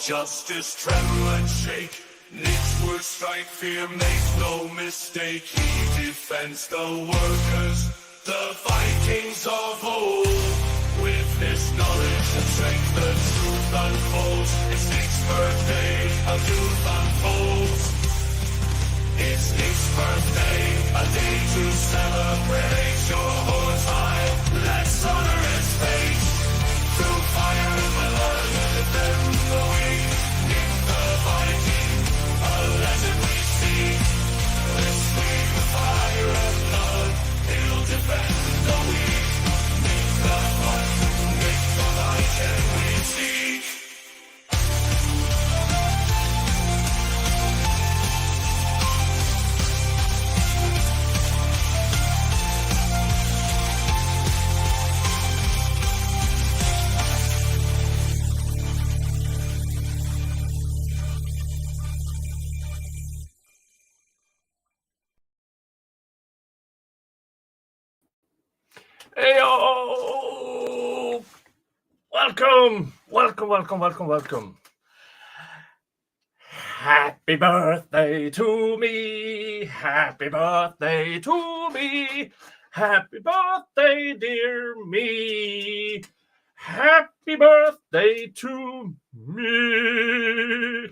justice tremble and shake. Nick's word strike, fear makes no mistake. He defends the workers, the Vikings of old. With this knowledge and strength, the truth unfolds. It's Nick's birthday, how truth unfolds. It's Nick's birthday, a day to celebrate. Your horns high, let's honor his fate. Through fire and blood, defend the weak. Nick the Viking, a legend we see. This week with fire and blood, he'll defend the weak. Nick the Viking, Nick the Viking we seek. Heyo! Welcome. Happy birthday to me. Happy birthday to me. Happy birthday, dear me. Happy birthday to me.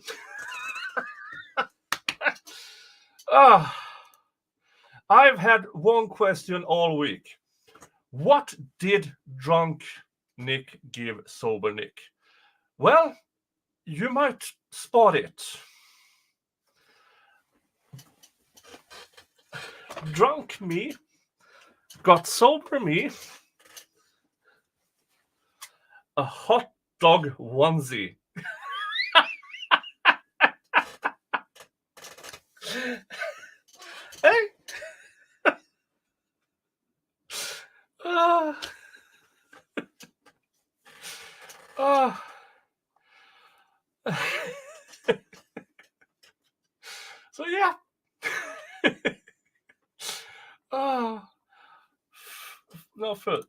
I've had one question all week. What did drunk Nick give sober Nick? Well, you might spot it. Drunk me got sober me a hot dog onesie. Hey. So yeah. No för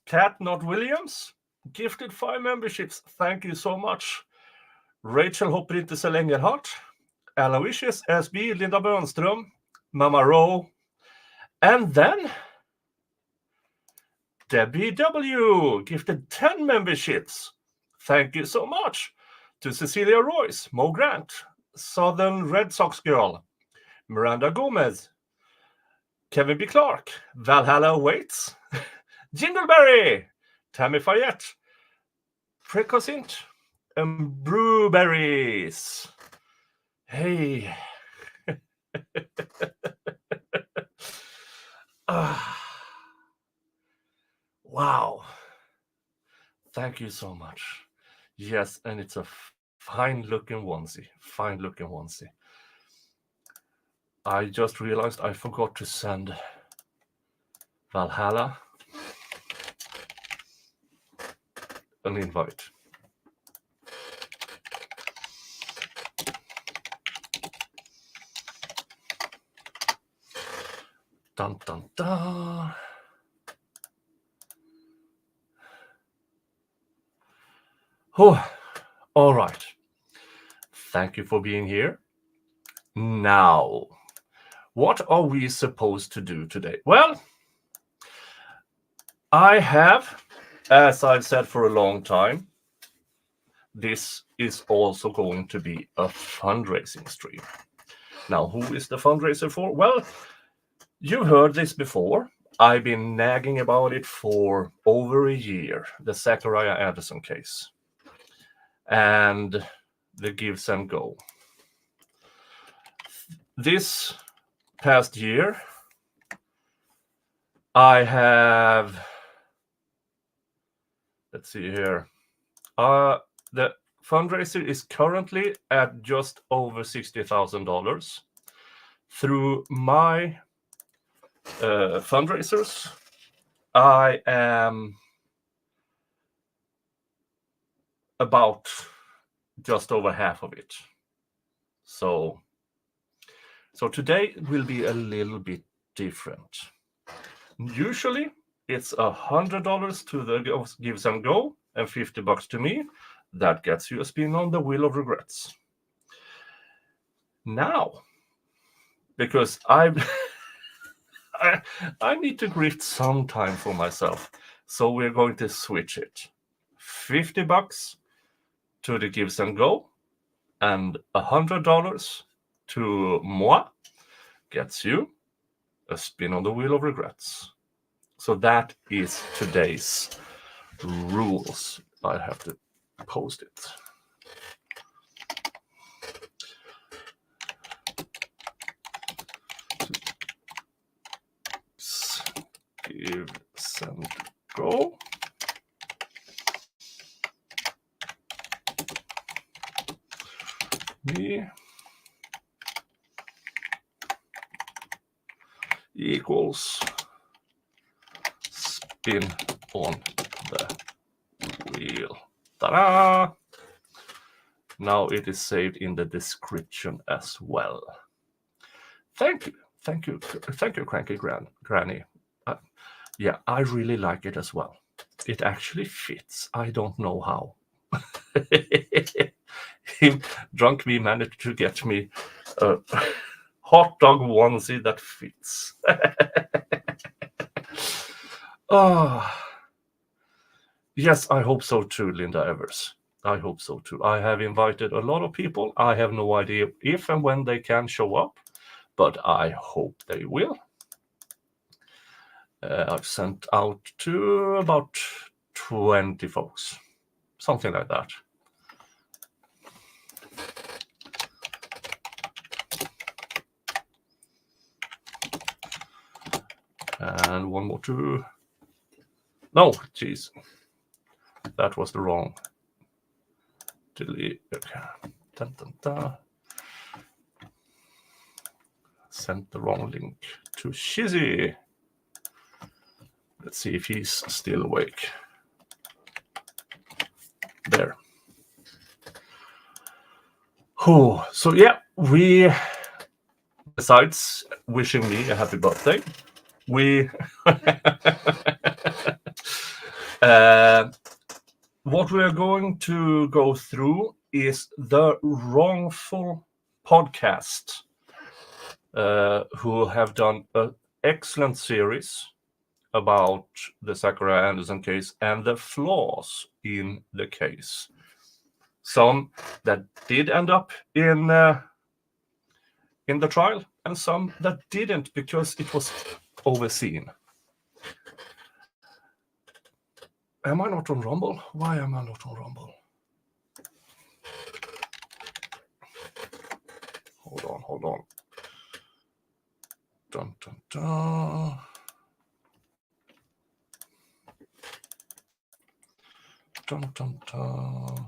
Cat Not Williams gifted 5 memberships. Thank you so much. Rachel hoppar inte så länge hart. Aloysius SB, Linda Bönström, Mama Rowe, and then Debbie W. gifted 10 memberships. Thank you so much to Cecilia Royce, Mo Grant, Southern Red Sox Girl, Miranda Gomez, Kevin B. Clark, Valhalla Waits, Jingleberry, Tammy Fayette, Precosint, and Brewberries. Hey. Wow. Thank you so much. Yes, and it's a fine-looking onesie. I just realized I forgot to send Valhalla an invite. Dun, dun, dun. Oh, all right. Thank you for being here. Now, what are we supposed to do today? Well, I have, as I've said for a long time, this is also going to be a fundraising stream. Now, who is the fundraiser for? Well, you heard this before. I've been nagging about it for over a year, the Zachariah Addison case and the Give-Send-Go. This past year, I have, let's see here, the fundraiser is currently at just over $60,000. Through my fundraisers, I am about just over half of it. So today will be a little bit different. Usually it's $100 to the Give-Send-Go and $50 to me. that gets you a spin on the Wheel of Regrets. Now, because I need to grift some time for myself, so we're going to switch it. $50 to the Gives and Go, and $100 to moi gets you a spin on the Wheel of Regrets. So that is today's rules. I have to post it. Give, send, go. Me equals spin on the wheel. Ta-da! Now it is saved in the description as well. Thank you, Cranky Granny. Yeah, I really like it as well. It actually fits. I don't know how. Drunk me managed to get me a hot dog onesie that fits. Yes, I hope so too, Linda Evers. I hope so too. I have invited a lot of people. I have no idea if and when they can show up, but I hope they will. I've sent out to about 20 folks, something like that. And one more to... No, geez. That was the wrong. Delete. Okay. Dun, dun, dun. Sent the wrong link to Shizzy. Let's see if he's still awake. There. Oh, so yeah, we, besides wishing me a happy birthday, we what we are going to go through is the Wrongful podcast, who have done an excellent series about the Zachariah Anderson case and the flaws in the case. Some that did end up in the trial, and some that didn't because it was overseen. Am I not on Rumble? Why am I not on Rumble? Hold on. Dun, dun, dun. Dun, dun, dun.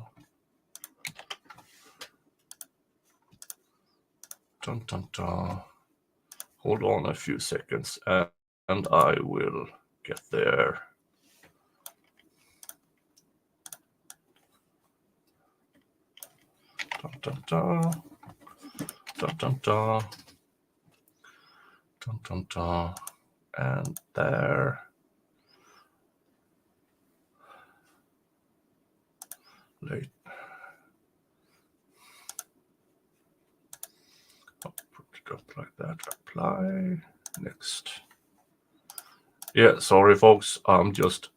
Dun, dun, dun. Hold on a few seconds and I will get there. Dun, dun, dun. Dun, dun, dun. Dun, dun, dun. And there. Late. I'll put it up like that. Apply. Next. Yeah, sorry folks. I'm just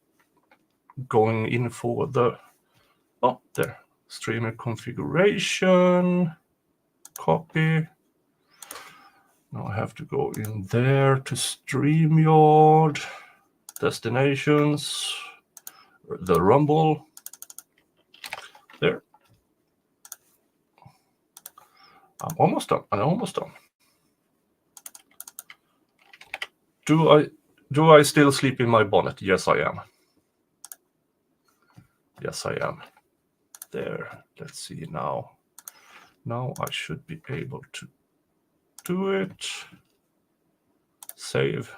going in for the there. Streamer configuration. Copy. Now I have to go in there to StreamYard. Destinations. The Rumble. There. I'm almost done. Do I still sleep in my bonnet? Yes, I am. There. Let's see now. Now I should be able to do it. Save.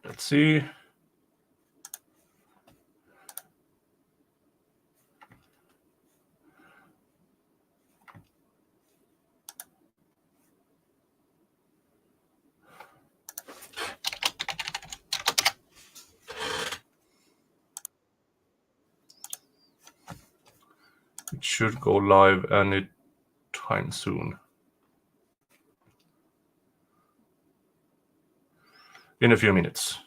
Let's see. It should go live any time soon. In a few minutes.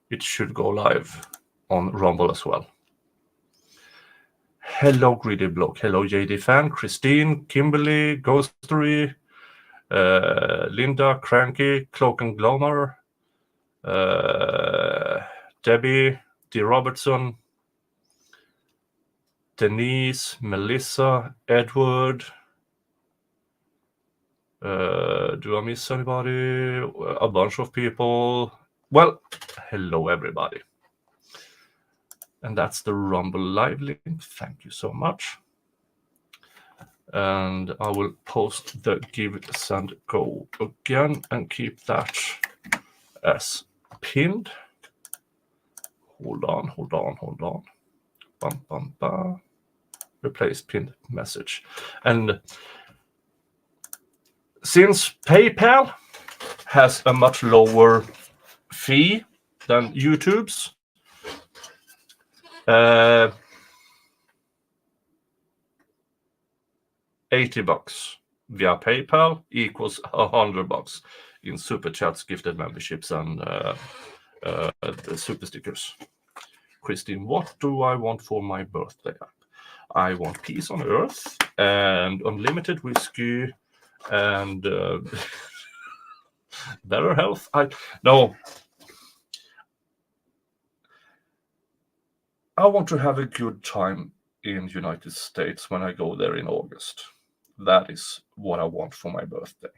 It should go live on Rumble as well. Hello, Greedy Bloke. Hello, JD Fan, Christine, Kimberly, Ghostery, Linda, Cranky, Cloak and Glomer, Debbie, D. Robertson, Denise, Melissa, Edward. Do I miss anybody? A bunch of people. Well, hello, everybody. And that's the Rumble live link. Thank you so much. And I will post the give, send, go again and keep that as pinned. Hold on. Bum. Replace pinned message. And since PayPal has a much lower fee than YouTube's, $80 via PayPal equals $100 in super chats, gifted memberships, and the super stickers. Christine, what do I want for my birthday? I want peace on earth and unlimited whiskey and better health. I want to have a good time in the United States when I go there in August. That is what I want for my birthday.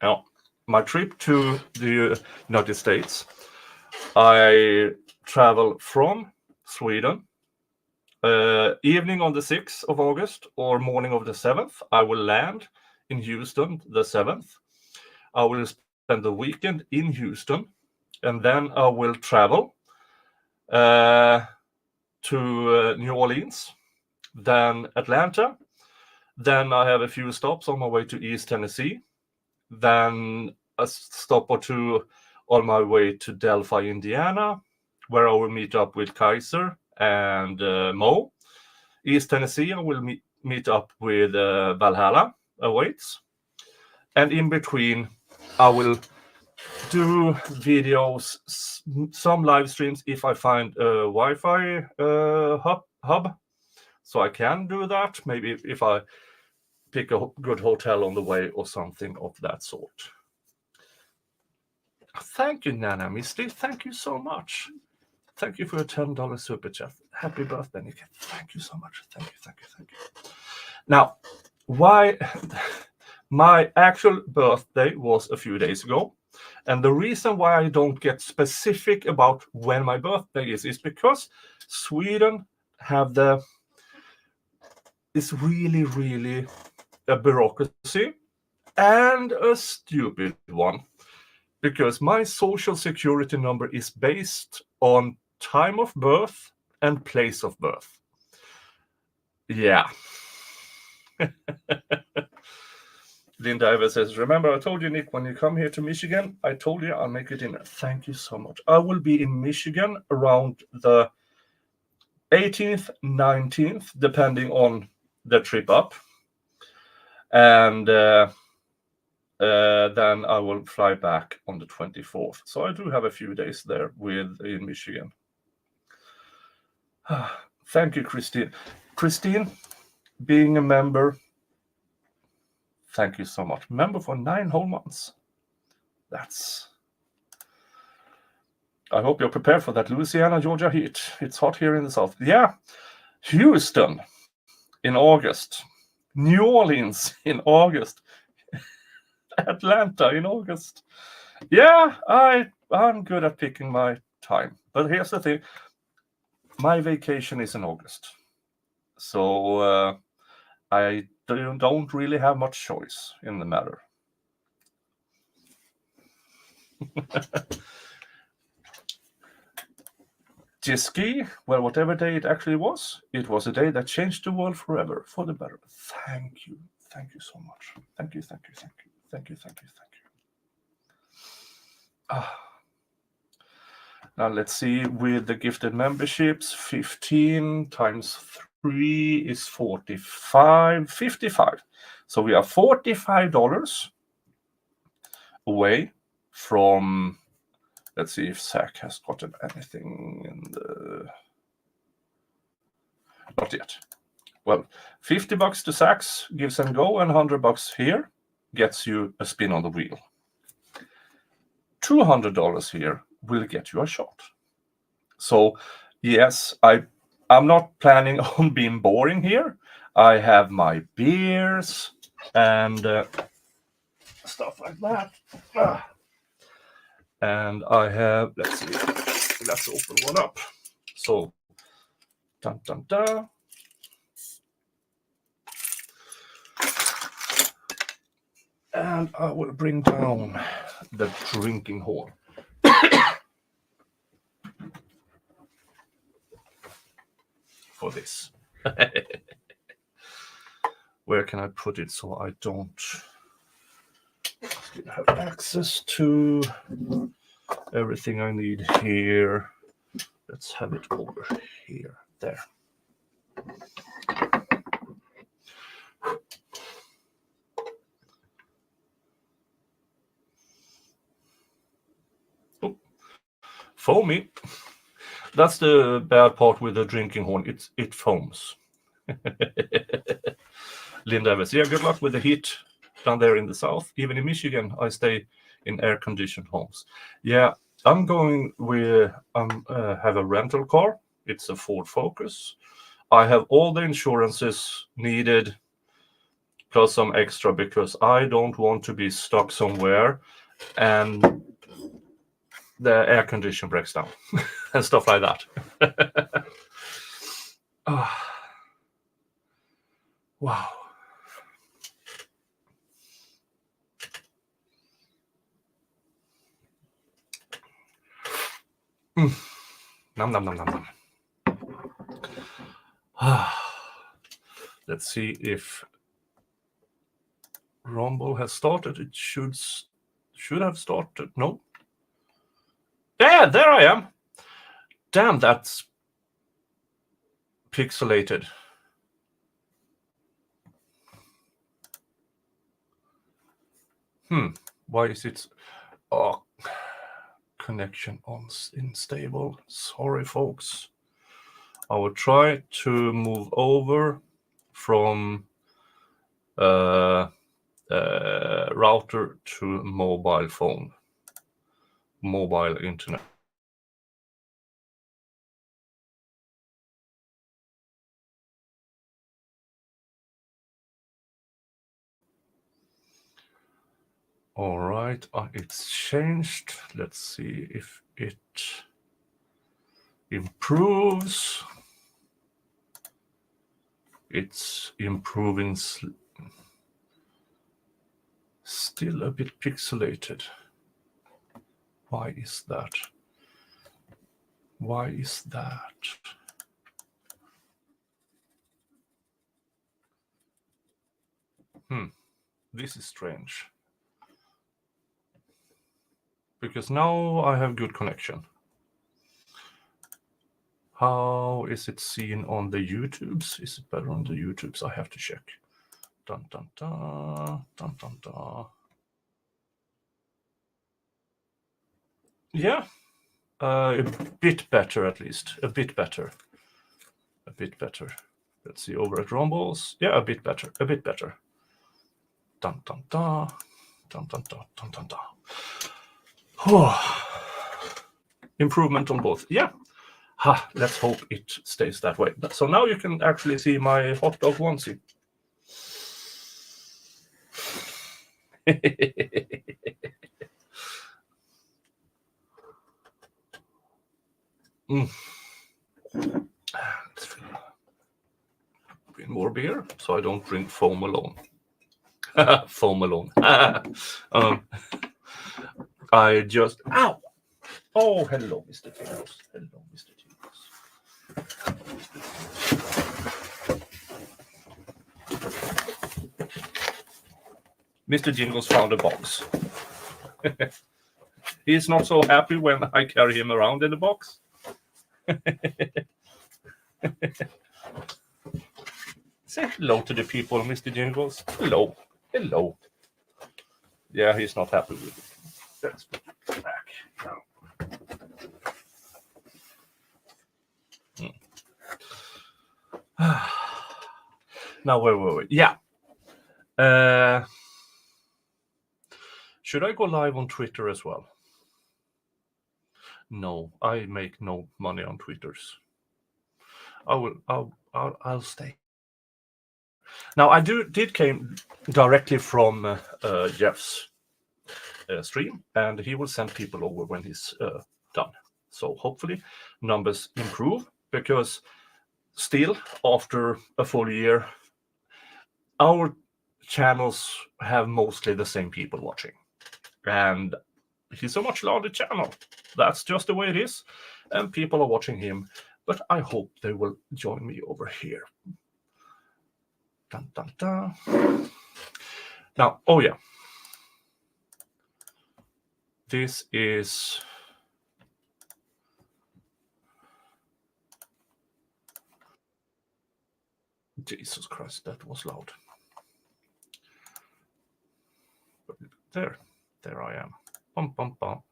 Now, my trip to the United States, I travel from Sweden. Evening on the 6th of August or morning of the 7th, I will land in Houston the 7th. I will spend the weekend in Houston, and then I will travel to New Orleans, then Atlanta. Then I have a few stops on my way to East Tennessee. Then a stop or two on my way to Delphi, Indiana, where I will meet up with Kaiser and Mo. East Tennessee, I will meet up with Valhalla awaits. And in between, I will do videos, some live streams if I find a Wi-Fi hub. So I can do that. Maybe if I pick a good hotel on the way or something of that sort. Thank you, Nana Misty. Thank you so much. Thank you for your $10 super chat. Happy birthday, Nick. Thank you so much. Thank you. Now, why my actual birthday was a few days ago. And the reason why I don't get specific about when my birthday is because Sweden is really a bureaucracy and a stupid one. Because my social security number is based on time of birth and place of birth. Yeah. Linda Iver says, remember I told you, Nick, when you come here to Michigan, I told you I'll make it in. Thank you so much. I will be in Michigan around the 18th, 19th, depending on the trip up. And then I will fly back on the 24th. So I do have a few days there in Michigan. Thank you, Christine. Christine, being a member, thank you so much. Member for 9 whole months. I hope you're prepared for that Louisiana, Georgia heat. It's hot here in the south. Yeah. Houston in August. New Orleans in August. Atlanta in August. Yeah, I'm good at picking my time. But here's the thing. My vacation is in August. So I don't really have much choice in the matter. Jiski, well, whatever day it actually was, it was a day that changed the world forever, for the better. Thank you. Thank you so much. Thank you. Now let's see with the gifted memberships, 15 times 3 is 45, 55. So we are $45 away from, let's see if Zach has gotten anything in the, not yet. Well, $50 to Zach's Gives and Go, and $100 here gets you a spin on the wheel. $200 here will get you a shot. So yes, I'm not planning on being boring here. I have my beers and stuff like that. And I have, let's see, let's open one up. So, dun dun dun. And I will bring down the drinking horn. For this. Where can I put it so I don't still have access to everything I need here? Let's have it over here. There. Oh. Foamy. That's the bad part with the drinking horn. It foams. Linda Evans, yeah, good luck with the heat down there in the south. Even in Michigan, I stay in air-conditioned homes. Yeah, I'm going with, have a rental car. It's a Ford Focus. I have all the insurances needed, plus some extra, because I don't want to be stuck somewhere and the air condition breaks down and stuff like that. Wow. Nom nom nom nom nom. Let's see if Rumble has started. It should have started. No. Yeah, there I am. Damn, that's pixelated. Why is it? Oh, connection on unstable. Sorry, folks. I will try to move over from router to mobile phone, mobile internet. All right, it's changed. Let's see if it improves. It's improving. Still a bit pixelated. Why is that? Why is that? This is strange. Because now I have good connection. How is it seen on the YouTubes? Is it better on the YouTubes? I have to check. Dun dun dun dun dun dun. Yeah, a bit better at least. A bit better. A bit better. Let's see over at Rumbles. Yeah, a bit better. A bit better. Dun dun dun dun dun dun dun dun dun. Oh. Improvement on both. Yeah. Let's hope it stays that way. So now you can actually see my hot dog onesie. Let's fill in more beer so I don't drink foam alone. Foam alone. I just... Ow! Oh, hello, Mr. Tinkles. Hello, Mr. Tinkles. Mr. Jingles found a box. He's not so happy when I carry him around in the box. Say hello to the people, Mr. Jingles. Hello. Hello. Yeah, he's not happy with it. Let's put it back now. Now, where were we? Yeah. Should I go live on Twitter as well? No, I make no money on Twitters. I'll stay. Now, I did came directly from Jeff's stream, and he will send people over when he's done. So hopefully numbers improve, because still after a full year, our channels have mostly the same people watching, and he's a much larger channel. That's just the way it is, and people are watching him, but I hope they will join me over here. Dun, dun, dun. Now, oh yeah, this is Jesus Christ, that was loud. There I am. Bum, bum, bum.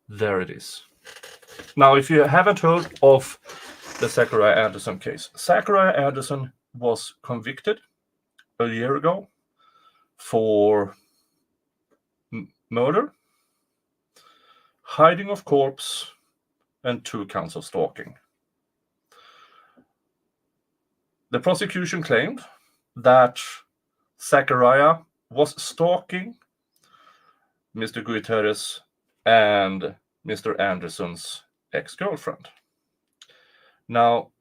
There it is. Now, if you haven't heard of the Zachariah Anderson case, Zachariah Anderson was convicted a year ago for murder, hiding of corpse, and 2 counts of stalking. The prosecution claimed that Zachariah was stalking Mr. Guterres and Mr. Anderson's ex-girlfriend. Now,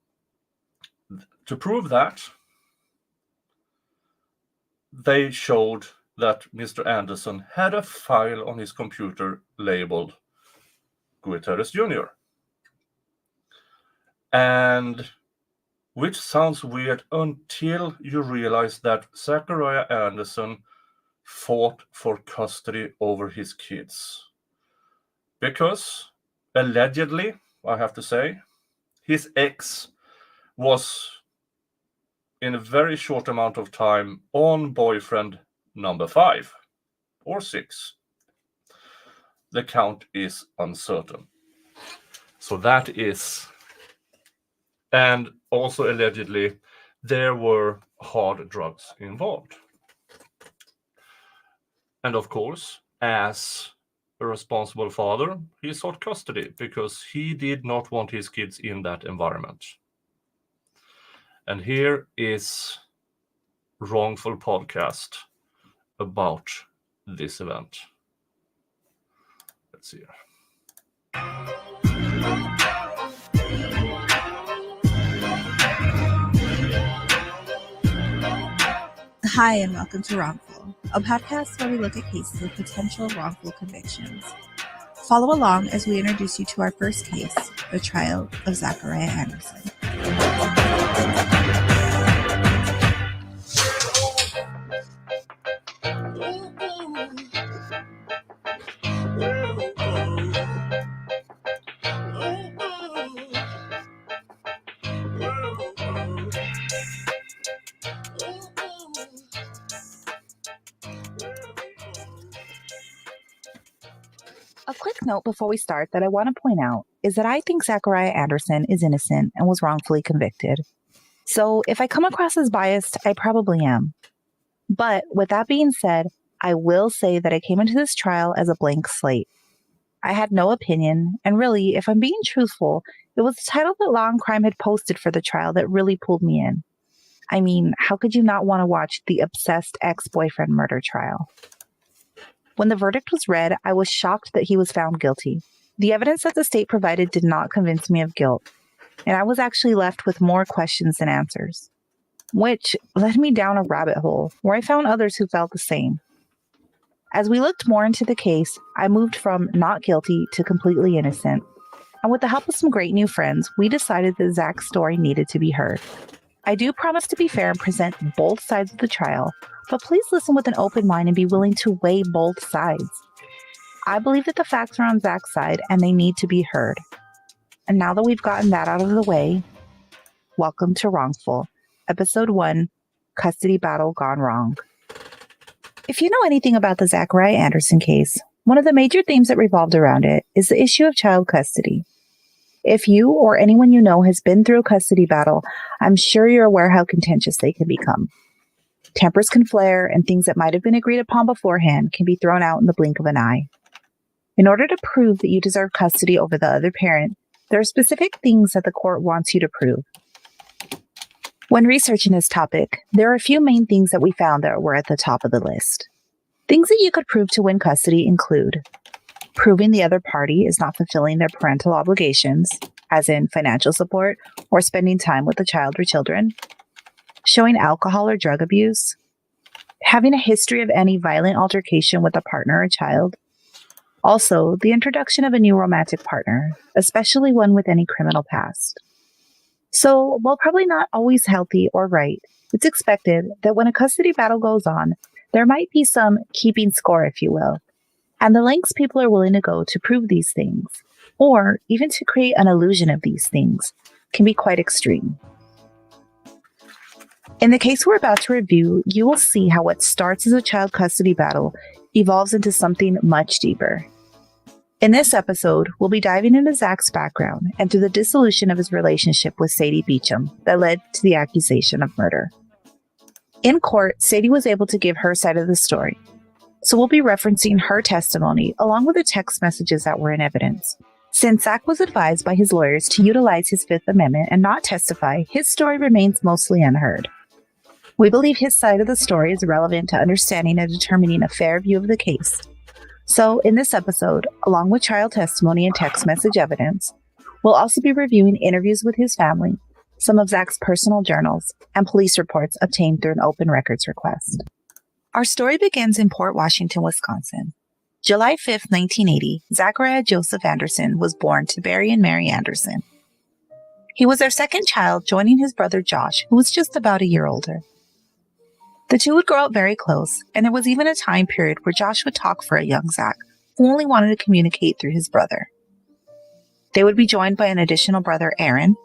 to prove that, they showed that Mr. Anderson had a file on his computer labeled Guterres Jr. And which sounds weird until you realize that Zachariah Anderson fought for custody over his kids. Because, allegedly, I have to say, his ex was, in a very short amount of time, on boyfriend number 5 or 6. The count is uncertain. So that is, and also allegedly, there were hard drugs involved. And of course, as a responsible father, he sought custody because he did not want his kids in that environment. And here is Wrongful podcast about this event. Let's see here. Hi, and welcome to Wrongful, a podcast where we look at cases of potential wrongful convictions. Follow along as we introduce you to our first case, the trial of Zachariah Anderson. A quick note before we start that I want to point out is that I think Zachariah Anderson is innocent and was wrongfully convicted. So if I come across as biased, I probably am. But with that being said, I will say that I came into this trial as a blank slate. I had no opinion, and really, if I'm being truthful, it was the title that Law and Crime had posted for the trial that really pulled me in. I mean, how could you not want to watch the obsessed ex-boyfriend murder trial? When the verdict was read, I was shocked that he was found guilty. The evidence that the state provided did not convince me of guilt, and I was actually left with more questions than answers, which led me down a rabbit hole where I found others who felt the same. As we looked more into the case, I moved from not guilty to completely innocent, and with the help of some great new friends, we decided that Zach's story needed to be heard. I do promise to be fair and present both sides of the trial, but please listen with an open mind and be willing to weigh both sides. I believe that the facts are on Zach's side and they need to be heard. And now that we've gotten that out of the way, welcome to Wrongful. Episode 1, Custody Battle Gone Wrong. If you know anything about the Zachariah Anderson case, one of the major themes that revolved around it is the issue of child custody. If you or anyone you know has been through a custody battle, I'm sure you're aware how contentious they can become. Tempers can flare, and things that might have been agreed upon beforehand can be thrown out in the blink of an eye. In order to prove that you deserve custody over the other parent, there are specific things that the court wants you to prove. When researching this topic, there are a few main things that we found that were at the top of the list. Things that you could prove to win custody include proving the other party is not fulfilling their parental obligations, as in financial support or spending time with the child or children, showing alcohol or drug abuse, having a history of any violent altercation with a partner or child, also the introduction of a new romantic partner, especially one with any criminal past. So, while probably not always healthy or right, it's expected that when a custody battle goes on, there might be some keeping score, if you will, and the lengths people are willing to go to prove these things, or even to create an illusion of these things, can be quite extreme. In the case we're about to review, you will see how what starts as a child custody battle evolves into something much deeper. In this episode, we'll be diving into Zach's background and through the dissolution of his relationship with Sadie Beecham that led to the accusation of murder. In court, Sadie was able to give her side of the story, so we'll be referencing her testimony along with the text messages that were in evidence. Since Zach was advised by his lawyers to utilize his Fifth Amendment and not testify, his story remains mostly unheard. We believe his side of the story is relevant to understanding and determining a fair view of the case. So, in this episode, along with trial testimony and text message evidence, we'll also be reviewing interviews with his family, some of Zach's personal journals, and police reports obtained through an open records request. Our story begins in Port Washington, Wisconsin. July 5, 1980, Zachariah Joseph Anderson was born to Barry and Mary Anderson. He was their second child, joining his brother Josh, who was just about a year older. The two would grow up very close, and there was even a time period where Josh would talk for a young Zach, who only wanted to communicate through his brother. They would be joined by an additional brother, Aaron.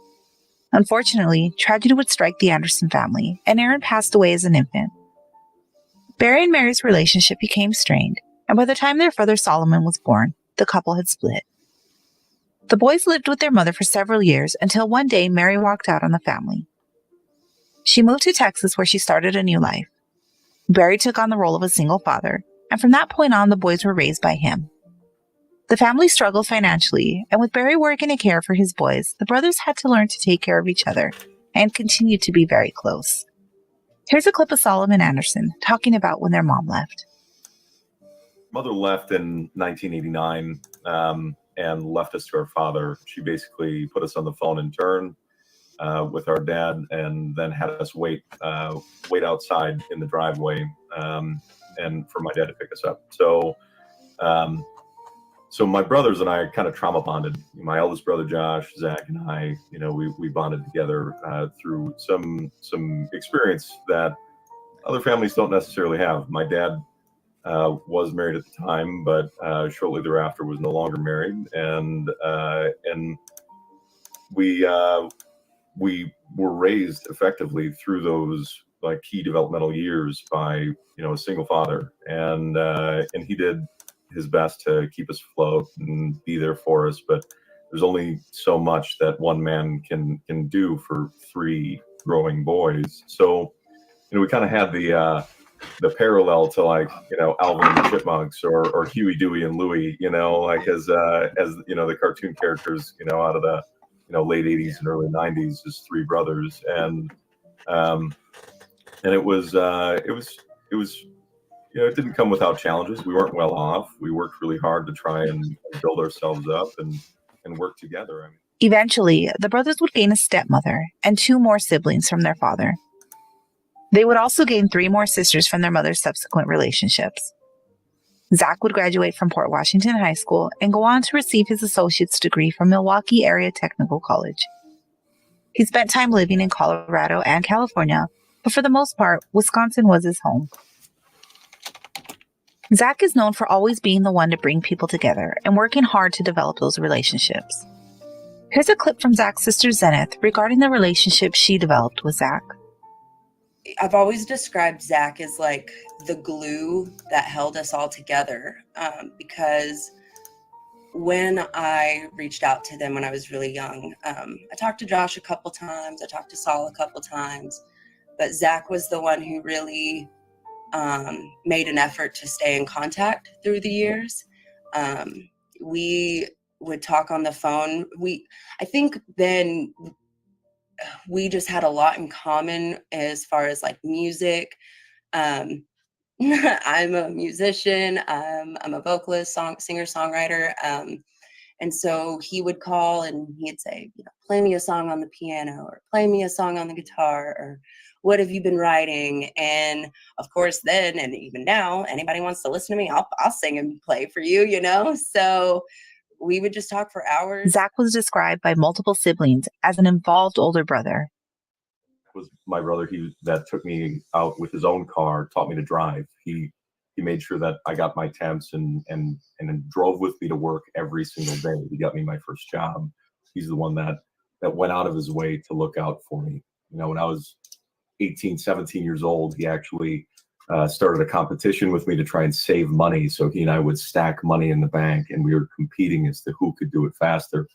Unfortunately, tragedy would strike the Anderson family, and Aaron passed away as an infant. Barry and Mary's relationship became strained, and by the time their brother Solomon was born, the couple had split. The boys lived with their mother for several years until one day Mary walked out on the family. She moved to Texas where she started a new life. Barry took on the role of a single father, and from that point on, the boys were raised by him. The family struggled financially, and with Barry working to care for his boys, the brothers had to learn to take care of each other and continued to be very close. Here's a clip of Solomon Anderson talking about when their mom left. Mother left in 1989 and left us to our father. She basically put us on the phone in turn with our dad, and then had us wait outside in the driveway, and for my dad to pick us up. So my brothers and I kind of trauma bonded. My eldest brother Josh, Zach, and I, we bonded together through some experience that other families don't necessarily have. My dad was married at the time, but shortly thereafter was no longer married, and we were raised effectively through those key developmental years by a single father, and he did his best to keep us afloat and be there for us. But there's only so much that one man can do for three growing boys. So we kind of had the parallel to Alvin and the Chipmunks or Huey, Dewey, and Louie, as the cartoon characters out of the late 80s and early 90s, as three brothers, and it was it didn't come without challenges. We weren't well off. We worked really hard to try and build ourselves up and work together. Eventually, the brothers would gain a stepmother and two more siblings from their father. They would also gain three more sisters from their mother's subsequent relationships. Zach would graduate from Port Washington High School and go on to receive his associate's degree from Milwaukee Area Technical College. He spent time living in Colorado and California, but for the most part, Wisconsin was his home. Zach is known for always being the one to bring people together and working hard to develop those relationships. Here's a clip from Zach's sister Zenith regarding the relationship she developed with Zach. I've always described Zach as like the glue that held us all together, because when I reached out to them when I was really young, I talked to Josh a couple times, I talked to Saul a couple times, but Zach was the one who really made an effort to stay in contact through the years. We would talk on the phone. I think then we just had a lot in common as far as like music. I'm a musician. I'm a vocalist, singer, songwriter. And so he would call and he'd say, play me a song on the piano or play me a song on the guitar, or what have you been writing? And of course, then, and even now, anybody wants to listen to me, I'll sing and play for you, So we would just talk for hours. Zach was described by multiple siblings as an involved older brother. Was my brother that took me out with his own car, taught me to drive. He made sure that I got my temps and drove with me to work every single day. He got me my first job. He's the one that went out of his way to look out for me. When I was 18, 17 years old, he actually started a competition with me to try and save money. So he and I would stack money in the bank, and we were competing as to who could do it faster,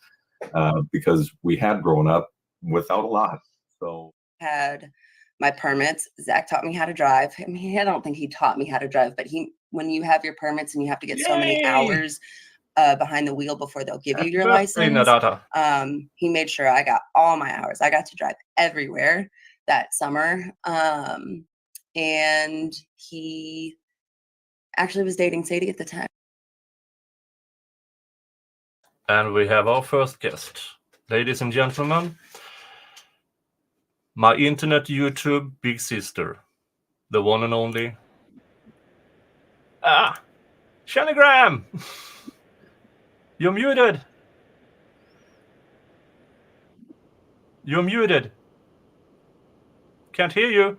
because we had grown up without a lot. So had my permits. Zach taught me how to drive. I mean, I don't think he taught me how to drive, but when you have your permits and you have to get so many hours behind the wheel before they'll give you your license, he made sure I got all my hours. I got to drive everywhere that summer. And he actually was dating Sadie at the time. And we have our first guest. Ladies and gentlemen, my internet YouTube big sister, the one and only Shanagram. You're muted. You're muted. Can't hear you.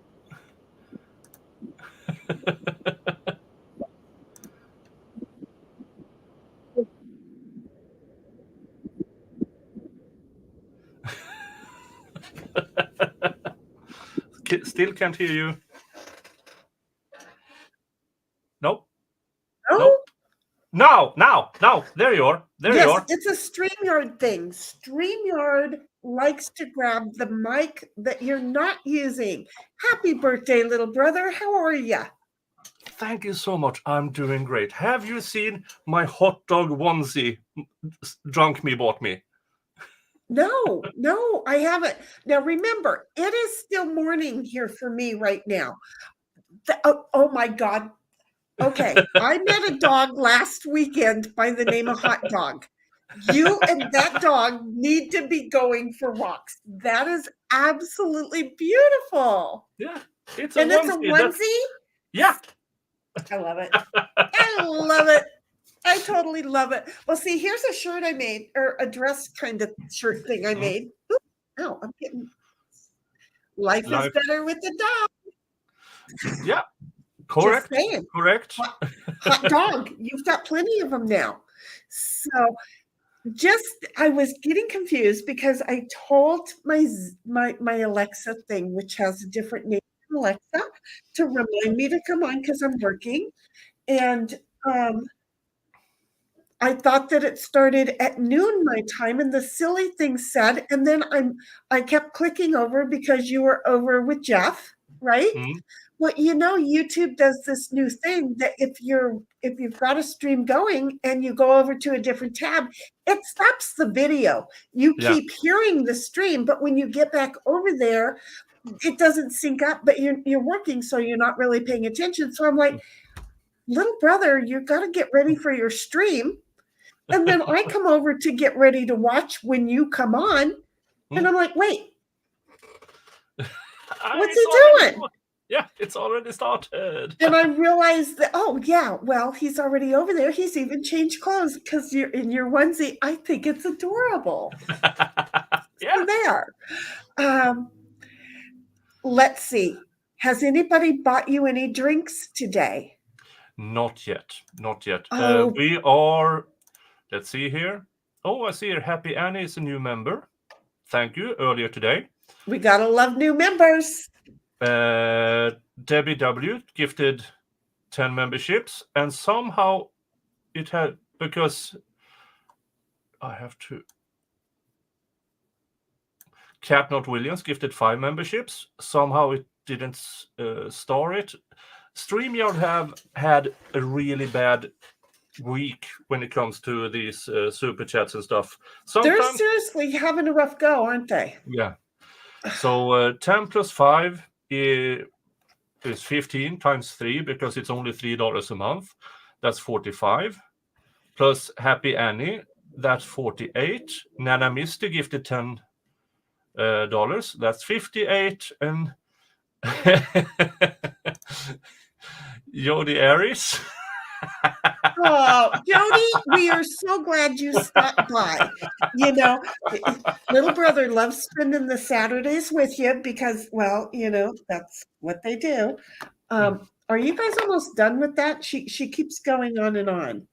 Still can't hear you. Nope. No? Nope. Now. There you are. There you are. It's a StreamYard thing. StreamYard likes to grab the mic that you're not using. Happy birthday, little brother. How are you? Thank you so much. I'm doing great. Have you seen my hot dog onesie Drunk Me bought me? No, I haven't. Now, remember, it is still morning here for me right now. Oh my God. Okay, I met a dog last weekend by the name of Hot Dog. You and that dog need to be going for walks. That is absolutely beautiful. Yeah, it's a onesie? Yeah. I love it. I love it. I totally love it. Well, see, here's a shirt I made, or a dress kind of shirt thing I made. Ooh, oh, I'm getting... Life is better with the dog. Yeah, correct. Just saying. Correct. Hot dog. You've got plenty of them now. So I was getting confused because I told my Alexa thing, which has a different name than Alexa, to remind me to come on because I'm working. And I thought that it started at noon my time, and the silly thing said, and then I kept clicking over because you were over with Jeff, right? Mm-hmm. Well, YouTube does this new thing that if you've got a stream going and you go over to a different tab, it stops the video. You keep hearing the stream, but when you get back over there, it doesn't sync up, but you're working, so you're not really paying attention. So I'm like, little brother, you got to get ready for your stream. And then I come over to get ready to watch when you come on. And I'm like, wait, what's he doing? Yeah, it's already started. And I realized that, oh, yeah, well, he's already over there. He's even changed clothes because you're in your onesie. I think it's adorable. Yeah. So there. Let's see. Has anybody bought you any drinks today? Not yet. Oh. We are... Let's see here. Oh, I see here. Happy Annie is a new member. Thank you. Earlier today. We got to love new members. Debbie W gifted 10 memberships, and somehow it had, because I have to. Catnot Williams gifted 5 memberships. Somehow it didn't star it. StreamYard have had a really bad week when it comes to these super chats and stuff. They're Sometimes, seriously having a rough go, aren't they? yeah. So 10 plus 5 is 15 times 3, because it's only $3 a month. That's 45. Plus Happy Annie, that's 48. Nana Misty gifted $10. That's 58. And Jody Aries. Oh, Jody, we are so glad you stopped by. You know, little brother loves spending the Saturdays with you because, well, you know, that's what they do. Are you guys almost done with that? She keeps going on and on.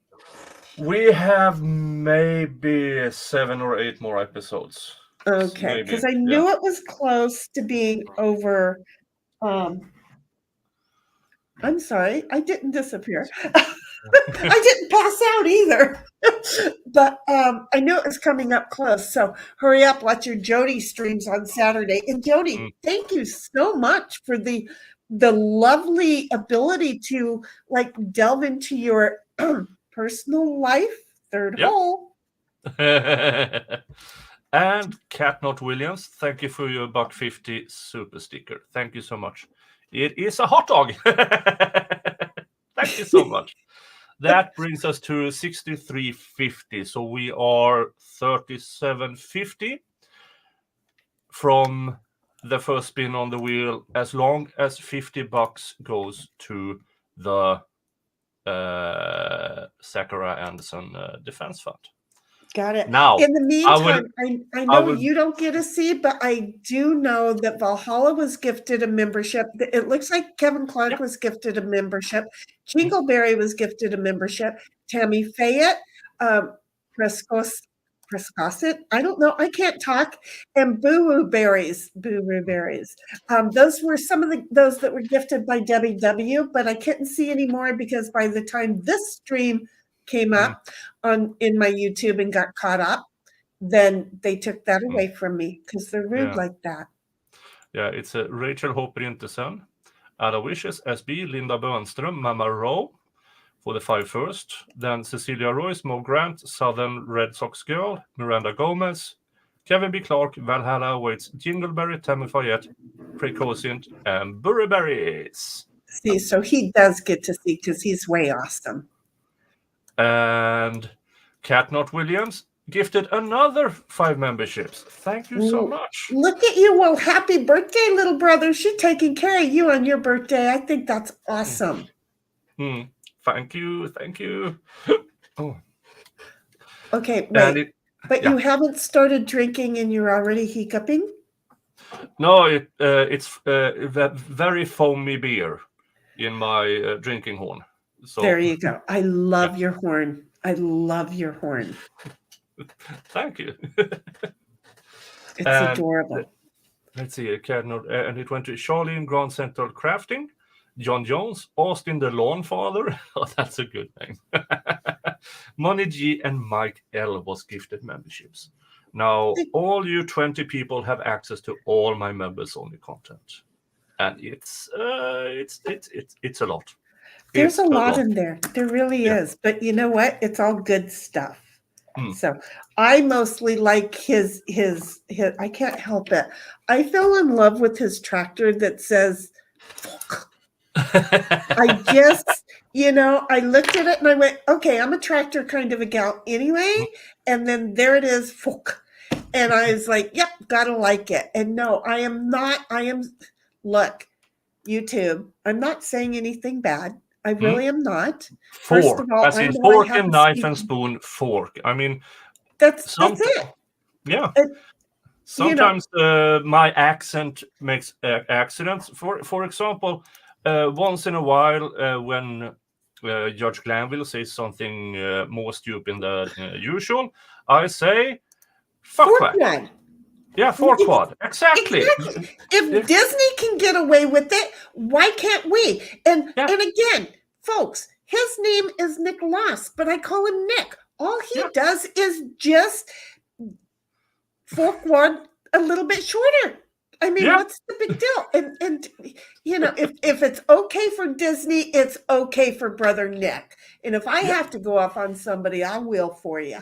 We have maybe 7 or 8 more episodes. Okay, because I knew it was close to being over. I'm sorry, I didn't disappear. I didn't pass out either. But I knew it was coming up close. So hurry up, watch your Jody streams on Saturday. And Jody, thank you so much for the lovely ability to like delve into your personal life. Third hole. And Catnot Williams, thank you for your $1.50 super sticker. Thank you so much. It is a hot dog. Thank you so much. That brings us to 63.50. So we are 37.50 from the first spin on the wheel, as long as $50 goes to the Zachariah Anderson Defense Fund. Got it. Now, in the meantime, I know you don't get a seed, but I do know that Valhalla was gifted a membership. It looks like Kevin Clark was gifted a membership. Jingleberry was gifted a membership. Tammy Fayette, Prescosset, I don't know, I can't talk, and Boo Woo Berries. Those were some of those that were gifted by Debbie W, but I couldn't see any more because by the time this stream came up in my YouTube and got caught up, then they took that away from me because they're rude like that. Yeah, it's Rachel Hopper Intersen, Ada Wishes, SB, Linda Bönström, Mama Rowe for the 5 first. Then Cecilia Royce, Mo Grant, Southern Red Sox Girl, Miranda Gomez, Kevin B. Clark, Valhalla Awaits, Jingleberry, Tammy Fayette, Precosient, and Burberries. See, so he does get to see because he's way awesome. And Catnot Williams gifted another 5 memberships. Thank you so much. Look at you. Well, happy birthday, little brother. She's taking care of you on your birthday. I think that's awesome. Thank you. Okay, wait. You haven't started drinking and you're already hiccuping? No, it's very foamy beer in my drinking horn. So there you go. I love your horn. I love your horn. Thank you. It's adorable. Let's see, and it went to Charlene Grand Central Crafting, John Jones, Austin the Lawn Father. Oh, that's a good name. Money G and Mike L was gifted memberships. Now, all you 20 people have access to all my members-only content, and it's a lot. There's a lot in there. There really is. But you know what? It's all good stuff. So I mostly like his I can't help it. I fell in love with his tractor that says I just, I looked at it and I went, okay, I'm a tractor kind of a gal anyway. And then there it is, folk. And I was like, yep, gotta like it. And no, look, YouTube, I'm not saying anything bad. I really am not. First of all, as in fork and knife and spoon, fork. I mean, that's it. Yeah. Sometimes my accent makes accidents. For example, once in a while, when Judge Glanville says something more stupid than usual, I say fuck. Yeah, 4-quad. Exactly. If Disney can get away with it, why can't we? And again, folks, his name is Nicholas, but I call him Nick. All he does is just 4-quad a little bit shorter. I mean, what's the big deal? And you know, if it's okay for Disney, it's okay for Brother Nick. And if I have to go off on somebody, I will for you.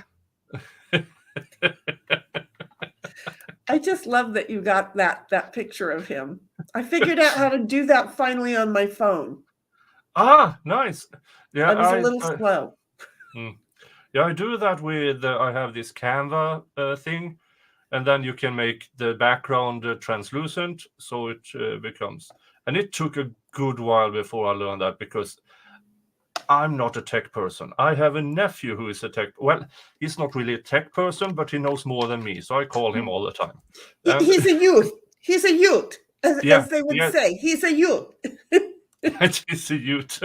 I just love that you got that picture of him. I figured out how to do that finally on my phone. Ah, nice. Yeah, I was a little slow. Yeah, I do that with, I have this Canva thing, and then you can make the background translucent, so it becomes. And it took a good while before I learned that, because I'm not a tech person. I have a nephew who is a tech. Well, he's not really a tech person, but he knows more than me, so I call him all the time. He's a youth. He's a youth, as they would say. He's a youth. He's a youth.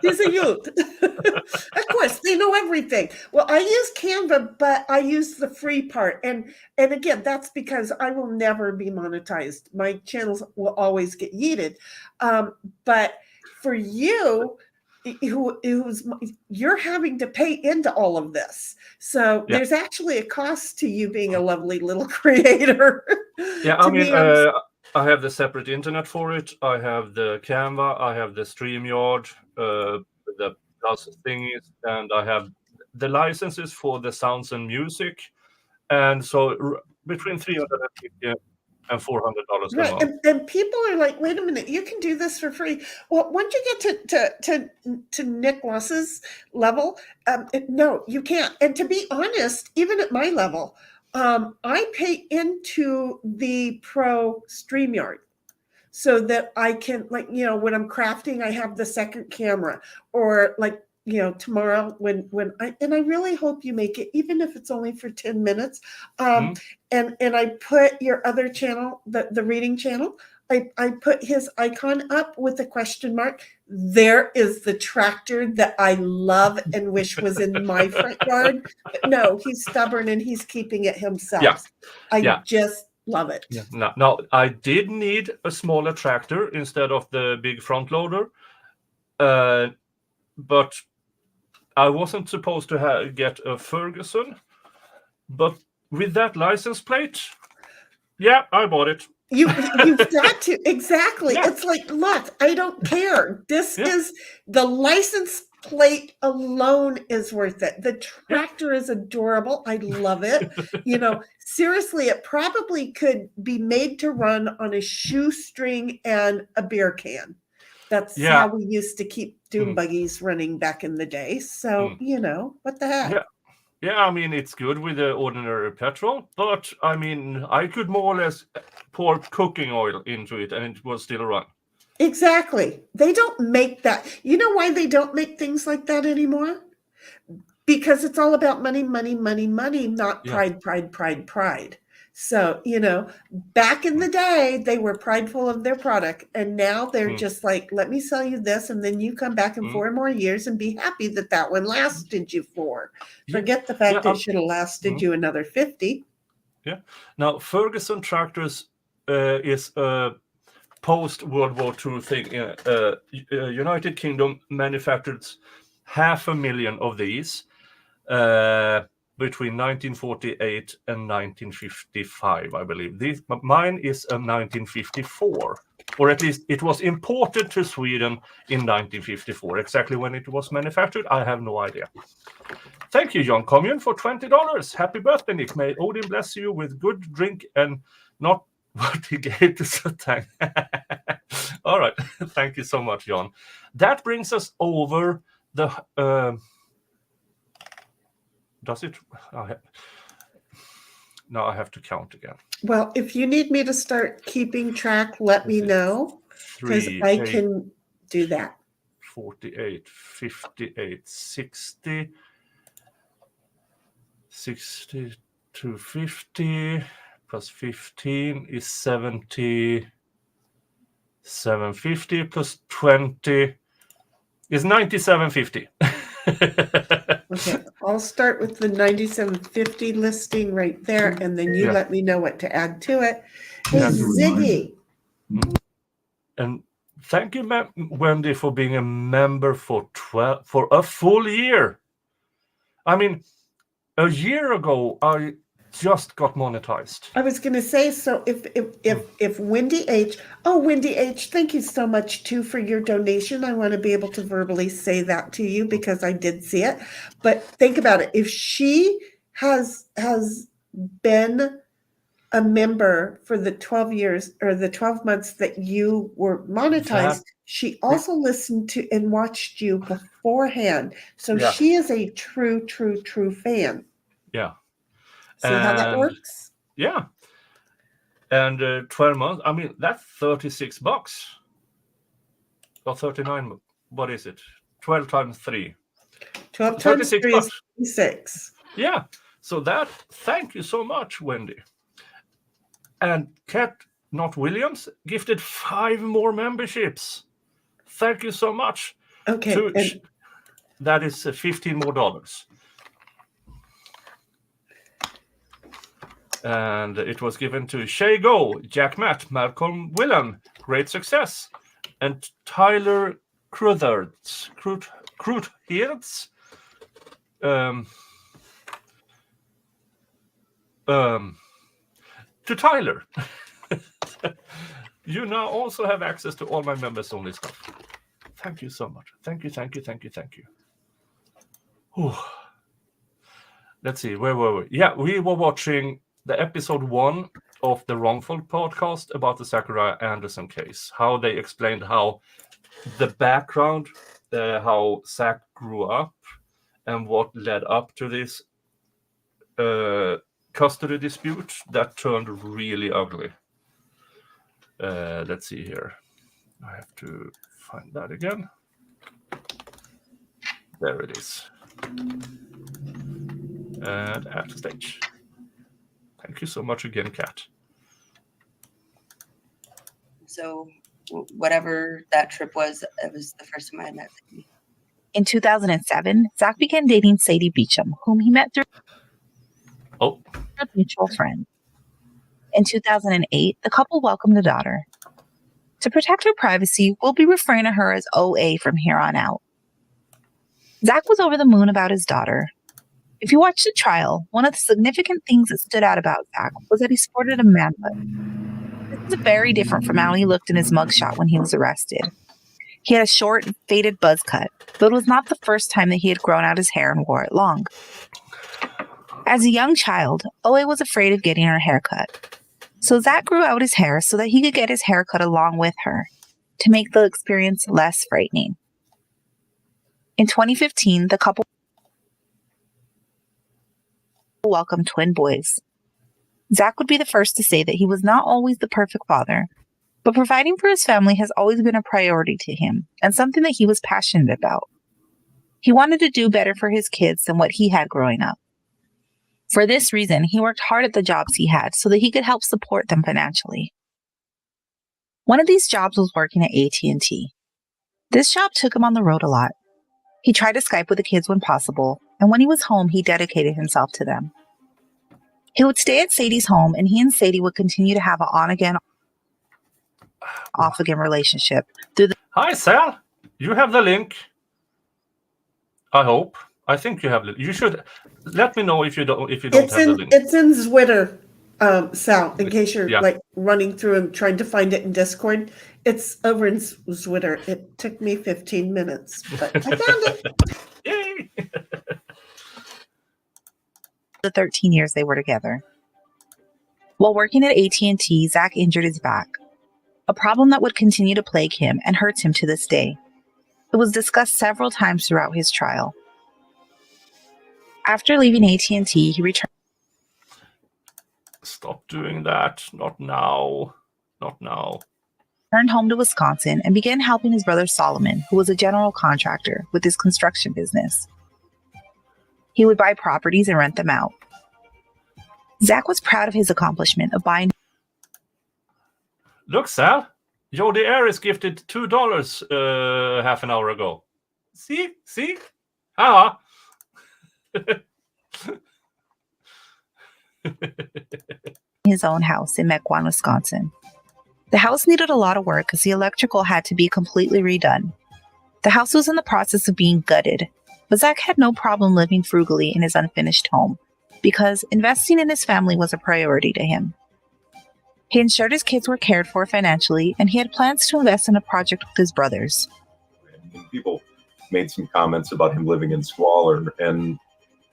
He's a youth. Of course, they know everything. Well, I use Canva, but I use the free part. And again, that's because I will never be monetized. My channels will always get yeeted. But for you, you're having to pay into all of this. So there's actually a cost to you being a lovely little creator. Yeah, I mean, I have the separate internet for it. I have the Canva. I have the StreamYard, the plus thingies, and I have the licenses for the sounds and music. And so between $350 and $400 a month. And people are like, wait a minute, you can do this for free. Well, once you get to Nicholas's level, no, you can't. And to be honest, even at my level, I pay into the Pro StreamYard so that I can, like, you know, when I'm crafting, I have the second camera, or like, you know, tomorrow when I really hope you make it, even if it's only for 10 minutes. And I put your other channel, the reading channel, I put his icon up with a question mark. There is the tractor that I love and wish was in my front yard. But no, he's stubborn and he's keeping it himself. I just love it. Now, I did need a smaller tractor instead of the big front loader. But I wasn't supposed to get a Ferguson. But with that license plate, I bought it. You've got to. Exactly. It's like, look, I don't care. This is the license plate alone is worth it. The tractor is adorable. I love it. You know, seriously, it probably could be made to run on a shoestring and a beer can. That's how we used to keep dune buggies running back in the day. So, you know, what the heck? Yeah, I mean, it's good with the ordinary petrol, but I mean, I could more or less pour cooking oil into it and it will still run. Exactly. They don't make that. You know why they don't make things like that anymore? Because it's all about money, money, money, money, not pride, pride, pride, pride. So, you know, back in the day, they were prideful of their product. And now they're just like, let me sell you this. And then you come back in 4 more years and be happy that one lasted you 4. Forget the fact it should have lasted you another 50. Yeah. Now, Ferguson tractors is a post-World War II thing. United Kingdom manufactured 500,000 of these. Between 1948 and 1955, I believe. Mine is a 1954, or at least it was imported to Sweden in 1954. Exactly when it was manufactured, I have no idea. Thank you, John Communion, for $20. Happy birthday, Nick. May Odin bless you with good drink and not what he gave to Satan. All right. Thank you so much, John. That brings us over the... Does it? No, I have to count again. Well, if you need me to start keeping track, let me know, because I can do that. 48, 58, 60, 60 to 50, plus 15 is 70, 750 plus 20 is 9750. Okay, I'll start with the 9750 listing right there, and then you let me know what to add to it. Hey, Ziggy. And thank you, Wendy, for being a member for a full year. I mean, a year ago, I just got monetized. I was going to say, so if Wendy H, Wendy H, thank you so much too for your donation. I want to be able to verbally say that to you because I did see it. But think about it. If she has been a member for the 12 years or the 12 months that you were monetized, she also listened to and watched you beforehand. So she is a true fan. Yeah. See how that works? Yeah. And 12 months, I mean, that's $36 or 39. What is it? 12 times 3. 12 times 3 is 36. Yeah. So thank you so much, Wendy. And Kat Not Williams gifted 5 more memberships. Thank you so much. Okay. That is $15 more. And it was given to Shay Go, Jack Matt, Malcolm Willan, Great Success, and Tyler Crutherts. To Tyler. You now also have access to all my members only stuff. Thank you so much. Thank you. Whew. Let's see, where were we? Yeah, we were watching the episode 1 of the Wrongful podcast about the Zachariah Anderson case. How they explained how the background, how Zach grew up, and what led up to this custody dispute that turned really ugly. Let's see here. I have to find that again. There it is. And add to stage. Thank you so much again, Kat. So whatever that trip was, it was the first time I had met Sadie. In 2007, Zach began dating Sadie Beecham, whom he met through a mutual friend. In 2008, the couple welcomed a daughter. To protect her privacy, we'll be referring to her as OA from here on out. Zach was over the moon about his daughter. If you watched the trial, one of the significant things that stood out about Zach was that he sported a man bun. This is very different from how he looked in his mugshot when he was arrested. He had a short, faded buzz cut, but it was not the first time that he had grown out his hair and wore it long. As a young child, OA was afraid of getting her hair cut. So Zach grew out his hair so that he could get his hair cut along with her, to make the experience less frightening. In 2015, the couple welcomed twin boys. Zach would be the first to say that he was not always the perfect father, but providing for his family has always been a priority to him and something that he was passionate about. He wanted to do better for his kids than what he had growing up. For this reason, he worked hard at the jobs he had so that he could help support them financially. One of these jobs was working at AT&T. This job took him on the road a lot. He tried to Skype with the kids when possible, and when he was home, he dedicated himself to them. He would stay at Sadie's home, and he and Sadie would continue to have an on-again, off-again relationship. Hi, Sal. You have the link. I hope. I think you have it. You should let me know if you don't have the link. It's in Twitter, Sal, in case you're like running through and trying to find it in Discord. It's over in Twitter. It took me 15 minutes, but I found it. Yay! The 13 years they were together. While working at AT&T, Zach injured his back, a problem that would continue to plague him and hurts him to this day. It was discussed several times throughout his trial. After leaving AT&T, he returned. Stop doing that. Not now. Not now. Returned home to Wisconsin and began helping his brother Solomon, who was a general contractor, with his construction business. He would buy properties and rent them out. Zach was proud of his accomplishment of buying. Look, Sal. Jody Aris gifted $2 half an hour ago. See? Ah. his own house in Mequon, Wisconsin. The house needed a lot of work because the electrical had to be completely redone. The house was in the process of being gutted, but Zach had no problem living frugally in his unfinished home because investing in his family was a priority to him. He ensured his kids were cared for financially, and he had plans to invest in a project with his brothers. And people made some comments about him living in squalor, and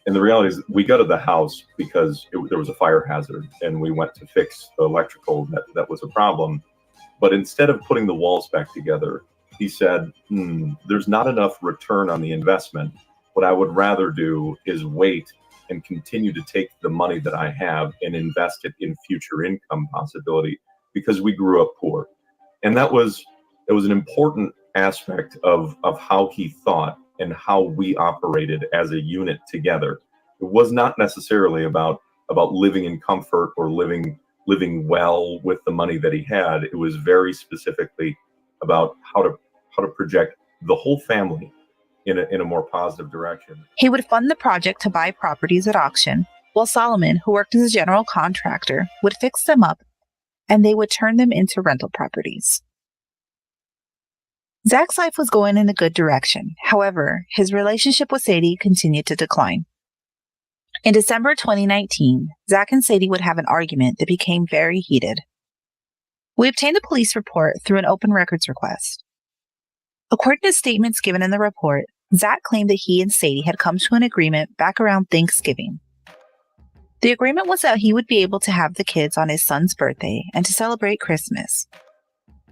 the reality is we gutted the house because there was a fire hazard, and we went to fix the electrical that was a problem. But instead of putting the walls back together, he said, there's not enough return on the investment. What I would rather do is wait and continue to take the money that I have and invest it in future income possibility, because we grew up poor. And it was an important aspect of how he thought and how we operated as a unit together. It was not necessarily about living in comfort or living well with the money that he had. It was very specifically about how to project the whole family in a more positive direction. He would fund the project to buy properties at auction, while Solomon, who worked as a general contractor, would fix them up, and they would turn them into rental properties. Zach's life was going in a good direction. However, his relationship with Sadie continued to decline. In December 2019, Zach and Sadie would have an argument that became very heated. We obtained a police report through an open records request. According to statements given in the report, Zach claimed that he and Sadie had come to an agreement back around Thanksgiving. The agreement was that he would be able to have the kids on his son's birthday and to celebrate Christmas.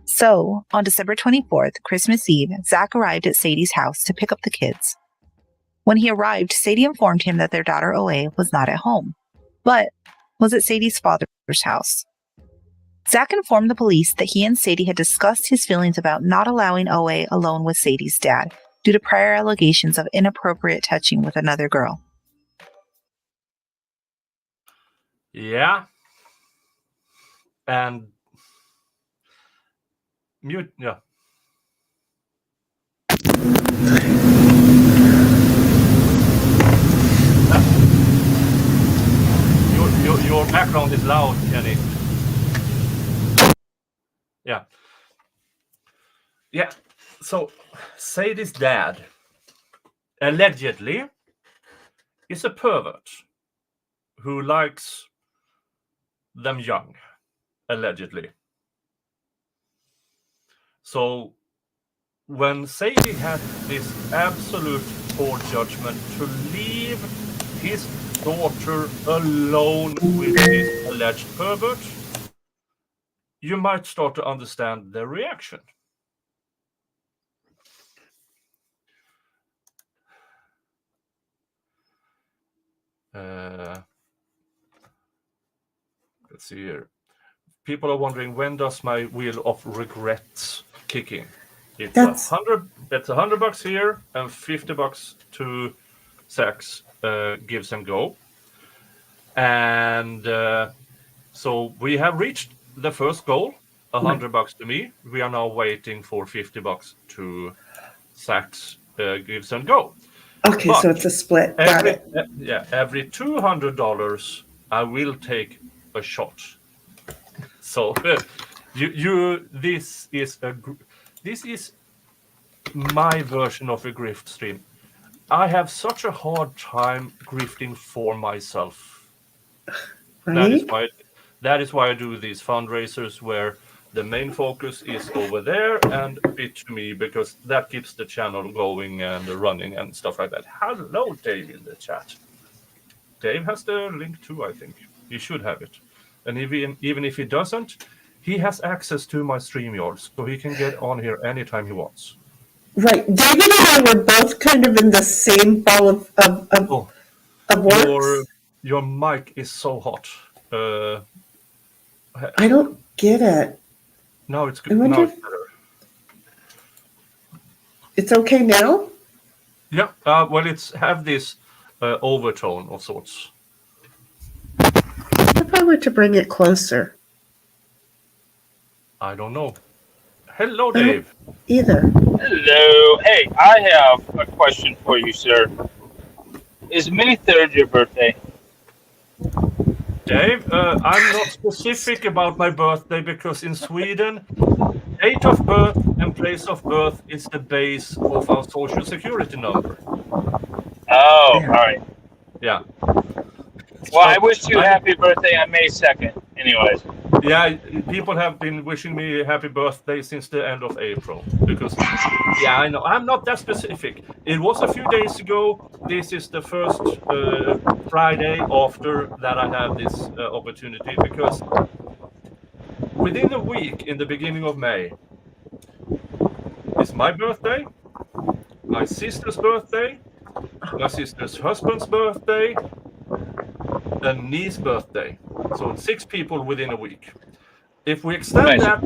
So, on December 24th, Christmas Eve, Zach arrived at Sadie's house to pick up the kids. When he arrived, Sadie informed him that their daughter OA was not at home, but was at Sadie's father's house. Zach informed the police that he and Sadie had discussed his feelings about not allowing OA alone with Sadie's dad due to prior allegations of inappropriate touching with another girl. Yeah. And mute, yeah. Your background is loud, Kenny. Yeah. Yeah. So Sadie's dad allegedly is a pervert who likes them young, allegedly. So when Sadie had this absolute poor judgment to leave his daughter alone with this alleged pervert, you might start to understand their reaction. Let's see here. People are wondering, when does my wheel of regrets kick in? It's $100 here and $50 to Zach's Gives and Go. And so we have reached the first goal, $100 to me. We are now waiting for $50 to Zach's Gives and Go. Okay, but so it's a split. Got it. Yeah, every $200 I will take a shot. So this is my version of a grift stream. I have such a hard time grifting for myself. Right? That is why I do these fundraisers where the main focus is over there and a bit to me, because that keeps the channel going and running and stuff like that. Hello, Dave, in the chat. Dave has the link too, I think. He should have it. And even if he doesn't, he has access to my StreamYard, so he can get on here anytime he wants. Right. David and I were both kind of in the same ball of works. Your mic is so hot. I don't get it. No, it's good. Now it's better. It's okay now? Yeah. Well, it's have this overtone of sorts. What if I were to bring it closer? I don't know. Hello, Dave. Either. Hello. Hey, I have a question for you, sir. Is May 3rd your birthday? Dave, I'm not specific about my birthday because in Sweden, date of birth and place of birth is the base of our social security number. Oh, all right. Yeah. Well, I wish you happy birthday on May 2nd. Anyways. Yeah, people have been wishing me happy birthday since the end of April because, yeah, I know I'm not that specific. It was a few days ago. This is the first Friday after that I have this opportunity because within a week in the beginning of May is my birthday, my sister's birthday, my sister's husband's birthday, and niece's birthday. So 6 people within a week. If we extend that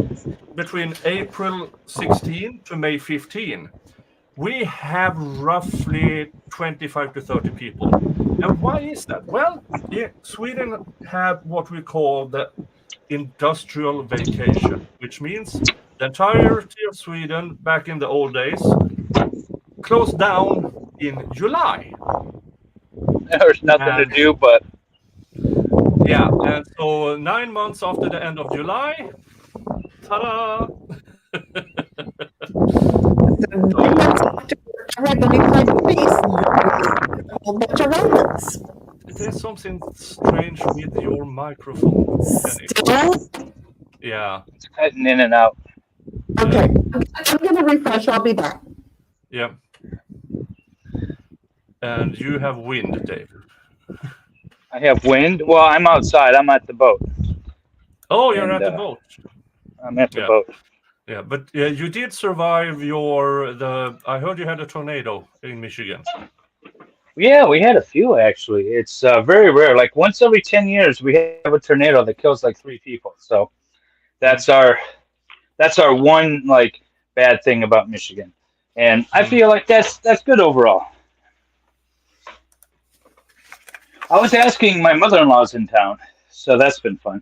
between April 16 to May 15, we have roughly 25 to 30 people. And why is that? Well, Sweden have what we call the industrial vacation, which means the entirety of Sweden back in the old days closed down in July. There's nothing to do but. Yeah, and so 9 months after the end of July, ta-da! There's something strange with your microphone. Yeah. It's cutting in and out. Okay, I'm going to refresh. I'll be back. Yeah. And you have wind, Dave. I have wind. Well, I'm outside. I'm at the boat. Oh, you're at the boat. I'm at the boat. Yeah, but you did survive I heard you had a tornado in Michigan. Yeah, we had a few actually. It's very rare. Like once every 10 years, we have a tornado that kills like 3 people. So that's our one like bad thing about Michigan, and I feel like that's good overall. I was asking my mother-in-law's in town, so that's been fun.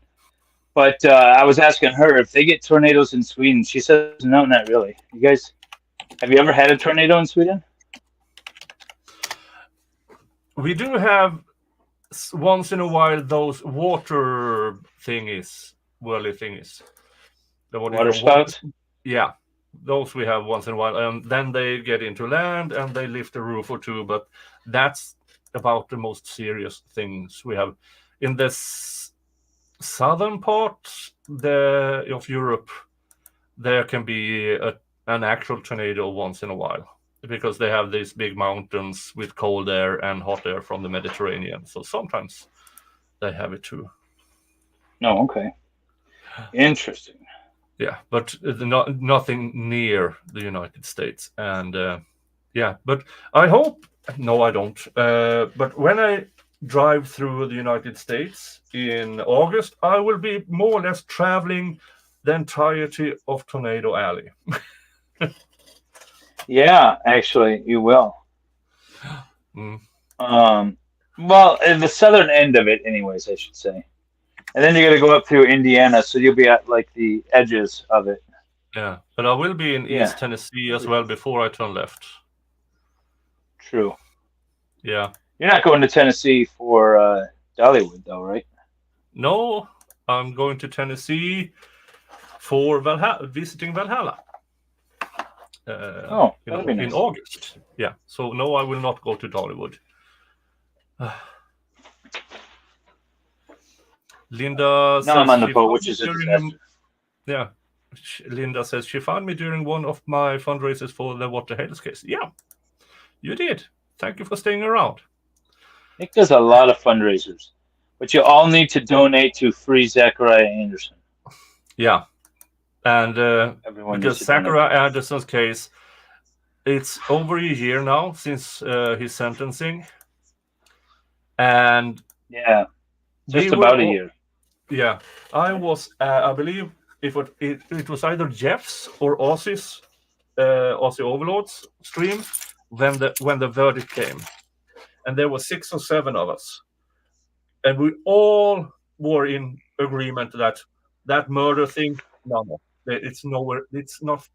But I was asking her if they get tornadoes in Sweden. She says no, not really. You guys, have you ever had a tornado in Sweden? We do have once in a while those water thingies, whirly thingies. The water spouts? Yeah, those we have once in a while. And then they get into land and they lift a roof or two. But that's about the most serious things we have. In the southern part of Europe, there can be an actual tornado once in a while because they have these big mountains with cold air and hot air from the Mediterranean. So sometimes they have it too. Oh, okay. Interesting. Yeah, but nothing near the United States. And but I hope, no, I don't. But when I drive through the United States in August, I will be more or less traveling the entirety of Tornado Alley. Yeah, actually, you will. Well, in the southern end of it, anyways, I should say. And then you're going to go up through Indiana, so you'll be at like the edges of it. Yeah, but I will be in East Tennessee as well before I turn left. True. Yeah. You're not going to Tennessee for Dollywood, though, right? No, I'm going to Tennessee for visiting Valhalla. In August. Yeah. So no, I will not go to Dollywood. Linda says I'm on the boat, which is a disaster. Yeah. Linda says she found me during one of my fundraisers for the What the Hell's case. Yeah, you did. Thank you for staying around. Nick does a lot of fundraisers, but you all need to donate to Free Zachariah Anderson. Yeah. And because Zachariah Anderson's case, it's over a year now since his sentencing. And yeah, just about a year. Yeah, I was, I believe it was either Jeff's or Ozzy's, Ozzy Overlord's stream when the verdict came. And there were 6 or 7 of us. And we all were in agreement that murder thing, no, it's nowhere, it's not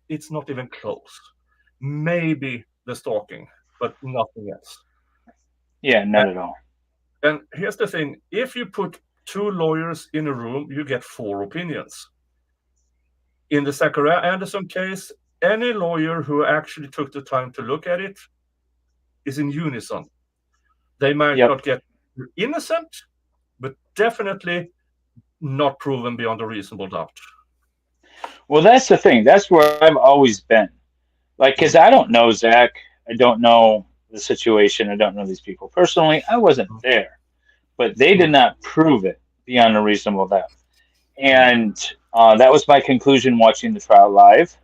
even close. Maybe the stalking, but nothing else. Yeah, not at all. And here's the thing: if you put 2 lawyers in a room, you get 4 opinions. In the Zachariah Anderson case, any lawyer who actually took the time to look at it is in unison. They might not get innocent, but definitely not proven beyond a reasonable doubt. Well, that's the thing. That's where I've always been. Like, because I don't know Zach. I don't know the situation. I don't know these people personally. I wasn't there, but they did not prove it beyond a reasonable doubt. And that was my conclusion watching the trial live.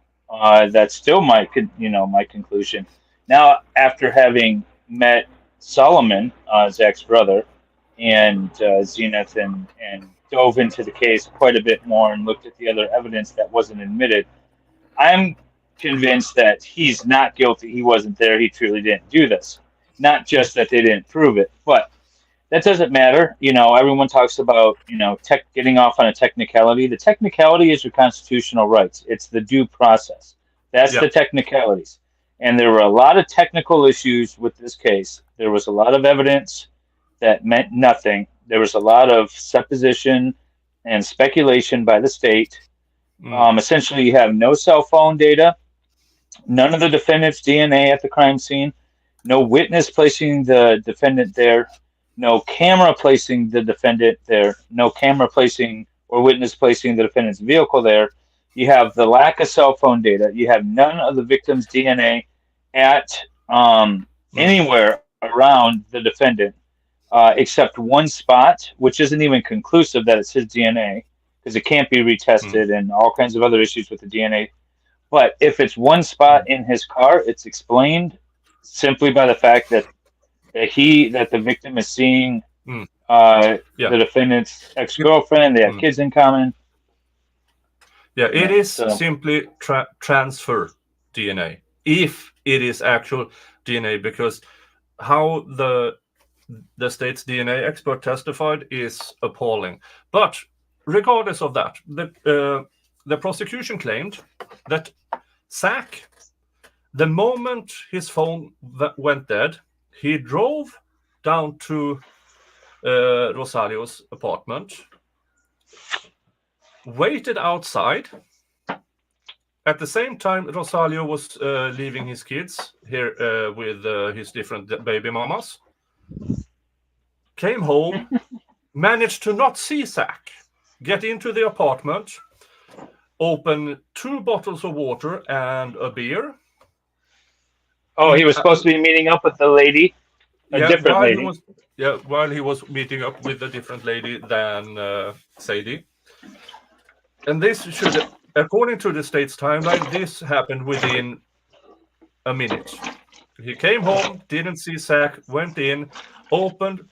That's still my conclusion. Now, after having met Solomon, Zach's brother, and Zenith, and dove into the case quite a bit more and looked at the other evidence that wasn't admitted, I'm convinced that he's not guilty. He wasn't there. He truly didn't do this. Not just that they didn't prove it, but that doesn't matter. Everyone talks about, getting off on a technicality. The technicality is your constitutional rights. It's the due process. That's the technicalities. And there were a lot of technical issues with this case. There was a lot of evidence that meant nothing. There was a lot of supposition and speculation by the state. Essentially, you have no cell phone data, none of the defendant's DNA at the crime scene, no witness placing the defendant there, no camera placing the defendant there, no camera placing or witness placing the defendant's vehicle there. You have the lack of cell phone data. You have none of the victim's DNA at anywhere around the defendant, except one spot, which isn't even conclusive that it's his DNA, because it can't be retested and all kinds of other issues with the DNA. But if it's one spot in his car, it's explained simply by the fact that the victim is seeing the defendant's ex-girlfriend. They have kids in common. Yeah, it is simply transfer DNA, if it is actual DNA, because how the state's DNA expert testified is appalling. But regardless of that, the prosecution claimed that Zach, the moment his phone went dead, he drove down to Rosalio's apartment, waited outside. At the same time, Rosalio was leaving his kids here with his different baby mamas. Came home, managed to not see Zach, get into the apartment, open 2 bottles of water and a beer. Oh, he was supposed to be meeting up with the lady, different lady. While he was meeting up with a different lady than Sadie. And this should, according to the state's timeline, this happened within a minute. He came home, didn't see Zach, went in, opened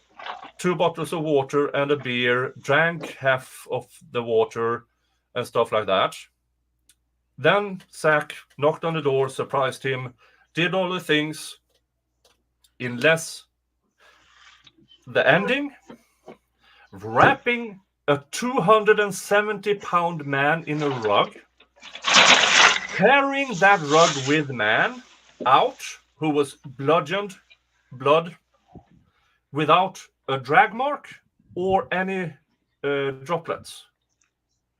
2 bottles of water and a beer, drank half of the water and stuff like that. Then Zach knocked on the door, surprised him, did all the things. In less, the ending, wrapping a 270-pound man in a rug, carrying that rug with man out, who was bludgeoned, blood, without a drag mark or any droplets.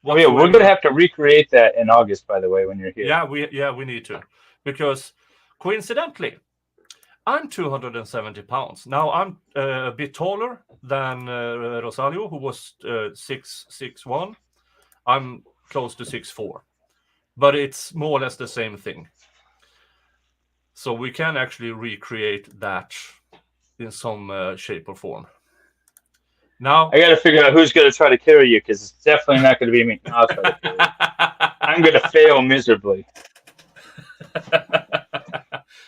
Oh yeah, we're gonna have to recreate that in August, by the way, when you're here. Yeah, we need to, because coincidentally, I'm 270 pounds. Now I'm a bit taller than Rosalio, who was 6'1". I'm close to 6'4", but it's more or less the same thing. So we can actually recreate that in some shape or form. Now I got to figure out who's going to try to carry you, because it's definitely not going to be me. I'll try to carry you. I'm going to fail miserably.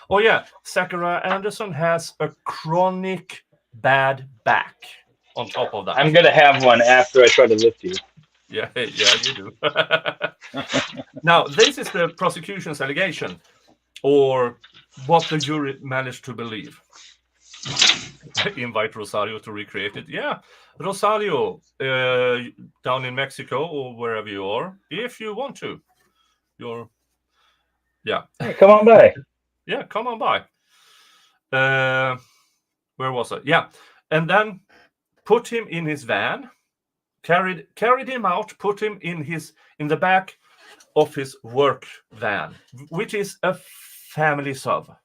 Oh yeah, Zachariah Anderson has a chronic bad back on top of that. I'm going to have one after I try to lift you. Yeah, you do. Now, this is the prosecution's allegation, or what the jury managed to believe. Invite Rosalio to recreate it. Yeah, Rosalio, down in Mexico or wherever you are, if you want to. Hey, come on by. Yeah, come on by. where was I? Yeah. And then put him in his van, carried him out, put him in the back of his work van, which is a family sub,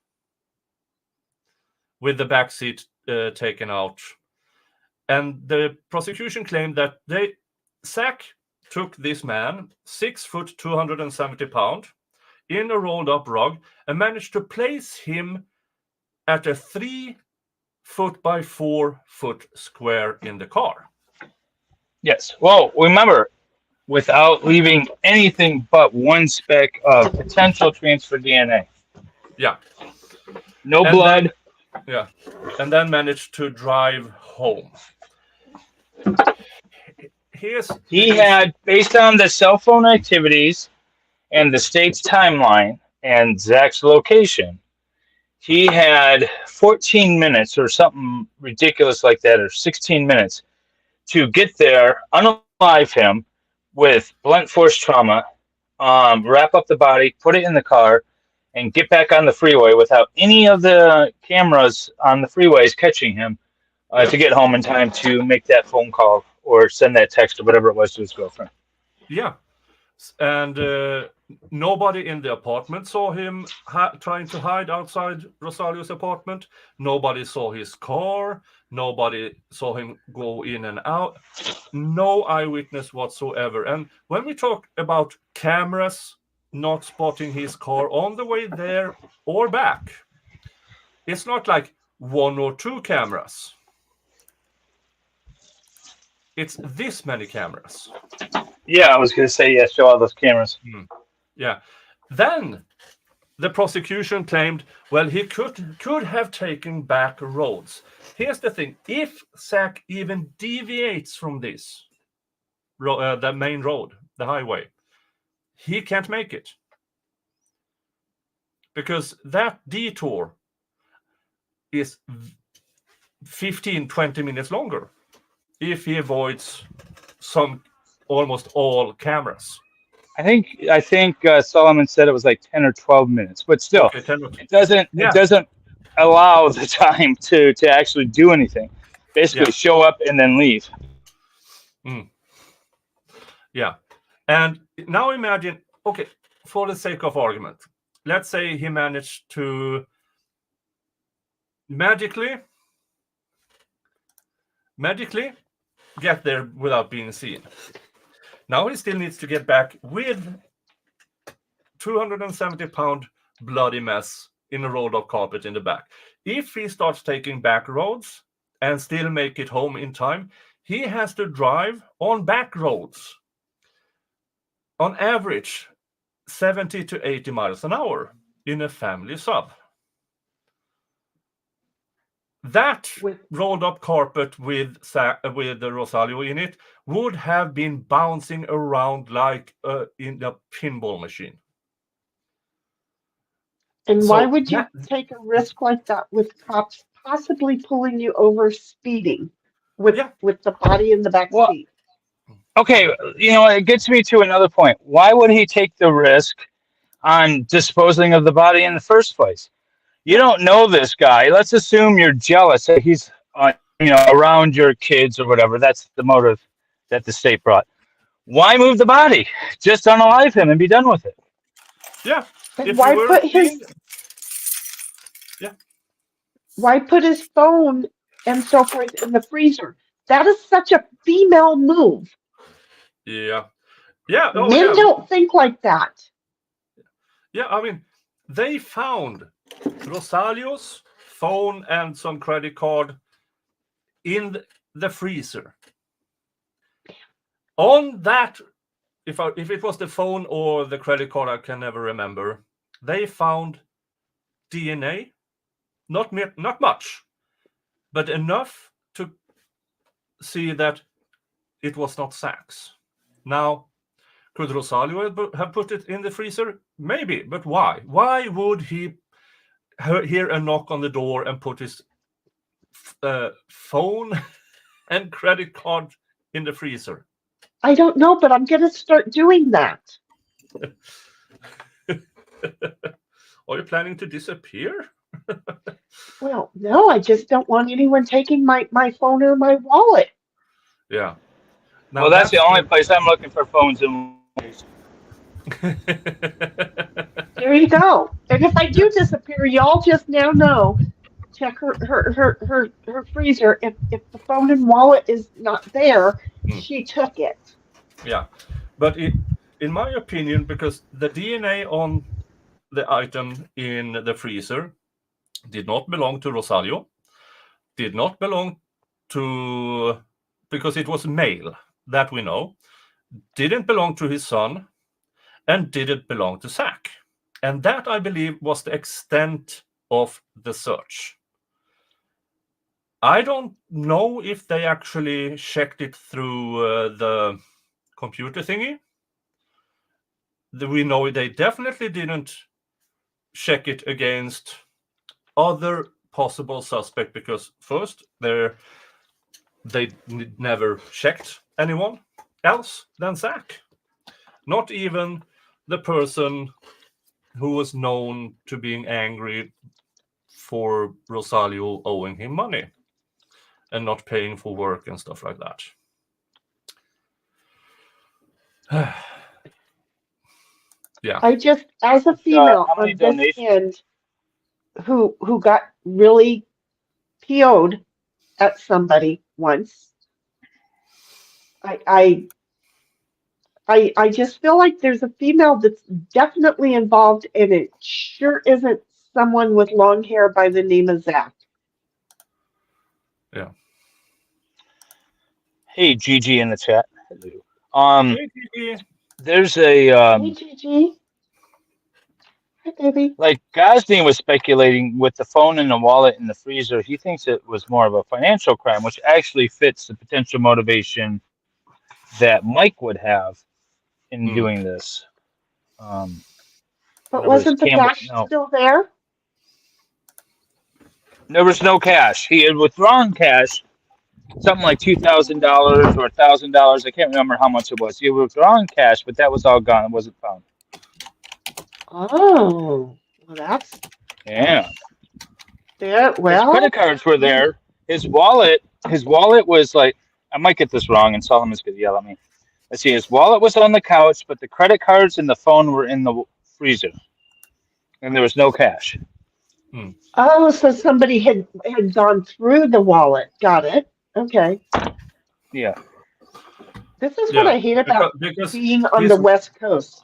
with the back seat taken out. And the prosecution claimed that Zach took this man, 6 foot 270 pounds, in a rolled up rug and managed to place him at a 3 foot by 4 foot square in the car. Yes. Well, remember, without leaving anything but one speck of potential transfer DNA. Yeah. No blood. Yeah. And then managed to drive home. He had, based on the cell phone activities and the state's timeline and Zach's location, he had 14 minutes or something ridiculous like that, or 16 minutes to get there, unalive him with blunt force trauma, wrap up the body, put it in the car, and get back on the freeway without any of the cameras on the freeways catching him, to get home in time to make that phone call or send that text or whatever it was to his girlfriend. Yeah. And nobody in the apartment saw him trying to hide outside Rosalio's apartment. Nobody saw his car. Nobody saw him go in and out. No eyewitness whatsoever. And when we talk about cameras not spotting his car on the way there or back, it's not like 1 or 2 cameras. It's this many cameras. Yeah, I was going to say, show all those cameras. Yeah. Then the prosecution claimed, well, he could have taken back roads. Here's the thing. If Zach even deviates from this, the main road, the highway, he can't make it. Because that detour is 15, 20 minutes longer if he avoids almost all cameras. I think Solomon said it was like 10 or 12 minutes, but still, Okay, it doesn't allow the time to actually do anything. Basically, show up and then leave. Yeah. And now imagine, okay, for the sake of argument, let's say he managed to magically get there without being seen. Now he still needs to get back with 270-pound bloody mess in a rolled up carpet in the back. If he starts taking back roads and still make it home in time, he has to drive on back roads on average 70 to 80 miles an hour in a family sub. That rolled up carpet with the Rosalio in it would have been bouncing around like in a pinball machine. And why would you take a risk like that with cops possibly pulling you over speeding with the body in the back seat? Okay, it gets me to another point. Why would he take the risk on disposing of the body in the first place? You don't know this guy. Let's assume you're jealous that he's around your kids or whatever. That's the motive that the state brought. Why move the body? Just unalive him and be done with it. Yeah. Why put his phone and so forth in the freezer? That is such a female move. Yeah. Yeah. Men don't think like that. Yeah, I mean, they found Rosalio's phone and some credit card in the freezer. On that, if it was the phone or the credit card, I can never remember. They found DNA, not much, but enough to see that it was not Zach's. Now, could Rosalio have put it in the freezer? Maybe, but why? Why would he hear a knock on the door and put his phone and credit card in the freezer? I don't know, but I'm going to start doing that. Are you planning to disappear? Well, no, I just don't want anyone taking my phone or my wallet. Yeah. Now Well, that's the only the- place I'm looking for phones and. There you go. And if I do disappear, y'all just now know. Check her freezer. If the phone and wallet is not there, Mm, she took it. yeah, but in my opinion, because the DNA on the item in the freezer did not belong to Rosario, did not belong to, because it was male, that we know, didn't belong to his son, and didn't belong to Zach. And that, I believe, was the extent of the search. I don't know if they actually checked it through the computer thingy. We know they definitely didn't check it against other possible suspect, because first they never checked anyone else than Zach. Not even the person who was known to being angry for Rosario owing him money and not paying for work and stuff like that. Yeah. I just, as a female How many on this donations? end, who got really PO'd at somebody once, I just feel like there's a female that's definitely involved, and it sure isn't someone with long hair by the name of Zach. Yeah. Hey, Gigi in the chat. Hello. Hey, Gigi. There's a Hey, Gigi. Hi, baby. like Gosney was speculating with the phone and the wallet in the freezer. He thinks it was more of a financial crime, which actually fits the potential motivation that Mike would have in doing this. But wasn't the cash still there? There was no cash. He had withdrawn cash, something like $2,000 or $1,000. I can't remember how much it was. He had withdrawn cash, but that was all gone. It wasn't found. Oh, well, that's Yeah. there. Well, His credit cards were there. His wallet was like, I might get this wrong, and Solomon's gonna yell at me. Let's see. His wallet was on the couch, but the credit cards and the phone were in the freezer, and there was no cash. Oh, so somebody had gone through the wallet. Got it. Okay. Yeah. This is what I hate about being on the West Coast.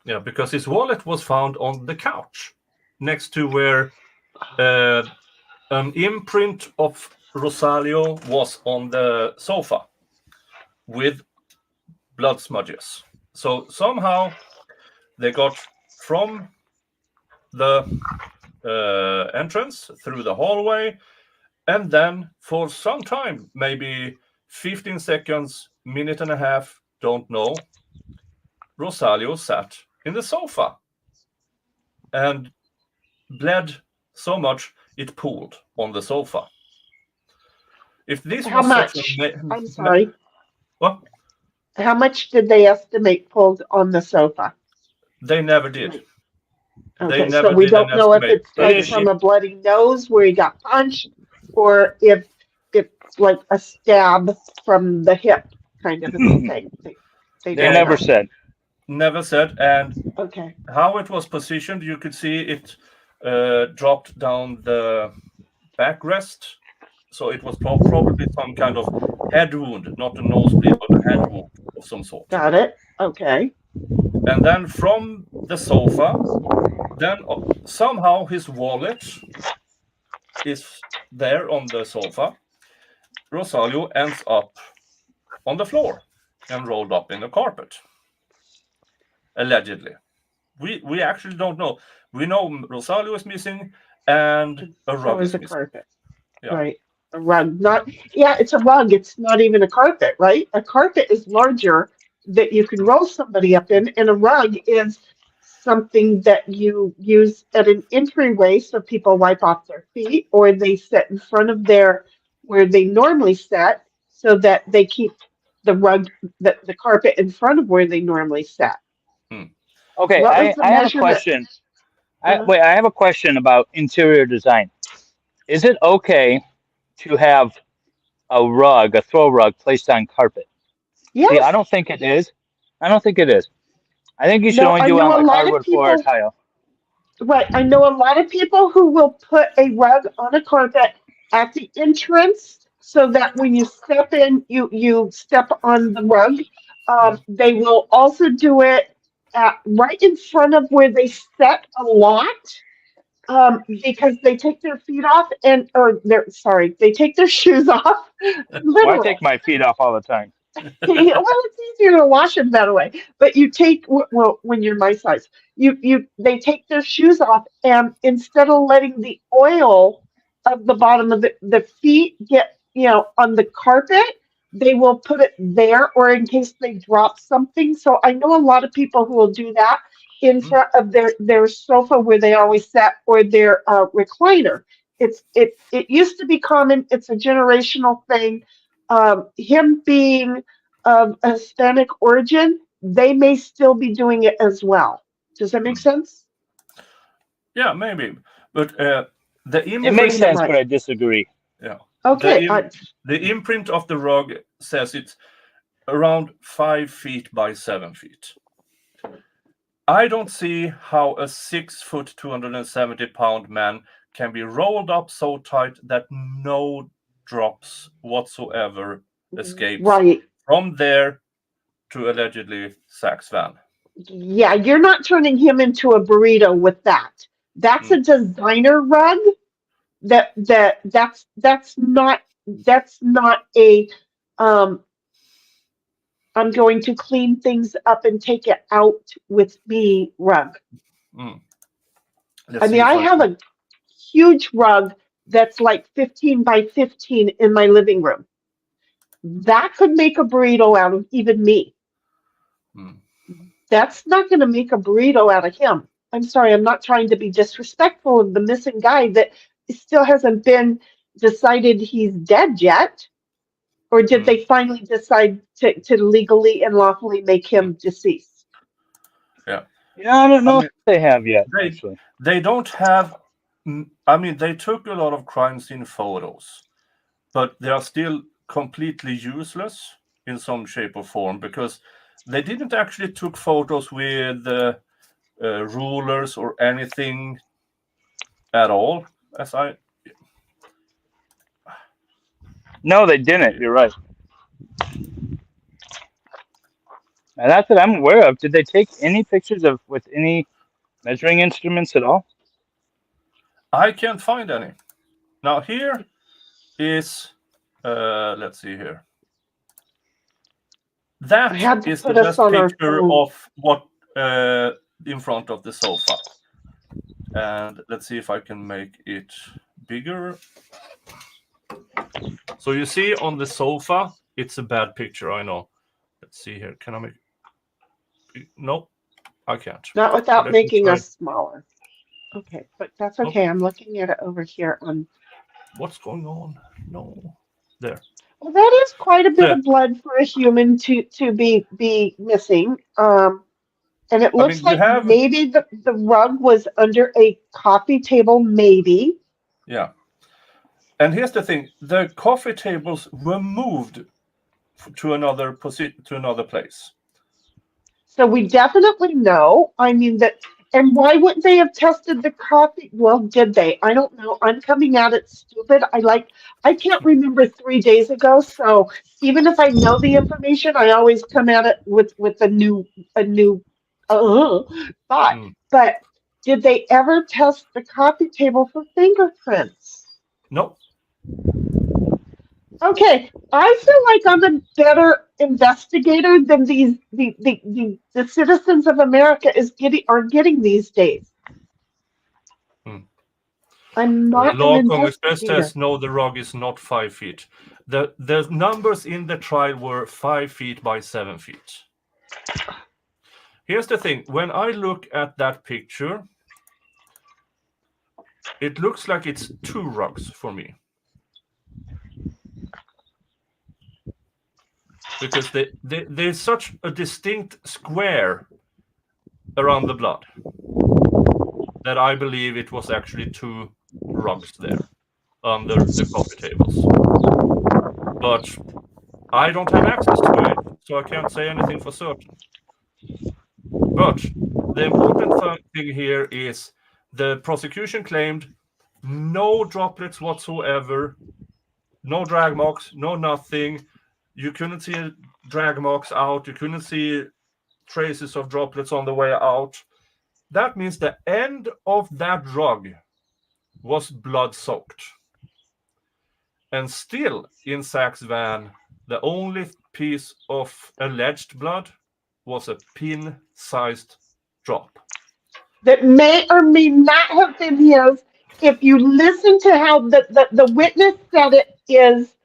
Yeah, because his wallet was found on the couch next to where an imprint of Rosario was on the sofa with blood smudges. So somehow they got from the entrance through the hallway, and then for some time, maybe 15 seconds, minute and a half, don't know, Rosario sat in the sofa and bled so much it pooled on the sofa. If this How was much? I'm sorry. What? How much did they estimate pulled on the sofa? They never did. Okay, so we don't know if it's like from a bloody nose where he got punched, or if it's like a stab from the hip kind of a thing. They never said. Never said. And okay, how it was positioned, you could see it dropped down the backrest. So it was probably some kind of head wound, not a nosebleed, but a head wound of some sort. Got it. Okay. And then from the sofa, then somehow his wallet is there on the sofa. Rosario ends up on the floor and rolled up in the carpet. Allegedly. We actually don't know. We know Rosario is missing and a rug is missing. Carpet. Yeah. Right. A rug. It's a rug. It's not even a carpet, right? A carpet is larger that you can roll somebody up in, and a rug is something that you use at an entryway so people wipe off their feet, or they sit in front of where they normally sit so that they keep the rug, the carpet in front of where they normally sit. Okay, I have a question. Wait, I have a question about interior design. Is it okay to have a throw rug placed on carpet? See, I Yes. don't think it is. I don't think it is. I think you should No, only I do it know on a like lot of hardwood floor or people. tile. Right. I know a lot of people who will put a rug on a carpet at the entrance so that when you step in, you step on the rug. They will also do it right in front of where they set a lot, because they take their feet off or they take their shoes off, Well, I literal. take my feet off all the time. Well, it's easier to wash them that way. But you take well when you're my size, they take their shoes off, and instead of letting the oil of the bottom of the feet get on the carpet, they will put it there, or in case they drop something. So I know a lot of people who will do that in front of their sofa where they always sit, or their recliner. It used to be common. It's a generational thing. Him being of Hispanic origin, they may still be doing it as well. Does that make sense? Yeah, maybe. But the It makes imprint, sense, Right. but I disagree. yeah, Okay. the imprint of the rug says it's around 5 feet by 7 feet. I don't see how a 6 foot, 270-pound man can be rolled up so tight that no drops whatsoever escapes Right. from there to allegedly Zach's van. Yeah, you're not turning him into a burrito with that. That's a designer rug. That's not a I'm going to clean things up and take it out with me rug. Let's I see mean, if I have a huge rug that's like 15 by 15 in my living room. That could make a burrito out of even me. That's not going to make a burrito out of him. I'm sorry, I'm not trying to be disrespectful of the missing guy that still hasn't been decided he's dead yet. Or did they finally decide to legally and lawfully make him deceased? Yeah. Yeah, I don't know if they have yet, actually. They don't have. I mean, they took a lot of crime scene photos, but they are still completely useless in some shape or form because they didn't actually took photos with rulers or anything at all. No, they didn't. You're right. And that's what I'm aware of. Did they take any pictures with any measuring instruments at all? I can't find any. Now here is, let's see here. That is the best picture of what in front of the sofa. And let's see if I can make it bigger. So you see on the sofa, it's a bad picture, I know. Let's see here. Can I make it? No, I can't. Not without making us smaller. Okay, but that's okay. I'm looking at it over here on. What's going on? No. There. Well, that is quite a bit of blood for a human to be missing. And it looks like maybe the rug was under a coffee table, maybe. Yeah. And here's the thing: the coffee tables were moved to another place. So we definitely know. I mean that. And why wouldn't they have tested the coffee? Well, did they? I don't know. I'm coming at it stupid. I can't remember 3 days ago. So even if I know the information, I always come at it with a new thought. But did they ever test the coffee table for fingerprints? Nope. Okay, I feel like I'm a better investigator than the citizens of America are getting these days. I'm not an investigator. Says no, the rug is not 5 feet. The numbers in the trial were 5 feet by 7 feet. Here's the thing: when I look at that picture, it looks like it's 2 rugs for me. Because there's such a distinct square around the blood that I believe it was actually 2 rugs there under the coffee tables. But I don't have access to it, so I can't say anything for certain. But the important thing here is the prosecution claimed no droplets whatsoever, no drag marks, no nothing. You couldn't see drag marks out. You couldn't see traces of droplets on the way out. That means the end of that rug was blood-soaked. And still, in Zach's van, the only piece of alleged blood was a pin-sized drop. That may or may not have been his. If you listen to how the witness said it is,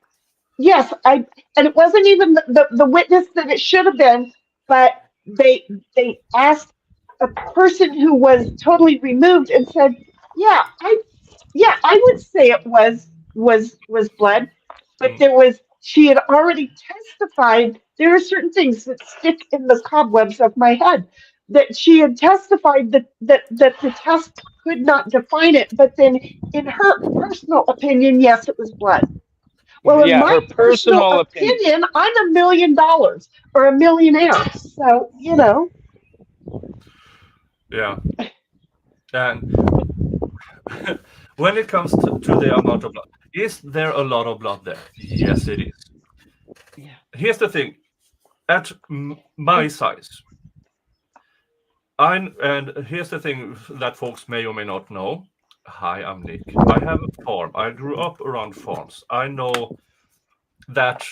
yes, and it wasn't even the witness that it should have been, but they asked a person who was totally removed and said, yeah, I would say it was blood, but she had already testified. There are certain things that stick in the cobwebs of my head, that she had testified that the test could not define it, but then in her personal opinion, yes, it was blood. Well, in my her personal opinion, I'm $1 million or a millionaire. So, Yeah. And when it comes to the amount of blood, is there a lot of blood there? Yes, it is. Yeah. Here's the thing. At my size, and here's the thing that folks may or may not know. Hi, I'm Nick. I have a farm. I grew up around farms. I know that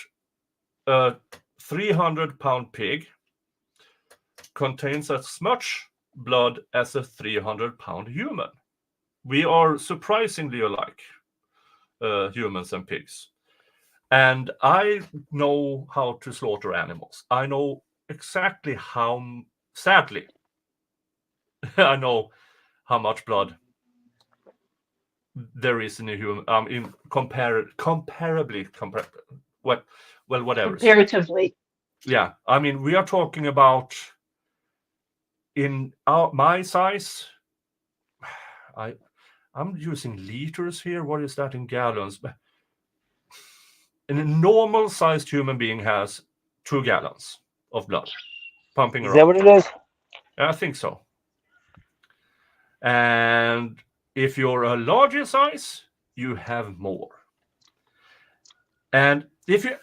a 300-pound pig contains as much blood as a 300-pound human. We are surprisingly alike, humans and pigs. And I know how to slaughter animals. I know exactly how, sadly, I know how much blood there is in a human. Comparably, whatever. Comparatively. Yeah, I mean, we are talking about in my size. I'm using liters here. What is that in gallons? A normal-sized human being has 2 gallons of blood pumping around. Is that what it is? I think so. And if you're a larger size, you have more. And if you,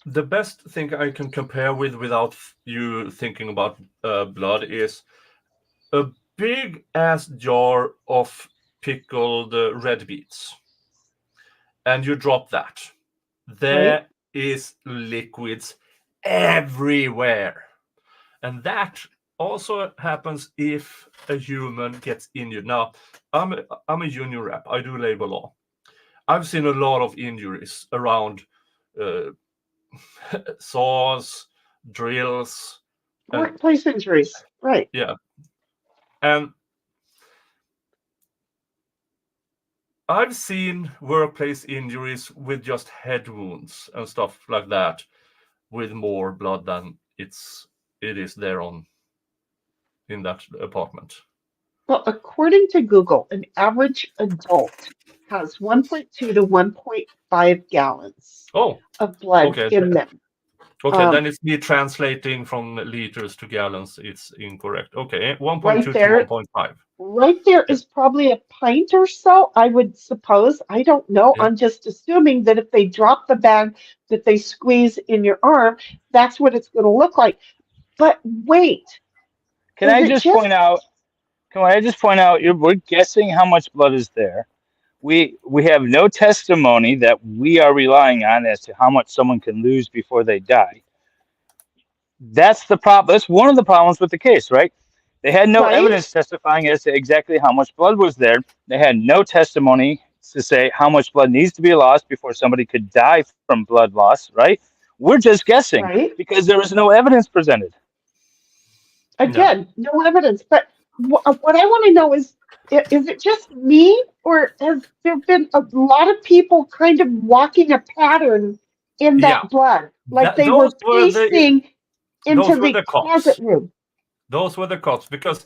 the best thing I can compare with without you thinking about blood is a big ass jar of pickled red beets, and you drop that. There is liquids everywhere, and that also happens if a human gets injured. Now, I'm a union rep. I do labor law. I've seen a lot of injuries around saws, drills, workplace injuries, right? Yeah, and I've seen workplace injuries with just head wounds and stuff like that, with more blood than it is there in that apartment. Well, according to Google, an average adult has 1.2 to 1.5 gallons of blood in them. Okay, then it's me translating from liters to gallons. It's incorrect. Okay, 1.2 right to there, 1.5. Right there is probably a pint or so, I would suppose. I don't know. Yeah. I'm just assuming that if they drop the bag that they squeeze in your arm, that's what it's going to look like. But wait. Can I just point out, we're guessing how much blood is there. We have no testimony that we are relying on as to how much someone can lose before they die. That's the problem. That's one of the problems with the case, right? They had no evidence testifying as to exactly how much blood was there. They had no testimony to say how much blood needs to be lost before somebody could die from blood loss, right? We're just guessing because there was no evidence presented. Again, no evidence. But what I want to know is it just me, or has there been a lot of people kind of walking a pattern in that blood? Like they were pacing into the closet room. Those were the cops, because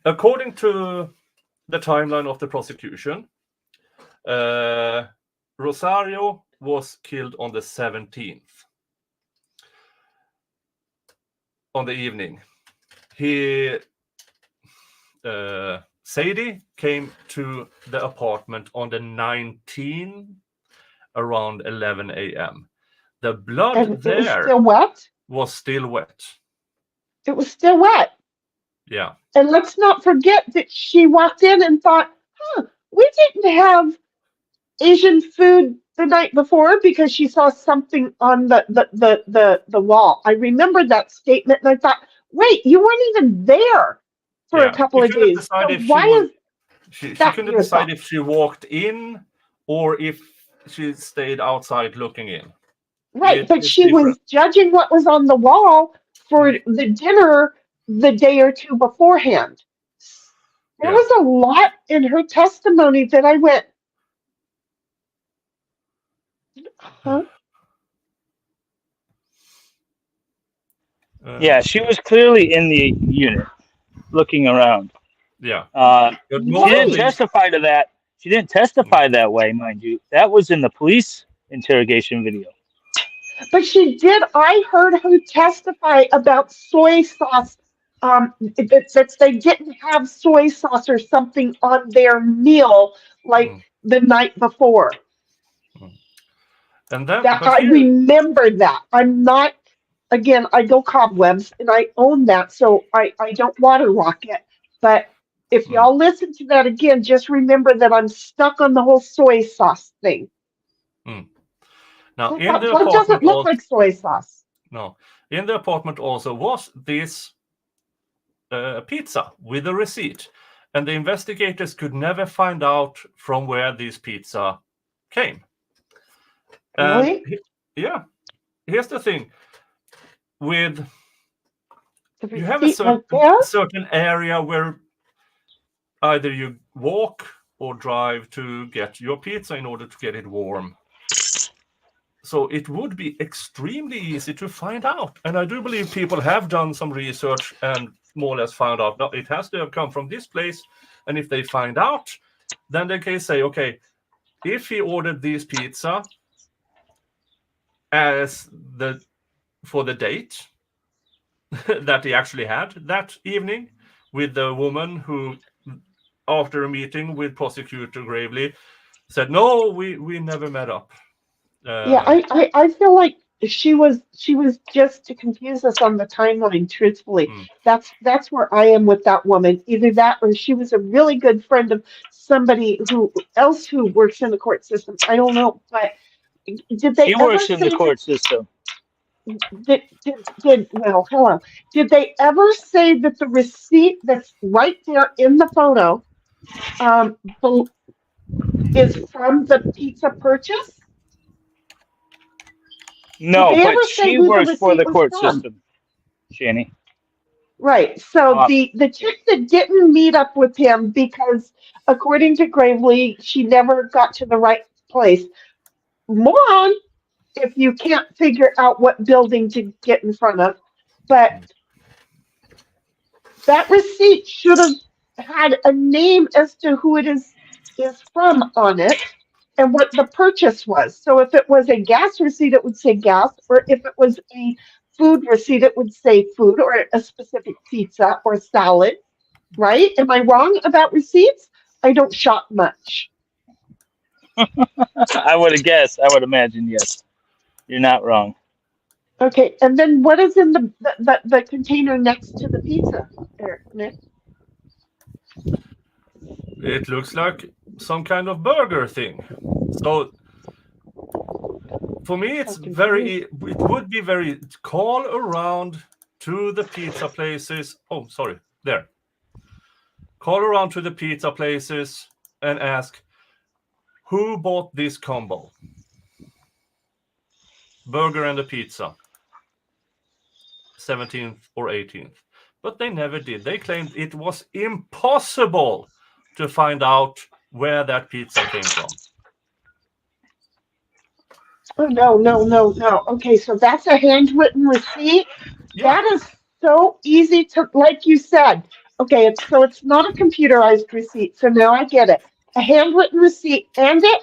according to the timeline of the prosecution, Rosario was killed on the 17th on the evening. Sadie came to the apartment on the 19th around 11 a.m. The blood And there it was still wet? was still wet. It was still wet. Yeah. And let's not forget that she walked in and thought, we didn't have Asian food the night before, because she saw something on the wall. I remember that statement, and I thought, wait, you weren't even there for a couple of days. So why is she that couldn't your decide thought? if she walked in or if she stayed outside looking in. Right, but It's she different. was judging what was on the wall for the dinner the day or two beforehand. There Yeah. was a lot in her testimony that I went, huh? Yeah, she was clearly in the unit, looking around. Yeah. She didn't testify to that. She didn't testify that way, mind you. That was in the police interrogation video. But she did. I heard her testify about soy sauce. That they didn't have soy sauce or something on their meal like the night before. And then That I remember that. I'm not. Again, I go cobwebs, and I own that, so I don't water rock it. But if y'all listen to that again, just remember that I'm stuck on the whole soy sauce thing. Now, in the What doesn't look like soy sauce? No, in the apartment also was this pizza with a receipt, and the investigators could never find out from where this pizza came. Really? Yeah. Here's the thing. You have a certain area where either you walk or drive to get your pizza in order to get it warm. So it would be extremely easy to find out. And I do believe people have done some research and more or less found out, no, it has to have come from this place. And if they find out, then they can say, okay, if he ordered this pizza for the date that he actually had that evening with the woman who, after a meeting with Prosecutor Gravely, said, no, we never met up. I feel like she was just to confuse us on the timeline. Truthfully, that's where I am with that woman. Either that, or she was a really good friend of somebody who works in the court system. I don't know, but did they ever works in the court system? Hello. Did they ever say that the receipt that's right there in the photo is from the pizza purchase? No, but she works for the court system, Shani. Right. So the chick that didn't meet up with him because, according to Gravely, she never got to the right place. Moron, if you can't figure out what building to get in front of. But that receipt should have had a name as to who it is from on it and what the purchase was. So if it was a gas receipt, it would say gas, or if it was a food receipt, it would say food, or a specific pizza or salad, right? Am I wrong about receipts? I don't shop much. I would imagine, yes. You're not wrong. Okay, and then what is in the container next to the pizza, Nick? It looks like some kind of burger thing. So for me, it would be very, call around to the pizza places. Oh, sorry, there. Call around to the pizza places and ask, who bought this combo? Burger and a pizza. 17th or 18th. But they never did. They claimed it was impossible to find out where that pizza came from. Oh, no. Okay, so that's a handwritten receipt. Yeah. That is so easy to, like you said. Okay, it's not a computerized receipt. So now I get it. A handwritten receipt, and it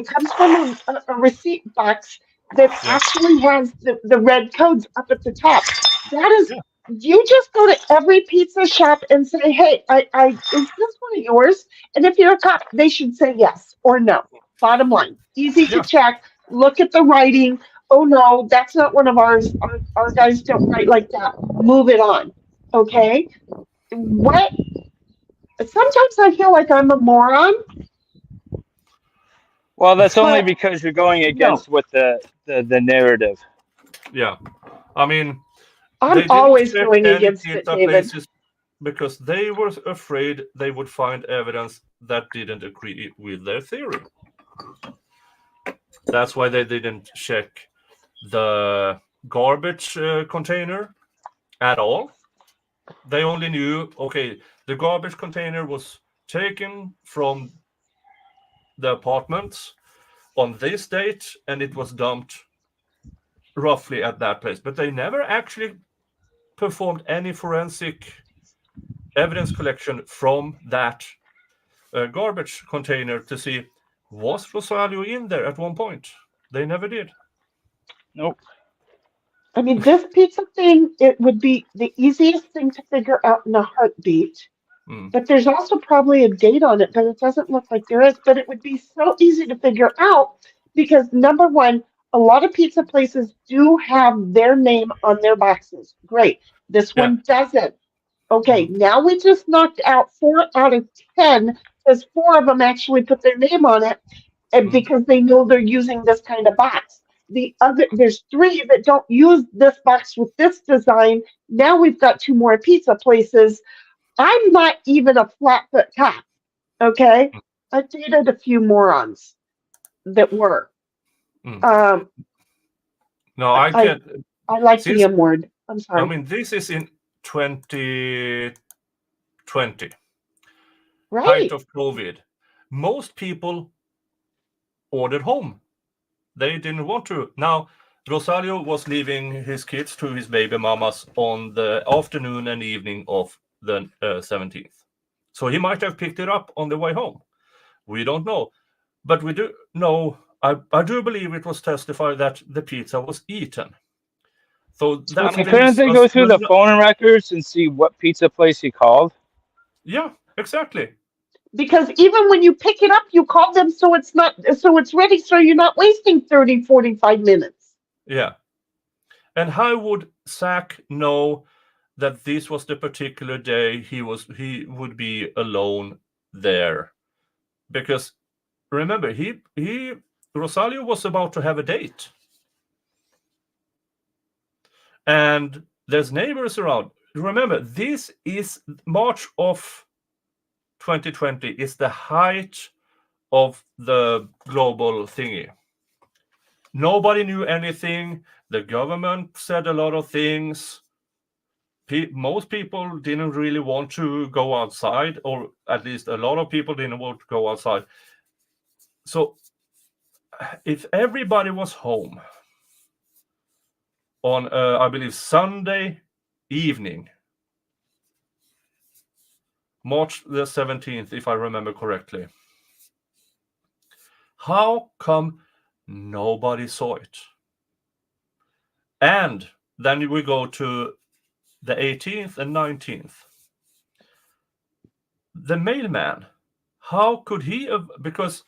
comes from a receipt box that Yeah. actually has the red codes up at the top. That is, Yeah. you just go to every pizza shop and say, "Hey, I is this one of yours?" And if you're a cop, they should say yes or no. Bottom line, easy to Yeah. check. Look at the writing. Oh no, that's not one of ours. Our guys don't write like that. Move it on. Mm. Okay. What? Sometimes I feel like I'm a moron. Well, that's only But because you're going no, against what the narrative. Yeah. I mean, I'm they didn't always check going any against it, pizza David. places because they were afraid they would find evidence that didn't agree with their theory. That's why they didn't check the garbage container at all. They only knew, okay, the garbage container was taken from the apartment on this date and it was dumped roughly at that place. But they never actually performed any forensic evidence collection from that garbage container to see was Rosario in there at one point. They never did. Nope. I mean, this pizza thing, it would be the easiest thing to figure out in a heartbeat. Mm. But there's also probably a date on it, but it doesn't look like there is. But it would be so easy to figure out because number one, a lot of pizza places do have their name on their boxes. Great. This Yeah. one doesn't. Okay, Mm. now we just knocked out 4 out of 10 because 4 of them actually put their name on it and Mm. because they know they're using this kind of box. There's 3 that don't use this box with this design. Now we've got 2 more pizza places. I'm not even a flat foot cop. Okay, I dated a few morons that were. Mm. Um, No, I I can. I like the Since M word. I'm I sorry. mean, this is in 2020, height Right. of COVID. Most people ordered home. They didn't want to. Now, Rosario was leaving his kids to his baby mamas on the afternoon and evening of the 17th. So he might have picked it up on the way home. We don't know. But we do know, I do believe it was testified that the pizza was eaten. So that And Okay. couldn't leaves they us go through the phone records and see what pizza place he called? yeah, exactly. Because even when you pick it up, you call them so it's ready, so you're not wasting 30, 45 minutes. Yeah. And how would Zach know that this was the particular day he would be alone there? Because remember, he Rosario was about to have a date. And there's neighbors around. Remember, this is March of 2020 is the height of the global thingy. Nobody knew anything. The government said a lot of things. Most people didn't really want to go outside, or at least a lot of people didn't want to go outside. So if everybody was home on, I believe, Sunday evening, March the 17th, if I remember correctly, how come nobody saw it? And then we go to the 18th and 19th. The mailman, how could he have, because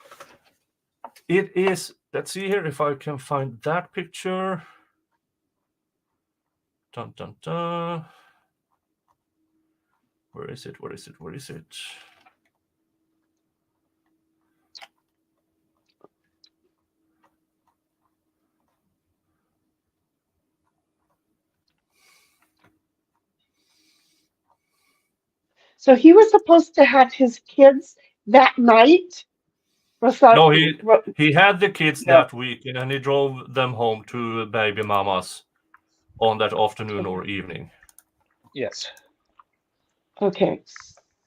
it is, let's see here if I can find that picture. Dun, dun, dun. Where is it? Where is it? Where is it? So he was supposed to have his kids that night. No, Ro- he had the kids No. that week and he drove them home to baby mamas on that afternoon or evening. Yes. Okay.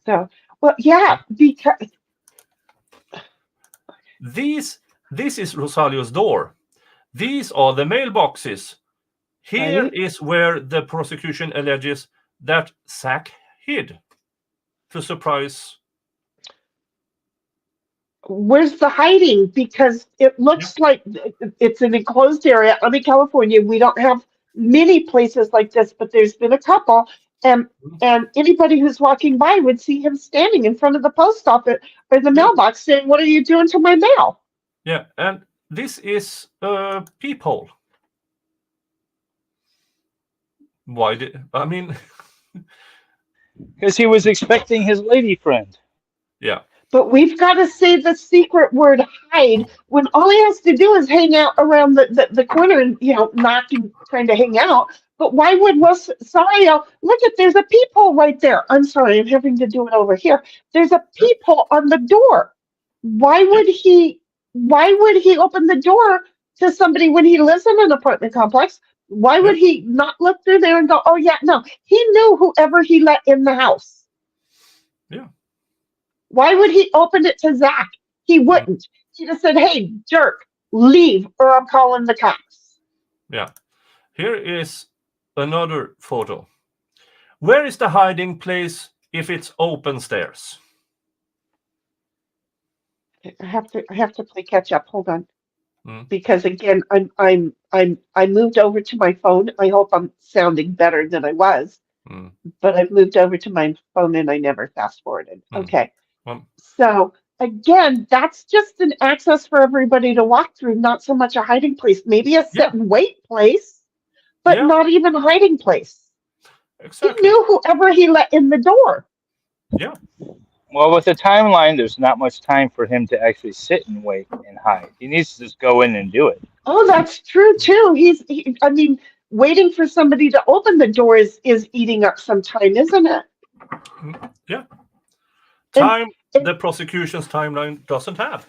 So, well, yeah, because This is Rosalio's door. These are the mailboxes Here Right. is where the prosecution alleges that Zach hid to surprise. Where's the hiding? Because it looks like it's an enclosed area. I'm in California. We don't have many places like this, but there's been a couple. And anybody who's walking by would see him standing in front of the post office or the mailbox saying, "What are you doing to my mail?" Yeah, and this is a peephole. Why did I mean? Because he was expecting his lady friend. Yeah. But we've got to say the secret word hide when all he has to do is hang out around the corner and, knocking, trying to hang out. But why would Rosario look at there's a peephole right there? I'm sorry, I'm having to do it over here. There's a peephole on the door. Why would he open the door to somebody when he lives in an apartment complex? Why would he not look through there and go, "Oh yeah, no." He knew whoever he let in the house. Yeah. Why would he open it to Zach? He wouldn't. He just said, "Hey, jerk, leave or I'm calling the cops." Yeah. Here is another photo. Where is the hiding place if it's open stairs? I have to play catch up. Hold on. Mm. Because again, I moved over to my phone. I hope I'm sounding better than I was. But I've moved over to my phone and I never fast forwarded. Okay. So again, that's just an access for everybody to walk through, not so much a hiding place. Maybe a sit and wait place, but not even a hiding place. Exactly. He knew whoever he let in the door. Yeah. Well, with the timeline, there's not much time for him to actually sit and wait and hide. He needs to just go in and do it. Oh, that's true too. Waiting for somebody to open the door is eating up some time, isn't it? Yeah. Time the prosecution's timeline doesn't have.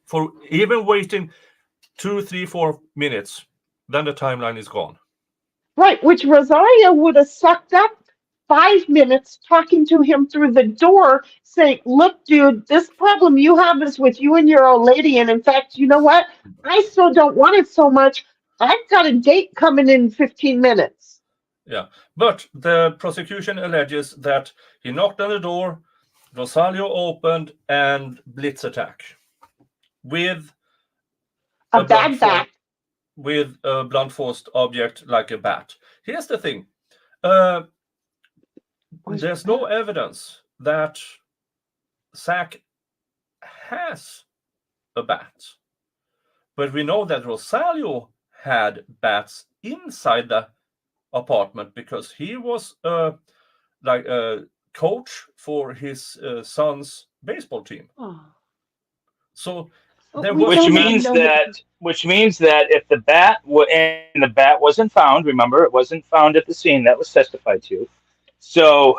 For even waiting 2, 3, 4 minutes, then the timeline is gone. Right, which Rosario would have sucked up 5 minutes talking to him through the door saying, "Look, dude, this problem you have is with you and your old lady. And in fact, you know what? I still don't want it so much. I've got a date coming in 15 minutes. Yeah, but the prosecution alleges that he knocked on the door, Rosario opened, and blitz attack with a bad bat. With a blunt forced object like a bat. Here's the thing. There's no evidence that Zach has a bat. But we know that Rosario had bats inside the apartment because he was like a coach for his son's baseball team. Oh. So which means that if the bat and the bat wasn't found, remember it wasn't found at the scene, that was testified to. So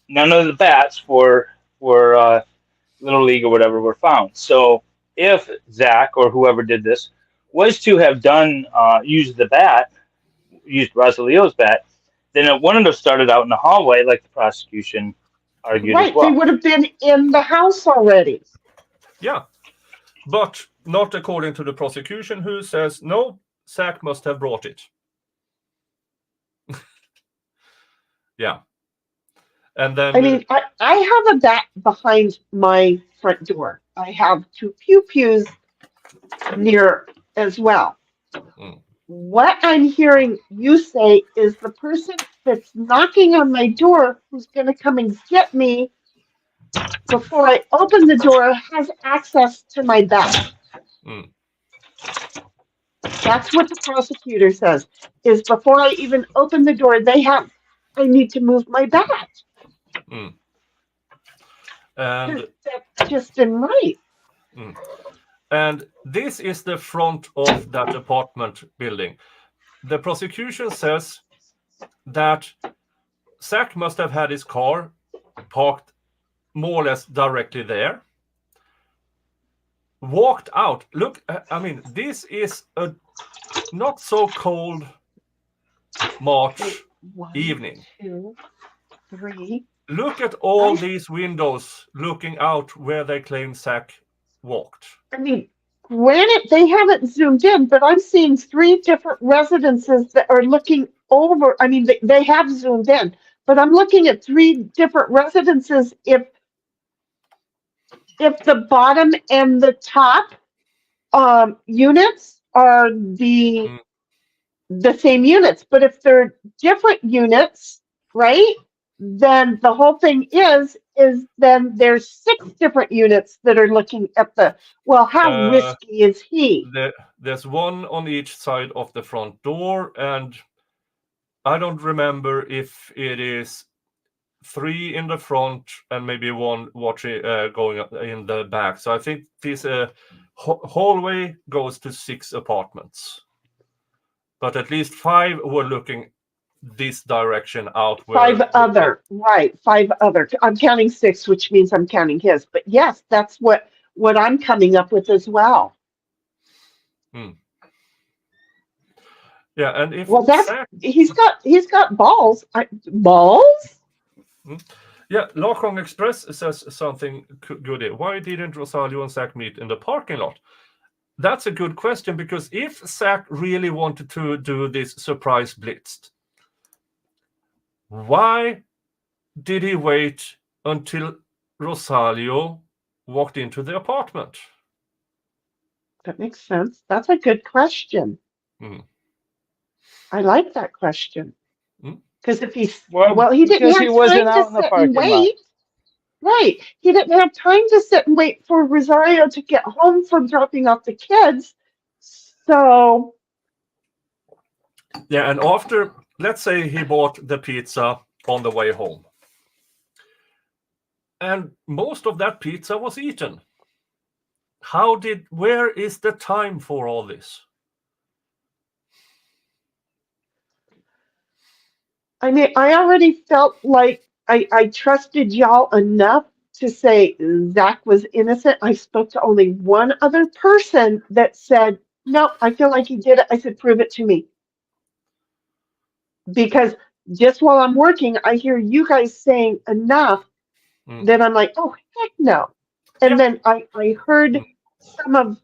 none of the bats for Little League or whatever were found. So if Zach or whoever did this was to have used Rosalio's bat, then it wouldn't have started out in the hallway like the prosecution argued as well. They would have been in the house already. Yeah. But not according to the prosecution, who says, no, Zach must have brought it. Yeah. And then... I have a bat behind my front door. I have 2 pew-pews near as well. What I'm hearing you say is the person that's knocking on my door who's going to come and get me before I open the door has access to my bat. That's what the prosecutor says, is before I even open the door, I need to move my bat. And that's just in right. And this is the front of that apartment building. The prosecution says that Zach must have had his car parked more or less directly there. Walked out. Look, this is a not so cold March evening. 1, 2, 3. Look at all these windows looking out where they claim Zach walked. Granted, they haven't zoomed in, but I'm seeing 3 different residences that are looking over. I mean, they have zoomed in, but I'm looking at 3 different residences. If the bottom and the top units are the same units, but if they're different units, right? Then the whole thing is then there's 6 different units that are looking at the, well, how risky is he? There's one on each side of the front door, and I don't remember if it is 3 in the front and maybe 1 watching going in the back. So I think this hallway goes to 6 apartments, but at least 5 were looking this direction out. 5 other, right? 5 other. I'm counting 6, which means I'm counting his. But yes, that's what I'm coming up with as well. Yeah, and if he's got balls. Balls. Yeah, Lakong Express says something good here. Why didn't Rosario and Zach meet in the parking lot? That's a good question, because if Zach really wanted to do this surprise blitz, why did he wait until Rosario walked into the apartment? That makes sense. That's a good question. I like that question. Because if he's he didn't have time to sit and wait. Right. He didn't have time to sit and wait for Rosario to get home from dropping off the kids. So yeah, and after, let's say he bought the pizza on the way home, and most of that pizza was eaten. Where is the time for all this? I mean, I already felt like I trusted y'all enough to say Zach was innocent. I spoke to only one other person that said, no, I feel like he did it. I said, prove it to me. Because just while I'm working, I hear you guys saying enough that I'm like, oh, heck no. And then I heard some of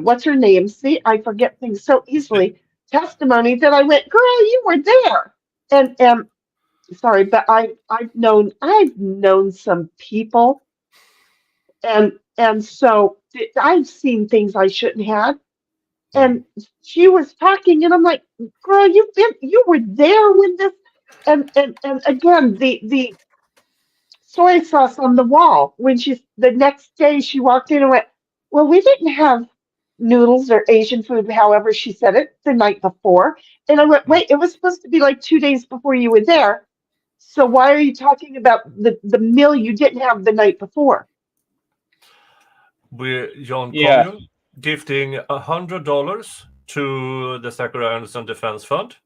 what's her name? See, I forget things so easily. Testimony that I went, girl, you were there. And sorry, but I've known some people, and so I've seen things I shouldn't have. And she was talking, and I'm like, girl, you were there when this, and again the soy sauce on the wall. When the next day she walked in and went, well, we didn't have noodles or Asian food, however she said it, the night before. And I went, wait, it was supposed to be like 2 days before you were there. So why are you talking about the meal you didn't have the night before? We're John Commune gifting $100 to the Zachariah Anderson Defense Fund.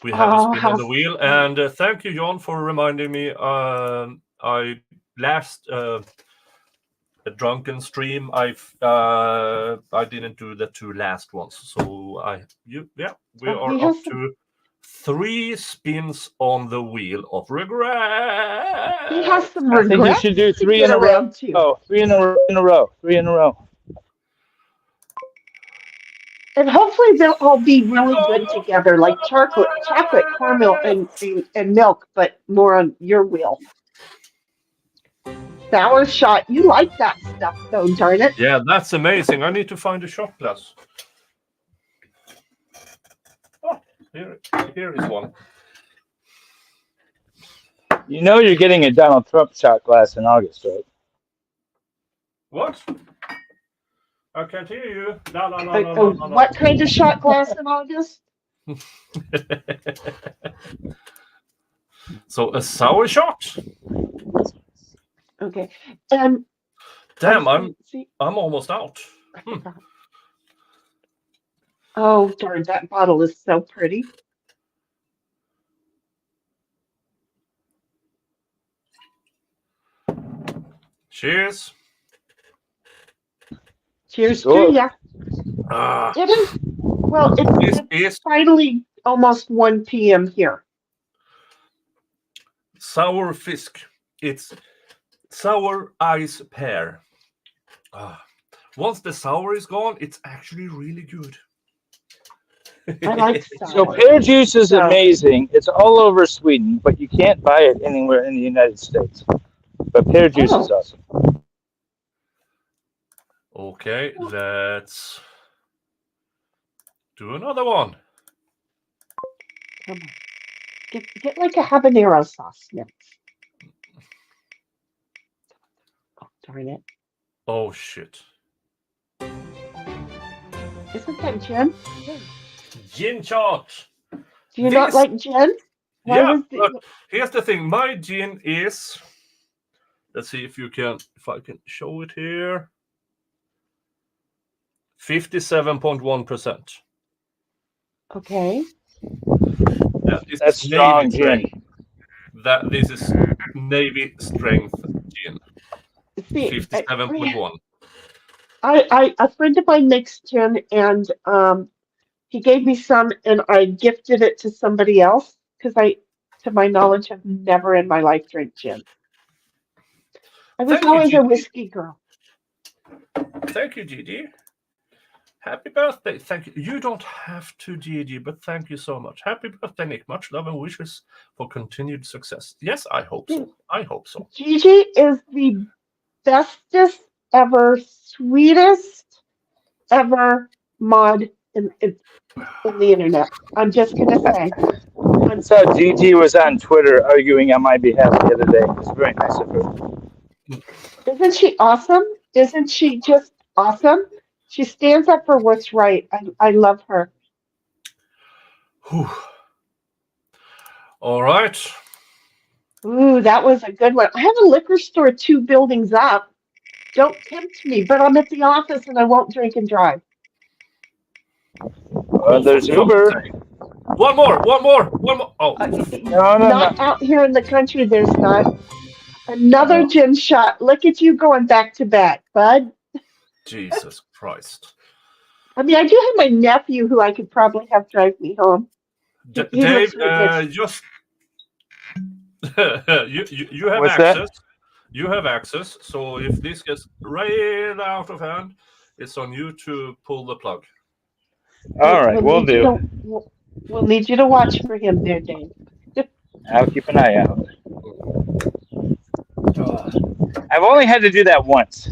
We have a spin on the wheel, and thank you, John, for reminding me. I last a drunken stream. I didn't do the 2 last ones, so we are up to 3 spins on the wheel of regret. He has some regret. I think you should do 3 in a row. Oh, 3 in a row. 3 in a row. And hopefully they'll all be really good together, like chocolate, caramel, and milk, but more on your wheel. Sour shot. You like that stuff, though, darn it. Yeah, that's amazing. I need to find a shot glass. Oh, here is one. You know you're getting a Donald Trump shot glass in August, right? What? I can't hear you. No. What kind of shot glass in August? So a sour shot. Okay. Damn, I'm almost out. Oh, darn, that bottle is so pretty. Cheers. Cheers to ya. It is. Well, it's finally almost 1 p.m. here. Sour fisk. It's sour ice pear. Once the sour is gone, it's actually really good. I like So sour. pear juice is So amazing. It's all over Sweden, but you can't buy it anywhere in the United States. But pear juice is oh, awesome. Okay, let's do another one. come on. Get like a habanero sauce next. Oh, darn it. Oh shit. Isn't that gin? Gin shot. Do you not This, like gin? Why yeah, was but the here's the thing. My gin is, let's see if I can show it here. 57.1%. okay? This That's is Navy strong strength. gin. This is Navy strength gin. See, 57.1. a friend of mine makes gin, and he gave me some, and I gifted it to somebody else because to my knowledge, have never in my life drank gin. I was Thank you, always a Gigi. whiskey girl. Thank you, Gigi. Happy birthday. Thank you. You don't have to, Gigi, but thank you so much. Happy birthday, Nick. Much love and wishes for continued success. Yes, I hope so. I hope so. Gigi is the bestest ever, sweetest ever mod in the internet. I'm just gonna say. I saw Gigi was on Twitter arguing on my behalf the other day. It was very nice of her. Isn't she awesome? Isn't she just awesome? She stands up for what's right. I love her. Whew. All right. Ooh, that was a good one. I have a liquor store 2 buildings up. Don't tempt me, but I'm at the office and I won't drink and drive. There's For fuck's Uber. sake. One more. Oh, No. Not out here in the country, there's not. Another Oh. gin shot. Look at you going back to back, bud. Jesus Christ. I mean, I do have my nephew who I could probably have drive me home. He Dave, lives right next. just you have What's access. that? You have access. So if this gets right out of hand, it's on you to pull the plug. All right, we'll do. We'll need you to watch for him there, Dave. I'll keep an eye out. I've only had to do that once.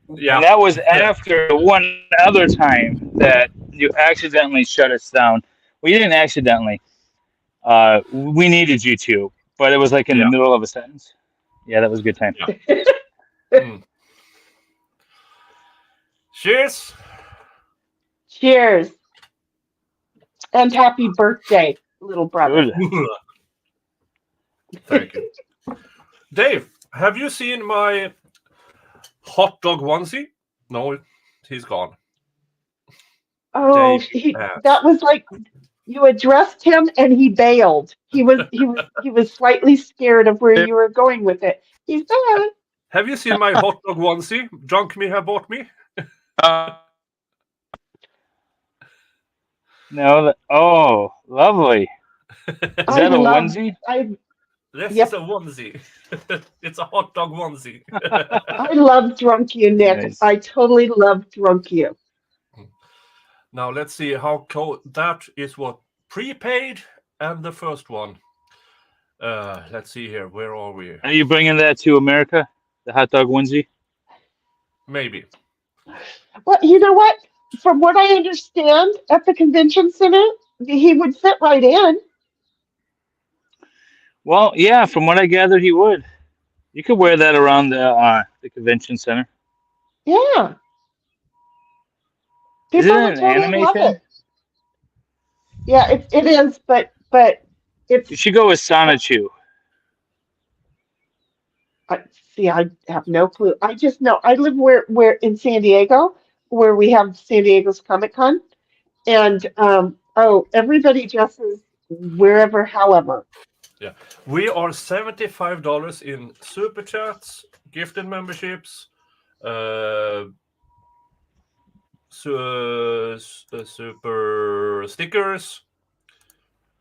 Yeah. And that was after one other time that you accidentally shut us down. Well, you didn't accidentally. We needed you to, but it was like in the middle of a sentence. Yeah, that was a good time. Yeah. Cheers. Cheers. And happy birthday, little brother. Thank you. Dave, have you seen my hot dog onesie? No, he's gone. Oh, that was like you addressed him and he bailed. He was slightly scared of where you were going with it. He's back. Have you seen my hot dog onesie? Drunk me have bought me. No. Oh, lovely. Is that a onesie? This is a onesie. It's a hot dog onesie. I love Drunk You, Nick. Nice. I totally love Drunk You. Now let's see how that is what prepaid and the first one. Let's see here. Where are we? Are you bringing that to America? The hot dog onesie? Maybe. Well, you know what? From what I understand, at the convention center, he would fit right in. Well, yeah, from what I gathered, he would. You could wear that around the convention center. Yeah. Isn't it an anime thing? Yeah, it is, but it's. You should go with Sonichu. See, I have no clue. I just know I live where in San Diego, where we have San Diego's Comic Con, and everybody dresses wherever, however. Yeah, we are $75 in super chats, gifted memberships, super stickers,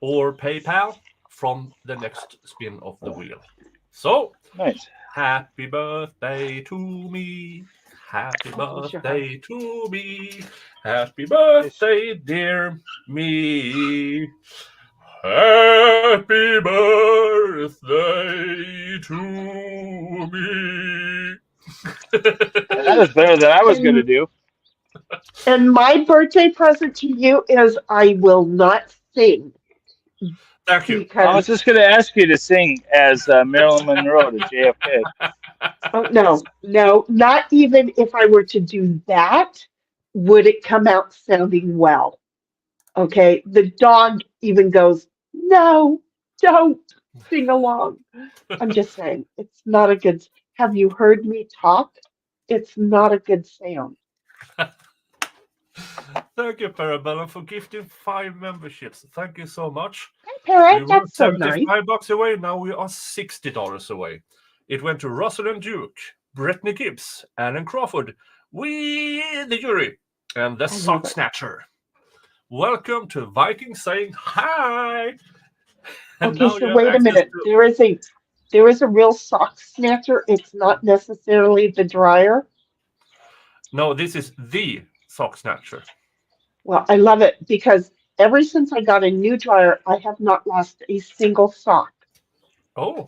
or PayPal from the next spin of the wheel. So nice. Happy birthday to me. Happy bless your heart. birthday to me. Happy birthday, dear me. Happy birthday to me. That is better than I was going to do. And my birthday present to you is I will not sing. Thank you. I Because was just going to ask you to sing as Marilyn Monroe to JFK. oh no, not even if I were to do that, would it come out sounding well. Okay. The dog even goes, no, don't sing along. I'm just saying, it's not a good. Have you heard me talk? It's not a good sound. Thank you, Parabellum, for gifting 5 memberships. Thank you so much. Hey, We Parrot, were that's so nice. $75 away. Now we are $60 away. It went to Russell and Duke, Brittany Gibbs, Alan Crawford, we the jury, and the sock it. snatcher. Welcome to Viking saying hi. And Okay, now so you have wait a access minute. to- There is a real sock snatcher. It's not necessarily the dryer. No, this is the sock snatcher. Well, I love it because ever since I got a new dryer, I have not lost a single sock. Oh.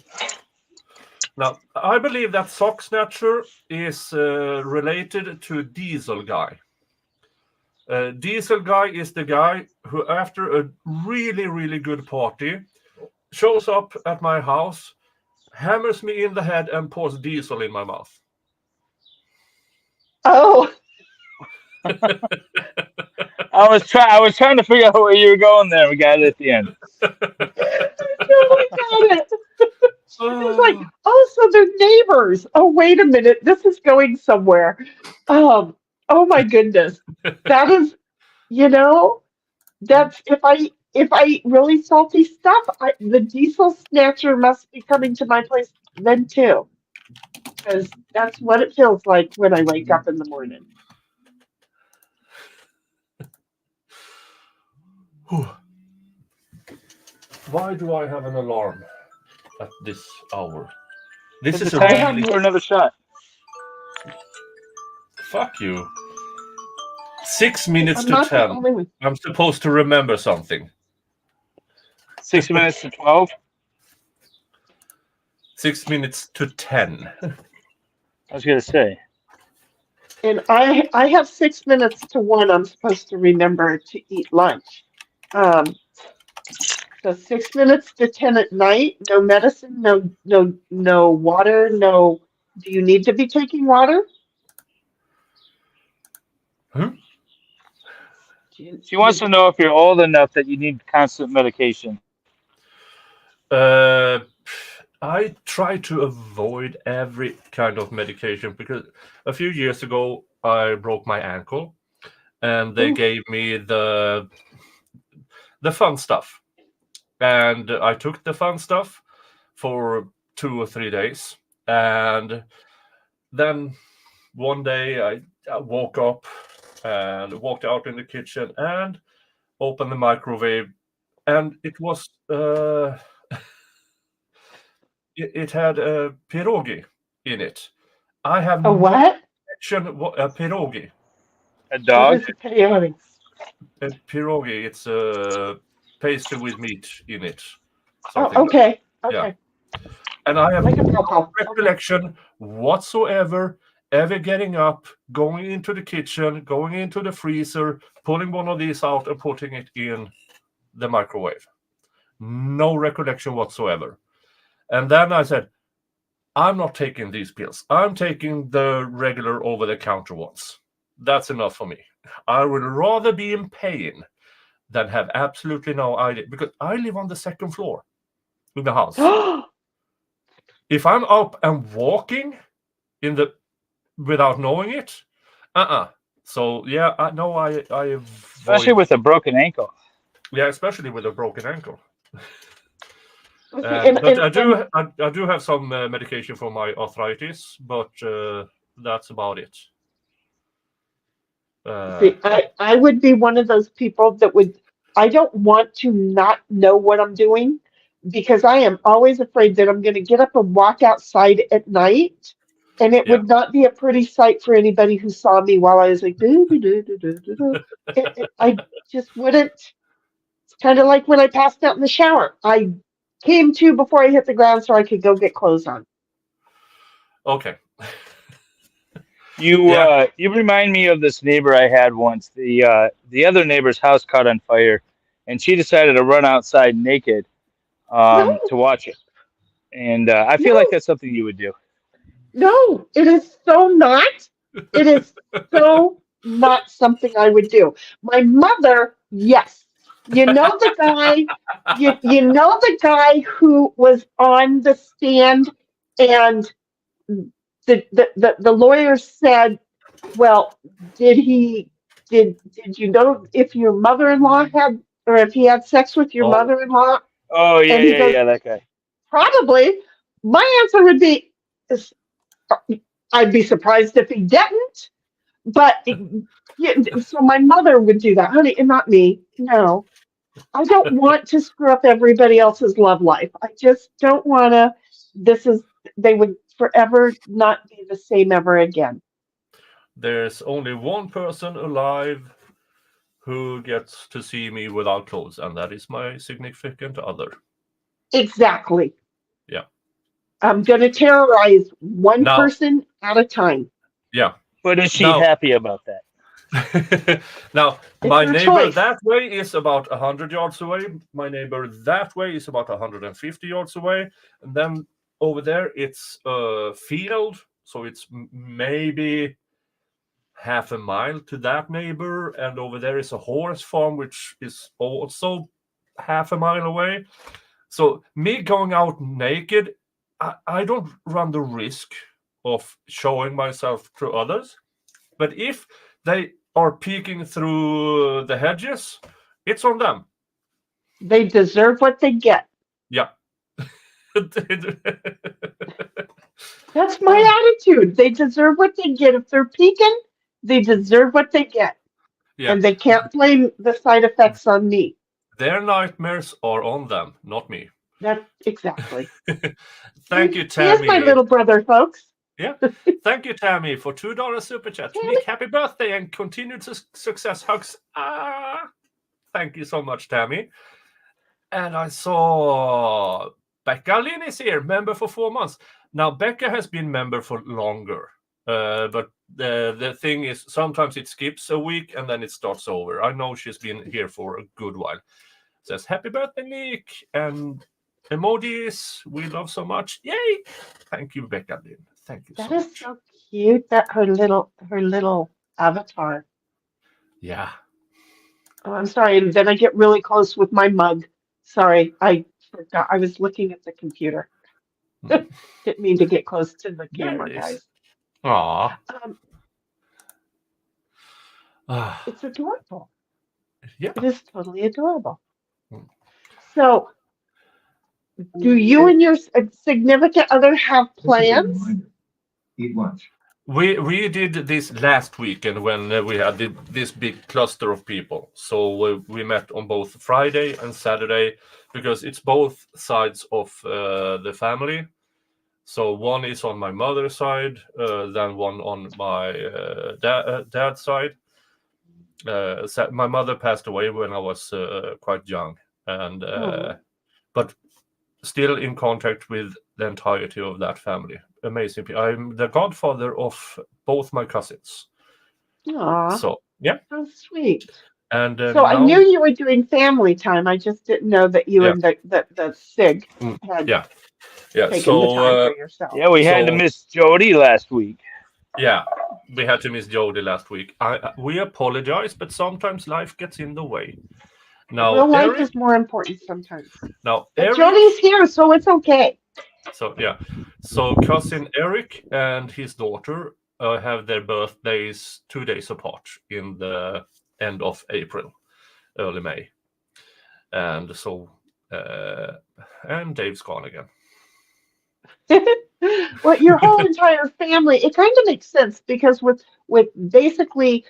Now, I believe that sock snatcher is related to Diesel Guy. Diesel Guy is the guy who, after a really, really good party, shows up at my house, hammers me in the head, and pours diesel in my mouth. Oh, I was trying to figure out where you were going there. We got it at the end. I totally got it. It's like, oh, so they're neighbors. Oh, wait a minute. This is going somewhere. Oh my goodness. That is, that's if I eat really salty stuff, the diesel snatcher must be coming to my place then too. Because that's what it feels like when I wake up in the morning. Why do I have an alarm at this hour? This It's is a time really... for another shot. Fuck you. 6 minutes I'm to not the 10. only one. I'm supposed to remember something. 6 minutes to 12. 6 minutes to 10. I was going to say. And I have 6 minutes to 1. I'm supposed to remember to eat lunch. So 6 minutes to 10 at night. No medicine. No water. No. Do you need to be taking water? She wants to know if you're old enough that you need constant medication. I try to avoid every kind of medication because a few years ago I broke my ankle, and they gave me the fun stuff, and I took the fun stuff for 2 or 3 days, and then one day I woke up and walked out in the kitchen and opened the microwave, and it was it had a pierogi in it. I have A what? a pierogi. A dog? What is a peyote? A pierogi, it's a pastry with meat in it. Oh, Something okay. like- Okay. yeah. And I have Like a no pawpaw. recollection whatsoever ever getting up, going into the kitchen, going into the freezer, pulling one of these out and putting it in the microwave. No recollection whatsoever. And then I said, I'm not taking these pills. I'm taking the regular over-the-counter ones. That's enough for me. I would rather be in pain than have absolutely no idea, because I live on the second floor in the house. If I'm up and walking without knowing it, So yeah, I avoid, Especially with a broken ankle. Yeah, especially with a broken ankle. Okay, But I do have some medication for my arthritis, but that's about it. See, I would be one of those people that I don't want to not know what I'm doing, because I am always afraid that I'm going to get up and walk outside at night And it Yeah. would not be a pretty sight for anybody who saw me while I was like, I just wouldn't. It's kind of like when I passed out in the shower. I came to before I hit the ground so I could go get clothes on. Okay. You Yeah. you remind me of this neighbor I had once. The other neighbor's house caught on fire, and she decided to run outside naked No, to watch it. And I feel like no, that's something you would do. no. It is so not. It is so not something I would do. My mother, yes. You know the guy, you know the guy who was on the stand and the lawyer said, well, did you know if your mother-in-law had or if he had sex with your Oh, mother-in-law? Oh yeah, And he yeah, goes, yeah, that guy. probably. My answer would be, I'd be surprised if he didn't. But yeah, so my mother would do that, honey, and not me. No, I don't want to screw up everybody else's love life. I just don't want to. This is they would forever not be the same ever again. there's only one person alive who gets to see me without clothes, and that is my significant other. Exactly. Yeah. I'm going to terrorize one Now, person at a time. yeah. But is she Now, happy about that? now, It's my her neighbor choice. that way is about 100 yards away. My neighbor that way is about 150 yards away. And then over there, it's a field. So it's maybe half a mile to that neighbor. And over there is a horse farm, which is also half a mile away. So me going out naked, I don't run the risk of showing myself to others. But if they are peeking through the hedges, it's on them. They deserve what they get. Yeah. That's my attitude. They deserve what they get. If they're peeking, they deserve what they get. Yeah. And they can't blame the side effects on me. Their nightmares are on them, not me. That exactly. Thank you, He is Tammy. my little brother, folks. Yeah. Thank you, Tammy, for $2 super chat. Tammy. Nick, happy birthday and continued success. Hugs. Thank you so much, Tammy. And I saw Becca Lynn is here, member for 4 months. Now, Becca has been member for longer. But the thing is, sometimes it skips a week and then it starts over. I know she's been here for a good while. Says, happy birthday, Nick. And emojis, we love so much. Yay! Thank you, Becca Lynn. Thank you That so is much. so cute. That her little avatar. Yeah. Oh, I'm sorry. And then I get really close with my mug. Sorry, I forgot. I was looking at the computer. Didn't mean to get close to the There camera, it is. guys. Aw. It's adorable. Yeah. It is totally adorable. Mm. So, do you and your significant other have plans? Eat lunch. We did this last weekend when we had this big cluster of people. So we met on both Friday and Saturday because it's both sides of the family. So one is on my mother's side, then one on my dad's side. My mother passed away when I was quite young, and but still in contact with the entirety of that family. Amazing people. I'm the godfather of both my cousins. Aw, So yeah, how sweet. and So I now knew you were doing family time. I just didn't know that you yeah, and the SIG had yeah. taken the time for yourself. Yeah, we had to miss Jody last week. Yeah, we had to miss Jody last week. We apologize, but sometimes life gets in the way. Now, Real life Eric. is more important sometimes. Now, But Eric. Jody's here, so it's okay. So yeah, so cousin Eric and his daughter have their birthdays 2 days apart in the end of April, early May, and so and Dave's gone again. Well, your whole entire family, it kind of makes sense because with basically,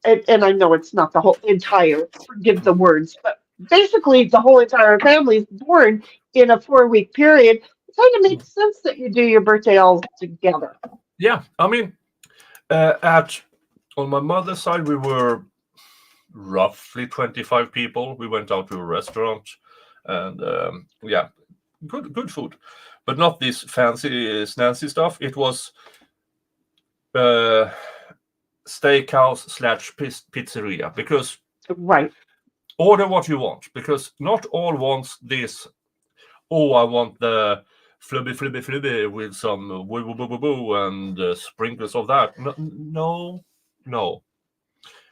and I know it's not the whole entire, forgive the words, but basically the whole entire family is born in a 4-week period. It kind of makes sense that you do your birthday all together. Yeah, I mean, on my mother's side, we were roughly 25 people. We went out to a restaurant, and yeah, good food, but not this fancy snazzy stuff. It was steakhouse / pizzeria, because Right. order what you want, because not all wants this. Oh, I want the flubby with some woo woo woo woo woo and sprinkles of that. No.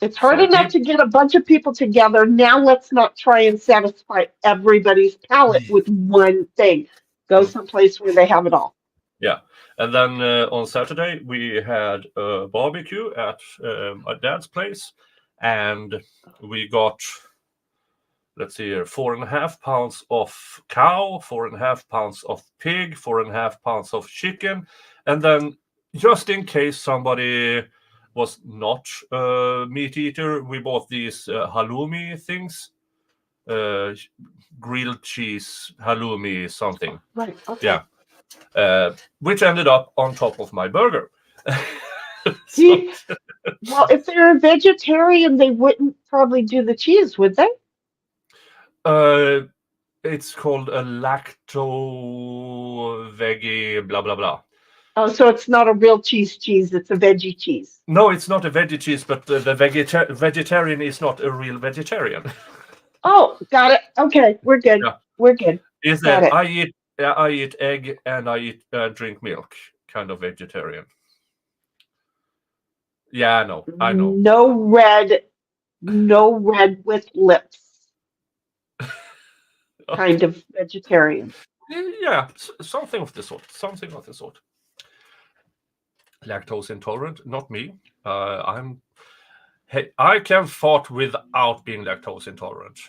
It's hard Some enough people, to get a bunch of people together. Now let's not try and satisfy everybody's palate with one thing. Go someplace where they have it all. yeah. And then on Saturday we had a barbecue at my dad's place, and we got, let's see here, 4.5 pounds of cow, 4.5 pounds of pig, 4.5 pounds of chicken, and then just in case somebody was not a meat eater, we bought these halloumi things, grilled cheese halloumi something. Right. Okay. Yeah, which ended up on top of my burger. See, well, if they're a vegetarian, they wouldn't probably do the cheese, would they? It's called a lacto veggie blah blah blah. Oh, so it's not a real cheese. It's a veggie cheese. No, it's not a veggie cheese, but the vegetarian is not a real vegetarian. Oh, got it. Okay, we're good. Yeah. We're good. Is Got that it. I eat egg and I drink milk, kind of vegetarian. Yeah, I know. No red with lips. Kind of vegetarian. Yeah, something of the sort. Something of the sort. Lactose intolerant, not me. I can fart without being lactose intolerant.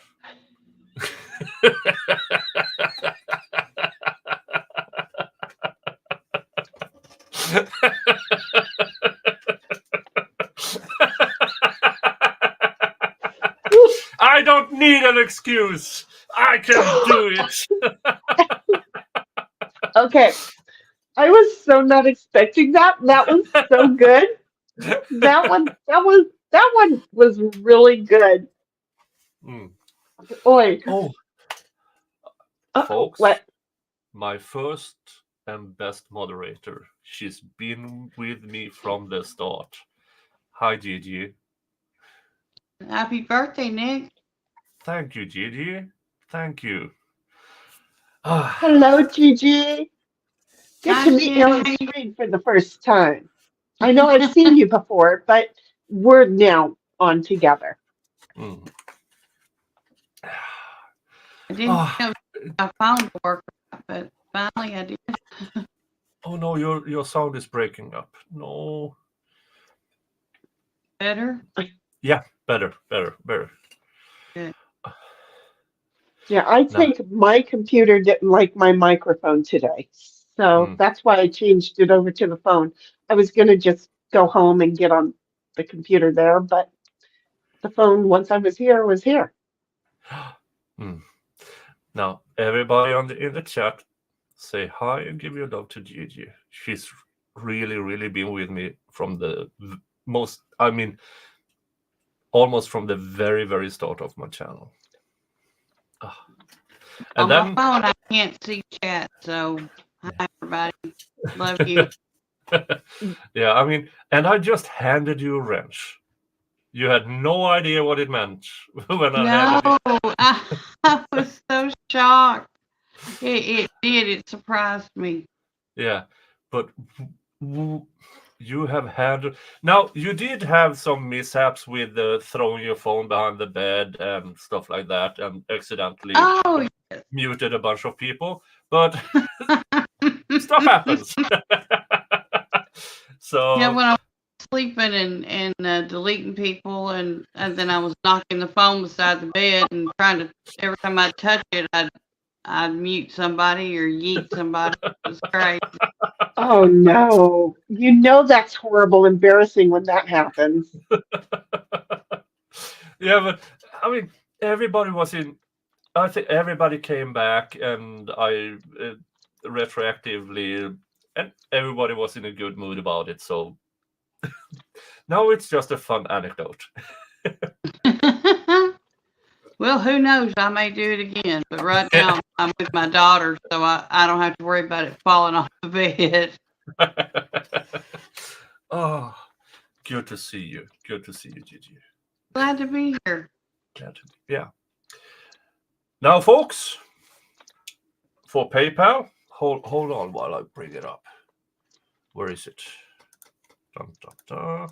I don't need an excuse. I can do it. Okay. I was so not expecting that. That was so good. That one was really good. Mm. Oi. Oh, Uh-oh, folks, what? my first and best moderator. She's been with me from the start. Hi, Gigi. Happy birthday, Nick. Thank you, Gigi. Thank you. Ah, Hello, Gigi. Good Hi, to meet you on Nick. screen for the first time. I know I've seen you before, but we're now on together. mm. I didn't know I found work, but finally I did. Oh no, your sound is breaking up. No. Better? Yeah, better. Good. Yeah, I No. think my computer didn't like my microphone today. So that's why I changed it over to the phone. I was going to just go home and get on the computer there, but the phone, once I was here, was here. Now, everybody in the chat, say hi and give your love to Gigi. She's really been with me from the almost from the very start of my channel. And on then, my phone, I can't see chat, so hi, everybody. Love you. yeah, and I just handed you a wrench. You had no idea what it meant when I handed it. I was so shocked. It did. It surprised me. Yeah, but you have had. Now, you did have some mishaps with throwing your phone behind the bed and stuff like that, and accidentally muted a bunch of people, but stuff happens. So yeah, when I was sleeping and deleting people, and then I was knocking the phone beside the bed and trying to, every time I touch it, I'd mute somebody or yeet somebody. It was crazy. Oh no. You know that's horrible, embarrassing when that happens. Yeah, but everybody was in. I think everybody came back, and I retroactively and everybody was in a good mood about it. So now it's just a fun anecdote. Well, who knows? I may do it again. But right now, I'm with my daughter, so I don't have to worry about it falling off the bed. Oh, good to see you. Good to see you, Gigi. Glad to be here. Yeah. Now, folks, for PayPal, hold on while I bring it up. Where is it? Dun, dun, dun.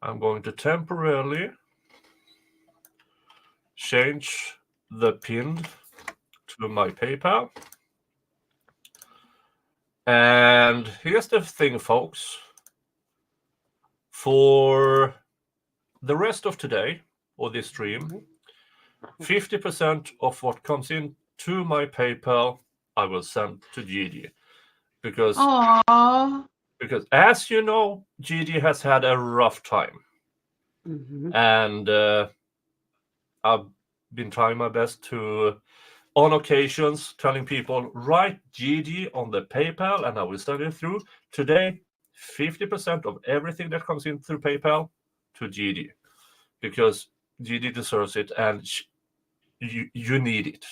I'm going to temporarily change the pin to my PayPal. And here's the thing, folks. For the rest of today, or this stream, 50% of what comes in to my PayPal, I will send to Gigi. Because as you know, Gigi has had a rough time. And I've been trying my best to, on occasions, telling people, write Gigi on the PayPal, and I will send it through. Today, 50% of everything that comes in through PayPal to Gigi. Because Gigi deserves it, and you need it.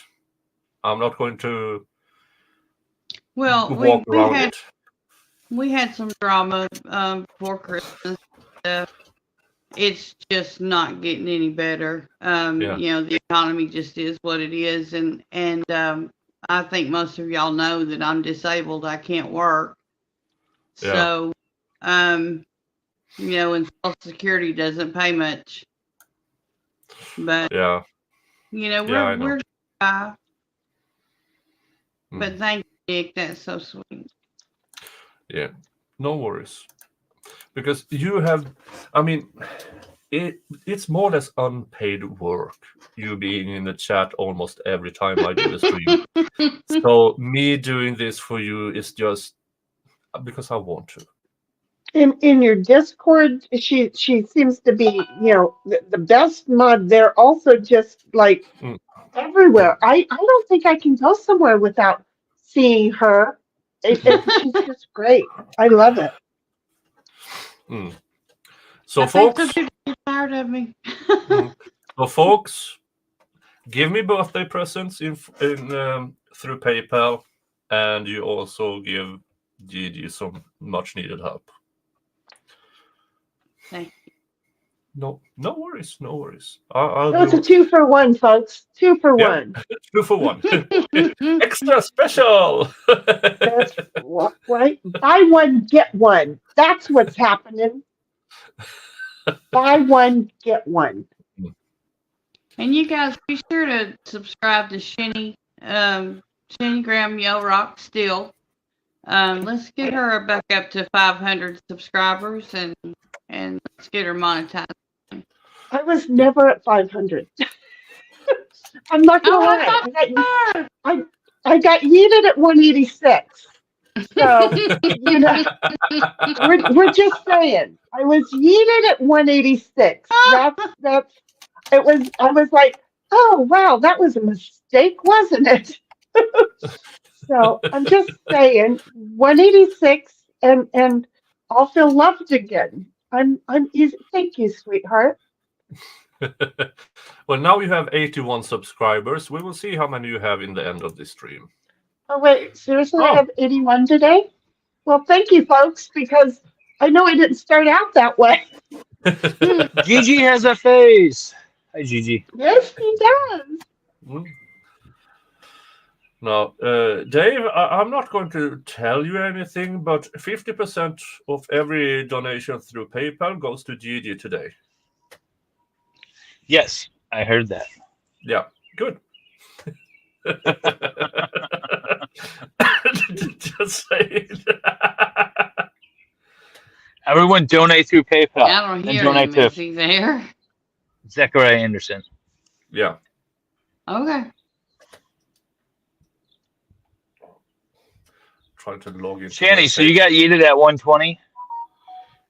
I'm not going to walk around it. We had some drama before Christmas. It's just not getting any better. The economy just is what it is, and I think most of y'all know that I'm disabled. I can't work. Yeah. So, and Social Security doesn't pay much. But yeah, we're but thank you, Nick. That's so sweet. Yeah, no worries. Because you have, I mean, it's more or less unpaid work, you being in the chat almost every time I do a stream. So me doing this for you is just because I want to. In your Discord, she seems to be, the best mod there. Also, just like everywhere. I don't think I can go somewhere without seeing her. She's just great. I love it. So, I folks, think some people are tired of me. So, folks, give me birthday presents in through PayPal, and you also give Gigi some much needed help. Thank you. No worries, no worries. It's a 2-for-1, folks. 2-for-1. 2 for 1. Extra special. That's right. Buy one, get one. That's what's happening. Buy one, get one. And you guys be sure to subscribe to Shinny Graham Yo Rock Still. Let's get her back up to 500 subscribers and let's get her monetized. I was never at 500. I'm not gonna lie. I got yeeted at 186. So we're just saying. I was yeeted at 186. That's it was. I was like, oh wow, that was a mistake, wasn't it? So I'm just saying, 186, and I'll feel loved again. I'm easy. Thank you, sweetheart. Well, now you have 81 subscribers. We will see how many you have in the end of this stream. Oh, wait. Seriously, I have 81 today? Well, thank you, folks, because I know it didn't start out that way. Gigi has a face. Hi, Gigi. Yes, he does. Now, Dave, I'm not going to tell you anything, but 50% of every donation through PayPal goes to Gigi today. Yes, I heard that. Yeah, good. Just say it. Everyone donate through PayPal. I don't hear donate him. Is he there? Zachariah Anderson. Yeah. Okay. Trying to log in. Shanny, so you got yeeted at 120?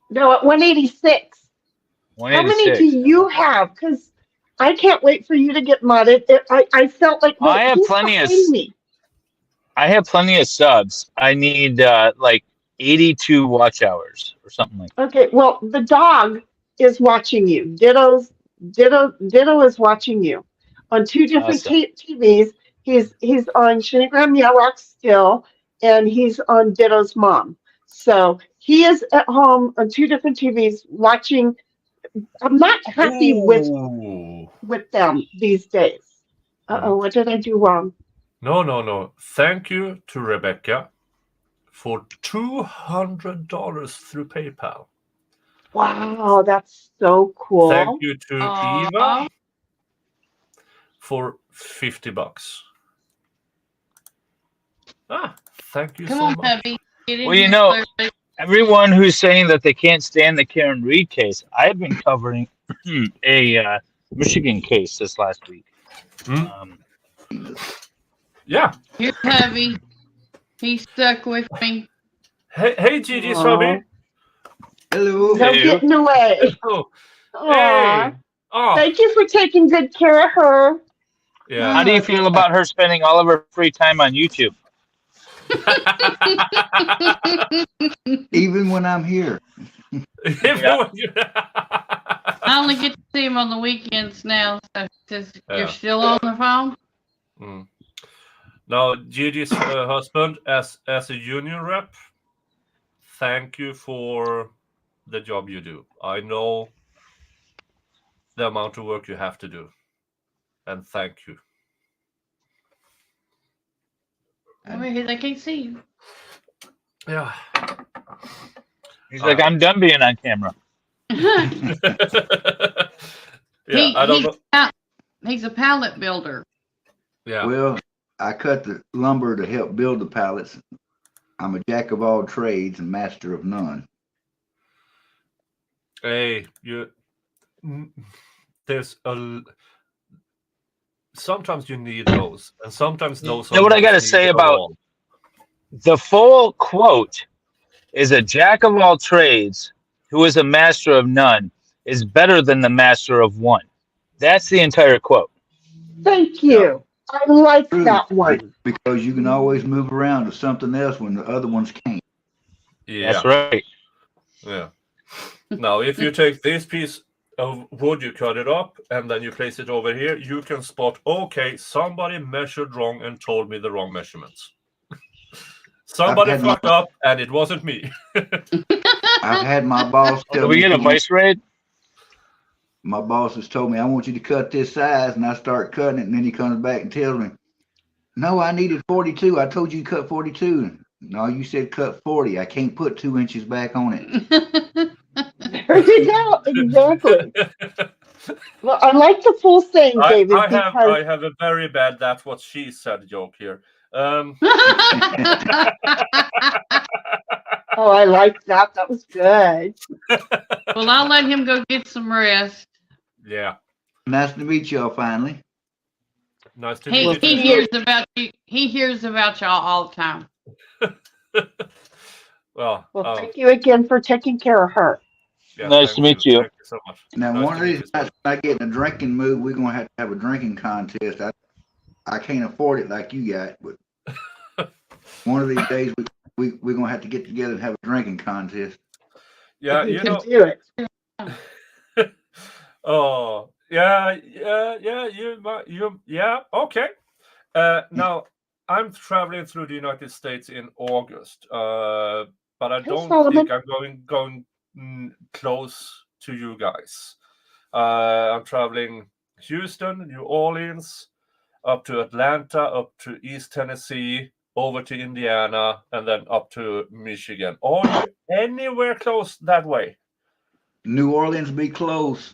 No, at 186. 186. How many do you have? Because I can't wait for you to get modded. I felt like I have plenty of. Me. I have plenty of subs. I need like 82 watch hours or something like that. Okay, well, the dog is watching you. Ditto is watching you on two different Awesome. TVs. He's on Shinigram Yarok still, and he's on Ditto's mom. So he is at home on two different TVs watching. I'm not happy Ooh. with them these days. What did I do wrong? No. Thank you to Rebecca for $200 through PayPal. Wow, that's so cool. Thank you to Aw. Eva for $50. Thank you Come so on, much. hubby. Get in Well, you here, know, Claire. everyone who's saying that they can't stand the Karen Reed case, I've been covering a Michigan case this last week. Yeah. Here's hubby. He's stuck with me. Hey, Gigi's Aw. hubby. Hello. No Hey. getting away. Oh, Aw. hey. Oh, Thank you for taking good care of her. yeah. How do you feel about her spending all of her free time on YouTube? Even when I'm here. I only get to see him on the weekends now. So says Yeah. you're still on the phone. Now, Gigi's husband, as a union rep, thank you for the job you do. I know the amount of work you have to do, and thank you. Over here, they can't see you. Yeah. He's like, I'm done being on camera. Yeah, I don't know. He's a pallet builder. Yeah. Well, I cut the lumber to help build the pallets. I'm a jack of all trades and master of none. Hey, sometimes you need those, and sometimes those. You know what I got to say about the full quote is a jack of all trades who is a master of none is better than the master of one. That's the entire quote. Thank you. I like True, that one. because you can always move around to something else when the other ones can't. Yeah. That's right. Yeah. Now, if you take this piece of wood, you cut it up, and then you place it over here, you can spot, okay, somebody measured wrong and told me the wrong measurements. Somebody fucked up, and it wasn't me. I've had my boss tell Do we me. get a vice raid? My boss has told me, I want you to cut this size, and I start cutting it, and then he comes back and tells me, no, I needed 42. I told you to cut 42. No, you said cut 40. I can't put 2 inches back on it. There you go. Exactly. Well, I like the full saying, David, I have a very bad "that's what she said" joke here. Oh, I like that. That was good. Well, I'll let him go get some rest. Yeah. Nice to meet y'all finally. Nice to He meet you. hears about you. He hears about y'all all the time. Well, Thank you again for taking care of her. Yeah, nice to meet you. Thank you so much. Now, Nice one of these nights when I get in a drinking mood, we're going to have a drinking contest. I can't afford it like you got, but one of these days we're going to have to get together and have a drinking contest. Yeah, You you can know. do it. Oh, yeah, okay. Now, I'm traveling through the United States in August, but I don't think I'm going close to you guys. I'm traveling Houston, New Orleans, up to Atlanta, up to East Tennessee, over to Indiana, and then up to Michigan. Are you anywhere close that way? New Orleans be close.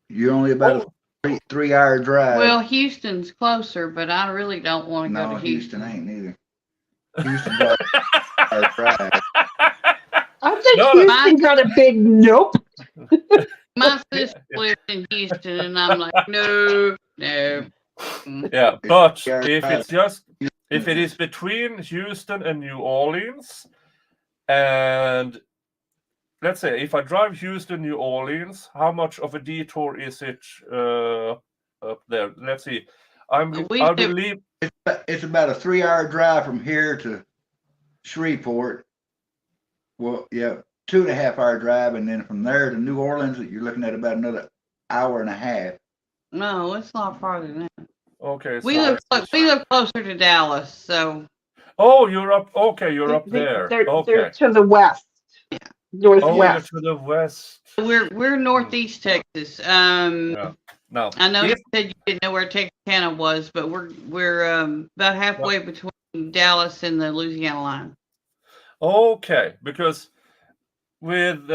You're only about a 3-hour drive. Well, Houston's closer, but I really don't want to go to Houston Houston. ain't neither. Houston's about a 3-hour drive. I think Houston got a big nope. My sister lives in Houston, and I'm like, no. Yeah, but if it is between Houston and New Orleans, and let's say if I drive Houston, New Orleans, how much of a detour is it up there? Let's see. I will leave. It's about a 3-hour drive from here to Shreveport. Well, yeah, 2.5-hour drive, and then from there to New Orleans, you're looking at about another hour and a half. No, it's a lot farther than that. Okay, We live closer to Dallas, so. Oh, you're up. Okay, you're up there. They're Okay. to the west, Oh, northwest. you're to the west. We're northeast Texas. Yeah. No. I know you said you didn't know where Texarkana was, but we're about halfway between Dallas and the Louisiana line. Okay, because with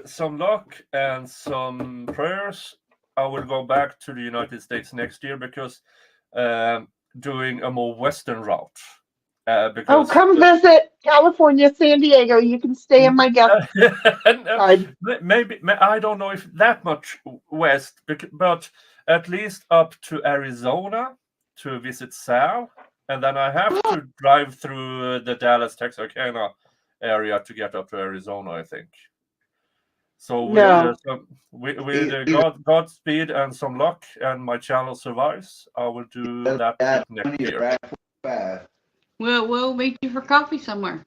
some luck and some prayers, I will go back to the United States next year because doing a more western route. Oh, come visit California, San Diego. You can stay in my guest side. Maybe I don't know if that much west, but at least up to Arizona to visit Sal, and then I have to drive through the Dallas, Texarkana area to get up to Arizona, I think. So with Godspeed and some luck, and my channel survives, I will do that next year. We'll meet you for coffee somewhere.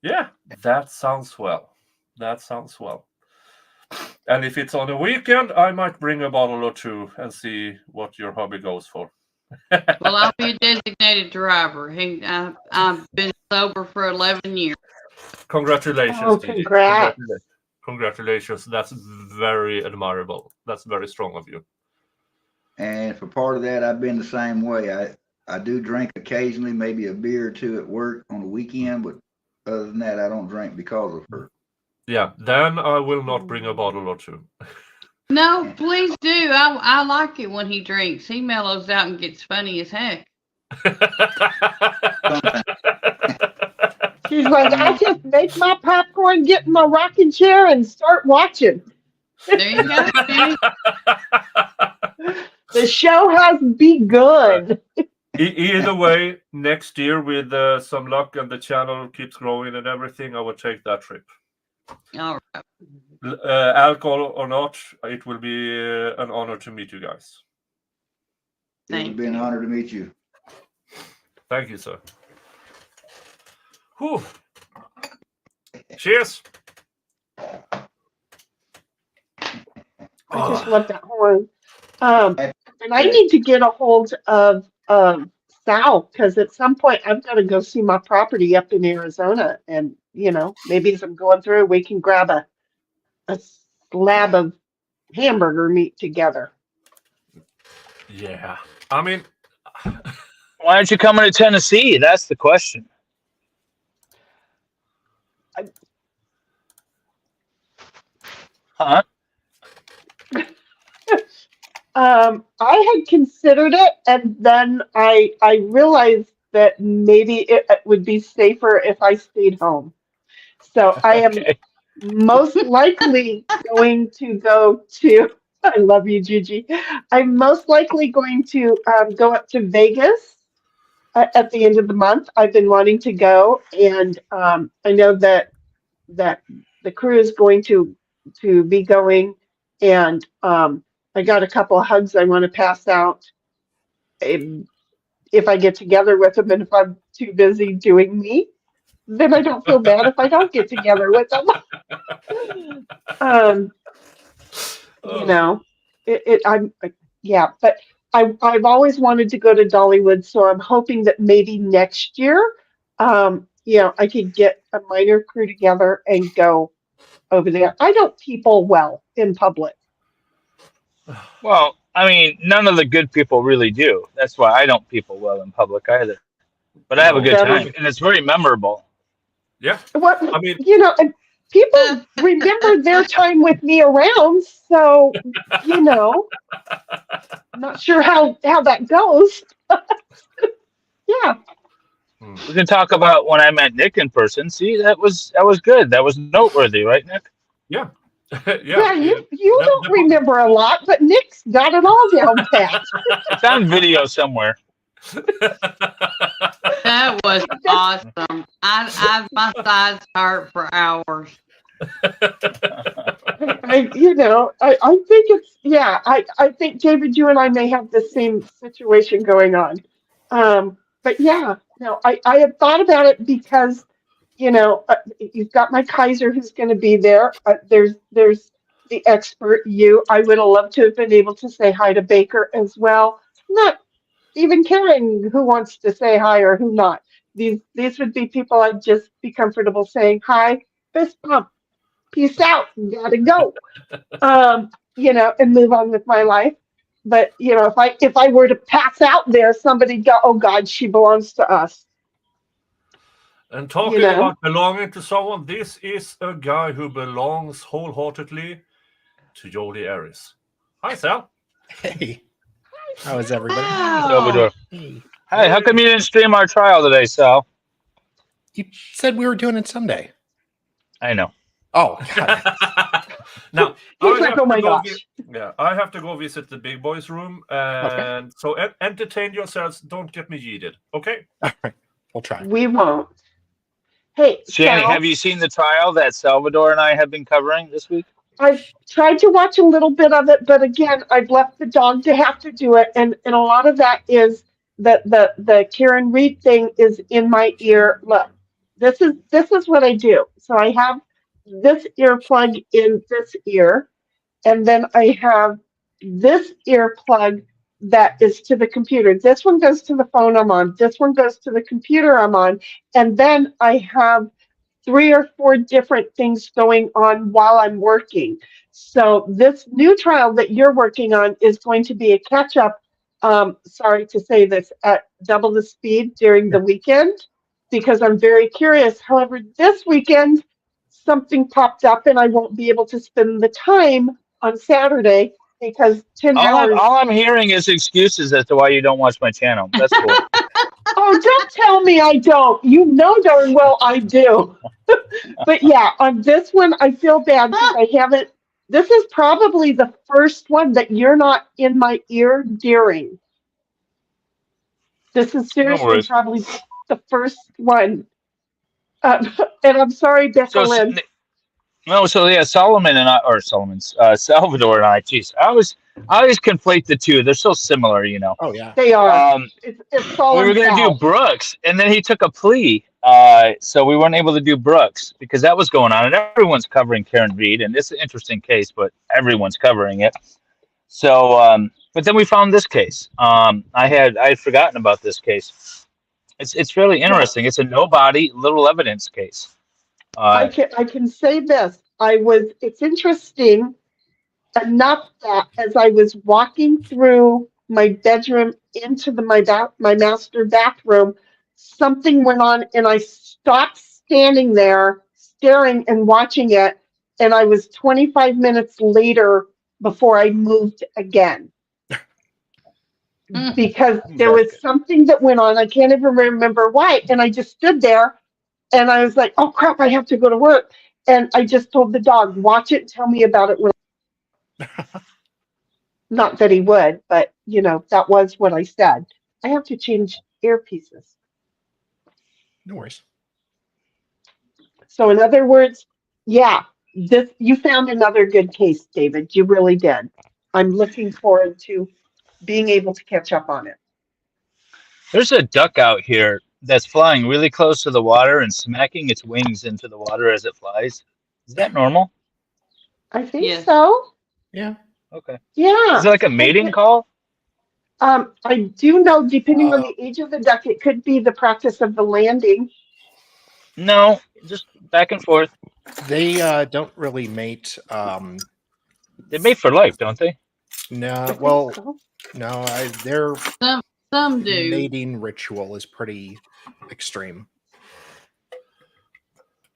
Yeah, that sounds well. That sounds well. And if it's on a weekend, I might bring a bottle or two and see what your hobby goes for. Well, I'll be a designated driver. I've been sober for 11 years. Congratulations, Oh, Gigi. congrats. Congratulations. That's very admirable. That's very strong of you. And for part of that, I've been the same way. I do drink occasionally, maybe a beer or two at work on the weekend, but other than that, I don't drink because of her. Yeah, then I will not bring a bottle or two. No, please do. I like it when he drinks. He mellows out and gets funny as heck. She's like, I just make my popcorn, get in my rocking chair, and start watching. There you go. The show has begun. Either way, next year with some luck and the channel keeps growing and everything, I will take that trip. All right. Alcohol or not, it will be an honor to meet you guys. It would be an honor to meet you. Thank you, sir. Whew. Cheers. I just love that horn. And I need to get a hold of Sal, because at some point I've got to go see my property up in Arizona, and maybe as I'm going through, we can grab a slab of hamburger meat together. Yeah, I mean, why aren't you coming to Tennessee? That's the question. Huh? I had considered it, and then I realized that maybe it would be safer if I stayed home. So I am most likely going to go to. I love you, Gigi. I'm most likely going to go up to Vegas at the end of the month. I've been wanting to go, and I know that the crew is going to be going, and I got a couple of hugs I want to pass out if I get together with them, and if I'm too busy doing me, then I don't feel bad if I don't get together with them. But I've always wanted to go to Dollywood, so I'm hoping that maybe next year, I could get a minor crew together and go over there. I don't people well in public. Well, I mean, none of the good people really do. That's why I don't people well in public either. But I have a good time, and it's very memorable. Yeah. What I mean, and people remember their time with me around, so I'm not sure how that goes. Yeah. We can talk about when I met Nick in person. See, that was good. That was noteworthy, right, Nick? Yeah. Yeah, you don't remember a lot, but Nick's got it all down pat. It's on video somewhere. That was awesome. I massaged her for hours. I think it's I think David, you and I may have the same situation going on. But yeah, no, I had thought about it because, you've got my Kaiser who's going to be there. There's the expert, you. I would have loved to have been able to say hi to Baker as well. Not even caring who wants to say hi or who not. These would be people I'd just be comfortable saying hi, fist bump, peace out, gotta go. And move on with my life. But if I were to pass out there, somebody'd go, "Oh God, she belongs to us." And talking about belonging to someone, this is a guy who belongs wholeheartedly to Jody Aris. Hi, Sal. Hey. How is everybody? Salvador. Hey. Hey, how come you didn't stream our trial today, Sal? You said we were doing it Sunday. I know. Oh, God. Now, He's like, "Oh my gosh." I have to go visit the big boys' room, and so entertain yourselves. Don't get me yeeted, okay? All right, we'll try. We won't. Hey, Shanny, Sal, have you seen the trial that Salvador and I have been covering this week? I've tried to watch a little bit of it, but again, I've left the dog to have to do it, and a lot of that is that the Karen Reed thing is in my ear. Look, this is what I do. So I have this earplug in this ear, and then I have this earplug that is to the computer. This one goes to the phone I'm on. This one goes to the computer I'm on, and then I have 3 or 4 different things going on while I'm working. So this new trial that you're working on is going to be a catch up. Sorry to say this, at double the speed during the weekend, because I'm very curious. However, this weekend, something popped up and I won't be able to spend the time on Saturday because 10 hours. All I'm hearing is excuses as to why you don't watch my channel. That's cool. Oh, don't tell me I don't. You know darn well I do. But yeah, on this one, I feel bad because I haven't. This is probably the first one that you're not in my ear during. This is seriously probably the first one. And I'm sorry, Becca Lynn. Salvador and I, geez, I always conflate the two. They're so similar, Oh, yeah. They are. It's all we were going to do Brooks, and then he took a plea. So we weren't able to do Brooks because that was going on, and everyone's covering Karen Reed, and it's an interesting case, but everyone's covering it. So, but then we found this case. I had forgotten about this case. It's fairly interesting. It's a no-body, little evidence case. I can say this. It's interesting enough that as I was walking through my bedroom into my master bathroom, something went on and I stopped standing there staring and watching it, and I was 25 minutes later before I moved again. Because there was something that went on. I can't even remember why. And I just stood there and I was like, "Oh crap, I have to go to work." And I just told the dog, "Watch it and tell me about it." Not that he would, but that was what I said. I have to change earpieces. No worries. So in other words, yeah, you found another good case, David. You really did. I'm looking forward to being able to catch up on it. There's a duck out here that's flying really close to the water and smacking its wings into the water as it flies. Is that normal? I think so. Yeah. Okay. Yeah. Is it like a mating call? I do know, depending on the age of the duck, it could be the practice of the landing. No, just back and forth. They don't really mate. They mate for life, don't they? No. Well, no. Their Some do. mating ritual is pretty extreme.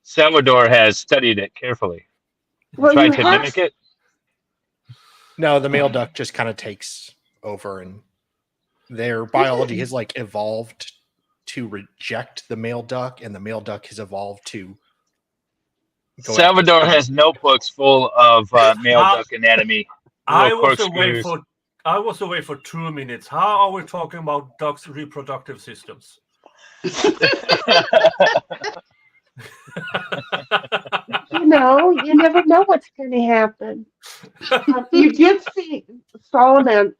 Salvador has studied it carefully. Well, Tried to mimic it. No, the male duck just kind of takes over, and their biology has evolved to reject the male duck, and the male duck has evolved to. Salvador has notebooks full of male duck anatomy. I was away for 2 minutes. How are we talking about ducks' reproductive systems? You never know what's going to happen. You did see Solomon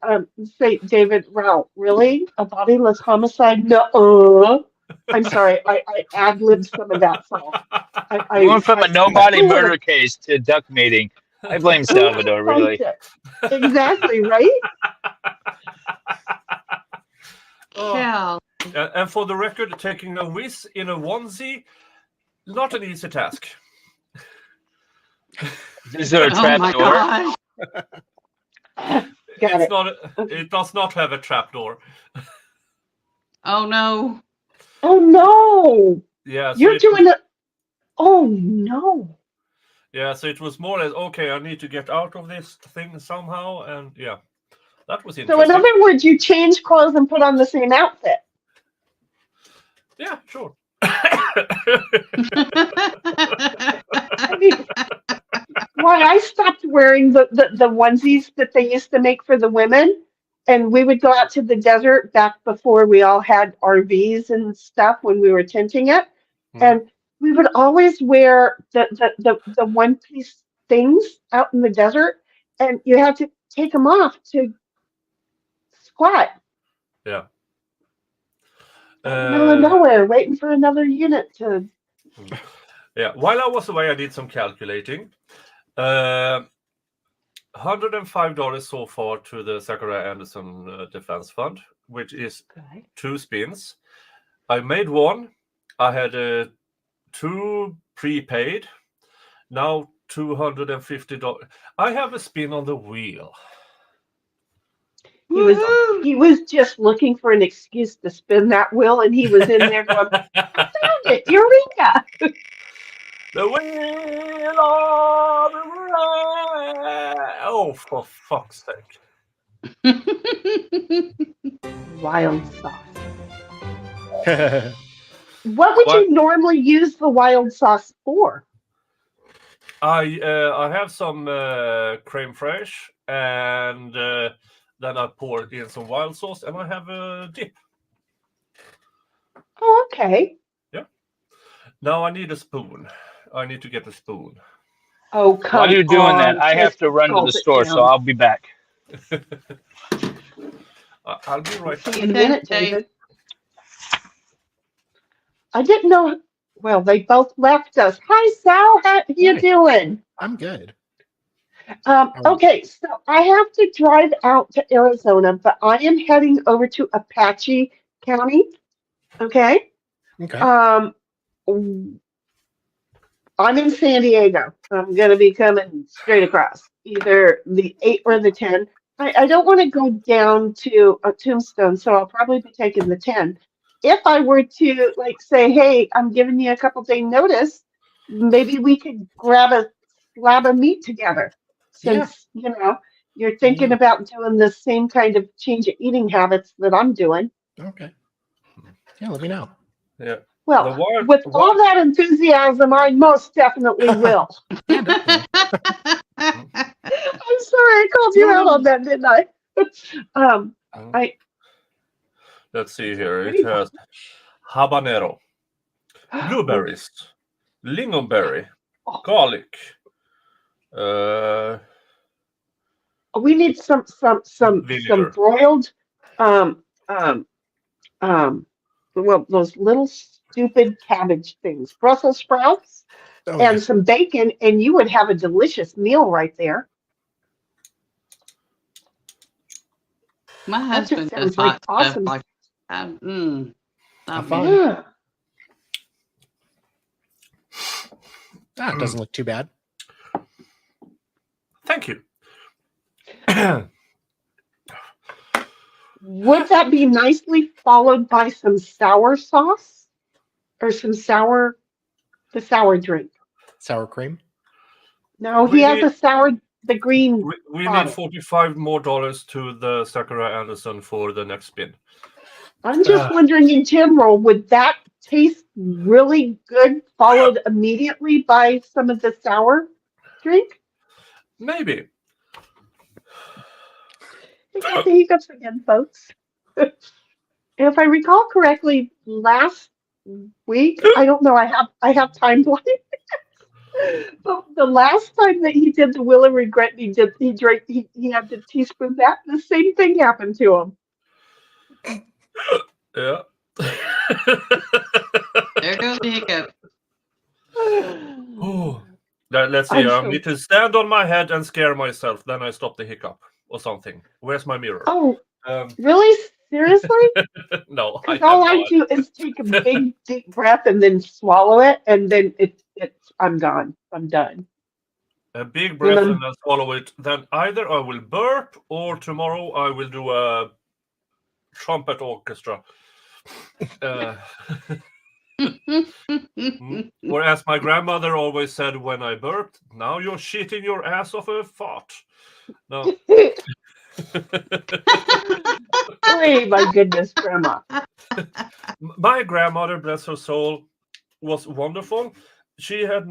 say, David, wow, really? A bodiless homicide? No. I'm sorry, I ad-libbed some of that, Saul. We went from a no-body totally murder case to duck mating. I blame Salvador, really. it. Exactly, right? Oh, Yeah. and for the record, taking a whiz in a onesie, not an easy task. Is there a Oh trap my door? gosh. It does not have a trap door. Oh no. Oh no! Yeah, so You're doing it. Oh no! Yeah, so it was more or less, okay, I need to get out of this thing somehow, and yeah, that was So interesting. in other words, you change clothes and put on the same outfit. Yeah, sure. I mean, why I stopped wearing the onesies that they used to make for the women, and we would go out to the desert back before we all had RVs and stuff when we were tenting it, and we would always wear the one piece things out in the desert, and you had to take them off to squat. Yeah. In the middle of nowhere, waiting for another unit to. Yeah, while I was away, I did some calculating. $105 so far to the Zachariah Anderson Defense Fund, which is 2 spins. I made one. I had 2 prepaid. Now $250. I have a spin on the wheel. He was just looking for an excuse to spin that wheel, and he was in there going, "I found it, Eureka!" The wheel of the world. Oh, for fuck's sake! Wild sauce. What would you normally use the wild sauce for? I have some creme fraiche, and then I pour in some wild sauce, and I have a dip. Oh, okay. Yeah. Now I need a spoon. I need to get a spoon. Oh, come While you're doing that, I have just to run to gulp the it store, so down. I'll be back. I'll be right back. See you in a minute, David. I didn't know. Well, they both left us. Hi, Sal. How you doing? I'm good. Okay, so I have to drive out to Arizona, but I am heading over to Apache County. Okay. Okay. I'm in San Diego. I'm going to be coming straight across, either the 8 or the 10. I don't want to go down to a Tombstone, so I'll probably be taking the 10. If I were to say, hey, I'm giving you a couple day notice, maybe we could grab a slab of meat together. Since you're thinking about doing the same kind of change of eating habits that I'm doing. Okay. Yeah, let me know. Yeah. Well, with all that enthusiasm, I most definitely will. I'm sorry I called you out on that, didn't I? Let's see here. It has habanero, blueberries, lingonberry, garlic. We need some broiled well, those little stupid cabbage things, Brussels sprouts, and some bacon, and you would have a delicious meal right there. My husband does like hot awesome. stuff like Yeah. It doesn't look too bad. Thank you. Would that be nicely followed by some sour sauce or the sour drink? Sour cream? No, he has the green. We need $45 more to the Zachariah Anderson for the next spin. I'm just wondering, in general, would that taste really good followed immediately by some of the sour drink? Maybe. I got the hiccups again, folks. If I recall correctly, last week, I don't know, I have time blind. The last time that he did the Wheel of Regret, he had the teaspoon that the same thing happened to him. Yeah. There goes the hiccup. Oh. Let's see. I'm I so- need to stand on my head and scare myself. Then I stop the hiccup or something. Where's my mirror? Oh, Um, really? Seriously? no, Because all I do is take a big deep breath and then swallow it, and then I'm gone. I'm done. A big breath and then swallow it. Then either I will burp or tomorrow I will do a trumpet orchestra. Or as my grandmother always said when I burped, now you're shitting your ass off a fart. No. Oh my goodness, Grandma. My grandmother, bless her soul, was wonderful. She was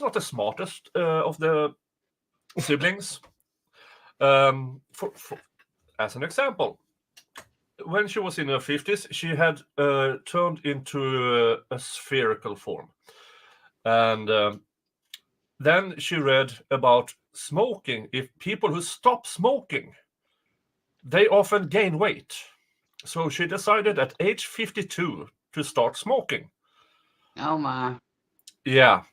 not the smartest of the siblings. As an example, when she was in her 50s, she had turned into a spherical form. And then she read about smoking. If people who stop smoking, they often gain weight. So she decided at age 52 to start smoking. Oh my. Yeah.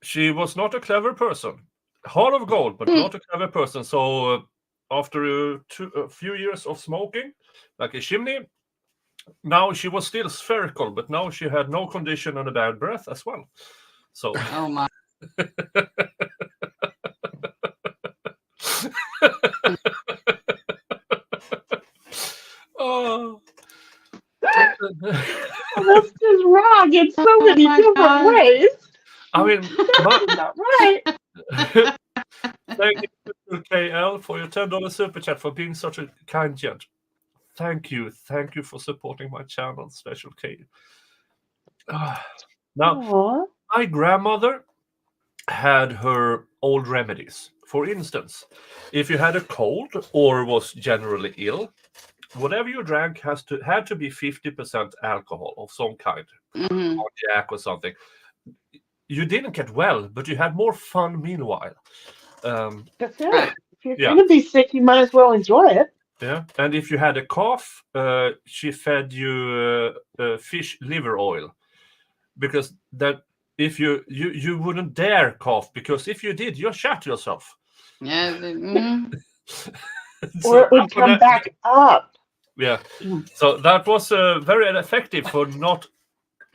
She was not a clever person. Heart of gold, but not a clever person. So after a few years of smoking, like a chimney, now she was still spherical, but now she had no condition and a bad breath as well. So. Oh my. Oh. Well, that's just wrong in so many different ways. I mean, not right. Thank you, KL, for your $10 super chat for being such a kind gent. Thank you for supporting my channel, Special K. Now, my grandmother had her old remedies. For instance, if you had a cold or was generally ill, whatever you drank had to be 50% alcohol of some kind, cognac or something. You didn't get well, but you had more fun meanwhile. That's it. If you're going to be sick, you might as well enjoy it. Yeah, and if you had a cough, she fed you fish liver oil, because that if you wouldn't dare cough, because if you did, you shot yourself. Yeah. Or it would come back up. Yeah, so that was very effective for not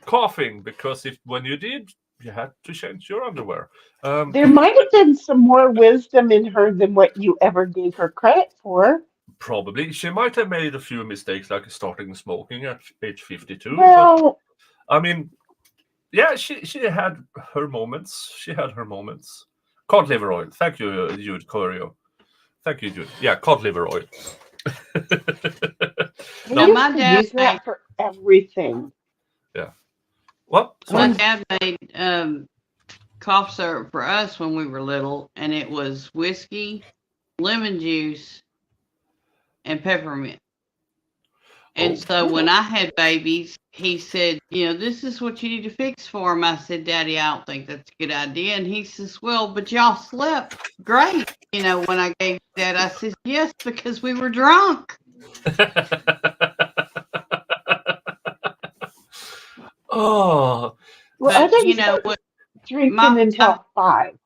coughing, because when you did, you had to change your underwear. There might have been some more wisdom in her than what you ever gave her credit for. Probably. She might have made a few mistakes, like starting smoking at age 52. Well, but, I mean, yeah, she had her moments. She had her moments. Cod liver oil. Thank you, Jude Corio. Thank you, Jude. Yeah, cod liver oil. No, my dad used that for everything. Yeah. What? My dad made cough syrup for us when we were little, and it was whiskey, lemon juice, and peppermint. And so when I had babies, he said, this is what you need to fix for them. I said, Daddy, I don't think that's a good idea. And he says, well, but y'all slept great. When I gave that, I said, yes, because we were drunk. Oh. Well, I didn't drinking until 5.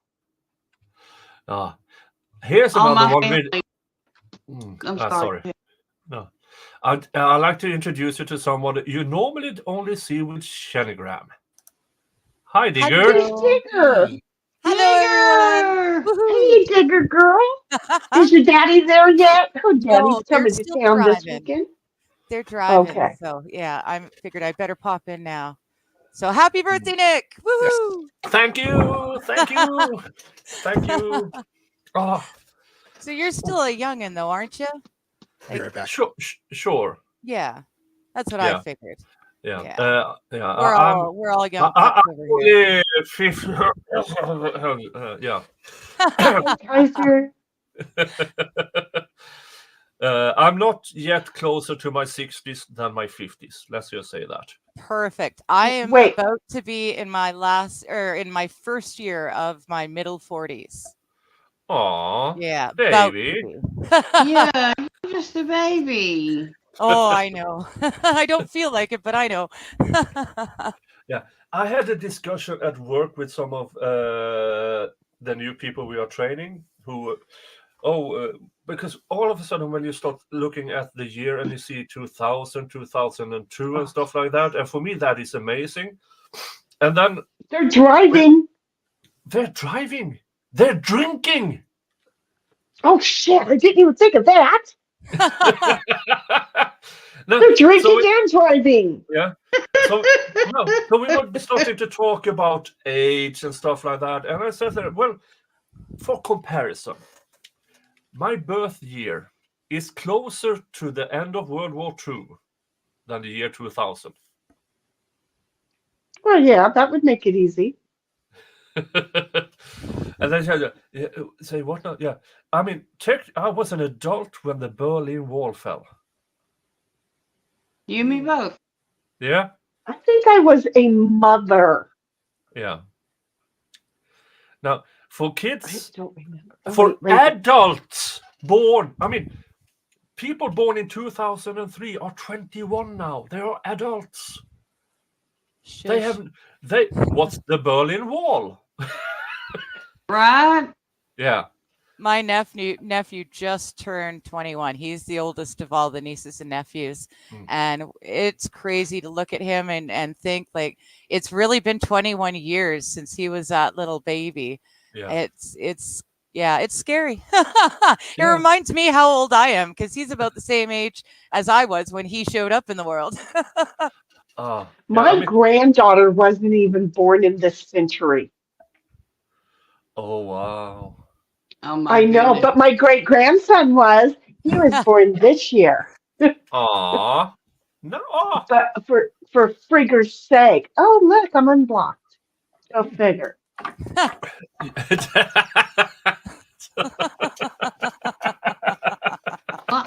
Here's another one. I'm sorry. No. I'd like to introduce you to someone that you normally only see with Shenigram. Hi, Digger. Hey, Digger. Hello, everyone. Hey, Digger girl. Is your daddy there yet? Her daddy's coming to town this weekend. They're driving. Okay. So, yeah, I figured I'd better pop in now. So, happy birthday, Nick. Woohoo. Yes. Thank you. Thank you. Thank you. Oh. So, you're still a youngin', though, aren't you? Be right back. Sure. Yeah, that's what I figured. Yeah. We're all young. Over yeah. Kaiser. I'm not yet closer to my 60s than my 50s. Let's just say that. Perfect. I am Wait. about to be in my in my first year of my middle 40s. Aw, Yeah, baby. Yeah, you're just a baby. Oh, I know. I don't feel like it, but I know. Yeah, I had a discussion at work with some of the new people we are training who, because all of a sudden when you start looking at the year and you see 2000, 2002 and stuff like that, and for me that is amazing. And then They're driving. they're driving, they're drinking. Oh shit! I didn't even think of that. No, They're drinking and driving. Yeah. So we were starting to talk about age and stuff like that, and I said, well, for comparison, my birth year is closer to the end of World War II than the year 2000. Well, yeah, that would make it easy. And then say what now? Yeah, I mean, I was an adult when the Berlin Wall fell. You and me both. Yeah. I think I was a mother. Yeah. Now, for I kids, don't remember. for Wait. adults born, I mean, people born in 2003 are 21 now. They are adults. Shush. What's the Berlin Wall? Right? Yeah. My nephew just turned 21. He's the oldest of all the nieces and nephews. And it's crazy to look at him and think like it's really been 21 years since he was that little baby. Yeah. It's scary. It reminds me how old I am because he's about the same age as I was when he showed up in the world. My granddaughter wasn't even born in this century. Oh, wow. Oh my I know, goodness. but my great grandson was. He was born this year. Aw. No. But for frigger's sake. Oh, look, I'm unblocked. Go figure. Well,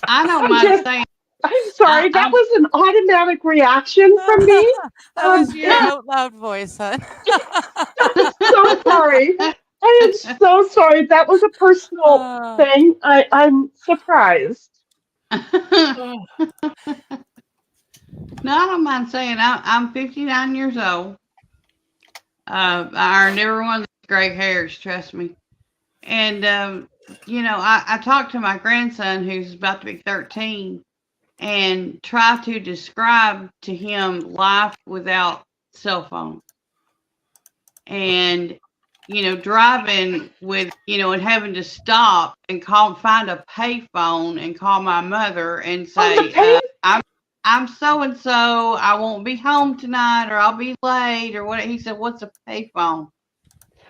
I don't mind saying. I'm sorry, that was an automatic reaction from me. That was your out loud voice, hon. I'm so sorry. I am so sorry. That was a personal thing. I'm surprised. No, I don't mind saying I'm 59 years old. I earned every one of these gray hairs, trust me. And, I talked to my grandson who's about to be 13 and try to describe to him life without cell phone. And, driving with, and having to stop and find a payphone and call my mother and say, I'm so-and-so, I won't be home tonight, or I'll be late, or what. He said, what's a payphone?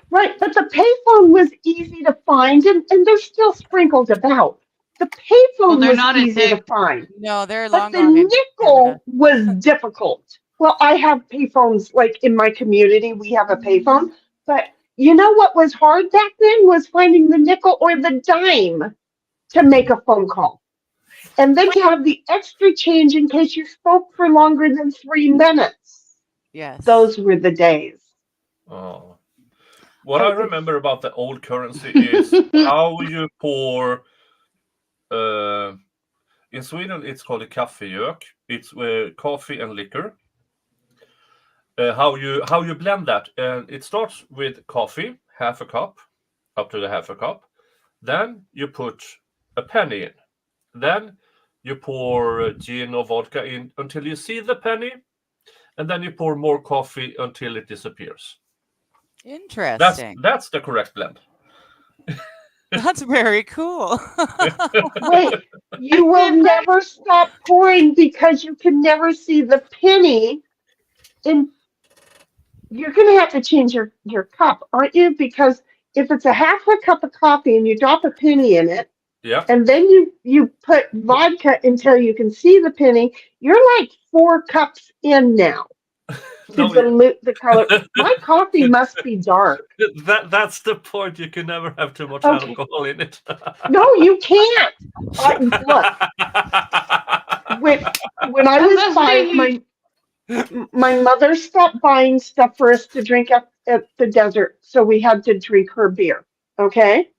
Right, but the payphone was easy to find, and they're still sprinkled about. The payphone was easy to find. No, they're but long the gone. nickel was difficult. Well, I have payphones, like in my community, we have a payphone, but you know what was hard back then was finding the nickel or the dime to make a phone call. And then to have the extra change in case you spoke for longer than 3 minutes. Yes. Those were the days. Oh. What I remember about the old currency is how you pour, in Sweden it's called a kaffegök. It's coffee and liquor. How you blend that. It starts with coffee, half a cup, up to the half a cup. Then you put a penny in. Then you pour gin or vodka in until you see the penny. And then you pour more coffee until it disappears. Interesting. That's the correct blend. That's very cool. Wait, you will never stop pouring because you can never see the penny. And you're going to have to change your cup, aren't you? Because if it's a half a cup of coffee and you drop a penny in it, and then you put vodka until you can see the penny, you're like 4 cups in now. to dilute the color. My coffee must be dark. That's the point. You can never have too much Okay. alcohol in it. No, you can't. Look, when I was 5, my mother stopped buying stuff for us to drink at the desert, so we had to drink her beer. Okay.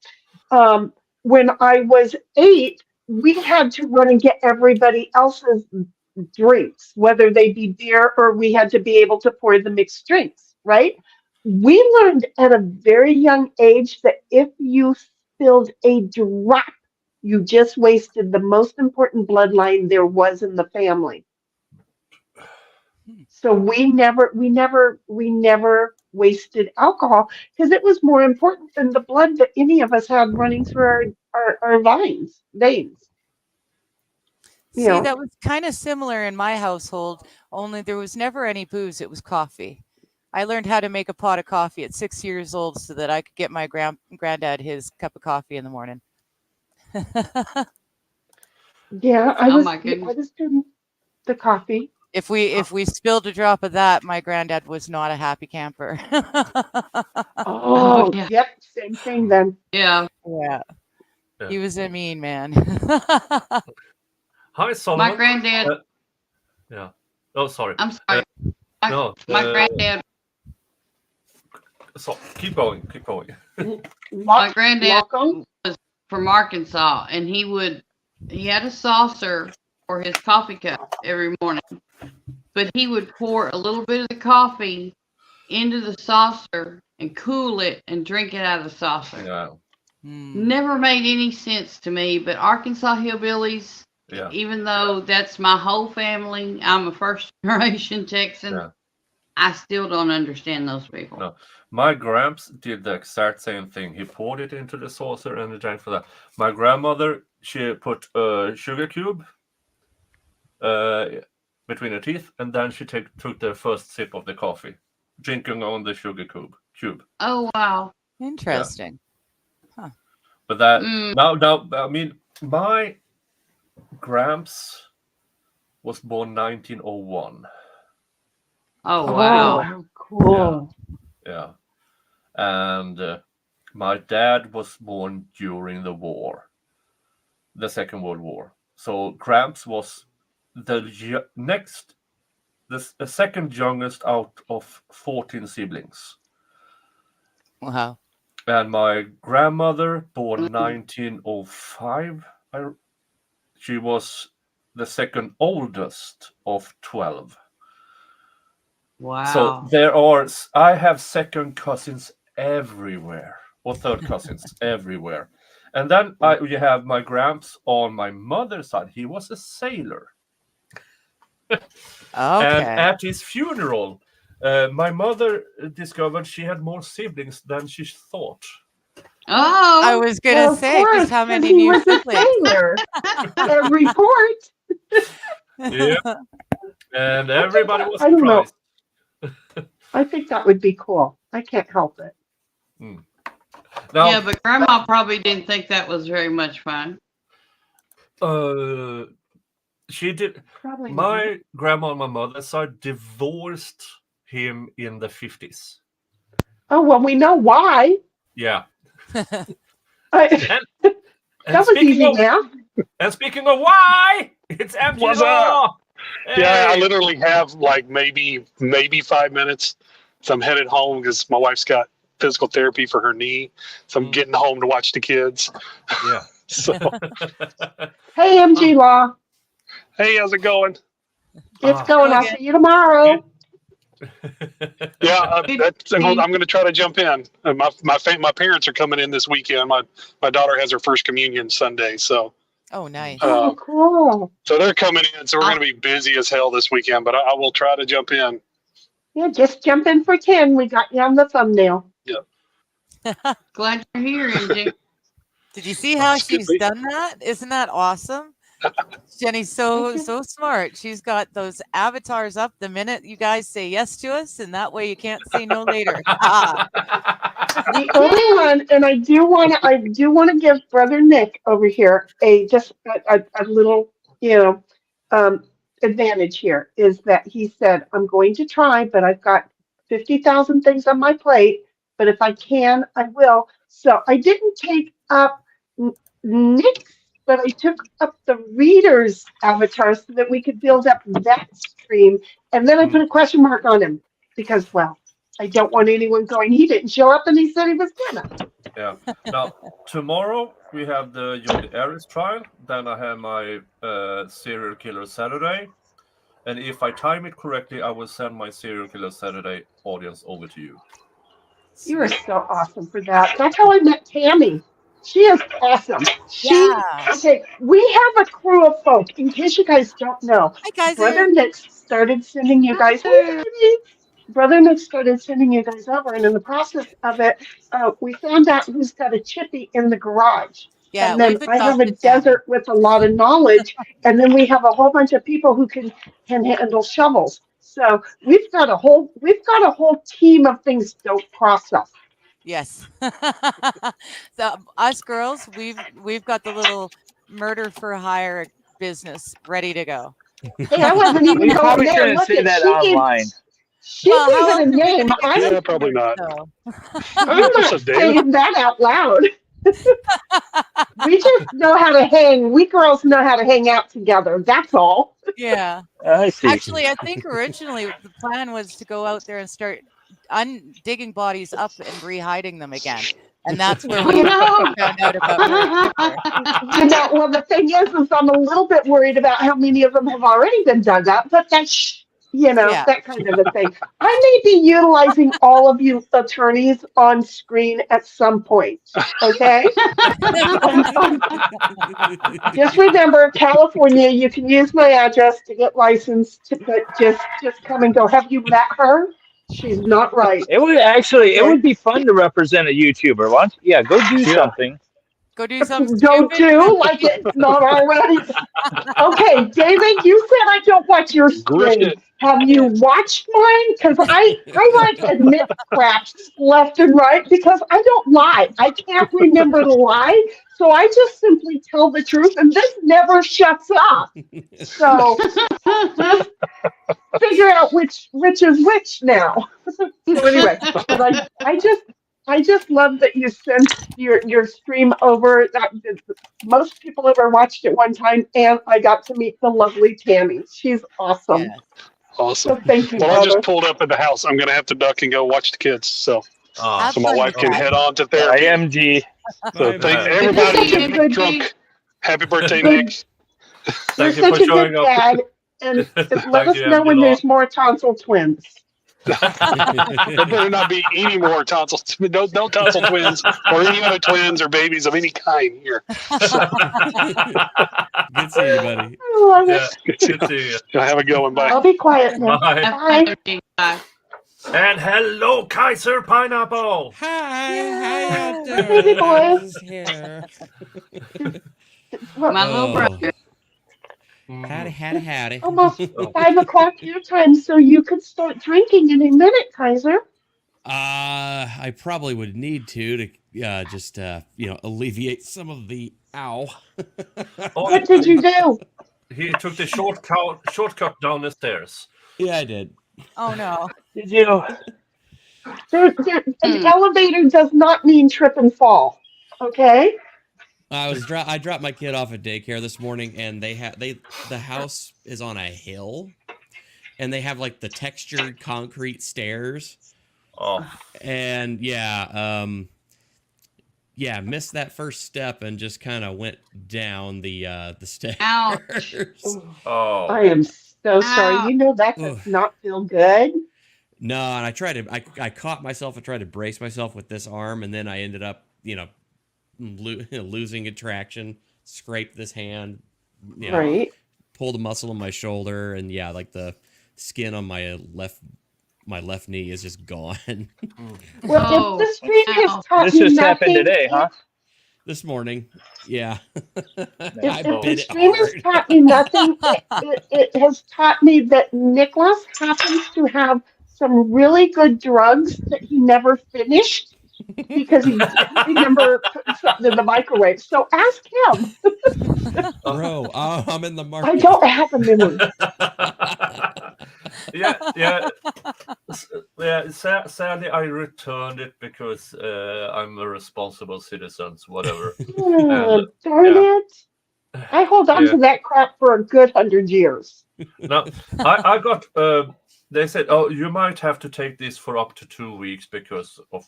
When I was 8, we had to run and get everybody else's drinks, whether they be beer or we had to be able to pour the mixed drinks, right? We learned at a very young age that if you spilled a drop, you just wasted the most important bloodline there was in the family. So we never wasted alcohol because it was more important than the blood that any of us had running through our veins. See, that was kind of similar in my household, only there was never any booze, it was coffee. I learned how to make a pot of coffee at 6 years old so that I could get my granddad his cup of coffee in the morning. Yeah, I Oh was my goodness. doing the coffee. If we spilled a drop of that, my granddad was not a happy camper. Oh, yeah. yep, same thing then. Yeah. Yeah. Yeah. He was a mean man. Hi, Solomon. My granddad. Yeah. Oh, sorry. I'm sorry. My granddad. So keep going. My granddad was from Arkansas, and he had a saucer for his coffee cup every morning, but he would pour a little bit of the coffee into the saucer and cool it and drink it out of the saucer. Yeah. Never made any sense to me, but Arkansas hillbillies, even though that's my whole family, I'm a first generation Texan. Yeah. I still don't understand those people. No. My gramps did the exact same thing. He poured it into the saucer and he drank for that. My grandmother, she put a sugar cube between her teeth, and then she took the first sip of the coffee, drinking on the sugar cube. Oh, wow. Interesting. Yeah. Huh. But that now, I mean, my gramps was born 1901. Oh, wow. Oh, cool. Yeah. And my dad was born during the war, the Second World War. So Gramps was the second youngest out of 14 siblings. Wow. And my grandmother, born 1905, she was the second oldest of 12. Wow. So I have second cousins everywhere, or third cousins everywhere. And then you have my gramps on my mother's side. He was a sailor. Okay. And at his funeral, my mother discovered she had more siblings than she thought. Oh, I was gonna say, just how many he new was a siblings? sailor. A report. Yeah. And everybody was I don't know. surprised. I think that would be cool. I can't help it. Now, yeah, but Grandma probably didn't think that was very much fun. She did. Probably My grandma on my mother's side divorced him in the 50s. Oh, well, we know why. Yeah. That And was easy now. And speaking of why, it's MG What's Law. up? Yeah, I literally have like maybe 5 minutes. So I'm headed home because my wife's got physical therapy for her knee. So I'm getting home to watch the kids. Yeah. So Hey, MG Law. hey, how's it going? It's going. I'll see you tomorrow. Yeah, I'm going to try to jump in. My parents are coming in this weekend. My daughter has her first communion Sunday, so. Oh, nice. Oh, cool. So they're coming in, so we're going to be busy as hell this weekend. But I will try to jump in. Yeah, just jump in for 10. We got you on the thumbnail. Yeah. Glad you're here, MG. Did you see how she's done that? Isn't that awesome? Jenny's so smart. She's got those avatars up the minute you guys say yes to us, and that way you can't say no later. The only one, and I do want to give Brother Nick over here a little, advantage here is that he said, I'm going to try, but I've got 50,000 things on my plate. But if I can, I will. So I didn't take up Nick's, but I took up the reader's avatar so that we could build up that stream. And then I put a question mark on him because, well, I don't want anyone going, he didn't show up and he said he was gonna. Yeah. Now, tomorrow we have the Johnny Aries trial. Then I have my Serial Killer Saturday. And if I time it correctly, I will send my Serial Killer Saturday audience over to you. You are so awesome for that. That's how I met Tammy. She is awesome. Okay, we have a crew of folk. In case you guys don't know, Hi, guys. Brother Nick started sending you guys. Brother Nick started sending you guys over, and in the process of it, we found out who's got a chippy in the garage. Yeah, and then we've I have a adopted Tammy. desert with a lot of knowledge, and then we have a whole bunch of people who can handle shovels. So we've got a whole team of things don't cross us. Yes. So us girls, we've got the little murder for hire business ready to go. Hey, I wasn't even We going probably there. shouldn't Look say at that she online. She Well, how gave it a else are we name. gonna get Yeah, probably not. so? I'm not So, David? saying that out loud. We just know how to hang. We girls know how to hang out together. That's all. Yeah. I see. Actually, I think originally the plan was to go out there and start digging bodies up and re-hiding them again. And that's where we found out about her. Well, the thing is I'm a little bit worried about how many of them have already been dug up, but that's, that kind of a thing. I may be utilizing all of you attorneys on screen at some point, okay? Just remember, California, you can use my address to get licensed, but just come and go. Have you met her? She's not right. It would actually, it would be fun to represent a YouTuber. Why don't you, go do something. Go do something Don't stupid. do like it's not already. Okay, David, you said I don't watch your stream. Have you watched mine? Because I like to admit crap left and right because I don't lie. I can't remember to lie. So I just simply tell the truth and this never shuts up. So just figure out which is which now. So anyway, but I just love that you sent your stream over. Most people ever watched it one time, and I got to meet the lovely Tammy. She's awesome. Yeah. Awesome. So thank you, Well, I brother. just pulled up at the house. I'm going to have to duck and go watch the kids. So my wife can head on to therapy. IMG. So thank everybody. Get drunk. Happy birthday, Nick. You're Thank you such for a showing good up. dad, and let us you, know when Angela. there's more tonsil twins. There better not be any more tonsils. No tonsil twins or any other twins or babies of any kind here. Good seeing you, buddy. I love Yeah, it. good to see you. Have a good one. Bye. I'll be quiet now. Bye. Bye. And hello, Kaiser Pineapple. Hi, how y'all doing? Baby boy. This is here. My little Oh. brother. Howdy. Almost 5 o'clock your time, so you could start drinking in a minute, Kaiser. I probably would need to just alleviate some of the ow. What did you do? He took the shortcut down the stairs. Yeah, I did. Oh no. Did you? An elevator does not mean trip and fall. Okay? I dropped my kid off at daycare this morning, and the house is on a hill, and they have like the textured concrete stairs. Oh. And missed that first step and just kind of went down the stairs. Ouch. Oh. I am so sorry. You know that does not feel good. No, and I caught myself and tried to brace myself with this arm, and then I ended up, losing attraction, scraped this hand, Right. pulled a muscle in my shoulder, and like the skin on my left knee is just gone. Well, if the stream has taught This me just nothing, happened today, huh? This morning, yeah. If I the bit it stream has hard. taught me nothing, it has taught me that Nicholas happens to have some really good drugs that he never finished. because he didn't remember putting something in the microwave. So ask him. Bro, I'm in the I market. don't have a memory. yeah. Sadly, I returned it because I'm a responsible citizen, whatever. And, Darn yeah, it. I hold on yeah. to that crap for a good 100 years. Now, I got. They said, "Oh, you might have to take this for up to 2 weeks because of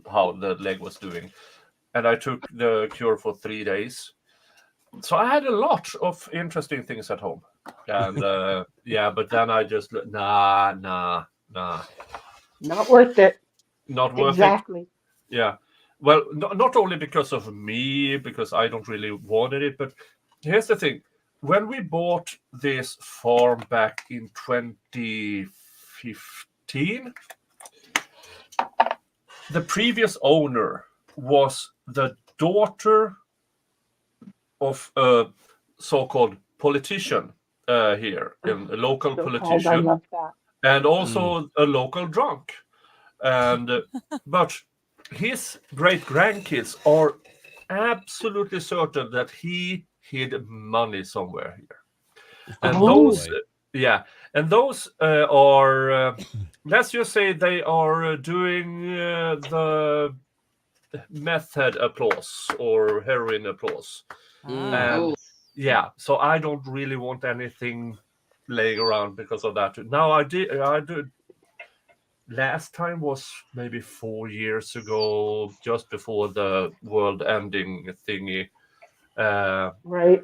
how the leg was doing," and I took the cure for 3 days. So I had a lot of interesting things at home, and yeah, but then I just nah. Not worth it. Not worth Exactly. it. Yeah. Well, not only because of me, because I don't really wanted it, but here's the thing. When we bought this farm back in 2015, the previous owner was the daughter of a so-called politician here, a local So called, I politician, love that. and also a local drunk. And but his great grandkids are absolutely certain that he hid money somewhere here, and those are let's just say they are doing the method applause or heroin applause. And yeah, so I don't really want anything laying around because of that. Now I did last time was maybe 4 years ago, just before the world ending thingy. Right.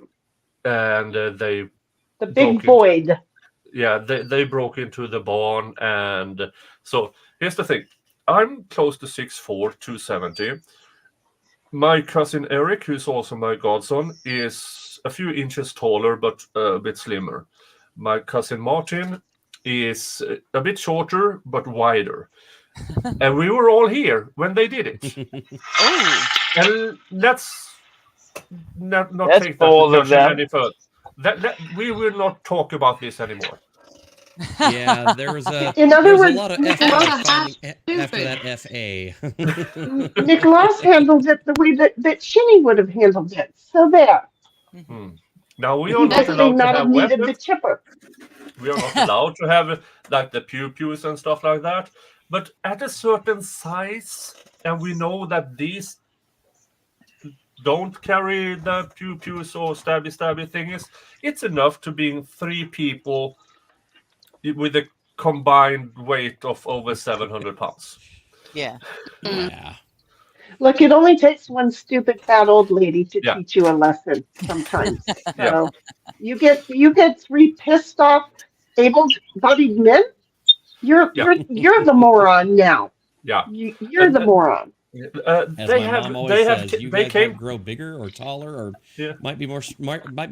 And they The big void. They broke into the barn. And so here's the thing. I'm close to 6'4", 270. My cousin Eric, who's also my godson, is a few inches taller but a bit slimmer. My cousin Martin is a bit shorter but wider. And we were all here when they did it. And let's not take that discussion any further. We will not talk about this anymore. Yeah, there was a In other words, a lot of after that FA. Nicholas handled it the way that Shinny would have handled it. So there. Now we are not allowed to have weapons. The chipper. We are not allowed to have like the pew-pews and stuff like that. But at a certain size, and we know that these don't carry the pew-pews or stabby thingies, it's enough to being 3 people with a combined weight of over 700 pounds. Yeah. Look, it only takes one stupid fat old lady to teach you a lesson sometimes. So you get 3 pissed off, able-bodied men. You're the moron now. Yeah, you're the moron. As my mom always says, you guys might grow bigger or taller or might be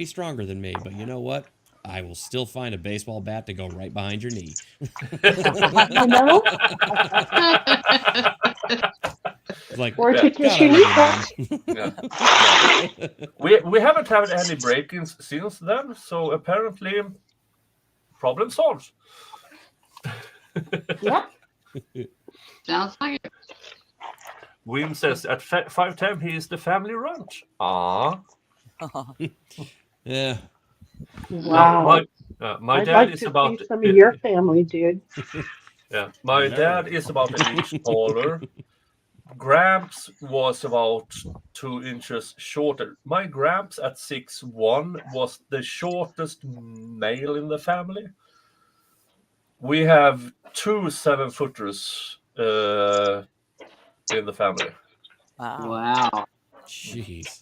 stronger than me, but you know what? I will still find a baseball bat to go right behind your knee. You know? Like, or to kiss your kneecap. We haven't had any break-ins since then, so apparently problem solved. Yep. Sounds like it. Wim says at 5'10" he is the family ranch. Yeah. Wow. My I'd dad like is to about see some of your family, dude. Yeah, my dad is about an inch taller. Gramps was about 2 inches shorter. My Gramps at 6'1" was the shortest male in the family. We have 2 7-footers in the family. Wow. Jeez.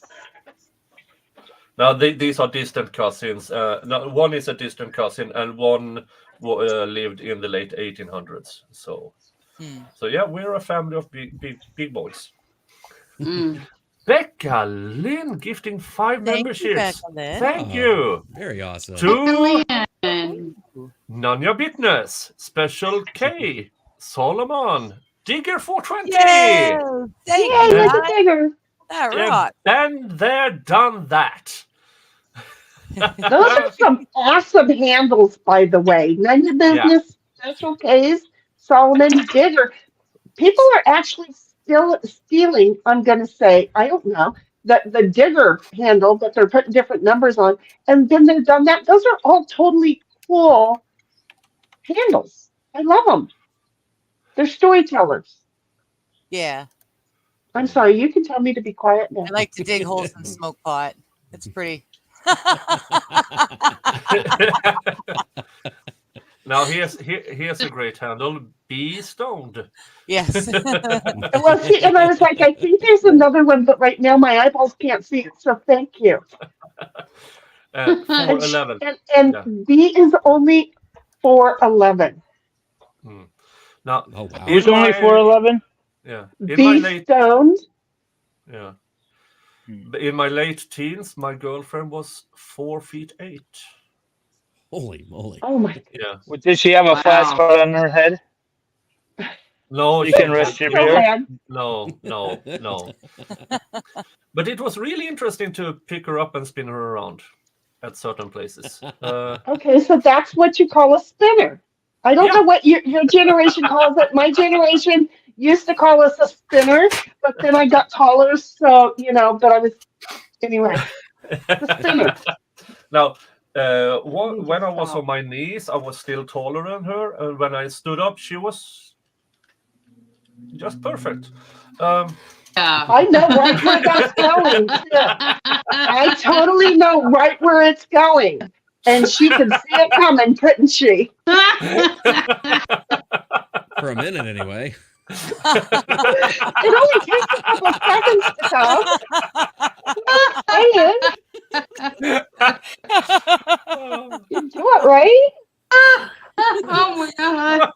Now these are distant cousins. Now, one is a distant cousin, and one lived in the late 1800s. So yeah, we're a family of big boys. Becca Lynn gifting 5 memberships. Thank you. Very awesome. To Nanya Bitness, Special K, Solomon, Digger 420. Thank you, Digger. That rocks. And they're done that. Those are some awesome handles, by the way. None your business, Special K's, Solomon, Digger. People are actually stealing, I'm going to say, I don't know, the digger handle that they're putting different numbers on, and then they've done that. Those are all totally cool handles. I love them. They're storytellers. Yeah. I'm sorry, you can tell me to be quiet now. I like to dig holes in the smoke pot. It's pretty. Now here's a great handle. Be stoned. Yes. Well, see, and I was like, I think there's another one, but right now my eyeballs can't see it. So thank you. 411. And Yeah. B is only 411. Now, Oh wow. Who's only 411? Yeah. Be stoned. Yeah. In my late teens, my girlfriend was 4'8". Holy moly. Oh my. Yeah. Well, did she have a flat spot on her head? No, You can rest your beer. No. But it was really interesting to pick her up and spin her around at certain places. Okay, so that's what you call a spinner. I don't know what your generation calls it. My generation used to call us a spinner, but then I got taller, so but I was anyway. The spinner. Now, when I was on my knees, I was still taller than her, and when I stood up, she was just perfect. I know right where that's going. I totally know right where it's going. And she could see it coming, couldn't she? For a minute, anyway. It only takes a couple seconds to go. You do it, right? Oh my God.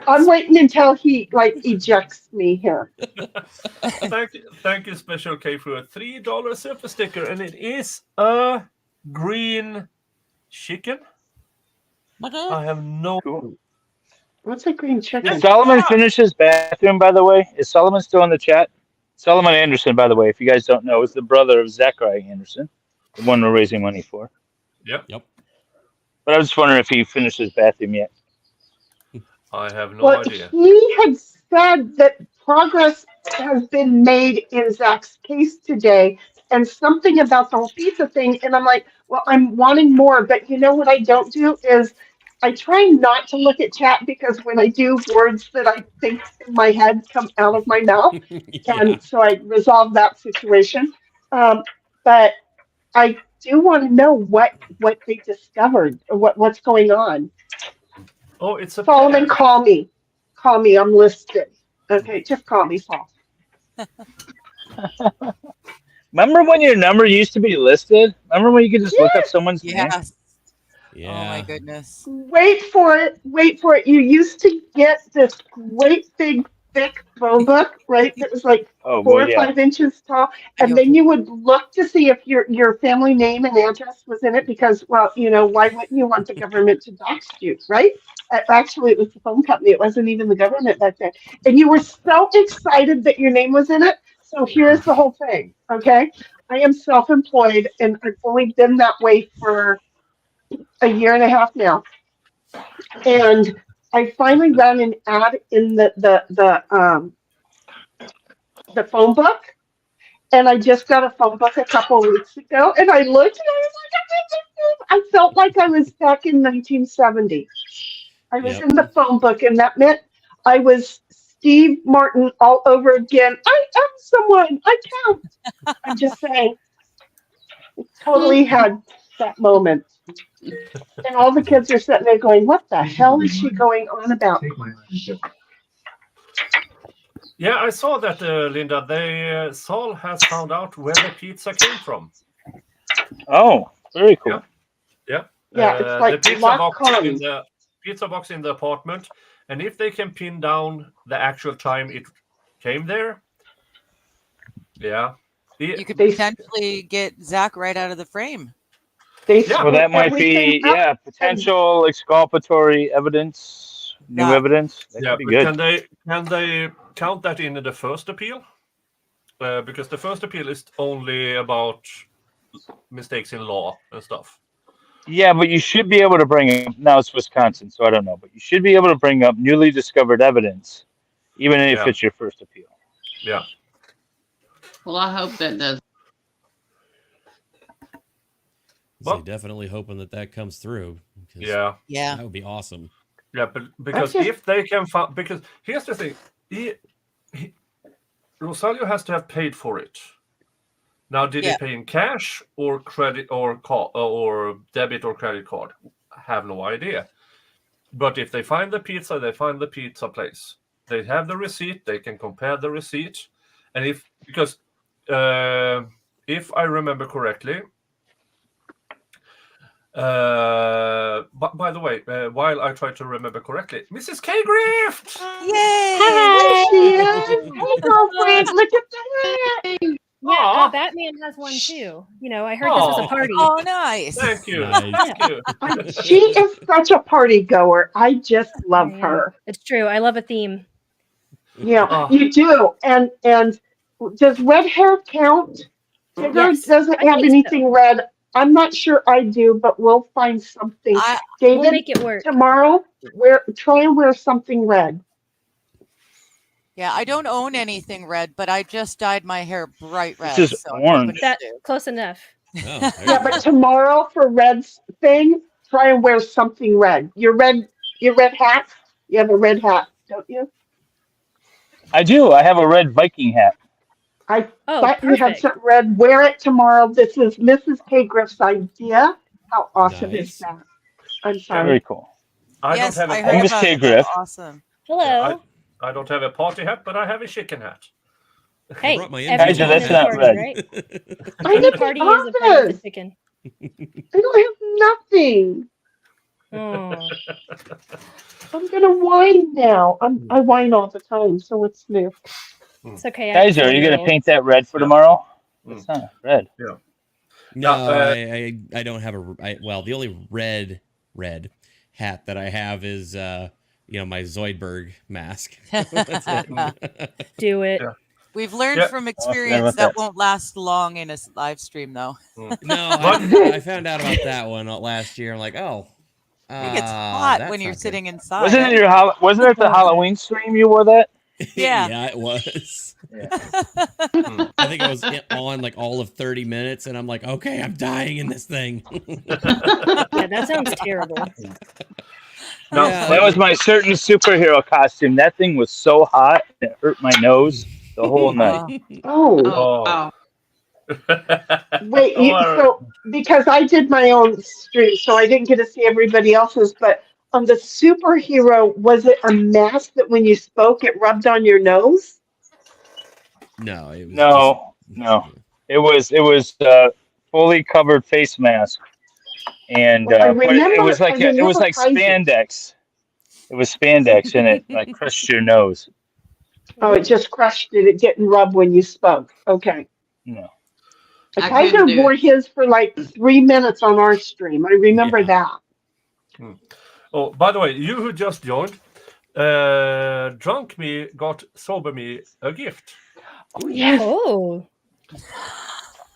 I'm waiting until he ejects me here. Thank you, Special K, for a $3 super sticker, and it is a green chicken. I have no. Cool. What's a green chicken? Did Solomon finish his bathroom, by the way? Is Solomon still in the chat? Solomon Anderson, by the way, if you guys don't know, is the brother of Zachariah Anderson, the one we're raising money for. Yep. But I was just wondering if he finished his bathroom yet. I have no idea. He had said that progress has been made in Zach's case today, and something about the whole pizza thing. And I'm like, well, I'm wanting more, but you know what I don't do is I try not to look at chat, because when I do, words that I think in my head come out of my mouth, and so I resolve that situation. But I do want to know what they discovered, or what's going on. Oh, it's a Solomon, call me. Call me. I'm listed. Okay, just call me, Paul. Remember when your number used to be listed? Remember when you could just look up someone's name? Yeah. Oh my goodness. Wait for it. You used to get this great big thick phone book, right? That was like 4 or 5 inches tall. And then you would look to see if your family name and address was in it, because, well, why wouldn't you want the government to dox you, right? Actually, it was the phone company. It wasn't even the government back then. And you were so excited that your name was in it. So here's the whole thing, okay? I am self-employed, and I've only been that way for a year and a half now. And I finally ran an ad in the phone book, and I just got a phone book a couple of weeks ago, and I looked and I was like, I felt like I was back in 1970. I was in the phone book, and that meant I was Steve Martin all over again. I am someone. I count. I'm just saying. It totally had that moment. And all the kids are sitting there going, what the hell is she going on about? Yeah, I saw that, Linda. Saul has found out where the pizza came from. Oh, very cool. Yeah. Yeah, it's like the pizza box in the apartment, and if they can pin down the actual time it came there, you could potentially get Zach right out of the frame. Well, that might be potential exculpatory evidence, new evidence. That could be good. Can they count that in the first appeal? Because the first appeal is only about mistakes in law and stuff. Yeah, but you should be able to bring up, now it's Wisconsin, so I don't know, but you should be able to bring up newly discovered evidence, even if it's your first appeal. Yeah. Well, I hope that does. So definitely hoping that comes through. Yeah. Yeah. That would be awesome. Yeah, but because if they can find, because here's the thing, Rosalio has to have paid for it. Now, did he pay in cash or credit or debit or credit card? I have no idea. But if they find the pizza, they find the pizza place. They have the receipt. They can compare the receipt, and if I remember correctly. But by the way, while I try to remember correctly, Mrs. K. Grift! Yay! Hi, hey, girlfriend, look at that! Yeah, Batman has one too. You know, I heard this was a party. Oh, nice. Thank you. Nice. Thank you. She is such a party goer. I just love her. It's true. I love a theme. Yeah, you do. And does red hair count? Tigger doesn't have anything red. I'm not sure I do, but we'll find something. David, we'll make it work. Tomorrow, try and wear something red. Yeah, I don't own anything red, but I just dyed my hair bright red. This is orange. That's close enough. Oh, Yeah, but tomorrow for Red's thing, try and wear something red. Your red hat. You have a red hat, don't you? I do. I have a red Viking hat. I thought you had something red. Wear it tomorrow. This is Mrs. K. Griff's idea. How awesome is that? I'm sorry. Very cool. I don't have a heard Miss about K. it. Griff. Awesome. Hello. I don't have a party hat, but I have a chicken hat. Hey, brought my every Angel, party that's is a not party, red. right? I Any never party thought is a party this. with chicken. I don't have nothing. Oh. I'm gonna whine now. I whine all the time, so it's new. It's okay. Guys, are you going to paint that red for tomorrow? It's not red. Yeah. No, I don't have well, the only red hat that I have is my Zoidberg mask. That's it. Do it. Yeah. We've learned from experience that won't last long in a live stream, though. No, I found out about that one last year. I'm like, oh, I think it's hot when you're sitting inside. Wasn't it the Halloween stream you wore that? Yeah. Yeah, it was. I think I was on like all of 30 minutes, and I'm like, okay, I'm dying in this thing. Yeah, that sounds terrible. No, that was my certain superhero costume. That thing was so hot, it hurt my nose the whole night. Oh. Wait, so because I did my own stream, so I didn't get to see everybody else's, but on the superhero, was it a mask that when you spoke, it rubbed on your nose? No, it was no. It was fully covered face mask, and Well, but it was like spandex. It was spandex, and it like crushed your nose. Oh, it just crushed it. It didn't rub when you spoke. Okay. No. Tiger wore his for like 3 minutes on our stream. I remember that. Oh, by the way, you who just joined, Drunk Me got Sober Me a gift. Oh, yes. Oh.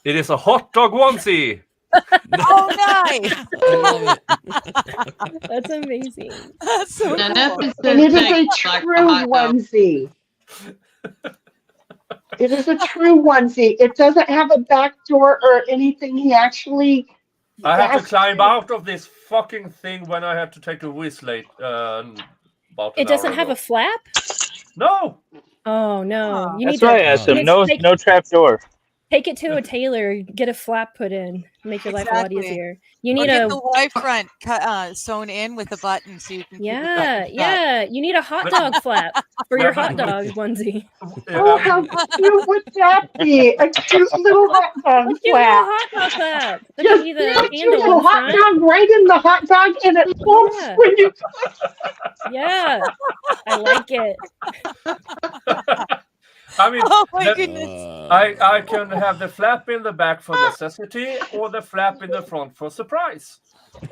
It is a hot dog onesie. Oh, nice. I love it. That's amazing. That's so cool. And it is a true onesie. It is a true onesie. It doesn't have a back door or anything. He actually... I have to climb out of this fucking thing when I have to take a whiz late. About It doesn't have a flap? No. Oh, no. You That's need right, to Adam. No trap door. Take it to a tailor, get a flap put in, make your life a lot easier. You need get a the Y front sewn in with a button so you can yeah. You need a hot dog flap for your hot dog onesie. Oh, how cute would that be? A cute little hot dog Give flap. a hot dog flap. Look Just at me the put your handle little in hot front. dog right in the hot dog, and it pulls Yeah. when you. Yeah, I like it. I mean, Oh my goodness. I can have the flap in the back for necessity or the flap in the front for surprise.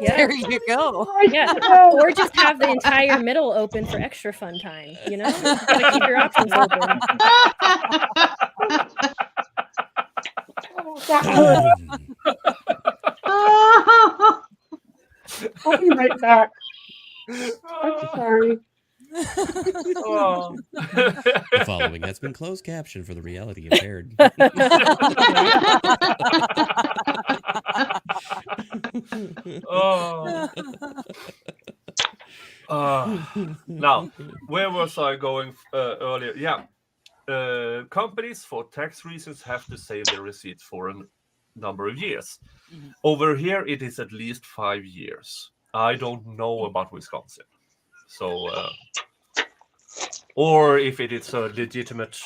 Yeah. There you go. Yeah, or just have the entire middle open for extra fun time. You know, you gotta keep your options open. I'll be right back. I'm sorry. Oh. The following has been closed captioned for the reality impaired. Oh. Now, where was I going earlier? Yeah. Companies, for tax reasons, have to save their receipts for a number of years. Mhm. Over here, it is at least 5 years. I don't know about Wisconsin. So, or if it is a legitimate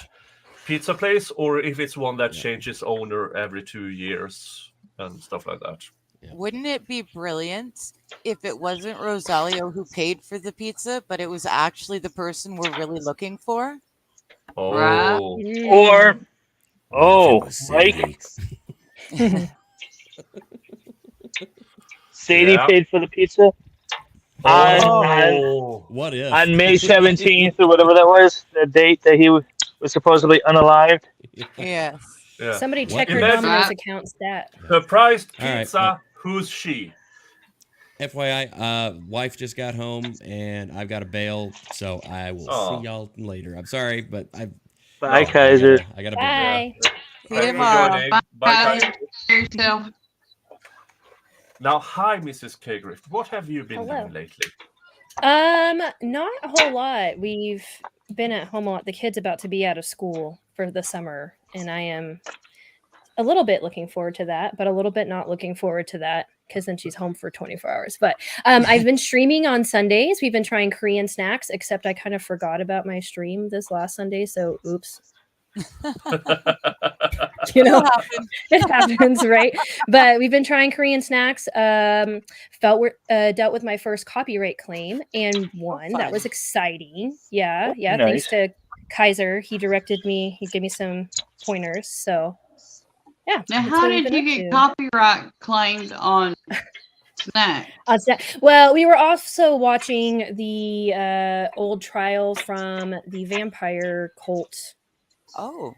pizza place, or if it's one that changes owner every 2 years and stuff like that. Wouldn't it be brilliant if it wasn't Rosalio who paid for the pizza, but it was actually the person we're really looking for? Right. Or, Mike, Sadie paid for the pizza What if? on May 17th or whatever that was, the date that he was supposedly unalived. Yes. Yeah. Somebody check her Imagine Domino's account stat. surprised All right, pizza. well- Who's she? FYI, wife just got home and I've got to bail, so I will see y'all later. I'm sorry, but Bye, Kaiser. I gotta Bye. See you tomorrow. Bye. Yourself. Now, hi, Mrs. Kegrift. What have you been Hello. doing lately? Not a whole lot. We've been at home a lot. The kid's about to be out of school for the summer, and I am a little bit looking forward to that, but a little bit not looking forward to that because then she's home for 24 hours. But I've been streaming on Sundays. We've been trying Korean snacks, except I kind of forgot about my stream this last Sunday, so oops. You know, it happens, right? But we've been trying Korean snacks. Dealt with my first copyright claim and won. That was exciting. Yeah. Nice. Thanks to Kaiser, he directed me. He gave me some pointers. So, yeah. Now, that's how what we've did been you up get to. copyright claimed on Snack? Well, we were also watching the old trial from the vampire cult. Oh.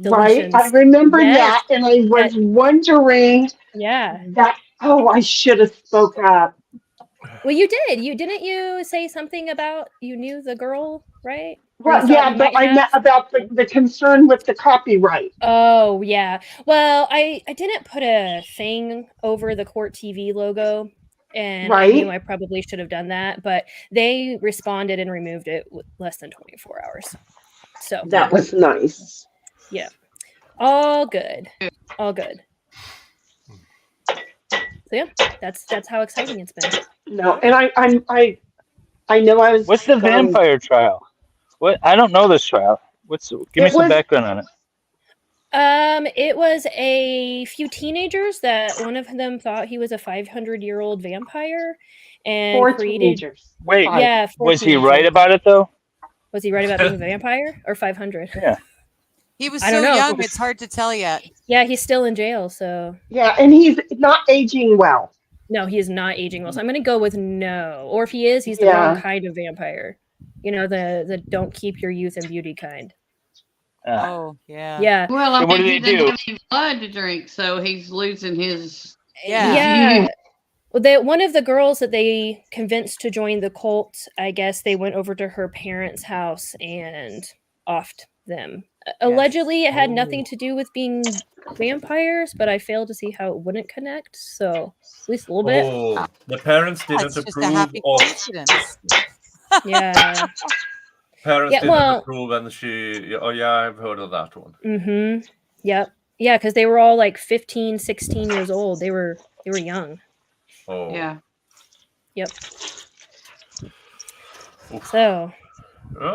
Right. I remember that, and I was wondering that, I should have spoke up. Well, you did. Didn't you say something about you knew the girl, right? Or you Well, thought yeah, you but might I meant have? about the concern with the copyright. Oh, yeah. Well, I didn't put a thing over the Court TV logo, and I knew Right. I probably should have done that, but they responded and removed it less than 24 hours. So That was nice. yeah. All good. All good. So yeah, that's how exciting it's been. No, and I know I was. What's the vampire trial? What? I don't know this trial. Give me some background on it. It was a few teenagers that one of them thought he was a 500-year-old vampire and 4 created. teenagers. Wait, Yeah, 4 was he right teenagers. about it though? Was he right about being a vampire or 500? Yeah. He was I so don't know. young, it's hard to tell yet. Yeah, he's still in jail, so. Yeah, and he's not aging well. No, he is not aging well. So I'm going to go with no. Or if he is, he's the Yeah. wrong kind of vampire. You know, the don't keep your youth and beauty kind. Oh, yeah. Yeah. Well, I So what mean, do he they doesn't do? have any blood to drink, so he's losing his. Yeah. Well, one of the girls that they convinced to join the cult, I guess they went over to her parents' house and offed them. Allegedly, it had nothing to do with being vampires, but I failed to see how it wouldn't connect. So, at least a little bit. Oh, the parents didn't It's just a approve happy of. coincidence. Yeah. Parents Yeah, didn't well- approve, and she. Oh yeah, I've heard of that one. Mm-hmm. Yep. Yeah, because they were all like 15, 16 years old. They were young. Oh. Yeah. Yep. So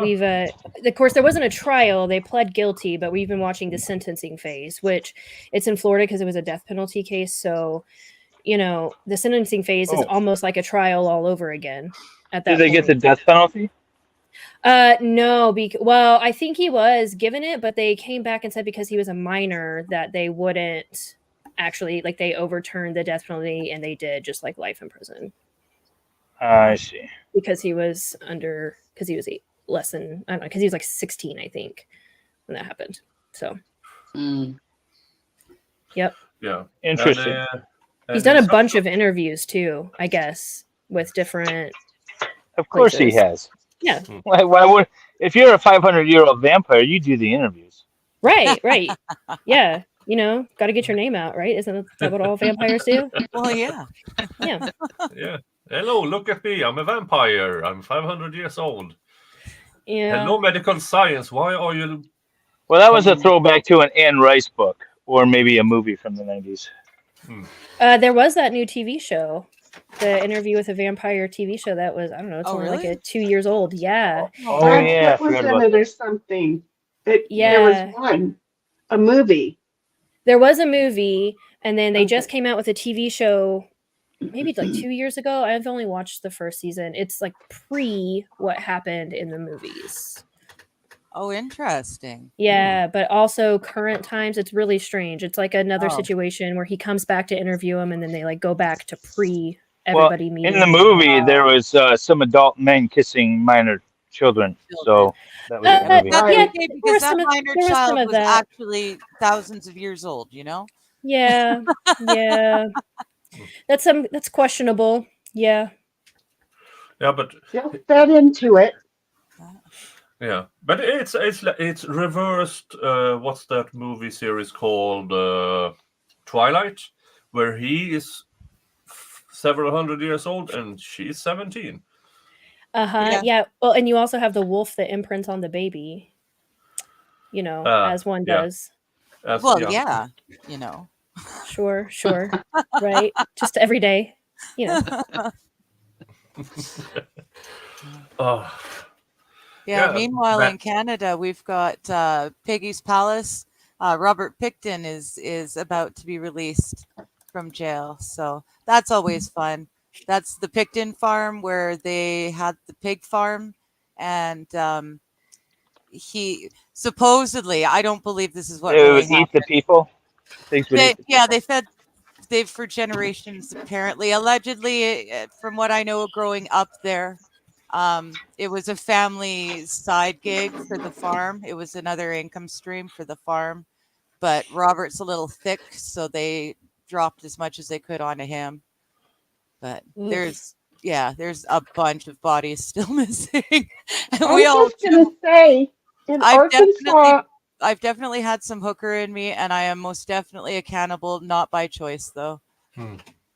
we've of course there wasn't a trial. They pled guilty, but we've been watching the sentencing phase, which it's in Florida because it was a death penalty case. So, you know, the sentencing phase is almost like a trial all over again. At that Did they get the point. death penalty? No, well, I think he was given it, but they came back and said because he was a minor that they wouldn't actually, like, they overturned the death penalty and they did just like life in prison I see. because he was because he was less than, I don't know, because he was like 16, I think, when that happened. So, yep. Yeah. Interesting. He's done a bunch of interviews too, I guess. with different. Of course he places. has. Yeah. Why would if you're a 500-year-old vampire, you do the interviews. Right. Yeah. You know, got to get your name out, right? Isn't that what all vampires do? Well, yeah. Yeah. Yeah. Hello, look at me. I'm a vampire. I'm 500 years old. Yeah. Hello, medical science. Why are you? Well, that was a throwback to an Anne Rice book, or maybe a movie from the 90s. There was that new TV show, the Interview with a Vampire TV show that was, I don't know, it's only like 2 years old. Yeah. Yeah, It was in it or something. There was a movie. There was a movie, and then they just came out with a TV show maybe like 2 years ago. I've only watched the first season. It's like pre what happened in the movies. Oh, interesting. Yeah, but also current times. It's really strange. It's like another situation where he comes back to interview him, and then they like go back to pre everybody meeting. In the movie, there was some adult men kissing minor children. So that was the movie. That's okay, because that minor child was actually thousands of years old, you know? Yeah. Yeah. That's questionable. Yeah. Yeah, but fed into it. Yeah, but it's reversed. What's that movie series called? Twilight, where he is several hundred years old and she's 17. Yeah. Well, and you also have the wolf that imprints on the baby. You know, as one does. Yeah, you know. Sure. Right. Just every day, you know. Yeah, meanwhile, in Canada, we've got Piggy's Palace. Robert Picton is about to be released from jail. So that's always fun. That's the Picton farm where they had the pig farm. And he supposedly, I don't believe this is what they really would happened. eat the people? They've for generations, apparently. Allegedly, from what I know growing up there, it was a family side gig for the farm. It was another income stream for the farm. But Robert's a little thick, so they dropped as much as they could onto him. But there's a bunch of bodies still missing. And I was just going to say, in Arkansas... I've definitely had some hooker in me, and I am most definitely a cannibal, not by choice, though.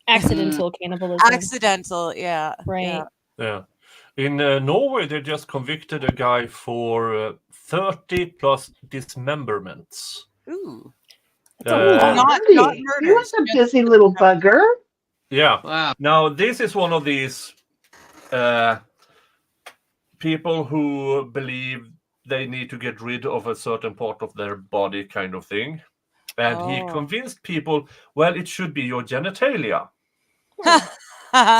Accidental cannibalism. Accidental, yeah. Right. Yeah. In Norway, they just convicted a guy for 30 plus dismemberments. Ooh. Not murder. He was a busy little bugger. Yeah. Wow. Now, this is one of these people who believe they need to get rid of a certain part of their body kind of thing. And he convinced people, well, it should be your genitalia.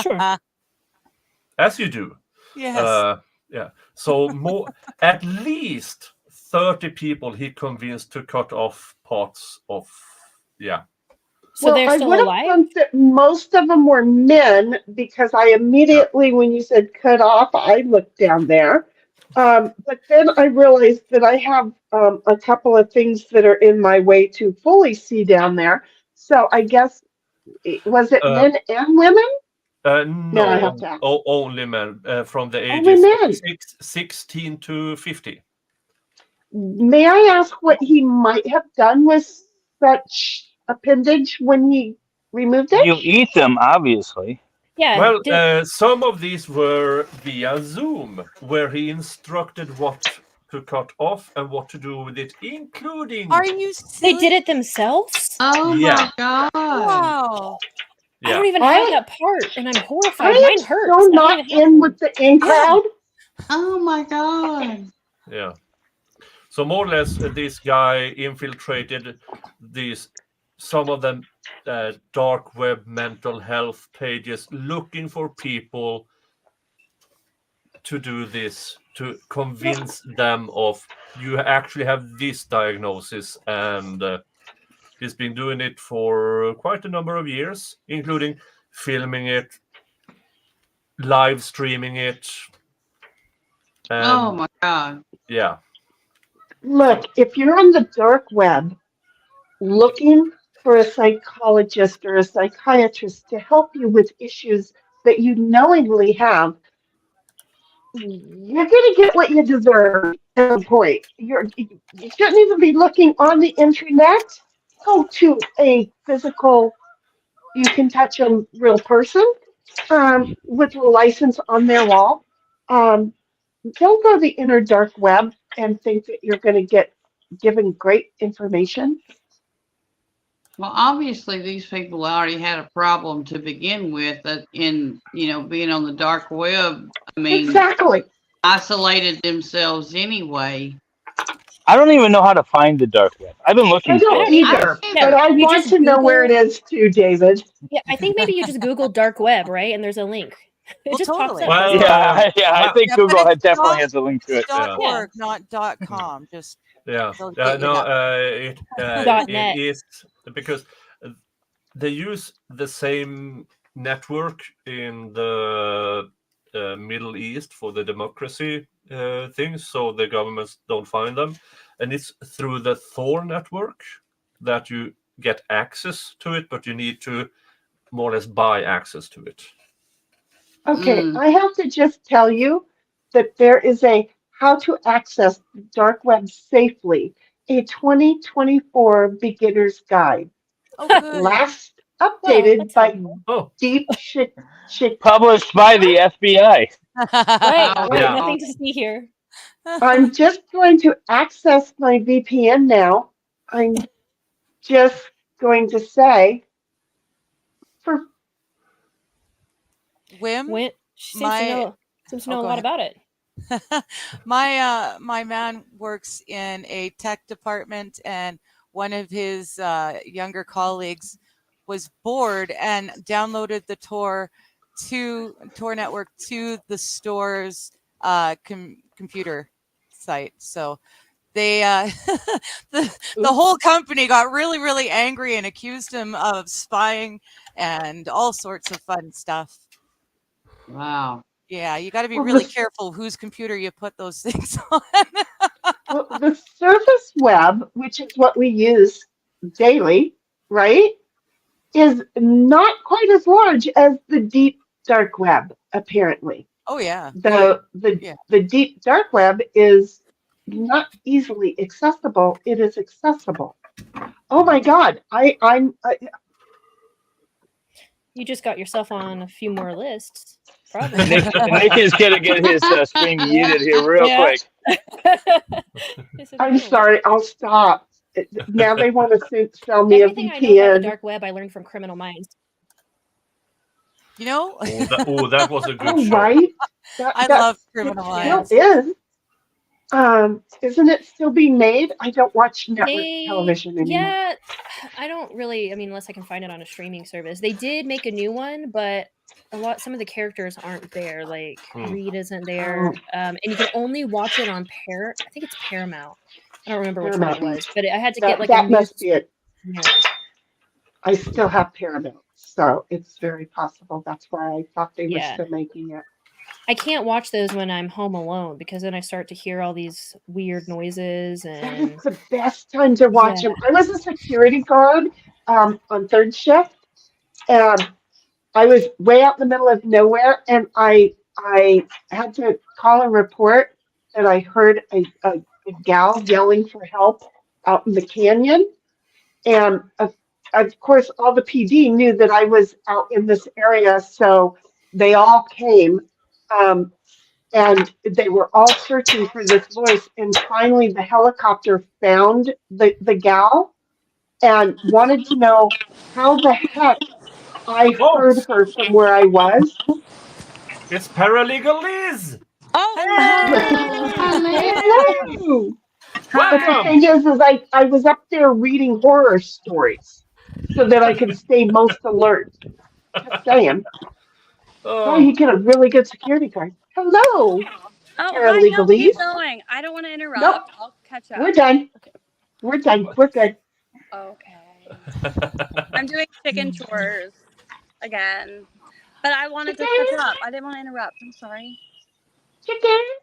Sure. As you do. Yes. Yeah. So at least 30 people he convinced to cut off parts of, So they're still alive? I would have that most of them were men, because I immediately, when you said cut off, I looked down there. But then I realized that I have a couple of things that are in my way to fully see down there. So I guess, was it men and women? No, I have to ask. Only men from the ages 16 to 50. May I ask what he might have done with such appendage when he removed it? You eat them, obviously. Yeah. Well, some of these were via Zoom, where he instructed what to cut off and what to do with it, including... Are you silly? They did it themselves? Oh my God. Wow. I don't even have that part, and I'm horrified. I Mine am hurts. so not in with the in crowd. Oh my God. Yeah. So more or less, this guy infiltrated some of them dark web mental health pages, looking for people to do this, to convince them of, you actually have this diagnosis. And he's been doing it for quite a number of years, including filming it, live streaming it. And, oh my God. Yeah. Look, if you're on the dark web looking for a psychologist or a psychiatrist to help you with issues that you knowingly have, you're going to get what you deserve at some point. You shouldn't even be looking on the internet. Go to a physical, you can touch a real person with a license on their wall. Don't go to the inner dark web and think that you're going to get given great information. Well, obviously, these people already had a problem to begin with in, being on the dark web. I mean, exactly. Isolated themselves anyway. I don't even know how to find the dark web. I've been looking I for don't it. either, but I want to know where it is too, David. Yeah, I think maybe you just Google dark web, right? And there's a link. It just pops up. Well, I think Yeah, Google but it's definitely has a link to it. .org, not .com. Just they'll Yeah, get you no, that. it is because they use the same network in the Middle East for the democracy things, so the governments don't find them, and it's through the Thor network that you get access to it, but you need to more or less buy access to it. Okay, I have to just tell you that there is a how to access dark web safely, a 2024 beginner's guide. Oh, good. Last updated by Deep Published by the FBI. Right, nothing to see here. I'm just going to access my VPN now. I'm just going to say for Wim, She seems to know a lot about it. my man works in a tech department, and one of his younger colleagues was bored and downloaded the Tor network to the store's computer site. So they the whole company got really, really angry and accused him of spying and all sorts of fun stuff. Wow. Yeah, you got to be really careful whose computer you put those things on. Well, the surface web, which is what we use daily, right, is not quite as large as the deep dark web, apparently. Oh, yeah. The deep dark web is not easily accessible. It is accessible. Oh my God. You just got yourself on a few more lists. Probably. Nick is going to get his screen muted here real quick. I'm sorry. I'll stop. Now they want to sell me Everything a VPN. I know about the dark web I learned from Criminal Minds. You know? that was a good show. Right? I love Criminal Minds. It still is. Isn't it still being made? I don't watch network television anymore. Yeah, I don't really. I mean, unless I can find it on a streaming service. They did make a new one, but some of the characters aren't there. Like Reed isn't there, and you can only watch it on I think it's Paramount. I don't remember which one it was, but I had to get like that a must be it. Yeah. I still have Paramount, so it's very possible. That's why I thought they were still making it. I can't watch those when I'm home alone because then I start to hear all these weird noises and it's the best time to watch them. I was a security guard on third shift, and I was way out in the middle of nowhere, and I had to call a report that I heard a gal yelling for help out in the canyon, and of course all the PD knew that I was out in this area, so they all came. And they were all searching for this voice, and finally the helicopter found the gal and wanted to know how the heck I heard her from where I was. It's Paralegal Liz! Oh, hello! But the thing is I was up there reading horror stories so that I could stay most alert. Just saying. Oh, you get a really good security guard. Hello. Oh, hi, how are you going? I don't want to interrupt. Nope. I'll catch up. We're done. We're done. We're good. Okay. I'm doing chicken chores again. But I wanted to catch up. I didn't want to interrupt. I'm sorry. Chickens.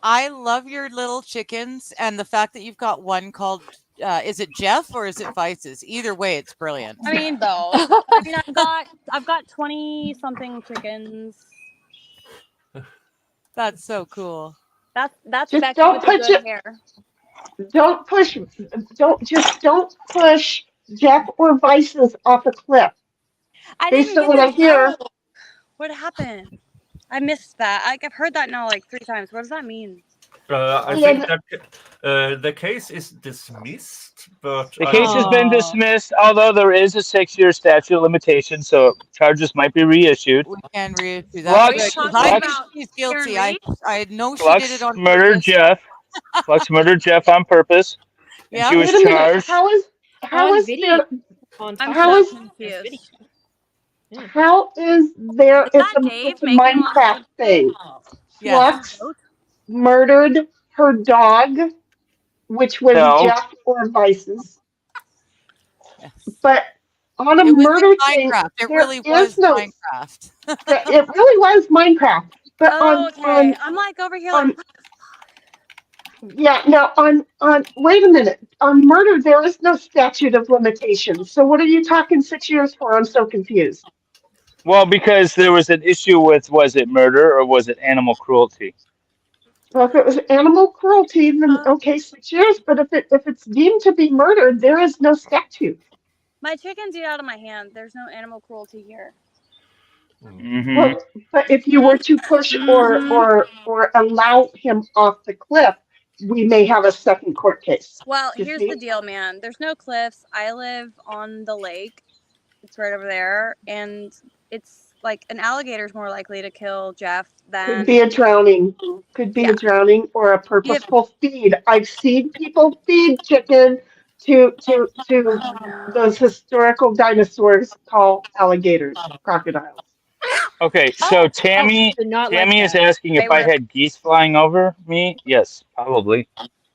I love your little chickens, and the fact that you've got one called is it Jeff or is it Vice's? Either way, it's brilliant. I mean, both. I mean, I've got 20 something chickens. That's so cool. That's Just Becky don't with the put good your- hair. Don't push Jeff or Vices off a cliff. I Based didn't on get what I the hear, joke. What happened? I missed that. I've heard that now like 3 times. What does that mean? I think that the case is dismissed, but The case has been dismissed, although there is a 6-year statute of limitation, so charges might be reissued. We can reissue that. Flux, I know she's guilty. I know she did it Flux on murdered purpose. Jeff. Flux murdered Jeff on purpose. And Yeah. she was wait a minute. charged. How is video. I'm how so is confused. how is there Is it's that a, Dave it's a making a lot Minecraft of thing? Yes. Flux murdered her dog, which was No. Jeff or Vice's. But on a It was in murder thing, Minecraft. It there really is was no. Minecraft. It really was Minecraft. But Oh, okay. I'm like over here like yeah, now on wait a minute. On murder there is no statute of limitations. So what are you talking 6 years for? I'm so confused. Well, because there was an issue with, was it murder or was it animal cruelty? Well, if it was animal cruelty, then okay, 6 years. But if it's deemed to be murder, there is no statute. my chickens eat out of my hand. There's no animal cruelty here. Mm-hmm. Well, but if you were to push or allow him off the cliff, we may have a second court case. Well, You here's see? the deal, man. There's no cliffs. I live on the lake. It's right over there, and it's like an alligator's more likely to kill Jeff than Could be a drowning. Could be a drowning or a purposeful feed. I've seen people feed chicken to those historical dinosaurs called alligators, crocodiles. Okay, so Tammy is asking if I had geese flying over me. Yes, probably.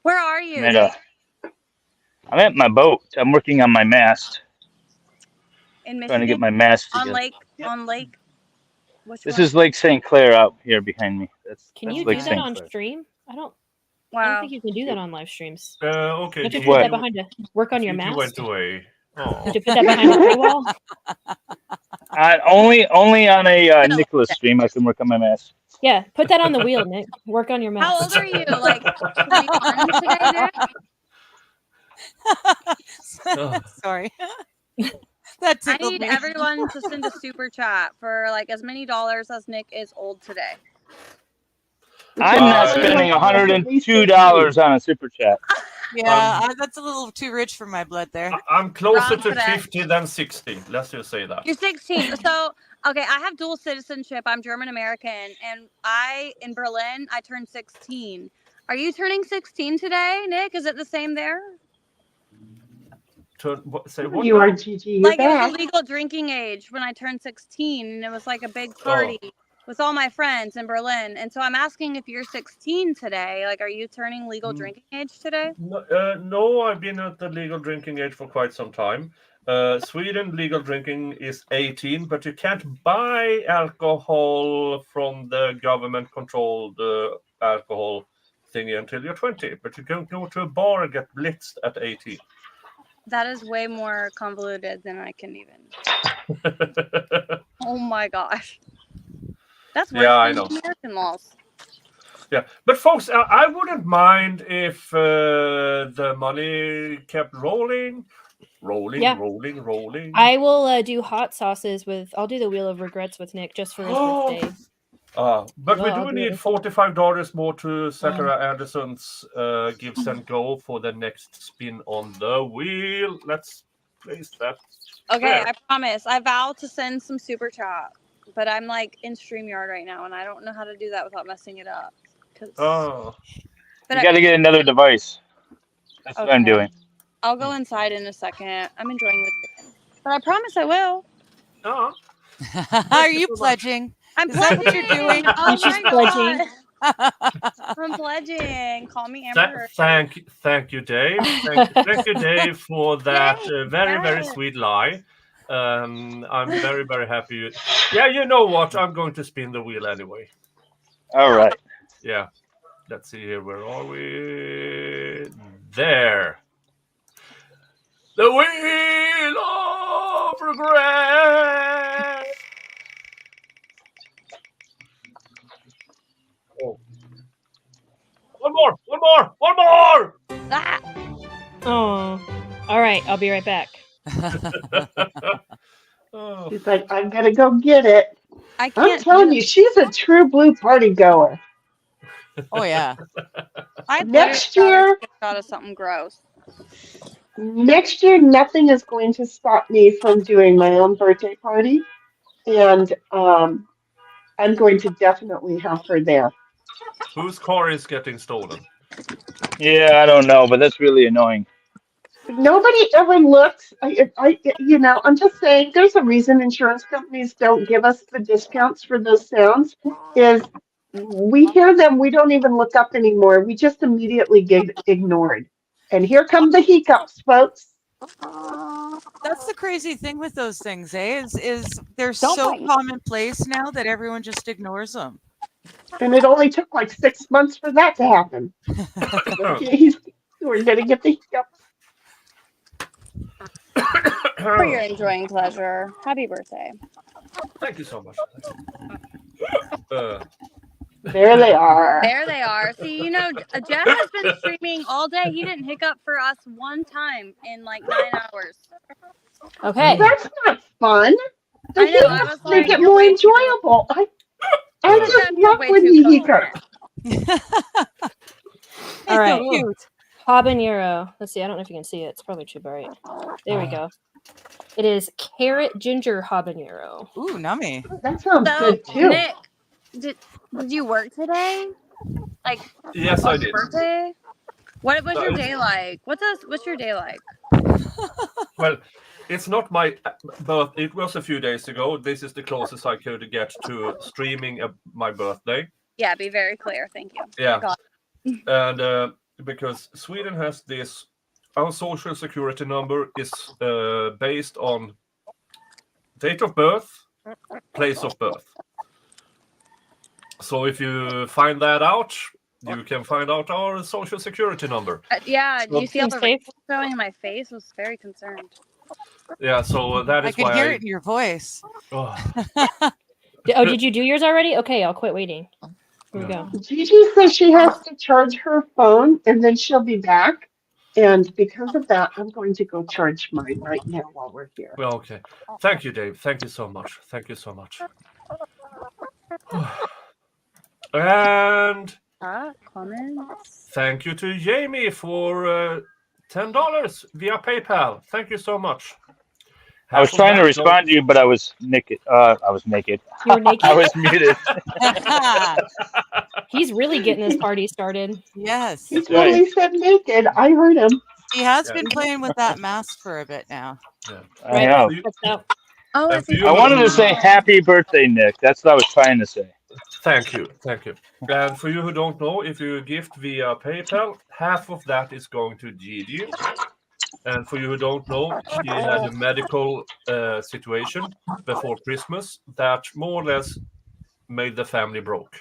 Where are you? I'm at my boat. I'm working on my mast. In Michigan? Trying to get my mast on together. lake. Which This one? is Lake St. Clair out here behind me. Can that's you Lake do that St. on Clair. stream? I don't think you can do that on live streams. Okay. Don't you put What? that behind work on your You mast? went away. Oh. Did you put that behind a paywall? Only on a Nicholas stream I can work on my mast. Yeah, put that on the wheel, Nick. Work on your mast. How old are you? Like 21 today, Nick? Sorry. That I tickled need me. everyone to send a super chat for like as many dollars as Nick is old today. I'm not spending $102 on a super chat. Yeah, that's a little too rich for my blood there. I'm closer Wrong to today. 50 than 60. Let's just say that. You're 16. So, okay, I have dual citizenship. I'm German American. And in Berlin, I turned 16. Are you turning 16 today, Nick? Is it the same there? Say what? You are GG. You're Like, it back. was a legal drinking age when I turned 16. And it was like a big party with all my friends in Berlin. And so I'm asking if you're 16 today. Like, are you turning legal drinking age today? No, I've been at the legal drinking age for quite some time. Sweden legal drinking is 18, but you can't buy alcohol from the government-controlled alcohol thingy until you're 20. But you can go to a bar and get blitzed at 18. That is way more convoluted than I can even. Oh my gosh. That's worse Yeah, I than know. American laws. Yeah, but folks, I wouldn't mind if the money kept rolling. Yeah. Rolling. I will do hot sauces with. I'll do the Wheel of Regrets with Nick just for his birthday. But we I'll do do need it. $45 more to Sarah Anderson's Gives and Go for the next spin on the wheel. Let's place that. Okay, there. I promise. I vow to send some super chat. But I'm like in StreamYard right now and I don't know how to do that without messing it up. Oh. But You got to get another device. That's what I'm Okay. doing. I'll go inside in a second. I'm enjoying the chicken. But I promise I will. Oh. Are you pledging? I'm Is that what you're doing? Oh She's my pledging. God. I'm pledging. Call me Amber Heard. Thank you, Dave. Thank you, Dave, for that very sweet lie. I'm very, very happy. Yeah, you know what? I'm going to spin the wheel anyway. All right. Yeah. Let's see here. Where are we? There. The wheel of regret. Oh. One more. Ah! Oh, all right. I'll be right back. Oh. She's like, I'm gonna go get it. I I'm can't. telling you, she's a true blue party goer. Oh yeah. I Next year, thought of something gross. nothing is going to stop me from doing my own birthday party, and I'm going to definitely have her there. Whose car is getting stolen? Yeah, I don't know, but that's really annoying. Nobody ever looks. I'm just saying. There's a reason insurance companies don't give us the discounts for those sounds. Is we hear them, we don't even look up anymore. We just immediately get ignored. And here come the hiccups, folks. That's the crazy thing with those things, eh? Is they're so commonplace now that everyone just ignores them. And it only took like 6 months for that to happen. We're gonna get the hiccups. For your enjoying pleasure. Happy birthday. Thank you so much. There they are. There they are. See, Jeff has been streaming all day. He didn't hiccup for us one time in like 9 hours. Okay. That's not fun. The I know. I hiccups was make like, it more enjoyable. I just love when he hiccups. All right. So cute. Habanero. Let's see. I don't know if you can see it. It's probably too bright. There we go. It is carrot ginger habanero. Ooh, nummy. That sounds good too. Nick, did you work today? Like, yes, I did. Birthday? What was your day like? What's your day like? Well, it's not my birth. It was a few days ago. This is the closest I could get to streaming my birthday. Yeah, be very clear. Thank you. Yeah, and because Sweden has this, our social security number is based on date of birth, place of birth. So if you find that out, you can find out our social security number. Yeah, So, you see how the wrinkles showing in my face? I was very concerned. Yeah, so that is I why could hear it in your voice. Oh. Did you do yours already? Okay, I'll quit waiting. Here we go. Gigi says she has to charge her phone and then she'll be back. And because of that, I'm going to go charge mine right now while we're here. Well, okay. Thank you, Dave. Thank you so much. Thank you so much. And comments. Thank you to Jamie for $10 via PayPal. Thank you so much. I was trying to respond to you, but I was naked. I was naked. You were naked? I was muted. He's really getting this party started. Yes. He totally said naked. I heard him. He has been playing with that mask for a bit now. Yeah. I know. Oh, I wanted to say happy birthday, Nick. That's what I was trying to say. Thank you. Thank you. And for you who don't know, if you gift via PayPal, half of that is going to Gigi. And for you who don't know, she had a medical situation before Christmas that more or less made the family broke.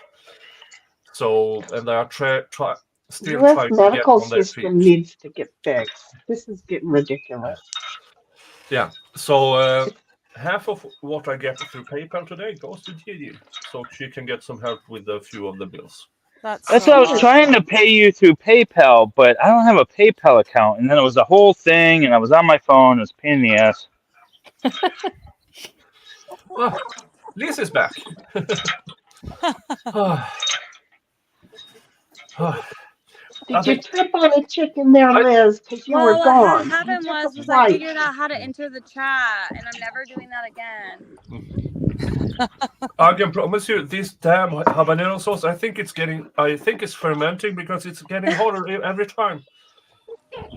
So, and they are still U.S. trying to get medical on their system feet. needs to get fixed. This is getting ridiculous. Yeah. So half of what I get through PayPal today goes to Gigi, so she can get some help with a few of the bills. That's what I was trying to pay you through PayPal, but I don't have a PayPal account. And then it was the whole thing, and I was on my phone. It was a pain in the ass. Well, Liz is back. Did you trip on a chicken there, Liz? Because you were gone. What happened was I figured out how to enter the chat, and I'm never doing that again. I can promise you, this damn habanero sauce, I think it's fermenting because it's getting hotter every time.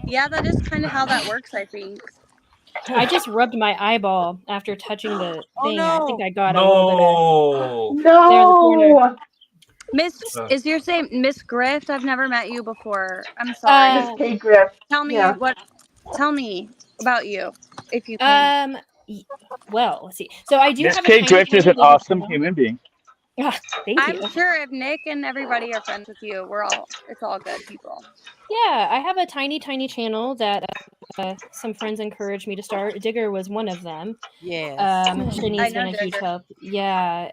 Yeah, that is kind of how that works, I think. I just rubbed my eyeball after touching the thing. Oh, no. I think I got a little bit of No. there in the corner. Miss, is your name Miss Grift? I've never met you before. I'm sorry. Miss K. Griff. Tell me Tell me about you, if you can. Well, let's see. So I do Miss have Kate a Drift is an little awesome channel. human being. Thank I'm you. sure if Nick and everybody are friends with you, it's all good people. Yeah, I have a tiny channel that some friends encouraged me to start. Digger was one of them. Yes. Shani's been a huge help. Yeah.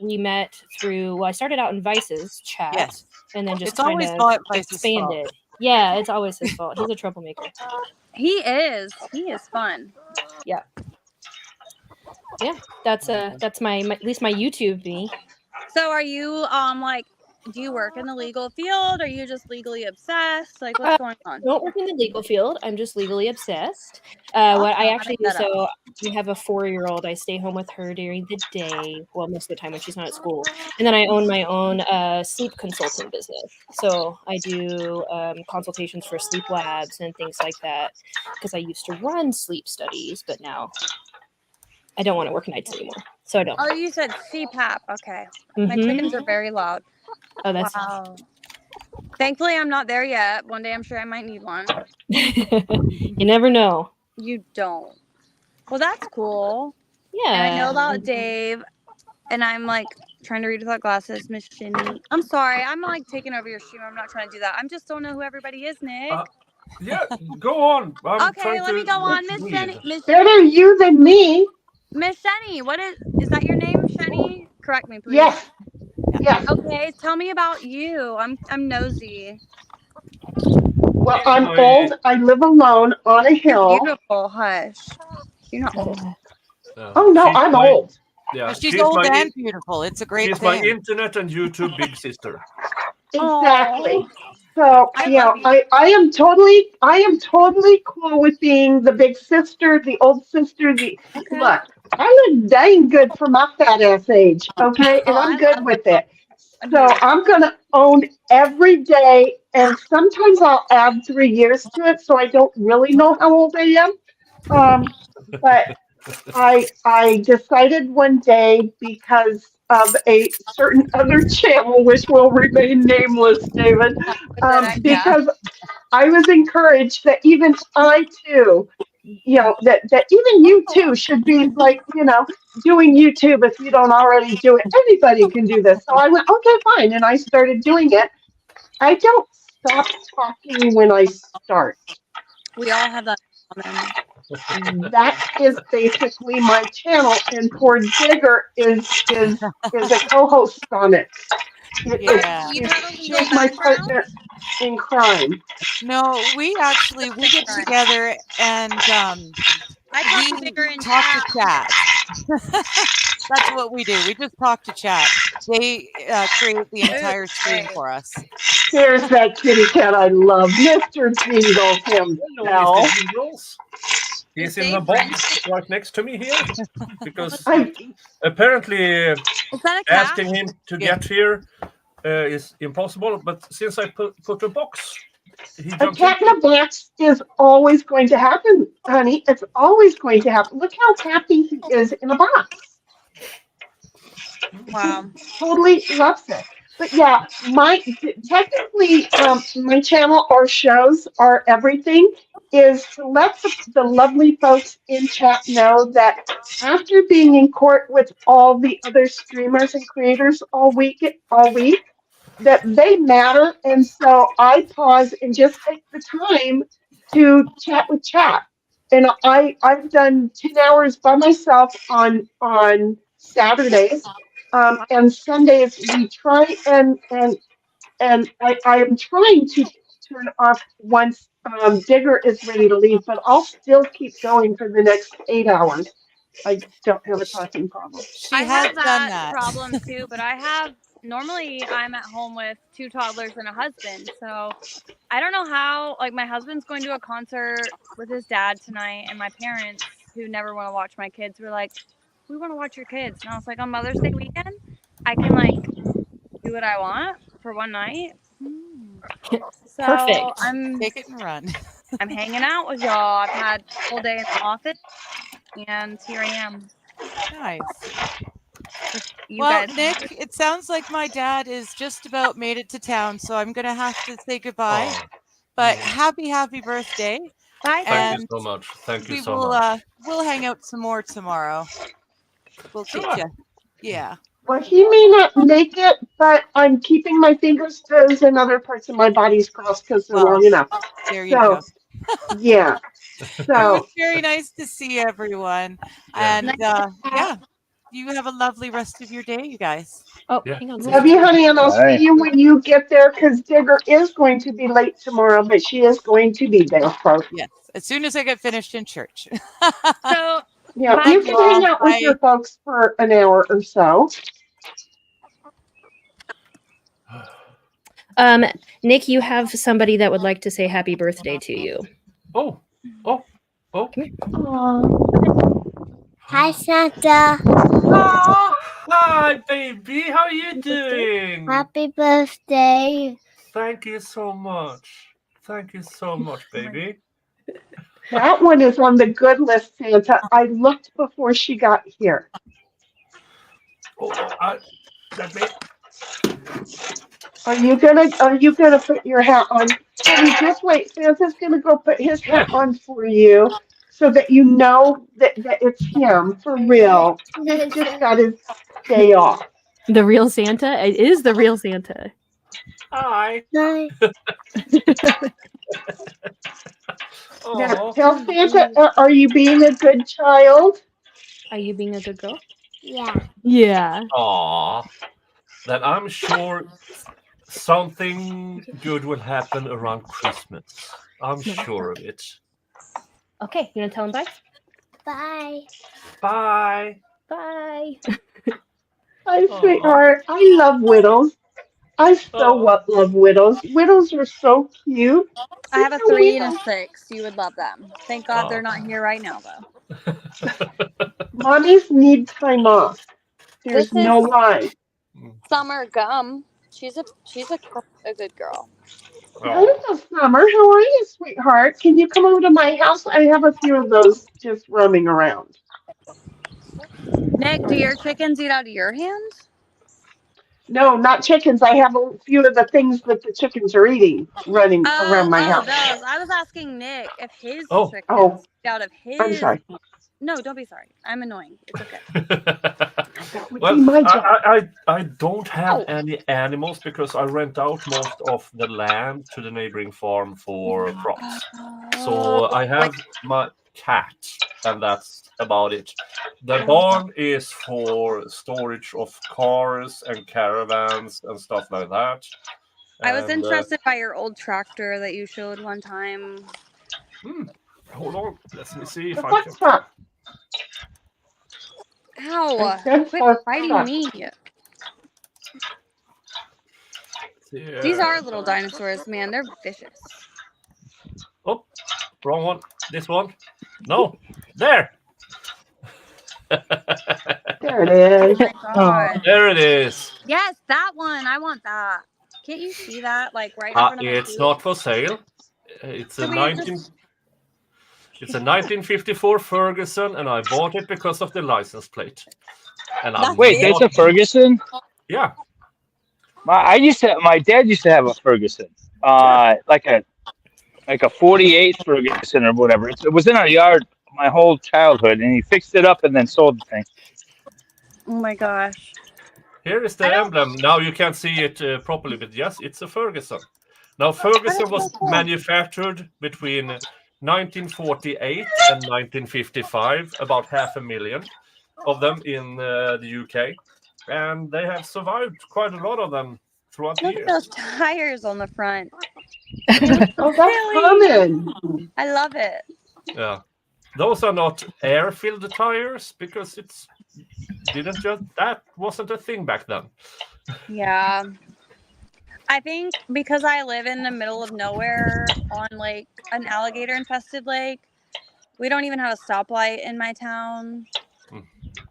We met through, I started out in Vice's chat. Yes. And then just It's always Vice's expanded. fault. Yeah, it's always his fault. He's a troublemaker. He is fun. Yeah. Yeah, that's my at least my YouTube me. So are you like, do you work in the legal field? Are you just legally obsessed? Like, what's going on? I don't work in the legal field. I'm just legally obsessed. What I actually do, so we have a 4-year-old. I stay home with her during the day, well, most of the time when she's not at school. And then I own my own sleep consulting business. So I do consultations for sleep labs and things like that because I used to run sleep studies, but now I don't want to work nights anymore. So I don't. Oh, you said CPAP. Okay. My chickens are very loud. Oh, that's wow. Thankfully, I'm not there yet. One day, I'm sure I might need one. You never know. You don't. Well, that's cool. Yeah. And I know about Dave, and I'm like trying to read without glasses. Miss Shinny. I'm sorry. I'm like taking over your stream. I'm not trying to do that. I just don't know who everybody is, Nick. Yeah, go on. Okay, let me go on. Miss Shenny. Better you than me. Miss Shenny, what is that your name, Shenny? Correct me, please. Yes. Yes. Okay, tell me about you. I'm nosy. Well, I'm old. I live alone on a hill. Beautiful. Hush. You're not old. Oh no, I'm old. Yeah, she's old and beautiful. It's a great she's thing. my internet and YouTube big sister. Exactly. So I am totally cool with being the big sister, the old sister. Look, I look dang good for my fat ass age, okay, and I'm good with it. So I'm gonna own every day, and sometimes I'll add 3 years to it, so I don't really know how old I am. But I decided one day because of a certain other channel, which will remain nameless, David, because I was encouraged that even I too, that even you too should be like, doing YouTube if you don't already do it. Anybody can do this. So I went, okay, fine. And I started doing it. I don't stop talking when I start. We all have that in common. That is basically my channel, and poor Digger is a co-host on it. She's my partner in crime. No, we get together and we talk to chat. That's what we do. We just talk to chat. They create the entire stream for us. Here's that kitty cat I love, Mr. Jingles himself. He's in the box right next to me here because apparently asking him to get here is impossible. But since I put a box, a cat in a box is always going to happen, honey. It's always going to happen. Look how happy he is in a box. Wow. He totally loves it. But yeah, technically my channel or shows or everything is to let the lovely folks in chat know that after being in court with all the other streamers and creators all week, that they matter. And so I pause and just take the time to chat with chat. And I've done 10 hours by myself on Saturdays. And Sundays we try and I am trying to turn off once Digger is ready to leave, but I'll still keep going for the next 8 hours. I don't have a talking problem. I have that problem too, but normally I'm at home with 2 toddlers and a husband. So I don't know how, like my husband's going to a concert with his dad tonight, and my parents who never want to watch my kids were like, we want to watch your kids. And I was like, on Mother's Day weekend, I can like do what I want for one night. So Perfect. I'm take it and run. I'm hanging out with y'all. I've had a full day in the office, and here I am. Nice. Guys. Nick, it sounds like my dad is just about made it to town, so I'm gonna have to say goodbye. But happy birthday! Bye. Thank you so much. Thank you so much. We'll hang out some more tomorrow. We'll get you. Yeah. Well, he may not make it, but I'm keeping my fingers, toes, and other parts of my body's crossed because they're long enough. There you go. Yeah. It was So very nice to see everyone. Yeah. And you have a lovely rest of your day, you guys. Oh, Yeah. hang on. love you, honey, and I'll All right. see you when you get there because Digger is going to be late tomorrow, but she is going to be there, folks. Yes, as soon as I get finished in church. So Yeah, Bye, you can hang out with Bye. your folks for an hour or so. Nick, you have somebody that would like to say happy birthday to you. Oh. Come here. Hi, Santa. Oh, hi, baby. How are you doing? Happy birthday. Thank you so much. Thank you so much, baby. That one is on the good list, Santa. I looked before she got here. Let me. Are you gonna put your hat on? Honey, just wait. Santa's gonna go put his hat on for you so that you know that it's him for real. He's just got his day off. The real Santa? It is the real Santa. Hi. Hi. Now, tell Santa, are you being a good child? Are you being a good girl? Yeah. Yeah. Aw. Then I'm sure something good will happen around Christmas. I'm sure of it. Okay, you gonna tell him bye? Bye. Bye. Bye. Hi, sweetheart. I love widows. I so love widows. Widows are so cute. I have a 3 and a 6. You would love them. Thank God they're not here right now, though. Mommies need time off. There's This is no lie. Summer Gum. She's a good girl. Hello, Summer. How are you, sweetheart? Can you come over to my house? I have a few of those just roaming around. Nick, do your chickens eat out of your hand? No, not chickens. I have a few of the things that the chickens are eating running around my house. Those. I was asking Nick if his Oh. chickens eat out of his. I'm sorry. No, don't be sorry. I'm annoying. It's okay. Well, I don't have any animals because I rent out most of the land to the neighboring farm for crops. So I have my cat, and that's about it. The barn is for storage of cars and caravans and stuff like that. I was interested by your old tractor that you showed one time. Hold on. Let me see if I can. Ow! Quit fighting me. These are little dinosaurs, man. They're vicious. Oh, wrong one. This one. No. There. There it is. Oh my God. There it is. Yes, that one. I want that. Can't you see that? Like right in front of my It's feet? not for sale. It's a 1954 Ferguson, and I bought it because of the license plate. And Wait, there's a Ferguson? Yeah. My dad used to have a Ferguson, like a 48 Ferguson or whatever. It was in our yard my whole childhood, and he fixed it up and then sold the thing. Oh my gosh. Here is the emblem. Now you can't see it properly, but yes, it's a Ferguson. Now, Ferguson was manufactured between 1948 and 1955, about 500,000 of them in the UK. And they have survived quite a lot of them throughout the Look years. at those tires on the front. Oh, that's common. I love it. Yeah. Those are not air-filled tires because that wasn't a thing back then. Yeah. I think because I live in the middle of nowhere on like an alligator infested lake, we don't even have a stoplight in my town.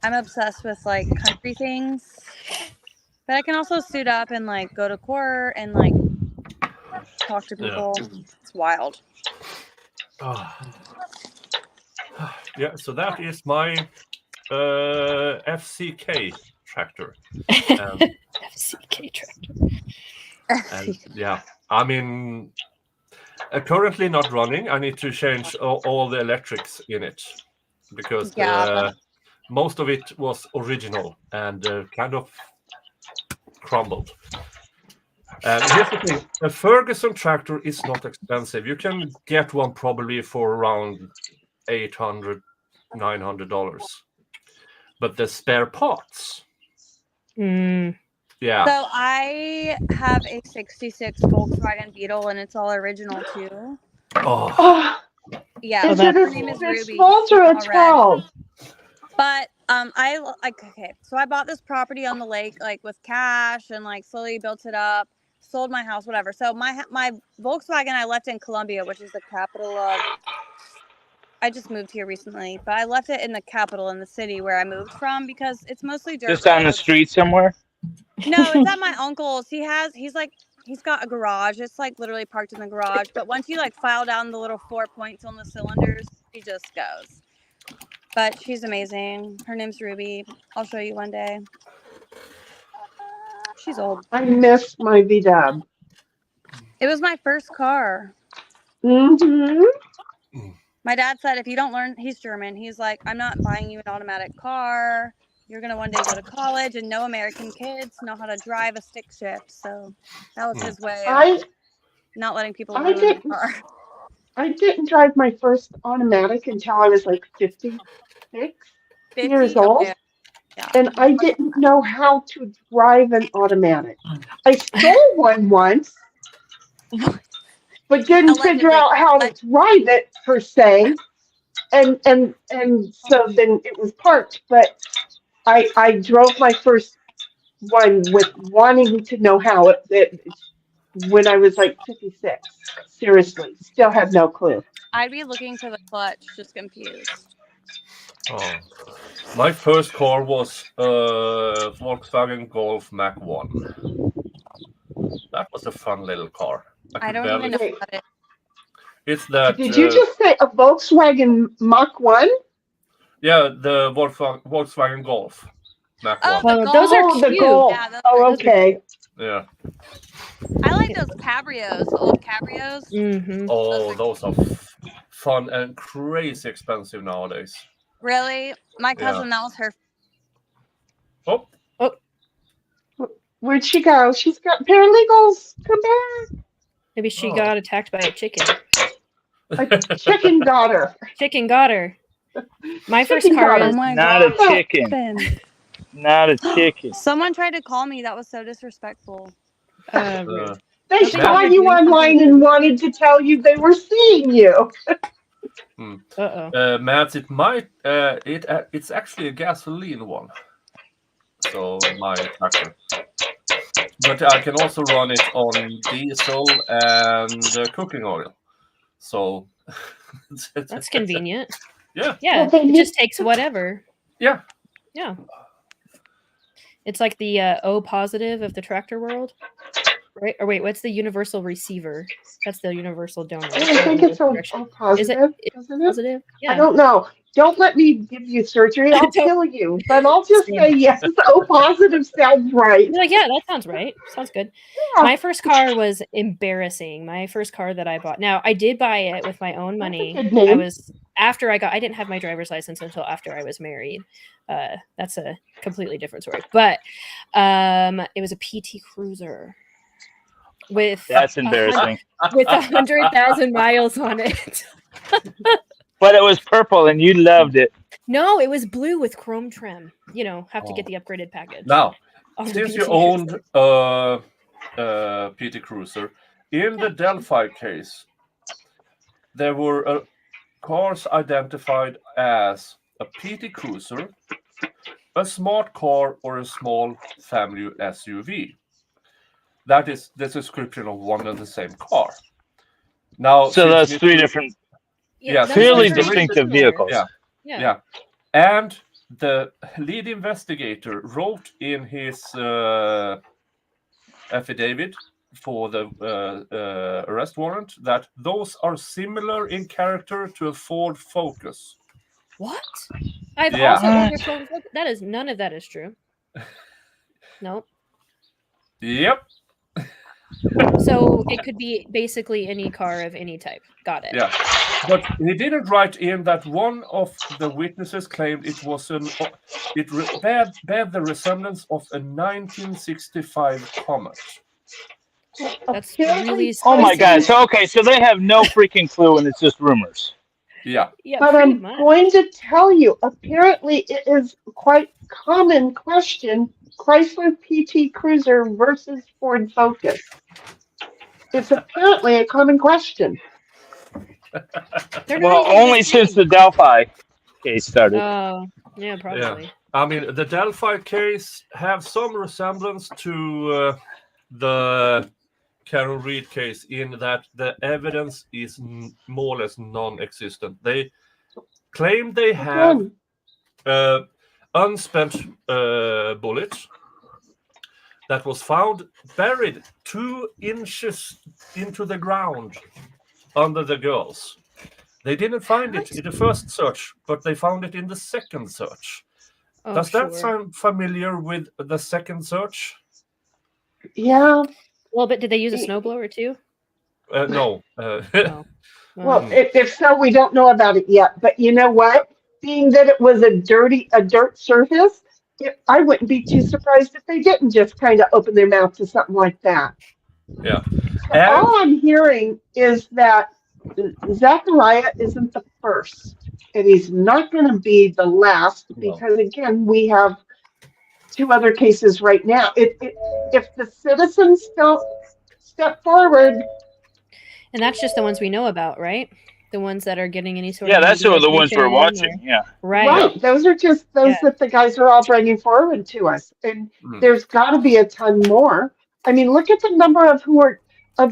I'm obsessed with like country things. But I can also suit up and like go to court and like talk to people. Yeah. It's wild. Yeah, so that is my FCK tractor. FCK tractor. And yeah, I mean, currently not running. I need to change all the electrics in it because most of it was original and kind of crumbled. And here's the thing: a Ferguson tractor is not expensive. You can get one probably for around $800, $900. But the spare parts, yeah. So I have a '66 Volkswagen Beetle, and it's all original too. Oh, yeah. Is Her it name is a Ruby. small or a 12? But I like okay. So I bought this property on the lake like with cash and like slowly built it up. Sold my house, whatever. So my Volkswagen I left in Columbia, which is the capital of. I just moved here recently, but I left it in the capital in the city where I moved from because it's mostly dirt Just on the roads. street somewhere. No, it's at my uncle's. He's got a garage. It's like literally parked in the garage. But once you like file down the little 4 points on the cylinders, she just goes. But she's amazing. Her name's Ruby. I'll show you one day. She's old. I miss my VW. It was my first car. Mm-hmm. My dad said if you don't learn, he's German. He's like, I'm not buying you an automatic car. You're going to one day go to college, and no American kids know how to drive a stick shift. So that was his way of not letting people ruin the car. I didn't drive my first automatic until I was like 56 years old. Okay. Yeah. And I didn't know how to drive an automatic. I stole one once, but didn't figure out how to drive it per se. And so then it was parked. But I drove my first one with wanting to know how it when I was like 56. Seriously, still had no clue. I'd be looking for the clutch, just confused. Oh. My first car was Volkswagen Golf Mach 1. That was a fun little car. I don't even know about it. It's that. Did you just say a Volkswagen Mach 1? Yeah, the Volkswagen Golf Mach 1. Well, those are cute. The Golf. Yeah, Okay. Yeah. I like those cabrios, old cabrios. Mm-hmm. Oh, those are fun and crazy expensive nowadays. Really? My cousin, that was her. Oh. Where'd she go? She's got paralegals. Come back. Maybe she got attacked by a chicken. A chicken got her. Chicken got her. My first Chicken car got her. is Not a chicken. Not a chicken. Someone tried to call me. That was so disrespectful. They saw you online and wanted to tell you they were seeing you. Matt, it might it's actually a gasoline one. So my tractor. But I can also run it on diesel and cooking oil. So that's convenient. Yeah. Yeah. It just takes whatever. Yeah. Yeah. It's like the O positive of the tractor world. Right? Or wait, what's the universal receiver? That's the universal donor. I think it's O positive, Is it isn't it? positive? Yeah. I don't know. Don't let me give you surgery. I'll kill you. But I'll just say yes. O positive sounds right. Like, yeah, that sounds right. Sounds good. Yeah. My first car was embarrassing. My first car that I bought. Now, I did buy it with my own money. That's a good name. I didn't have my driver's license until after I was married. That's a completely different story. But it was a PT Cruiser. That's embarrassing. With 100,000 miles on it. But it was purple and you loved it. No, it was blue with chrome trim. You know, have to get the upgraded package. Now, Oh, the since you PT owned PT Cruiser, in the Delphi case, there were cars identified as a PT Cruiser, a smart car, or a small family SUV. That is the description of one and the same car. Now, so that's three different, clearly distinctive vehicles. Yeah. And the lead investigator wrote in his affidavit for the arrest warrant that those are similar in character to a Ford Focus. What? I've also owned a Ford Focus. None of that is true. Nope. Yep. So it could be basically any car of any type. Got it. Yeah, but he didn't write in that one of the witnesses claimed it was bear the resemblance of a 1965 Comet. That's really Oh my God! specific. So they have no freaking clue, and it's just rumors. Yeah. Yeah, but pretty I'm much. going to tell you, apparently it is quite common question, Chrysler PT Cruiser versus Ford Focus. It's apparently a common question. Well, only since the Delphi case started. Oh, yeah, probably. Yeah. I mean, the Delphi case have some resemblance to the Carol Reed case in that the evidence is more or less non-existent. They claim they have unspent bullet that was found buried 2 inches into the ground under the girls. They didn't find it in the first search, but they found it in the second search. Oh, Does that sure. sound familiar with the second search? Yeah. Well, but did they use a snowblower too? No. No. Well, if so, we don't know about it yet. But you know what? Being that it was a dirt surface, I wouldn't be too surprised if they didn't just kind of open their mouth to something like that. Yeah. So all I'm hearing is that Zachariah isn't the first, and he's not going to be the last because, again, we have 2 other cases right now. If the citizens don't step forward. And that's just the ones we know about, right? The ones that are getting any sort Yeah, of that's the ones we're watching. Yeah. Right. Those are just those that the guys are all bringing forward to us, and there's got to be a ton more. I mean, look at the number of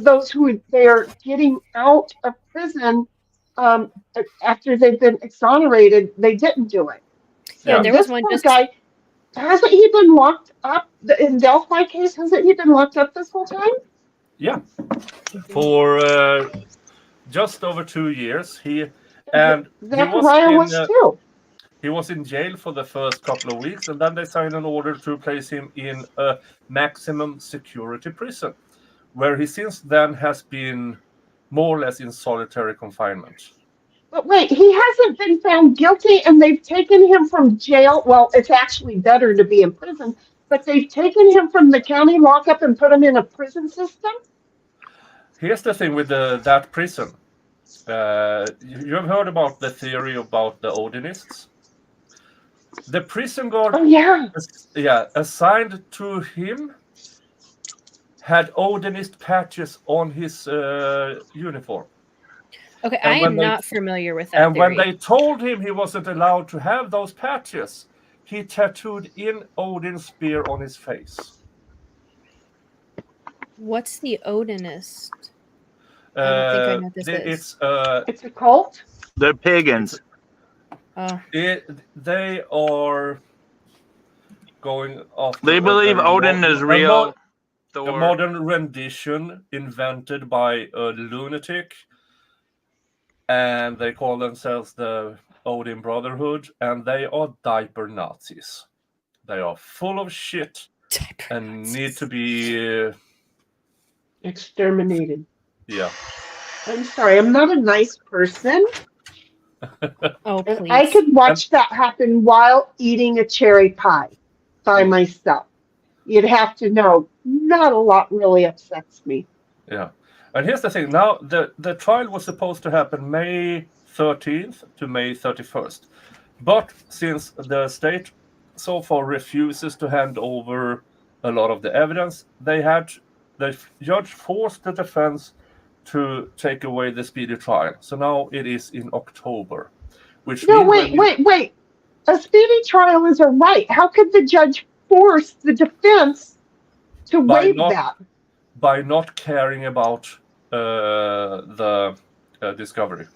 those who they are getting out of prison after they've been exonerated. They didn't do it. Yeah, there was this one poor just guy. Hasn't he been locked up in Delphi case? Hasn't he been locked up this whole time? Yeah, for just over 2 years. Zachariah was too. He was in jail for the first couple of weeks, and then they signed an order to place him in a maximum security prison, where he since then has been more or less in solitary confinement. But wait, he hasn't been found guilty, and they've taken him from jail. Well, it's actually better to be in prison, but they've taken him from the county lockup and put him in a prison system? Here's the thing with that prison. You have heard about the theory about the Odinists? The prison guard assigned to him had Odinist patches on his uniform. Okay, I am not familiar with that And theory. when they told him he wasn't allowed to have those patches, he tattooed in Odin's spear on his face. What's the Odinist? I don't think I know what this is. It's a cult? They're pagans. They are going off. They believe Odin is real. A modern rendition invented by a lunatic, and they call themselves the Odin Brotherhood, and they are diaper Nazis. They are full of shit and need to be exterminated. Yeah. I'm sorry, I'm not a nice person. Oh, please. I could watch that happen while eating a cherry pie by myself. You'd have to know, not a lot really upsets me. Yeah. And here's the thing. Now, the trial was supposed to happen May 13th to May 31st. But since the state so far refuses to hand over a lot of the evidence, the judge forced the defense to take away the speedy trial. So now it is in October. Wait. A speedy trial is a right. How could the judge force the defense to waive that? By not caring about the discovery.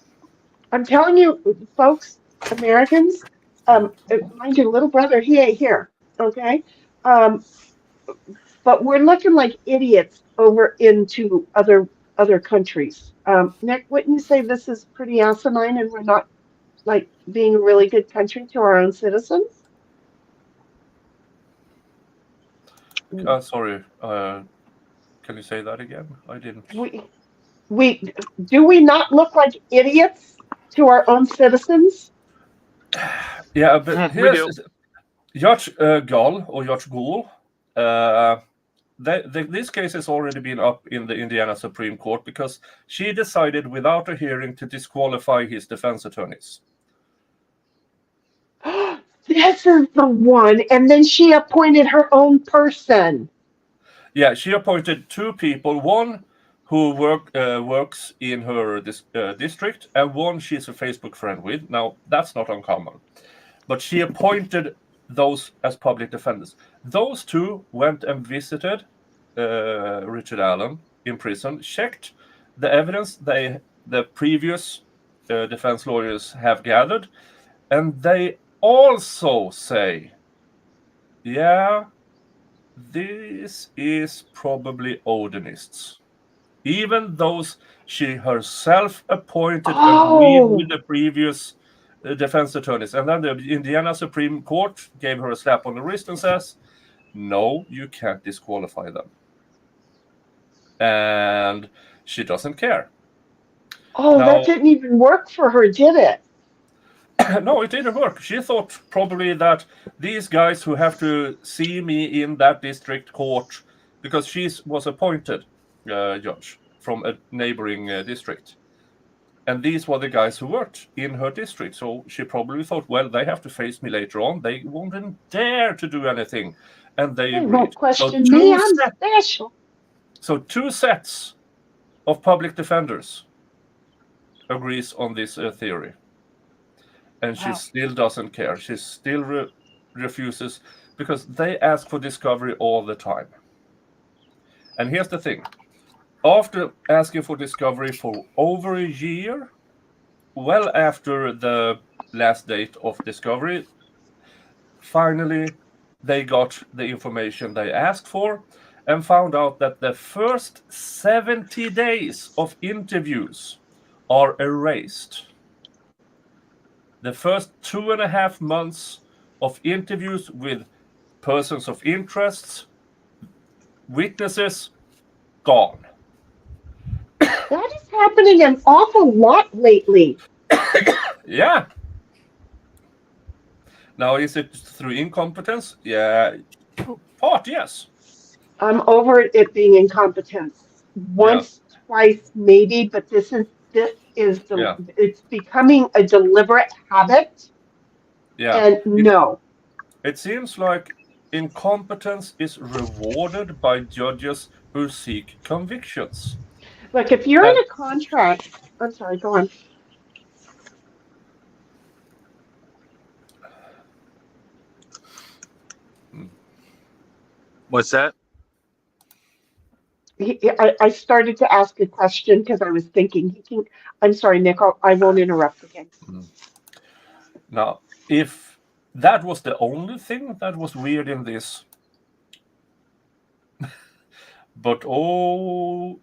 I'm telling you, folks, Americans, mind your little brother, he ain't here, okay? But we're looking like idiots over into other countries. Nick, wouldn't you say this is pretty asinine and we're not like being a really good country to our own citizens? Sorry. Can you say that again? I didn't. Do we not look like idiots to our own citizens? Yeah, but We do. Judge Gall or Judge Gould. This case has already been up in the Indiana Supreme Court because she decided without a hearing to disqualify his defense attorneys. This is the one. And then she appointed her own person. Yeah, she appointed two people, one who works in her district, and one she's a Facebook friend with. Now, that's not uncommon. But she appointed those as public defenders. Those two went and visited Richard Allen in prison, checked the evidence the previous defense lawyers have gathered, and they also say, yeah, this is probably Odinists. Even those she herself appointed agreed with the previous defense attorneys. And then the Indiana Supreme Court gave her a slap on the wrist and says, no, you can't disqualify them. And she doesn't care. Oh, that didn't even work for her, did it? No, it didn't work. She thought probably that these guys who have to see me in that district court, because she was appointed judge from a neighboring district. And these were the guys who worked in her district. So she probably thought, well, they have to face me later on. They won't dare to do anything. And they agreed. Won't question me. I'm special. So two sets of public defenders agrees on this theory. And she still doesn't care. She still refuses because they ask for discovery all the time. And here's the thing. After asking for discovery for over a year, well after the last date of discovery, finally they got the information they asked for and found out that the first 70 days of interviews are erased. The first 2.5 months of interviews with persons of interest, witnesses, gone. That is happening an awful lot lately. Yeah. Now, is it through incompetence? Yeah. Part, yes. I'm over it being incompetence. Once, twice, maybe, but this is it's becoming a deliberate habit. Yeah. And no. It seems like incompetence is rewarded by judges who seek convictions. Like if you're in a contract, I'm sorry, go on. What's that? I started to ask a question because I was thinking. I'm sorry, Nick. I won't interrupt again. Now, if that was the only thing that was weird in this, but for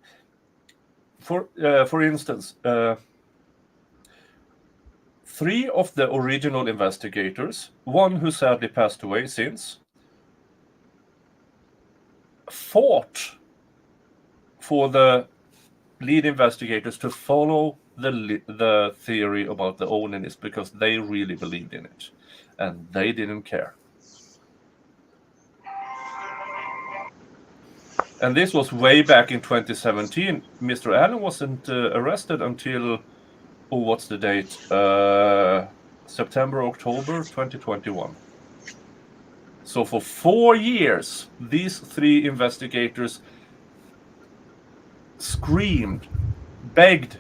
instance, 3 of the original investigators, one who sadly passed away since, fought for the lead investigators to follow the theory about the Oninists because they really believed in it, and they didn't care. And this was way back in 2017. Mr. Allen wasn't arrested until, what's the date? September, October 2021. So for 4 years, these 3 investigators screamed, begged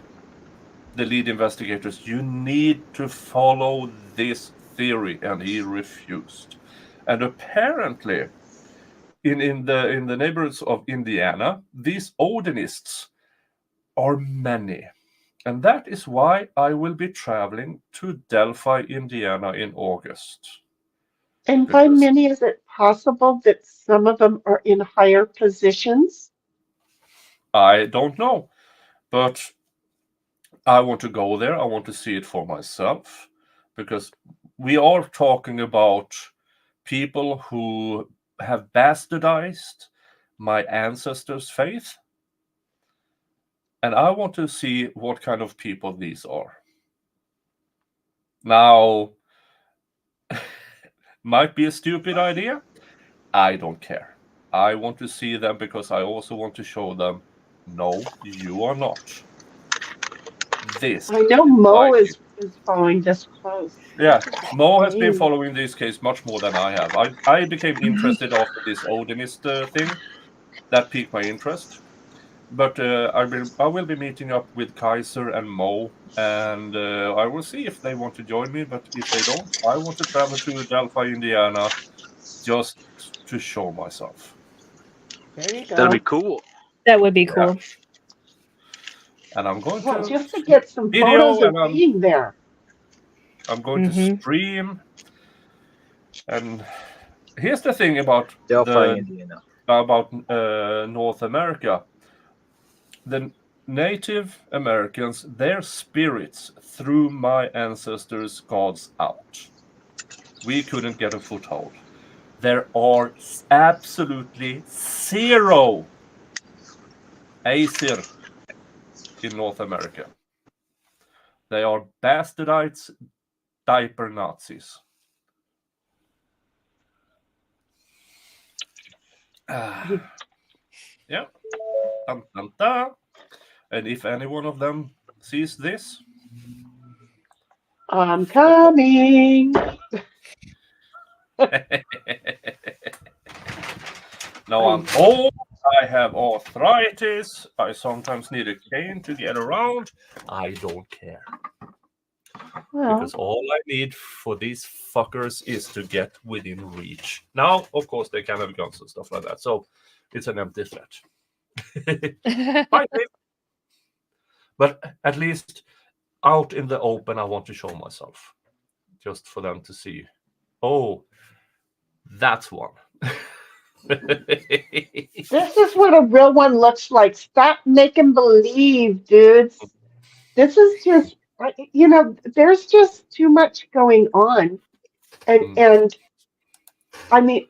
the lead investigators, you need to follow this theory, and he refused. And apparently, in the neighborhoods of Indiana, these Odinists are many. And that is why I will be traveling to Delphi, Indiana in August. And by many, is it possible that some of them are in higher positions? I don't know, but I want to go there. I want to see it for myself, because we are talking about people who have bastardized, my ancestors' faith. And I want to see what kind of people these are. Now, might be a stupid idea. I don't care. I want to see them because I also want to show them, no, you are not. This. I know Mo is following this close. Yeah, Mo has been following this case much more than I have. I became interested after this Odinist thing. That piqued my interest. But I will be meeting up with Kaiser and Mo, and I will see if they want to join me. But if they don't, I want to travel to Delphi, Indiana, just to show myself. There you go. That'd be cool. That would be cool. And I'm going Well, to just to get some photos of being there. I'm going to stream. And here's the thing about Delphi, Indiana. About North America. The Native Americans, their spirits threw my ancestors' gods out. We couldn't get a foothold. There are absolutely zero Aesir in North America. They are bastardites, diaper Nazis. Yeah. Dun, dun, dun. And if any one of them sees this, I'm coming. now I'm old, I have arthritis, I sometimes need a cane to get around. I don't care. Well, because all I need for these fuckers is to get within reach. Now, of course, they can have guns and stuff like that, so it's an empty threat. But at least out in the open, I want to show myself, just for them to see. Oh, that's one. this is what a real one looks like. Stop making believe, dudes. This is just, there's just too much going on. And I mean,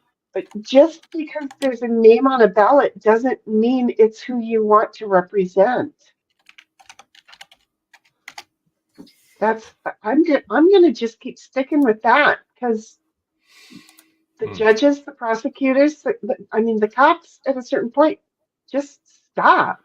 just because there's a name on a ballot doesn't mean it's who you want to represent. I'm gonna just keep sticking with that, because the judges, the prosecutors, the cops at a certain point, just stop.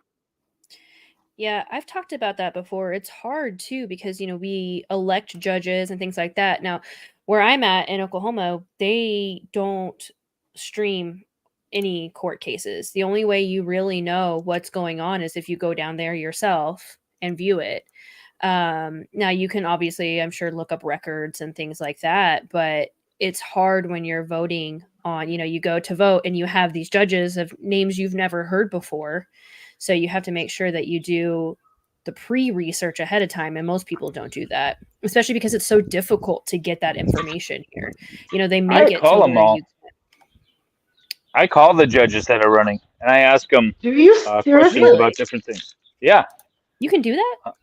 Yeah, I've talked about that before. It's hard too because we elect judges and things like that. Now, where I'm at in Oklahoma, they don't stream any court cases. The only way you really know what's going on is if you go down there yourself and view it. Now you can obviously, I'm sure, look up records and things like that, but it's hard when you're voting on, you go to vote and you have these judges of names you've never heard before. So you have to make sure that you do the pre-research ahead of time. And most people don't do that, especially because it's so difficult to get that information here. They make it call them all. I call the judges that are running and I ask them questions about different things. Yeah. You can do that?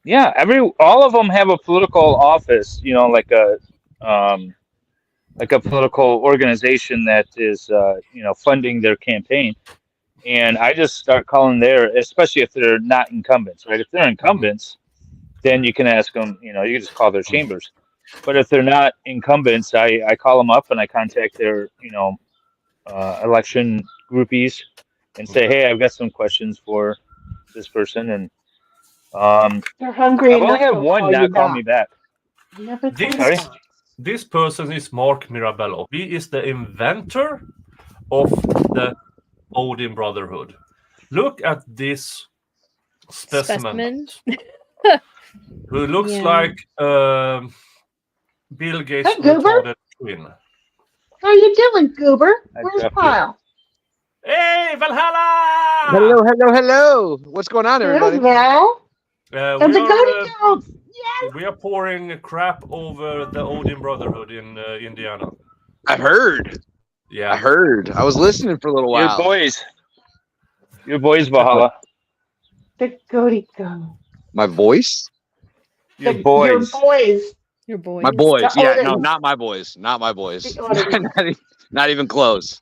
Yeah, all of them have a political office, like a political organization that is funding their campaign, and I just start calling there, especially if they're not incumbents, right? If they're incumbents, then you can ask them, you can just call their chambers. But if they're not incumbents, I call them up and I contact their election groupies and say, hey, I've got some questions for this person, and they're hungry. I've only had one not call me back. This person is Mark Mirabello. He is the inventor of the Odin Brotherhood. Look at this specimen. Who looks like Bill Gates' retarded twin. How you doing, Goober? Where's Kyle? Hey, Valhalla! Hello. What's going on, everybody? We are pouring crap over the Odin Brotherhood in Indiana. I've heard. Yeah, I heard. I was listening for a little while. Your boys, Valhalla. The goaty go. My voice? Your boys. Your boys. My boys. Yeah, no, not my boys. Not my boys. Not even close.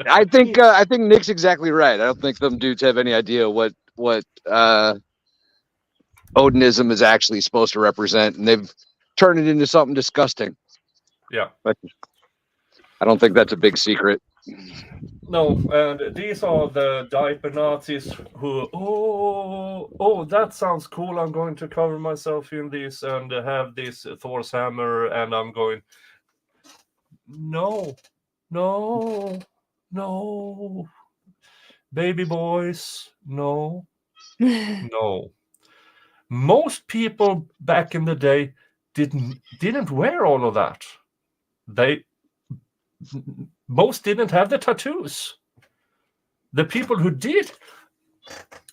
I think Nick's exactly right. I don't think them dudes have any idea what Odinism is actually supposed to represent, and they've turned it into something disgusting. Yeah. But I don't think that's a big secret. No, and these are the diaper Nazis who, oh, that sounds cool. I'm going to cover myself in this and have this Thor's hammer, and I'm going, no, baby boys, no. Most people back in the day didn't wear all of that. Most didn't have the tattoos. The people who did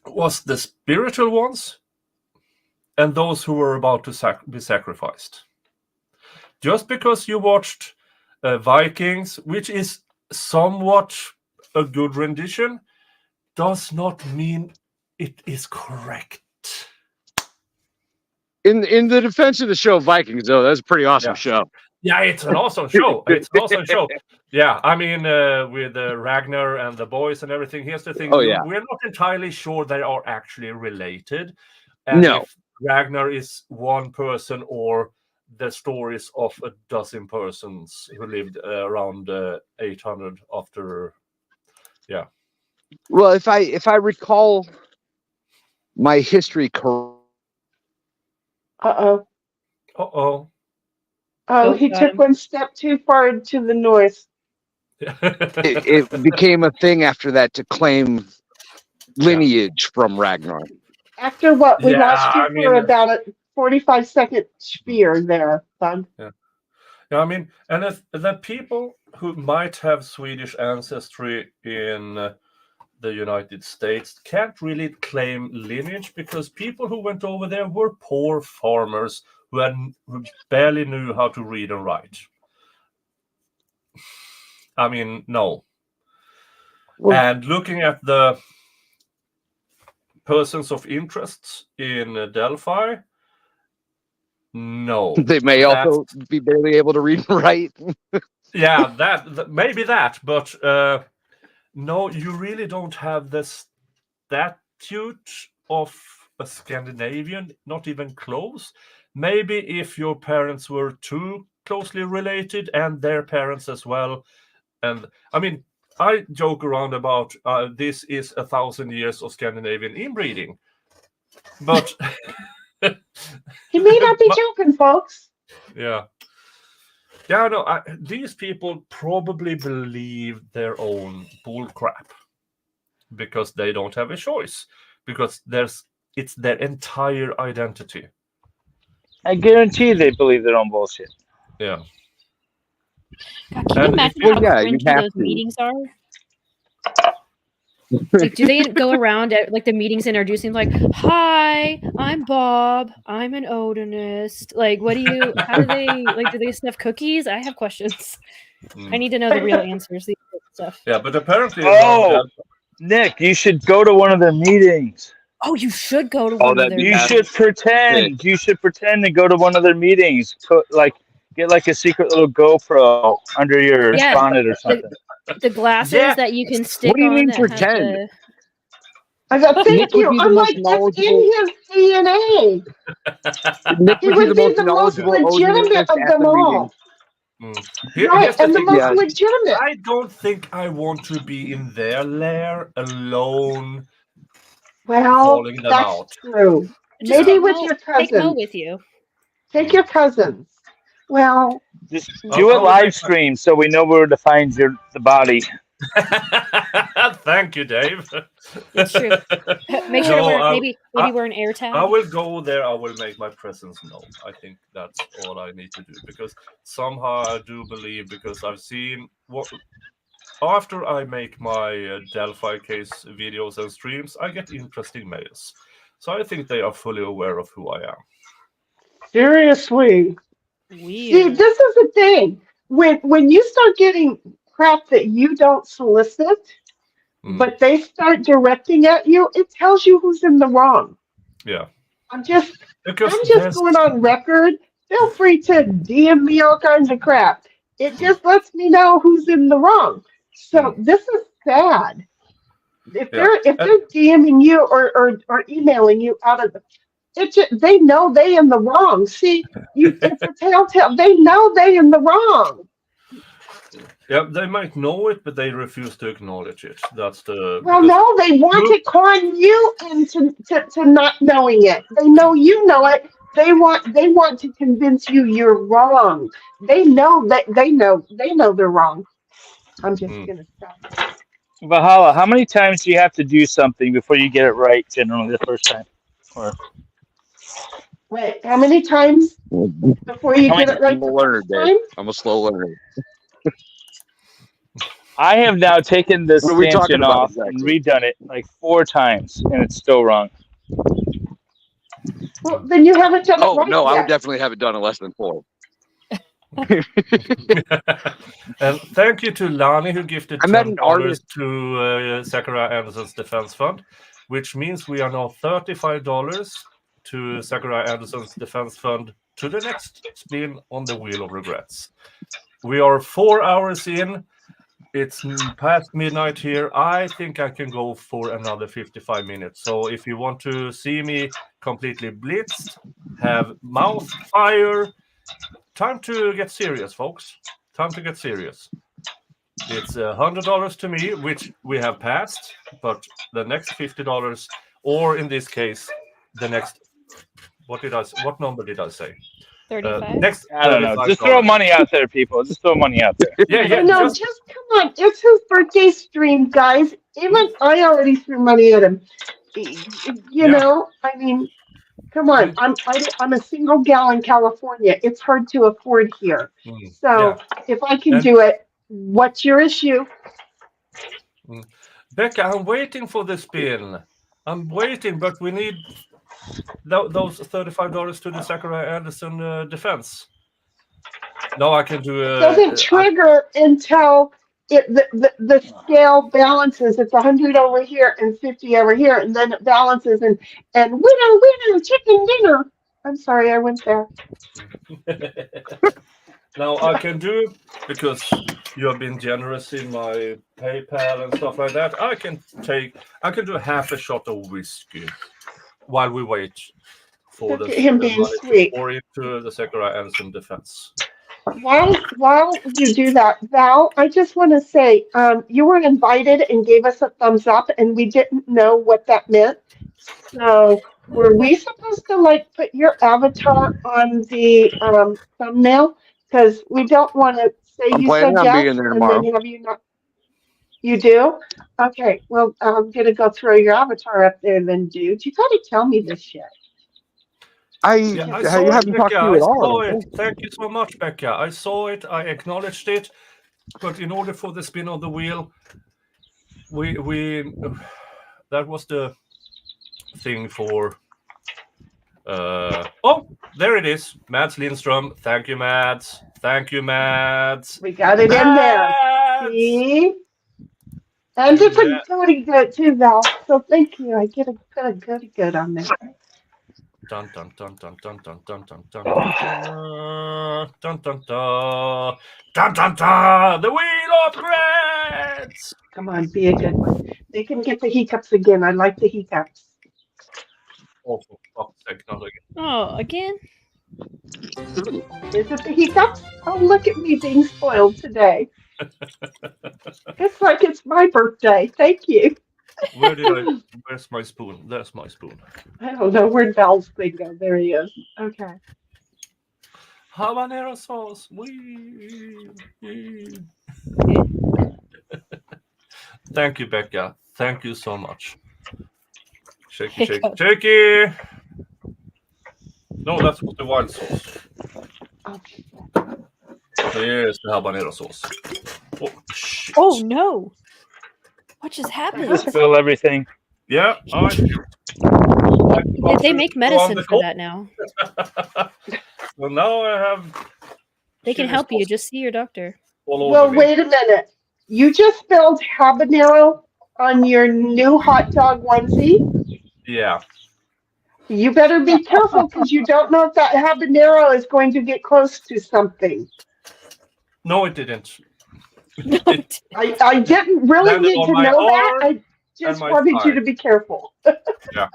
was the spiritual ones and those who were about to be sacrificed. Just because you watched Vikings, which is somewhat a good rendition, does not mean it is correct. In the defense of the show Vikings, though, that's a pretty awesome show. Yeah, it's an awesome show. Yeah, I mean, with Ragnar and the boys and everything. Here's the thing: we're not entirely sure they are actually related, and if Ragnar is one person or the stories of a dozen persons who lived around 800 after. Yeah. Well, if I recall my history correct. Uh-oh. Uh-oh. Oh, he took one step too far to the north. It became a thing after that to claim lineage from Ragnar. After what? We lost you for about a 45-second sphere there, Bug. Yeah, I mean, and if the people who might have Swedish ancestry in the United States can't really claim lineage because people who went over there were poor farmers who barely knew how to read and write. I mean, no. And looking at the persons of interest in Delphi, no. They may also be barely able to read and write. Yeah, that maybe that, but no, you really don't have the statute of a Scandinavian, not even close. Maybe if your parents were too closely related and their parents as well. And I mean, I joke around about this is 1,000 years of Scandinavian inbreeding. But he may not be joking, folks. Yeah. Yeah, no, these people probably believe their own bullcrap because they don't have a choice, because it's their entire identity. I guarantee they believe their own bullshit. Yeah. God, can you imagine how cringy those meetings are? Like, do they go around at like the meetings introducing like, "Hi, I'm Bob. I'm an Odinist." Like, what do you? How do they like? Do they stuff cookies? I have questions. I need to know the real answers. These stuff. Yeah, but apparently, Nick, you should go to one of their meetings. Oh, you should go to one of their. You should pretend. You should pretend to go to one of their meetings. Get like a secret little GoPro under your bonnet or something. The glasses that you can stick on. What do you mean pretend? Thank you. I'm like, that's in his DNA. He would be the most legitimate of them all. Right, and the most legitimate. I don't think I want to be in their lair alone. Well, that's true. Maybe with your cousins. Take Mo with you. Take your cousins. Well, just do a live stream so we know where to find the body. Thank you, Dave. It's true. Make sure maybe wear an air tag. I will go there. I will make my presence known. I think that's all I need to do, because somehow I do believe, because I've seen after I make my Delphi case videos and streams, I get interesting mails. So I think they are fully aware of who I am. Seriously. Weird. See, this is the thing. When you start getting crap that you don't solicit, but they start directing at you, it tells you who's in the wrong. Yeah. I'm just going on record. Feel free to DM me all kinds of crap. It just lets me know who's in the wrong. So this is sad. If they're DMing you or emailing you out of they know they in the wrong. See, it's a telltale. They know they in the wrong. Yeah, they might know it, but they refuse to acknowledge it. That's the no, they want to con you into to not knowing it. They know you know it. They want to convince you you're wrong. They know they know they're wrong. I'm just gonna stop. Valhalla, how many times do you have to do something before you get it right? Generally, the first time, or wait, how many times before you get it right the first time? I'm a slow learner. I have now taken this What are we talking stanchion about off and redone it like 4 times, and it's still wrong. Well, then you haven't done it right no, yet. I would definitely have it done in less than 4. And thank you to Lani who gifted I met an $10 artist to Zachariah Anderson's Defense Fund, which means we are now $35 to Zachariah Anderson's Defense Fund to the next spin on the Wheel of Regrets. We are 4 hours in. It's past midnight here. I think I can go for another 55 minutes. So if you want to see me completely blitzed, have mouth fire, time to get serious, folks. Time to get serious. It's $100 to me, which we have passed, but the next $50, or in this case, the next. What number did I say? 35. Next, I don't know. Just throw money out there, people. Just throw money out there. Yeah. No, just come on. It's his birthday stream, guys. Even I already threw money at him. You know, I mean, come on. I'm a single gal in California. It's hard to afford here. So if I can do it, what's your issue? Becca, I'm waiting for the spin. I'm waiting, but we need those $35 to the Zachariah Anderson defense. No, I can do It doesn't trigger until the scale balances. It's 100 over here and 50 over here, and then it balances and winner, chicken dinner. I'm sorry, I went there. Now I can do, because you have been generous in my PayPal and stuff like that. I can do half a shot of whiskey while we wait for Look at him being sweet. Or into the Zachariah Anderson defense. While you do that, Val, I just want to say you were invited and gave us a thumbs up, and we didn't know what that meant. So were we supposed to put your avatar on the thumbnail? Because we don't want to say I'm you planning said on yes being there and tomorrow. then have you not. You do? Okay. Well, I'm gonna go throw your avatar up there then, dude. You gotta tell me this shit. I haven't talked to you at all. Thank you so much, Becca. I saw it. I acknowledged it. But in order for the spin of the wheel, we that was the thing for. There it is, Mads Lindström. Thank you, Mads. Thank you, Mads. We got it in there. See? And it's a goody good too, Val. So thank you. I get a goody good on there. Dun dun dun dun dun dun dun dun dun dun dun dun dun dun dun dun. The Wheel of Regrets. Come on, be a good one. They can get the hiccups again. I like the hiccups. Oh, for fuck's sake, not again. Oh, again? Is it the hiccups? Oh, look at me being spoiled today. It's like it's my birthday. Thank you. Where's my spoon? There's my spoon. I don't know where Val's thing go. There he is. Okay. Habanero sauce. Thank you, Becca. Thank you so much. Shaky, shaky, shaky. No, that's the wild sauce. Okay. Here's the habanero sauce. Oh, shit. Oh no! What just happened? Spill everything. Yeah. They make medicine for that now. Well, now I have. They can help you. Just see your doctor. Well, wait a minute. You just spilled habanero on your new hot dog onesie? Yeah. You better be careful because you don't know if that habanero is going to get close to something. No, it didn't. I didn't really Landed need on to my know that. arm I just my wanted you thigh. to be careful. Yeah.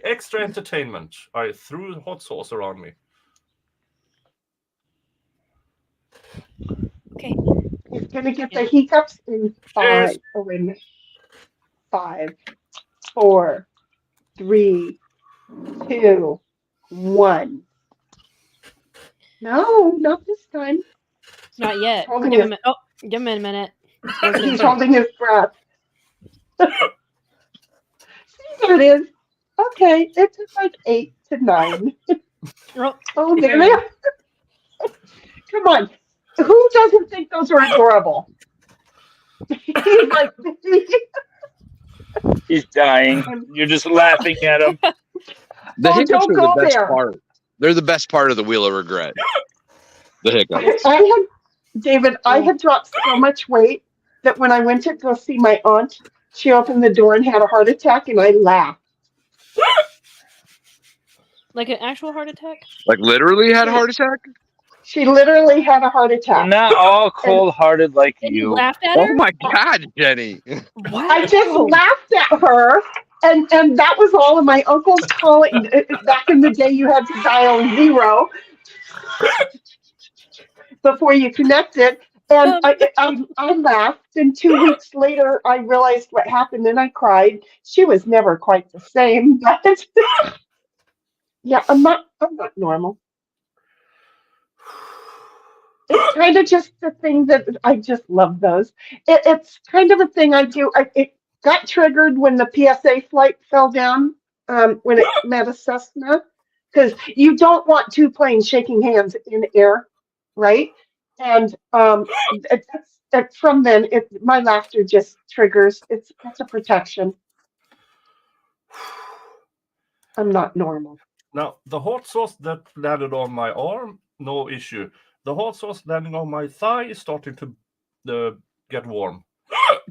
Extra entertainment. I threw hot sauce around me. Okay. He's gonna get the hiccups in 5. Oh, wait a minute. 5, 4, 3, 2, 1. No, not this time. Not yet. Holding Give his, him give him a minute. he's holding his breath. See, there it is. Okay, it took like 8 to 9. Oh, there they are. Come on. Who doesn't think those are adorable? He's like, He's dying. You're just laughing at him. The Oh, hiccups don't are go the best there. part. They're the best part of the Wheel of Regret. The hiccups. David, I had dropped so much weight that when I went to go see my aunt, she opened the door and had a heart attack, and I laughed. Like an actual heart attack? Like literally had a heart attack? She literally had a heart attack. We're not all cold-hearted like you. Laughed at Oh her? my God, Jenny. I just laughed at her, and that was all of my uncle's calling. Back in the day, you had to dial 0 before you connected. And I laughed, and 2 weeks later, I realized what happened, and I cried. She was never quite the same, but yeah, I'm not normal. It's kind of just the thing that I just love those. It's kind of a thing I do. It got triggered when the PSA flight fell down when it met a Cessna, because you don't want 2 planes shaking hands in air, right? And from then, my laughter just triggers. It's a protection. I'm not normal. Now, the hot sauce that landed on my arm, no issue. The hot sauce landing on my thigh is starting to get warm.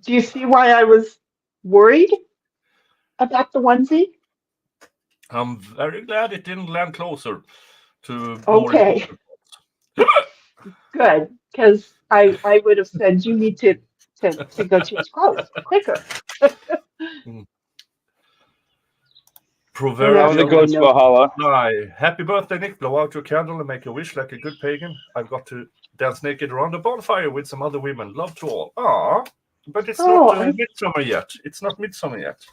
Do you see why I was worried about the onesie? I'm very glad it didn't land closer to. Okay. Good, because I would have said you need to go change clothes quicker. Proverbial. Happy birthday, Nick. Blow out your candle and make a wish like a good pagan. I've got to dance naked around a bonfire with some other women. Love to all. Ah, but it's not midsummer yet. It's not midsummer yet.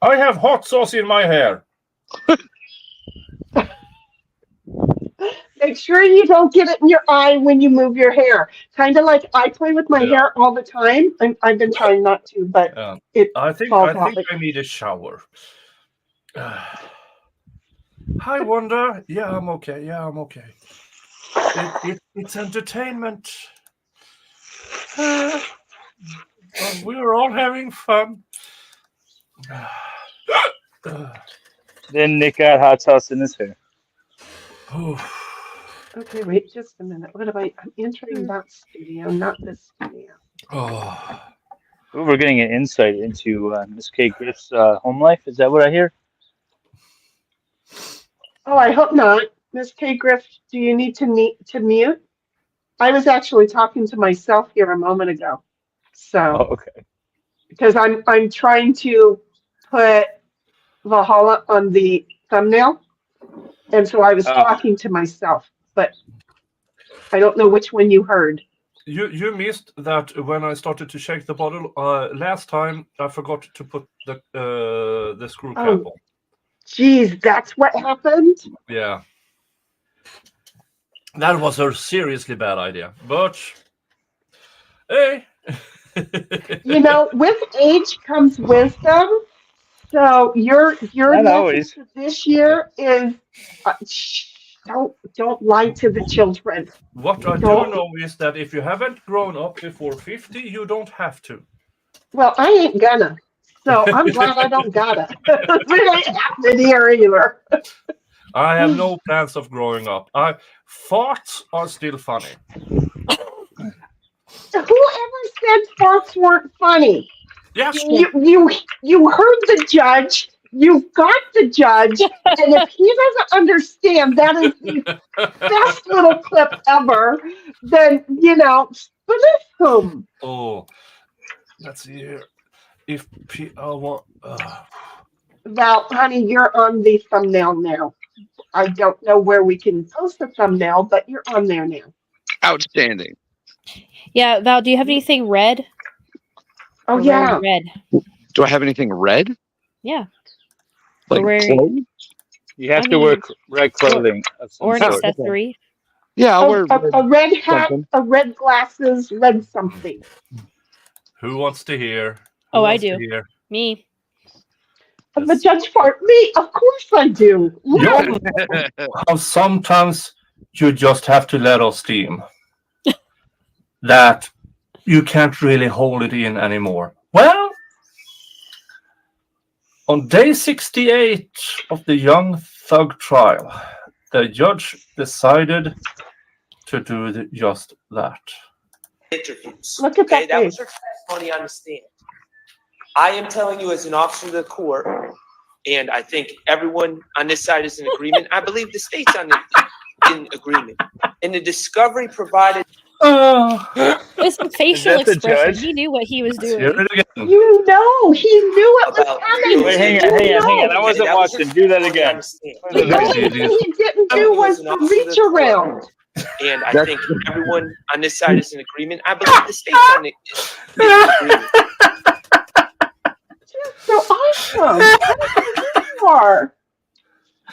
I have hot sauce in my hair. Make sure you don't get it in your eye when you move your hair. Kind of like I play with my hair all the time. I've been trying not to, but I think falls I out. need a shower. Hi, Wanda. Yeah, I'm okay. It's entertainment. We're all having fun. Then Nick got hot sauce in his hair. Okay, wait just a minute. What am I'm entering that studio, not this studio. Ooh, we're getting an insight into Miss K. Griff's home life. Is that what I hear? Oh, I hope not. Miss K. Griff, do you need to mute? I was actually talking to myself here a moment ago. So, okay. Because I'm trying to put Valhalla on the thumbnail, and so I was talking to myself, but I don't know which one you heard. You missed that when I started to shake the bottle last time. I forgot to put the screw cap on. Geez, that's what happened? Yeah. That was a seriously bad idea. But hey. With age comes wisdom. So your message for this year is don't lie to the children. What I do know is that if you haven't grown up before 50, you don't have to. Well, I ain't gonna. So I'm glad I don't gotta. We ain't happening here either. I have no plans of growing up. Farts are still funny. Whoever said farts weren't funny? Yes. You heard the judge. You've got the judge, and if he doesn't understand that is the best little clip ever, then split him. Oh, let's see here. If I want. Well, honey, you're on the thumbnail now. I don't know where we can post the thumbnail, but you're on there now. Outstanding. Yeah, Val, do you have anything red? Oh, We're yeah. wearing red. Do I have anything red? Yeah. Like We're wearing. clothes? You have to wear red clothing. of some Or an sort. accessory. Yeah, I'll wear A red hat, something. a red glasses, red something. Who wants to hear? Oh, I wants to do. hear? Me. The judge part, me, of course I do. Right. How sometimes you just have to let off steam. That you can't really hold it in anymore. Well, on day 68 of the Young Thug trial, the judge decided to do just that. Interviews. Look at that that was face. her testimony on the stand. I am telling you as an officer of the court, and I think everyone on this side is in agreement. I believe the state's in agreement. In the discovery provided. His facial expression. He knew what he was doing. You know, he knew it was coming. Wait, hang on. I wasn't watching. Do that again. The only thing he didn't do was the reach around. And I think everyone on this side is in agreement. I believe the state's in agreement. So awesome. You are.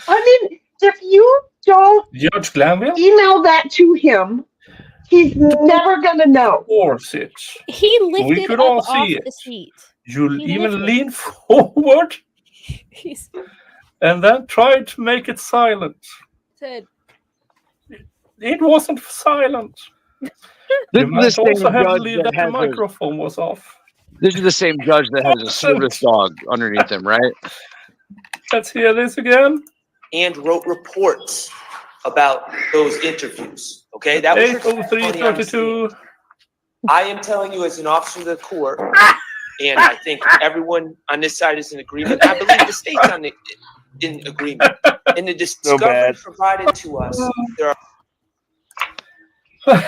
I mean, if you don't Judge Glanville? email that to him, he's never going to know. Force it. He We lifted could up all off see it. the seat. You'll He even lifted. lean forward He and then try to make it silent. said, It wasn't silent. This You is the might same also have to judge leave that that the has a, microphone was off. this is the same judge that has a service dog underneath him, right? Let's hear this again. And wrote reports about those interviews. Okay, that was her testimony on the stand. 80332. I am telling you as an officer of the court, and I think everyone on this side is in agreement. I believe the state's in agreement. In the discovery provided to us, there are.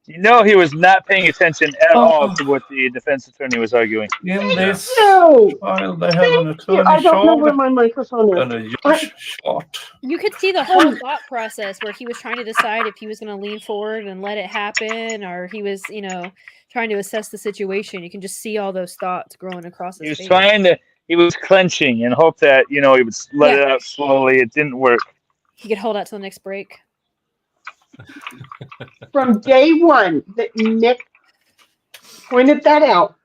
You know he was not paying attention at all to what the defense attorney was arguing. In this No. trial, they have an attorney I don't know where shot my microphone and is. a judge shot. You could see the whole thought process where he was trying to decide if he was going to lean forward and let it happen, or he was, trying to assess the situation. You can just see all those thoughts growing across his face. He was clenching and hoped that, he would let it out slowly. It didn't work. He could hold out till the next break. From day one that Nick pointed that out,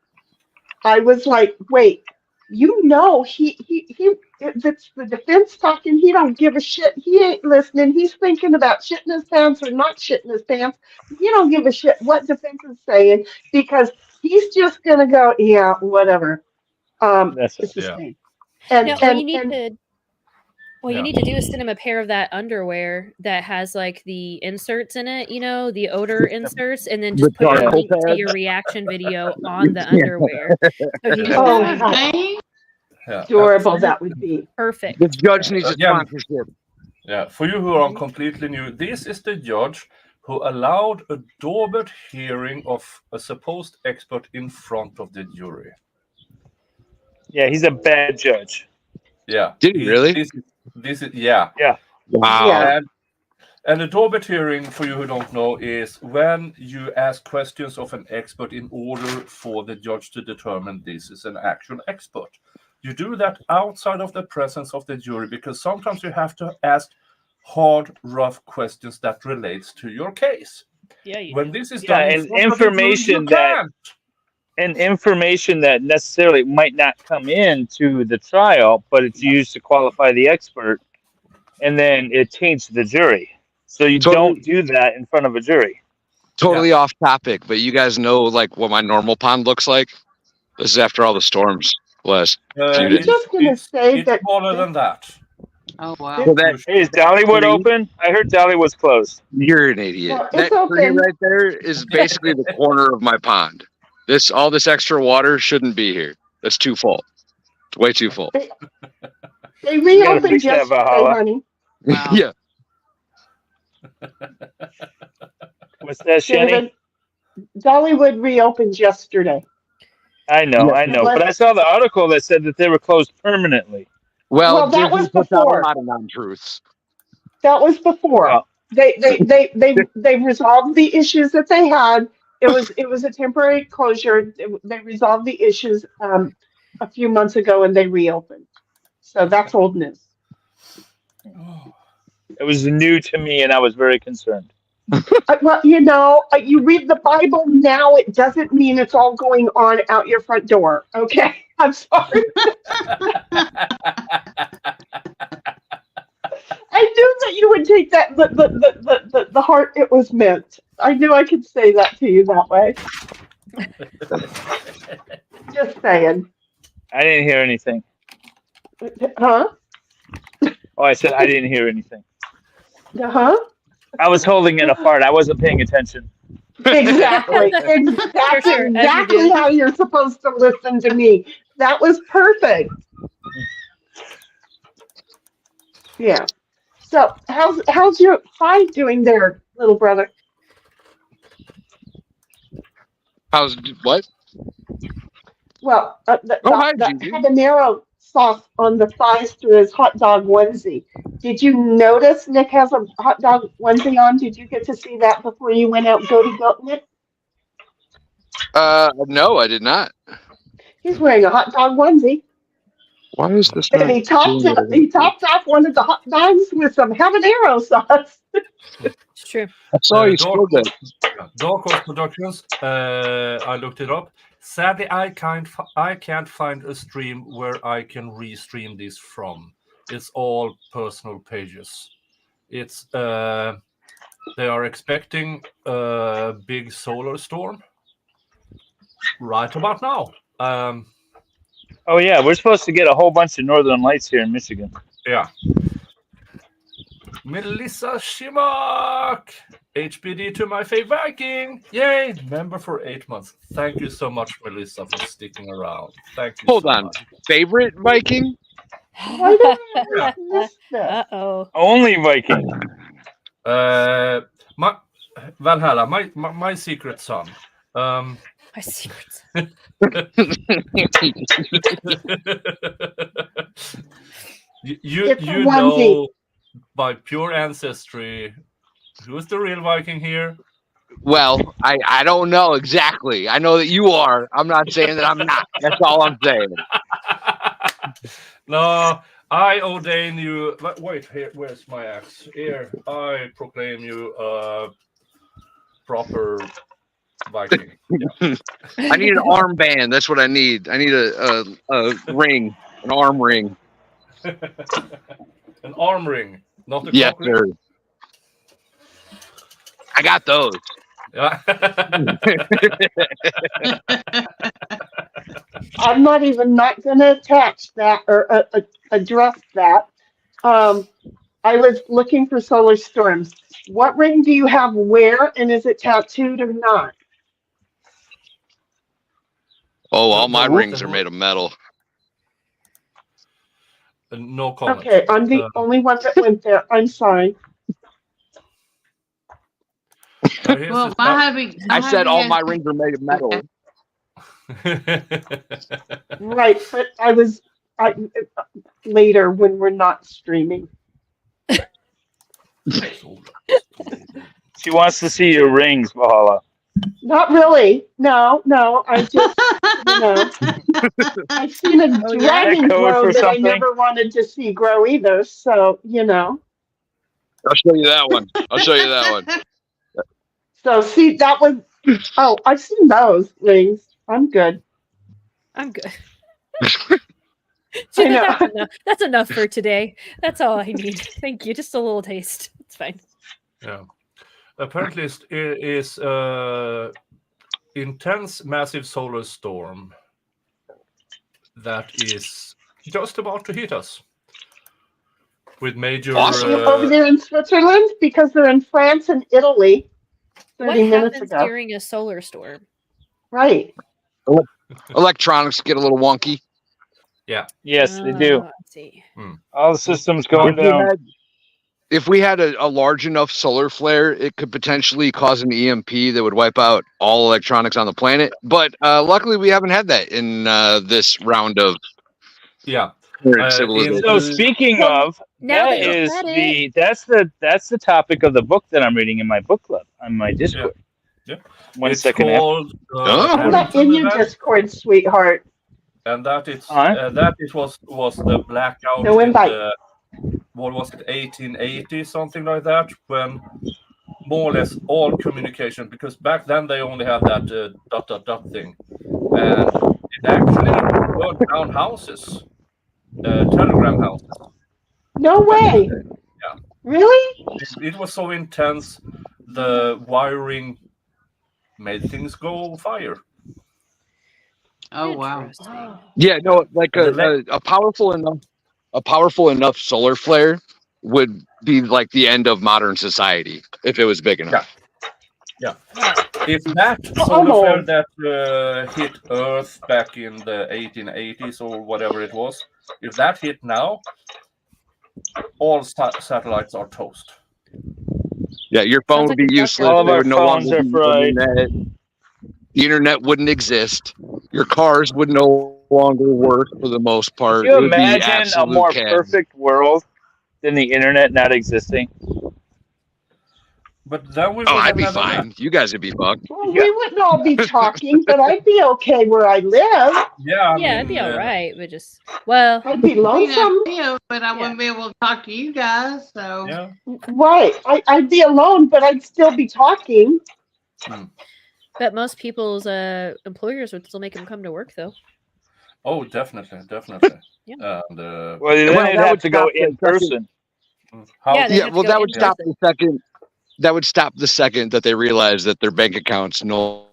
I was like, wait, that's the defense talking. He don't give a shit. He ain't listening. He's thinking about shitting his pants or not shitting his pants. He don't give a shit what defense is saying because he's just going to go, yeah, whatever. It's the same. You need to do is send him a pair of that underwear that has like the inserts in it, the odor inserts, and then just put a link to your reaction video on the underwear. So adorable that would be. Perfect. The judge needs a sponsorship. Yeah, for you who are completely new, this is the judge who allowed a Daubert hearing of a supposed expert in front of the jury. Yeah, he's a bad judge. Yeah. Did he really? This is yeah. Wow. Yeah. And a Daubert hearing, for you who don't know, is when you ask questions of an expert in order for the judge to determine this is an actual expert. You do that outside of the presence of the jury because sometimes you have to ask hard, rough questions that relates to your case. Yeah. When this is done, and information that necessarily might not come into the trial, but it's used to qualify the expert, and then it taints the jury. So you don't do that in front of a jury. Totally off topic, but you guys know what my normal pond looks like? This is after all the storms last few days. Just going to say it's smaller than that. Oh, wow. So Is Dollywood open? I heard Dollywood's closed. You're an idiot. Well, that tree right there is basically the corner of my pond. All this extra water shouldn't be here. That's too full. way too full. They reopened yesterday, honey. Wow. Yeah. What's that, Shanny? David, Dollywood reopened yesterday. I know, but I saw the article that said that they were closed permanently. Well, that was puts out before. a lot of non-truths. That was before. Well, They resolved the issues that they had. It was a temporary closure. They resolved the issues a few months ago, and they reopened. So that's old news. it was new to me, and I was very concerned. Well, you read the Bible now. It doesn't mean it's all going on out your front door. Okay, I'm sorry. I knew that you would take that the heart it was meant. I knew I could say that to you that way. Just saying. I didn't hear anything. Huh? Oh, I said I didn't hear anything. Huh? I was holding in a fart. I wasn't paying attention. Exactly. Exactly how you're supposed to listen to me. That was perfect. Yeah. So how's your Fi doing there, little brother? How's what? Well, the Gigi. habanero sauce on the thighs through his hot dog onesie. Did you notice Nick has a hot dog onesie on? Did you get to see that before you went out goating it? No, I did not. He's wearing a hot dog onesie. Why is this? And he topped off one of the hot dogs with some habanero sauce. It's true. I saw you spilled it. Dark Horse Productions. I looked it up. Sadly, I can't find a stream where I can restream this from. It's all personal pages. It's they are expecting a big solar storm right about now. Oh yeah, we're supposed to get a whole bunch of northern lights here in Michigan. Yeah. Melissa Shimak, HBD to my fave Viking. Yay! Member for 8 months. Thank you so much, Melissa, for sticking around. Thank you. Hold on. Much. Favorite Viking? Uh-oh. Only Viking. My secret son. My secret. you know by pure ancestry who's the real Viking here? Well, I don't know exactly. I know that you are. I'm not saying that I'm not. That's all I'm saying. No, I ordain you. Wait, here. Where's my axe? Here, I proclaim you a proper Viking. Yeah. I need an armband. That's what I need. I need a ring, an arm ring. An arm ring, not a yes, cock ring. sir. I got those. Yeah. I'm not going to attach that or address that. I was looking for solar storms. What ring do you have where, and is it tattooed or not? Oh, all my rings are made of metal. No comment. Okay, I'm the only one that went there. I'm sorry. Well, I said all my rings are made of metal. Right, but I later when we're not streaming. She wants to see your rings, Valhalla. Not really. No. I just, I've seen a dragon grow that I never wanted to see grow either. So, I'll show you that one. So, see, that was, I've seen those rings. I'm good. That's enough for today. That's all I need. Thank you. Just a little taste. It's fine. Yeah. Apparently, it is intense, massive solar storm that is just about to hit us with major. Over there in Switzerland, because they're in France and Italy. 30 what minutes happens ago. during a solar storm? Right. Electronics get a little wonky. Yeah. Yes, they do. I see. All the systems going down. If we had a large enough solar flare, it could potentially cause an EMP that would wipe out all electronics on the planet. But luckily, we haven't had that in this round of current civilization. So speaking of, that's the topic of the book that I'm reading in my book club on my Discord. Yeah. One It's second. called I'm not in your Discord, sweetheart. And that it was the blackout No in invite. the, what was it, 1880, something like that, when more or less all communication, because back then they only had that ... thing, and it actually burned down houses, telegram houses. No way. Yeah. Really? It was so intense, the wiring made things go fire. Oh wow! Yeah, no, like a powerful enough solar flare would be like the end of modern society if it was big enough. Yeah. If that solar flare that hit Earth back in the 1880s or whatever it was, if that hit now, all satellites are toast. Yeah, your phone would be useless. All of There our would no phones longer are be fried. internet. The internet wouldn't exist. Your cars would no longer work for the most part. Can you It would be imagine a absolute more chaos. perfect world than the internet not existing? But then we I'd be fine. You guys would be fucked. Well, we wouldn't all be talking, but I'd be okay where I live. Yeah, I'd be all right, but just I'd be lonesome. But I wouldn't be able to talk to you guys. So Right. I'd be alone, but I'd still be talking. But most people's employers would still make them come to work, though. Oh, definitely. Yeah. And, Well, then they'd have to go in person. That would stop the second. That would stop the second that they realize that their bank accounts no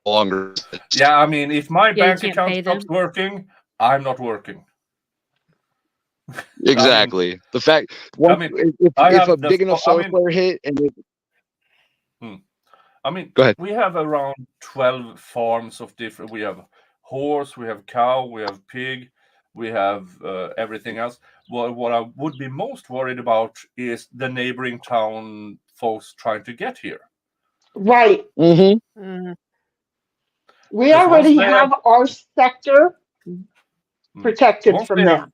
longer exist. Yeah, I mean, if my bank can't account pay stops working, I'm not working. Exactly. The fact, if a big enough solar flare hit, and go ahead. We have around 12 farms of different. We have horse, we have cow, we have pig, we have everything else. Well, what I would be most worried about is the neighboring town folks trying to get here. Right. Mm-hmm. We already have our sector protected from them.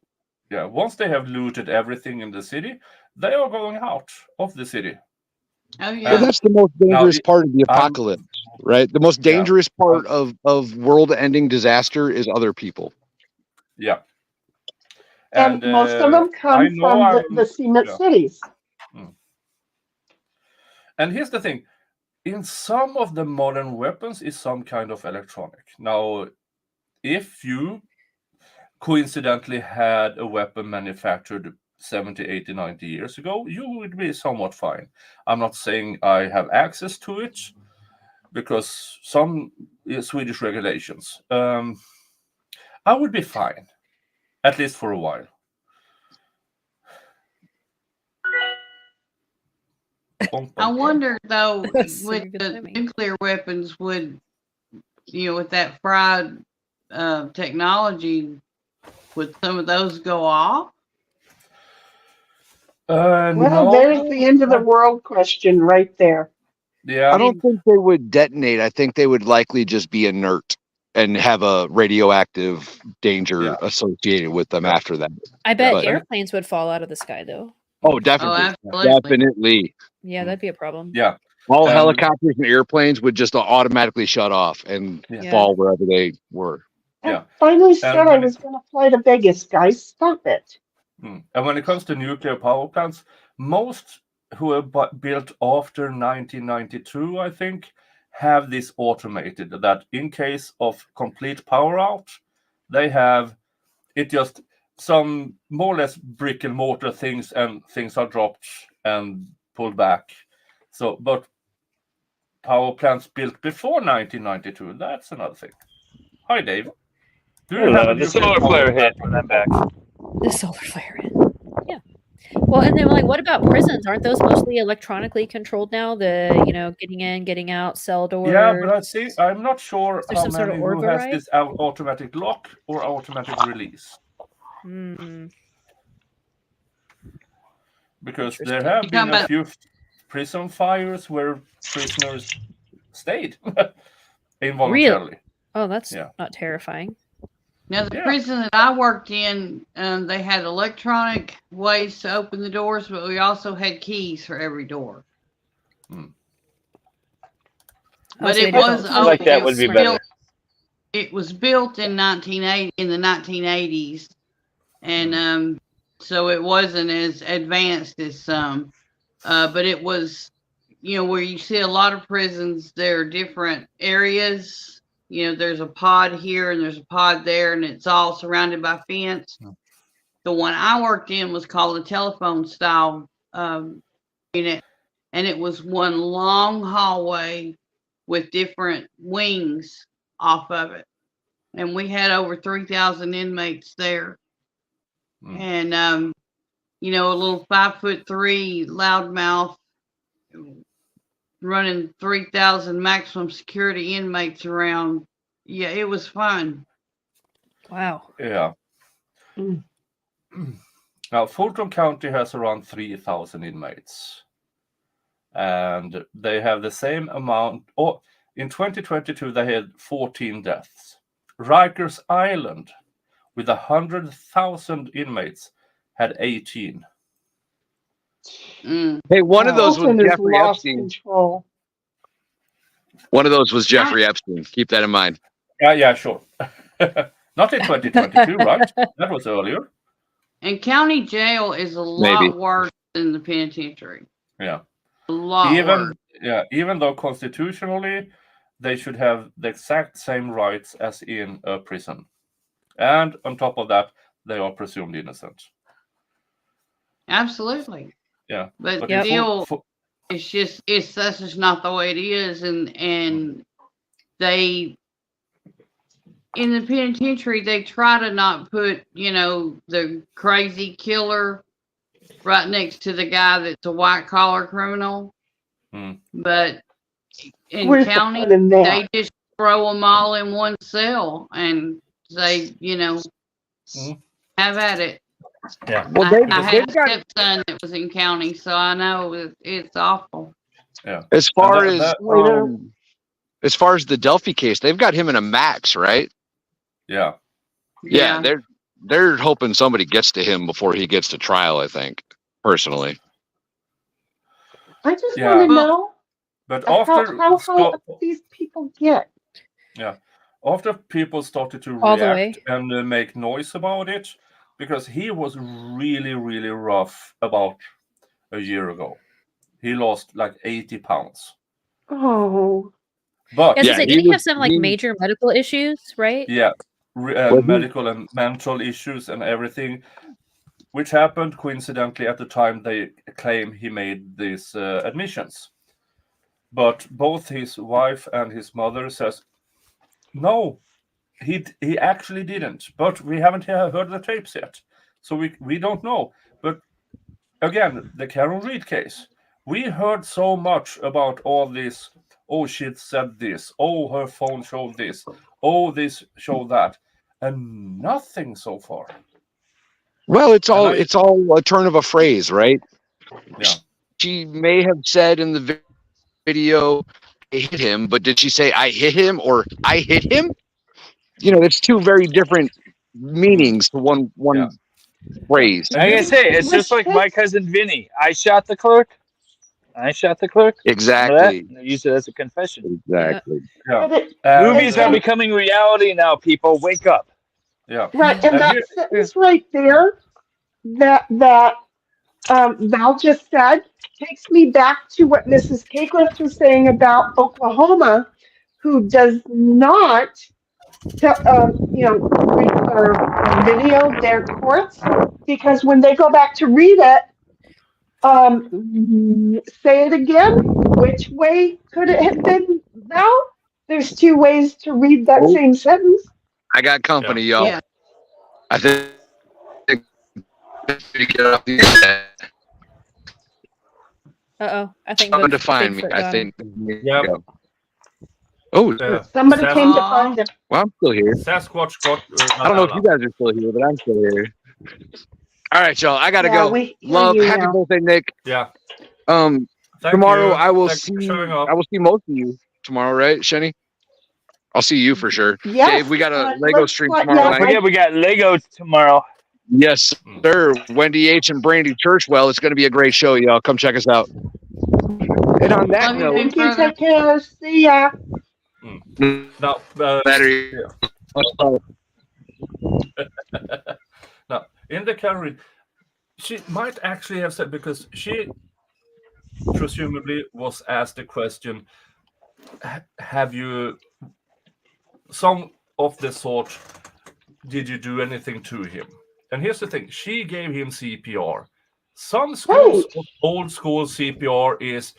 Yeah, once they have looted everything in the city, they are going out of the city. Oh yeah. Well, that's the most dangerous part of the apocalypse, right? The most dangerous part of world-ending disaster is other people. Yeah. And most of them come from the cement cities. And here's the thing. In some of the modern weapons is some kind of electronic. Now, if you coincidentally had a weapon manufactured 70, 80, 90 years ago, you would be somewhat fine. I'm not saying I have access to it, because some Swedish regulations. I would be fine, at least for a while. I wonder though, with the nuclear weapons, would with that fried technology, would some of those go off? Well, no. there's the end of the world question right there. Yeah, I don't think they would detonate. I think they would likely just be inert and have a radioactive danger associated with them after that. I bet airplanes would fall out of the sky, though. Oh, definitely. Definitely. Yeah, that'd be a problem. Yeah. All helicopters and airplanes would just automatically shut off and fall wherever they were. Yeah. Finally said I was going to fly to Vegas, guys. Stop it. And when it comes to nuclear power plants, most who are built after 1992, I think, have this automated, that in case of complete power out, they have it just some more or less brick and mortar things, and things are dropped and pulled back. So, but power plants built before 1992, that's another thing. Hi, Dave. The solar flare hit, and I'm back. The solar flare hit. Yeah. Well, and then what about prisons? Aren't those mostly electronically controlled now? The getting in, getting out, cell doors. Yeah, but I'm not sure how some sort many of who has this automatic lock or automatic release. Because there have been a few prison fires where prisoners stayed involuntarily. Really? Oh, that's not terrifying. Now, the prison that I worked in, they had electronic ways to open the doors, but we also had keys for every door. But it was open. Like that would be better. It was built in the 1980s, and so it wasn't as advanced as some. But it was, where you see a lot of prisons, there are different areas. There's a pod here and there's a pod there, and it's all surrounded by fence. The one I worked in was called a telephone style unit, and it was one long hallway with different wings off of it. And we had over 3,000 inmates there. And, a little 5'3" loudmouth running 3,000 maximum security inmates around. Yeah, it was fun. Wow. Yeah. Now, Fulton County has around 3,000 inmates. And they have the same amount. In 2022, they had 14 deaths. Rikers Island, with 100,000 inmates, had 18. Hey, one of those was Jeffrey Epstein. One of those was Jeffrey Epstein. Keep that in mind. Yeah, sure. Not in 2022, right? That was earlier. And county jail is a lot worse than the penitentiary. Yeah. A lot worse. Yeah, even though constitutionally they should have the exact same rights as in a prison. And on top of that, they are presumed innocent. Absolutely. Yeah. But still, that's just not the way it is. And they, in the penitentiary, they try to not put, the crazy killer right next to the guy that's a white collar criminal. But in county, they just throw them all in one cell and say, have at it. Yeah. Well, I had a stepson that was in county, so I know it's awful. Yeah. As far as the Delphi case, they've got him in a max, right? Yeah. Yeah, they're hoping somebody gets to him before he gets to trial, I think, personally. I just want to know how these people get. Yeah. After people started to All react and make noise about it, because he was really, really rough about a year ago. He lost like 80 pounds. Oh. But didn't he have some major medical issues, right? Yeah. Medical and mental issues and everything, which happened coincidentally at the time they claim he made these admissions. But both his wife and his mother says, no, he actually didn't. But we haven't heard the tapes yet, so we don't know. But again, the Carol Reed case, we heard so much about all this. Oh, she said this. Oh, her phone showed this. Oh, this showed that. And nothing so far. Well, it's all a turn of a phrase, right? Yeah. She may have said in the video, I hit him, but did she say I hit him or I hit him? It's two very different meanings to one phrase. I can say it's just like my cousin Vinny. I shot the clerk. Exactly. They use it as a confession. Exactly. Yeah. Movies are becoming reality now, people. Wake up. Yeah. Right. And that sentence right there that Val just said takes me back to what Mrs. Cagliff was saying about Oklahoma, who does not read or video their courts, because when they go back to read it, say it again. Which way could it have been, Val? There's two ways to read that same sentence. I got company, y'all. Yeah. I think to get off the internet. I think Someone to find me. I think. Yeah. Oh, somebody came to find him. Well, I'm still here. Sasquatch got. I don't know if you guys are still here, but I'm still here. All right, y'all. I gotta Yeah, go. we hear Love, you happy now. birthday, Nick. Yeah. Tomorrow you. I will Thank you for see. showing up. I will see most of you tomorrow, right, Shenny? I'll see you for sure. Yes. Dave, we got a Lego stream tomorrow Yeah, night. Don't forget, we got Lego tomorrow. Yes, sir. Wendy H. and Brandy Churchwell. It's going to be a great show, y'all. Come check us out. And on that Love you, note, big thank you. brother. Take care. See ya. Now, battery. now, in the carry, she might actually have said, because she presumably was asked the question, have you, some of the sort, did you do anything to him? And here's the thing, she gave him CPR. Some schools, old school CPR is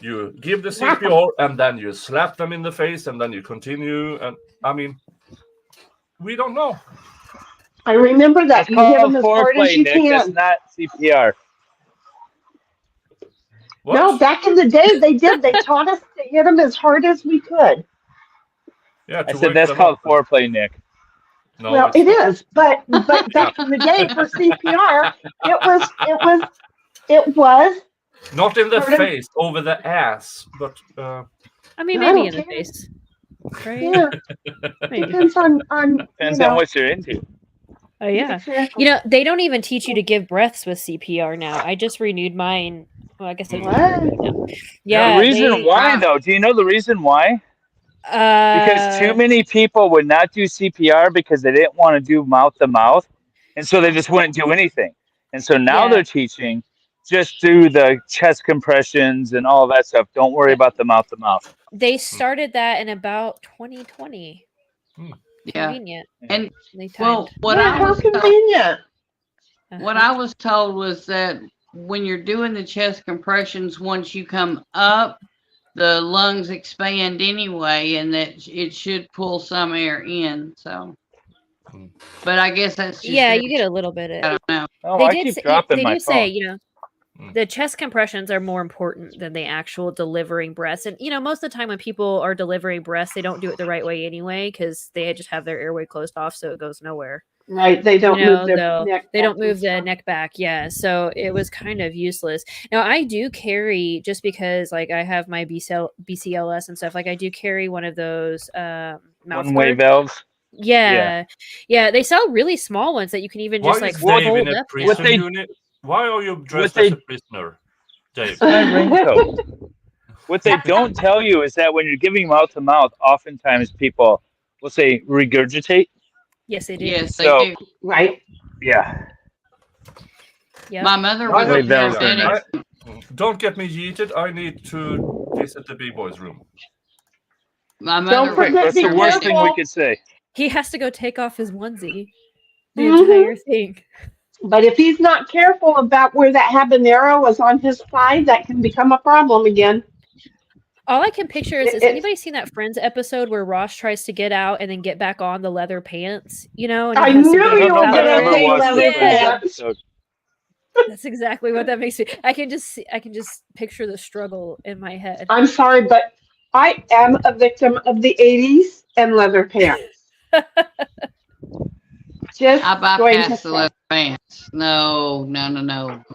you give the CPR and then you slap them in the face and then you continue. And I mean, we don't know. I remember that. It's You hit them called as hard as foreplay, you Nick. can. That's not CPR. What? No, back in the day, they did. They taught us to hit them as hard as we could. Yeah, I said that's called foreplay, Nick. No, Well, it's it not. is, but back in the day for CPR, it was Not in the sort of- face, over the ass, but I mean, I maybe don't in the care. face. Right? Yeah. Maybe. Depends on Depends on what you're into. Oh yeah. Exactly. You know, they don't even teach you to give breaths with CPR now. I just renewed mine. Well, I guess I The reason why, though, do you know the reason why? Because too many people would not do CPR because they didn't want to do mouth to mouth, and so they just wouldn't do anything. And so now they're teaching just do the chest compressions and all that stuff. Don't worry about the mouth to mouth. They started that in about 2020. Yeah. Convenient. And They well, timed. what Yeah, I how was convenient. what I was told was that when you're doing the chest compressions, once you come up, the lungs expand anyway, and that it should pull some air in. So, but I guess that's just You get a little bit of. I don't know. Oh, They I did keep say, dropping they my do say, phone. the chest compressions are more important than the actual delivering breaths. And most of the time when people are delivering breaths, they don't do it the right way anyway because they just have their airway closed off, so it goes nowhere. Right. They don't move their neck. They don't move the neck back. Yeah. So it was kind of useless. Now I do carry, just because like I have my BCLS and stuff, like I do carry one of those mouth One-way guards. valves. Yeah. They sell really small ones that you can even why just like is Dave fold in a up. prison unit? Why are you dressed as a prisoner, Dave? My raincoat. What they don't tell you is that when you're giving mouth to mouth, oftentimes people will say regurgitate. Yes, they do. Yes, So- they do. Right. Yeah. My mother I was know- a paramedic. Don't get me yeeted. I need to visit the big boys' room. My Don't mother. forget That's be the worst thing we careful. could say. He has to go take off his onesie. The Mhm. entire thing. But if he's not careful about where that habanero is on his thigh, that can become a problem again. All I can picture is, has It- anybody seen that Friends episode where Ross tries to get out and then get back on the leather pants? And I he has to knew get you were out gonna there. say leather pants. That's exactly what that makes me. I can just picture the struggle in my head. I'm sorry, but I am a victim of the 80s and leather pants. Just I going to bypassed the say. leather pants. No.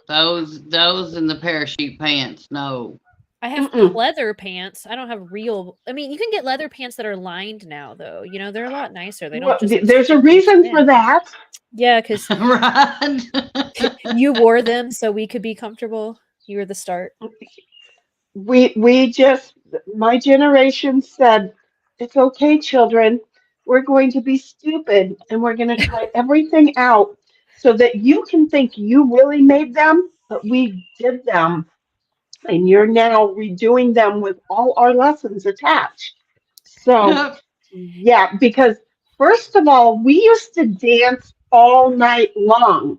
Those and the parachute pants. No. I have leather pants. I don't have real. I mean, you can get leather pants that are lined now, though. They're a lot nicer. They Well, don't just. there's a reason for that. Yeah, because right. you wore them so we could be comfortable. You were the start. We just, my generation said, it's okay, children. We're going to be stupid and we're going to try everything out so that you can think you really made them, but we did them. And you're now redoing them with all our lessons attached. So, yeah, because first of all, we used to dance all night long,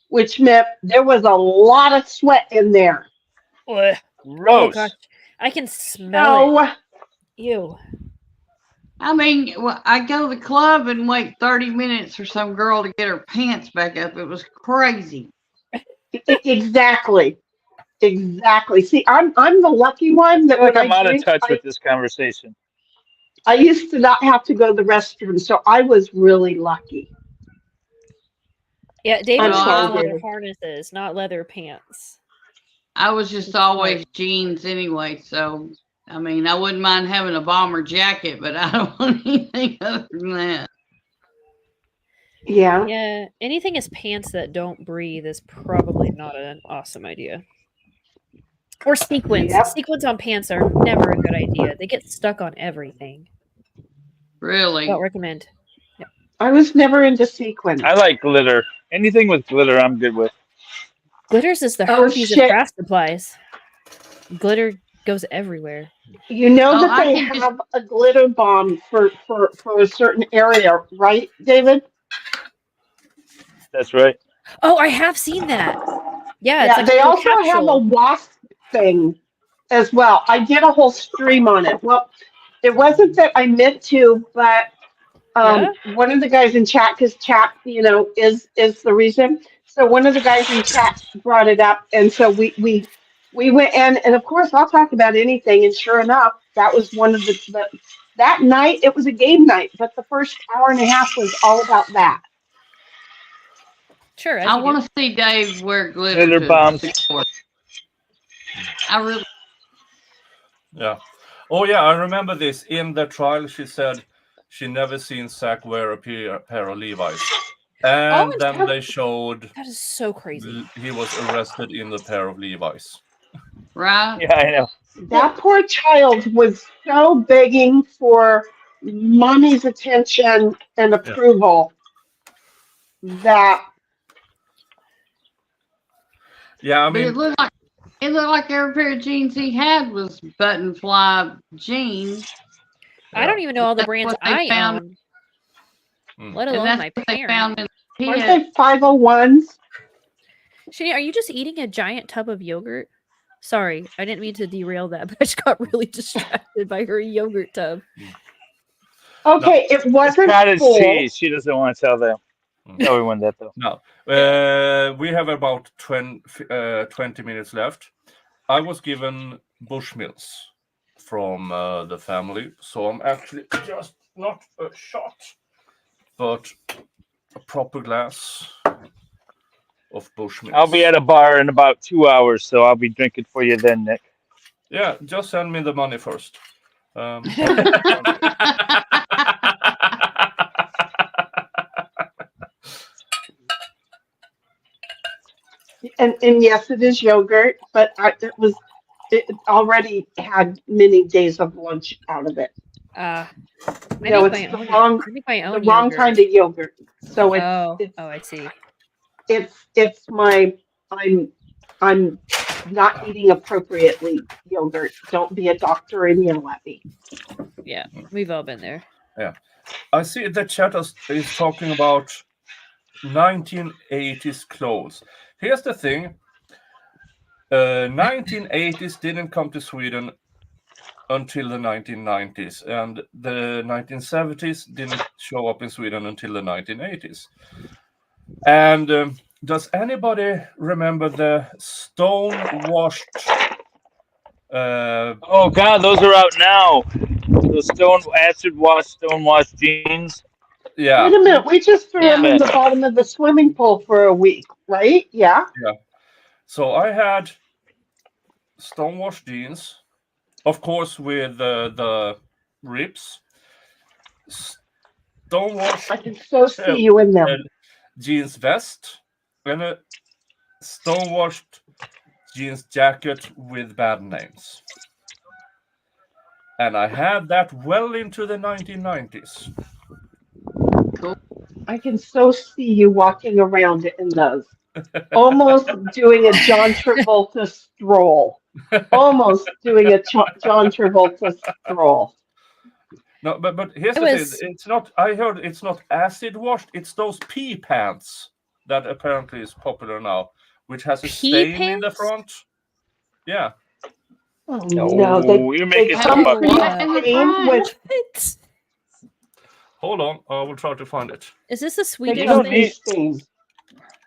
which meant there was a lot of sweat in there. Oh Gross. gosh, I can smell it. Ew. I mean, I go to the club and wait 30 minutes for some girl to get her pants back up. It was crazy. Exactly. See, I'm the lucky one that I feel like when I'm I out of drink, touch with this conversation. I used to not have to go to the restroom, so I was really lucky. Yeah, David I'm wears sorry, leather David. harnesses, not leather pants. I was just always jeans anyway, so I mean, I wouldn't mind having a bomber jacket, but I don't want anything other than that. Yeah. Yeah, anything as pants that don't breathe is probably not an awesome idea. Or sequins. Yep. Sequins on pants are never a good idea. They get stuck on everything. Really? Don't recommend. Yep. I was never into sequins. I like glitter. Anything with glitter, I'm good with. Glitters is the Oh, herpes of shit. craft supplies. Glitter goes everywhere. You know Oh, that I they can just- have a glitter bomb for a certain area, right, David? That's right. Oh, I have seen that. Yeah, it's Yeah, like they a little also have a capsule. wasp thing as well. I did a whole stream on it. Well, it wasn't that I meant to, but Yeah? one of the guys in chat, because chat, is the reason. So one of the guys in chat brought it up, and so we went in, and of course I'll talk about anything. And sure enough, that was one of the that night. It was a game night, but the first hour and a half was all about that. Sure. I want to see Dave wear glitter bombs. I really. Yeah. Oh yeah, I remember this. In the trial, she said she never seen Zach wear a pair of Levi's, and then they showed that is so crazy. He was arrested in the pair of Levi's. Right? Yeah, I know. That poor child was so begging for mommy's attention and approval that. Yeah, I But mean, it looked like every pair of jeans he had was button fly jeans. I don't even know all the That's brands what they I found. own, let And alone that's my what they parents. found in the Aren't pit. they 501s? Shani, are you just eating a giant tub of yogurt? Sorry, I didn't mean to derail that, but I just got really distracted by her yogurt tub. Okay, it wasn't Cottage full. cheese. She doesn't want to tell them. Tell everyone that though. No. We have about 20 minutes left. I was given Bushmills from the family, so I'm actually just not a shot, but a proper glass of Bushmills. I'll be at a bar in about 2 hours, so I'll be drinking for you then, Nick. Yeah, just send me the money first. And yes, it is yogurt, but it already had many days of lunch out of it. I No, make it's my the own- wrong, I make my the own wrong yogurt. kind of yogurt. So it's I see. it's my I'm not eating appropriately yogurt. Don't be a doctor and yell at me. Yeah, we've all been there. Yeah, I see the chat is talking about 1980s clothes. Here's the thing: 1980s didn't come to Sweden until the 1990s, and the 1970s didn't show up in Sweden until the 1980s. And does anybody remember the stone-washed? Oh God, those are out now. The acid wash, stone wash jeans. Yeah. Wait a minute. We just threw them in the bottom of the swimming pool for a week, right? Yeah. Yeah. So I had stone-washed jeans, of course, with the rips. Stone-washed. I can so see you in them. Jeans vest and a stone-washed jeans jacket with bad names. And I had that well into the 1990s. I can so see you walking around in those, almost doing a John Travolta stroll. Almost doing a John Travolta stroll. No, but here's the thing. It's not. I heard it's not acid washed. It's those pea pants that apparently is popular now, which has a stain in the front. Yeah. Oh no! They come pre-stained with. Hold on, I will try to find it. Is this a Swedish You don't thing? need.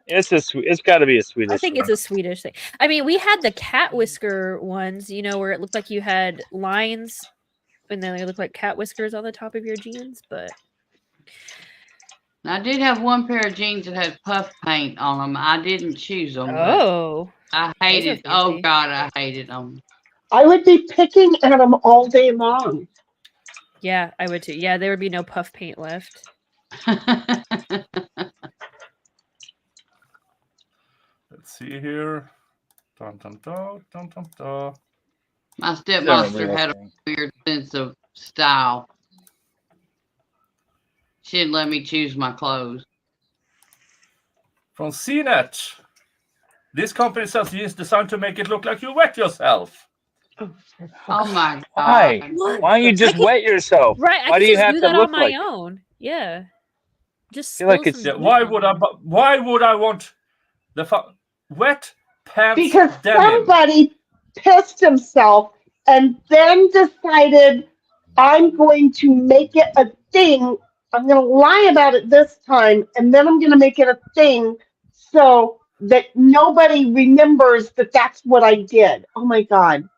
It's got to be a Swedish. I think it's a Swedish thing. I mean, we had the cat whisker ones, where it looked like you had lines, and then they looked like cat whiskers on the top of your jeans. But I did have one pair of jeans that had puff paint on them. I didn't choose them. Oh. I hated. Oh God, I hated them. I would be picking at them all day long. Yeah, I would too. Yeah, there would be no puff paint left. Let's see here. Dun, dun, dun, dun, dun, dun. My stepmother had a weird sense of style. She didn't let me choose my clothes. From CNET. This company sells jeans designed to make it look like you wet yourself. Oh my God. Why? Why don't you just wet yourself? Right. Why I do could you just have do to that look on my like own. Yeah. Just feel like spill it's- some Yeah, heat on it. why would I want wet pants Because denim? somebody pissed himself and then decided, I'm going to make it a thing. I'm going to lie about it this time, and then I'm going to make it a thing so that nobody remembers that that's what I did. Oh my God.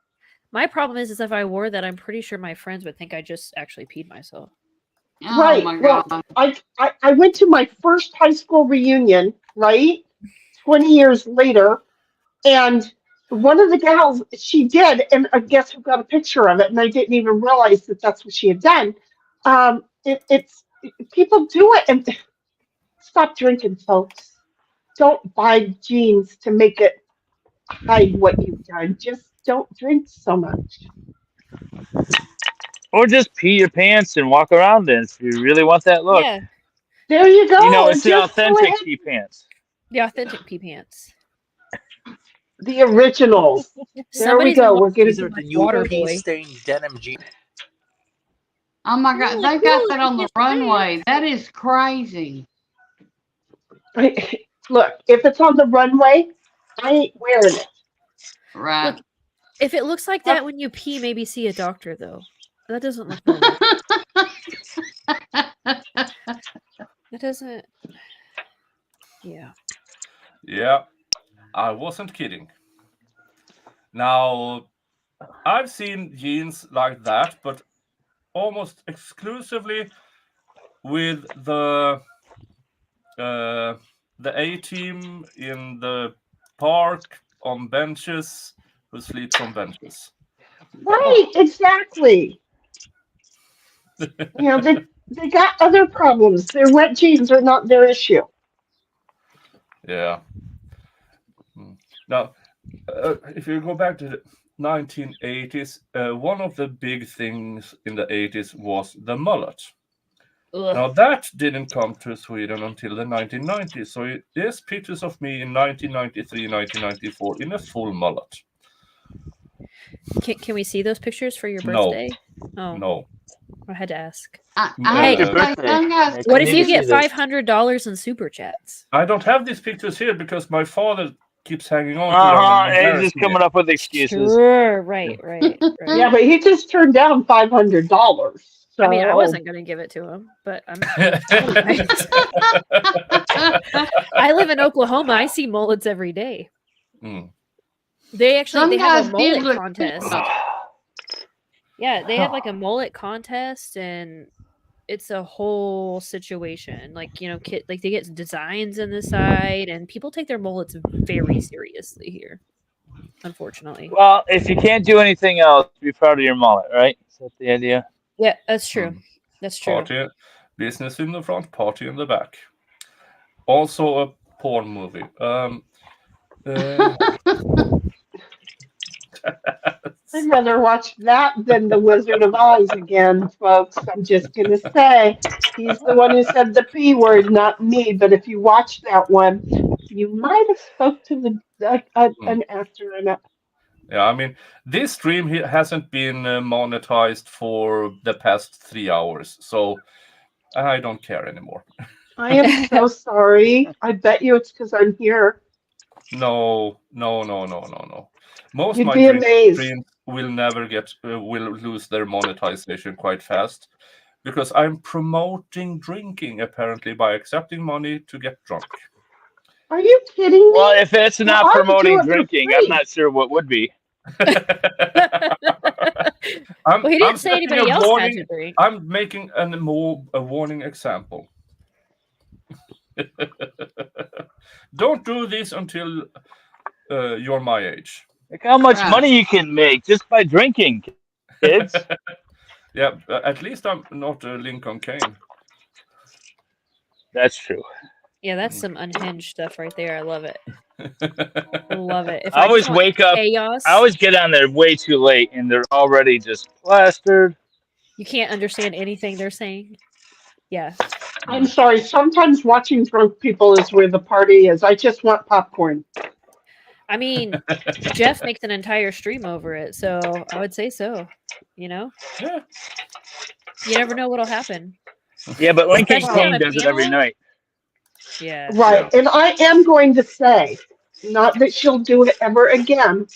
My problem is if I wore that, I'm pretty sure my friends would think I just actually peed myself. Oh Right. my Well, God. I went to my first high school reunion, right? 20 years later. And one of the gals, she did, and I guess who got a picture of it, and I didn't even realize that that's what she had done. People do it, and stop drinking, folks. Don't buy jeans to make it hide what you've done. Just don't drink so much. Or just pee your pants and walk around in if you really want that look. Yeah. There you go. You know, it's the Just go authentic ahead. pee pants. The authentic pee pants. The originals. There Somebody's we go. been We're getting These are the new Water pea boy. stained denim jeans. Oh my God. They got that on the runway. That is crazy. Look, if it's on the runway, I ain't wearing it. Right. Look, if it looks like that when you pee, maybe see a doctor, though. That doesn't look normal. That doesn't... Yeah. Yeah, I wasn't kidding. Now, I've seen jeans like that, but almost exclusively with the A-team in the park on benches who sleeps on benches. Right, exactly. They got other problems. Their wet jeans are not their issue. Yeah. Now, if you go back to the 1980s, one of the big things in the 80s was the mullet. Ugh. Now, that didn't come to Sweden until the 1990s. So there's pictures of me in 1993, 1994 in a full mullet. Can we see those pictures for your birthday? No. Oh. No. I had to ask. Happy birthday. What if you get $500 in super chats? I don't have these pictures here because my father keeps hanging on to them. And just coming up with excuses. Sure, right. Yeah, but he just turned down $500. So... I mean, I wasn't going to give it to him, but I'm. I live in Oklahoma. I see mullets every day. Mm. They have Some a guys did mullet look contest. good. Yeah, they have like a mullet contest, and it's a whole situation. Like, they get designs in the side, and people take their mullets very seriously here. Unfortunately. Well, if you can't do anything else, be proud of your mullet, right? Is that the idea? Yeah, that's true. That's true. Party, business in the front, party in the back. Also a porn movie. I'd rather watch that than The Wizard of Oz again, folks. I'm just going to say, he's the one who said the P word, not me. But if you watch that one, you might have spoke to an actor in it. Yeah, I mean, this stream hasn't been monetized for the past 3 hours, so I don't care anymore. I am so sorry. I bet you it's because I'm here. No. Most You'd of be my amazed. streams will never will lose their monetization quite fast because I'm promoting drinking apparently by accepting money to get drunk. Are you kidding me? Well, if it's not I'll do promoting it for drinking, free. I'm not sure what would be. Well, he didn't say anybody else had to drink. I'm making a warning example. Don't do this until you're my age. Look how much money you can make just by drinking, kids. Yeah, at least I'm not a Lincoln Kane. That's true. Yeah, that's some unhinged stuff right there. I love it. I love it. If I always just want wake up. chaos, I always get on there way too late, and they're already just plastered. you can't understand anything they're saying. Yeah. I'm sorry. Sometimes watching drunk people is where the party is. I just want popcorn. I mean, Jeff makes an entire stream over it, so I would say so. You know? Yeah. You never know what'll happen. Yeah, but Lincoln Especially on Kane a does it every panel. night. Yeah. Right. And I am going to say, not that she'll do it ever again,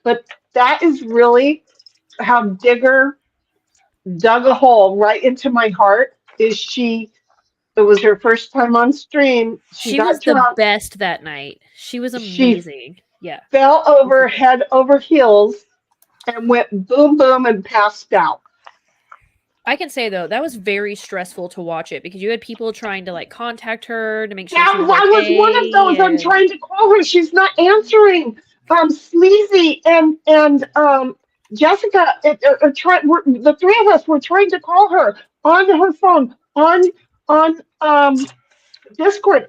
but that is really how Digger dug a hole right into my heart. It was her first time on stream. She got was drunk, the best that night. She was She- amazing. Yeah. fell over head over heels, and went boom, boom, and passed out. I can say though, that was very stressful to watch it because you had people trying to like contact her to make sure Yeah, she was I was one of those. I'm and- trying to call her. She's not answering. Sleazy and Jessica are trying. The three of us were trying to call her on her phone on Discord.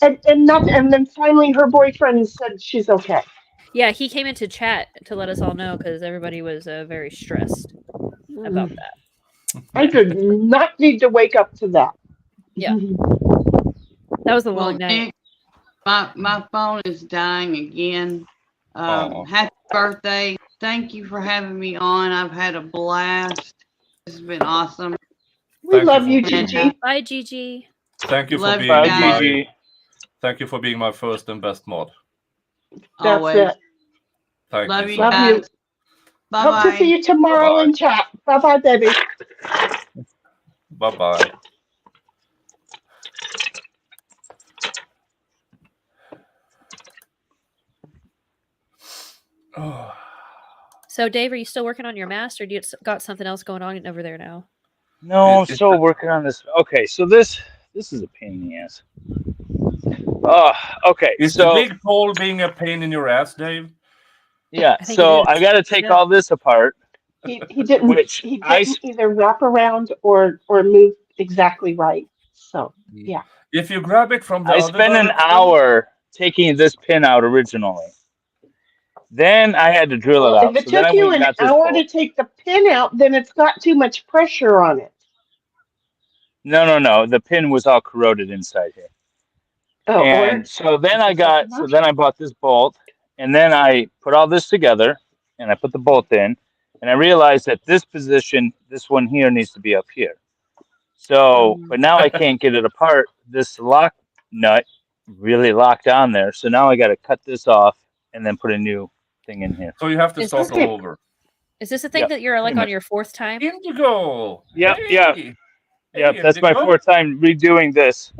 And nothing. And then finally, her boyfriend said she's okay. Yeah, he came into chat to let us all know because everybody was very stressed about that. I did not need to wake up to that. Yeah. That was a long night. Nick, my phone is dying again. Happy birthday. Thank you for having me on. I've had a blast. This has been awesome. We love you, Gigi. Bye, Gigi. Thank you for Love being you my. guys. Thank you for being my first and best mod. That's Always. it. Thank Love you. you so much. guys. Bye Hope to see you tomorrow in chat. Bye bye, baby. Bye bye. So, Dave, are you still working on your mask, or do you got something else going on over there now? No, I'm still working on this. Okay, so this is a pain in the ass. Okay. Is the big pole being a pain in your ass, Dave? Yeah, I think so it is. I got to take Yeah. all this apart. He didn't. Which he didn't I- either wrap around or move exactly right. So yeah. If you grab it from the I other spent an direction- hour taking this pin out originally. Then I had to drill it out. If it So then I took you went and an got this hour bolt. to take the pin out, then it's got too much pressure on it. No. The pin was all corroded inside here. Oh, And so then I bought this bolt, and then I put all this together, and I put the bolt in, and I realized that this position, this one here, needs to be up here. So, but now I can't get it apart. This lock nut really locked on there, so now I got to cut this off and then put a new thing in here. So you have to Is start this- all over. Is this a thing Yep. that you're like Pretty on much. your fourth time? Indigo. Yep, Hey. yep. Hey, Yep, that's my Indigo. fourth time redoing this.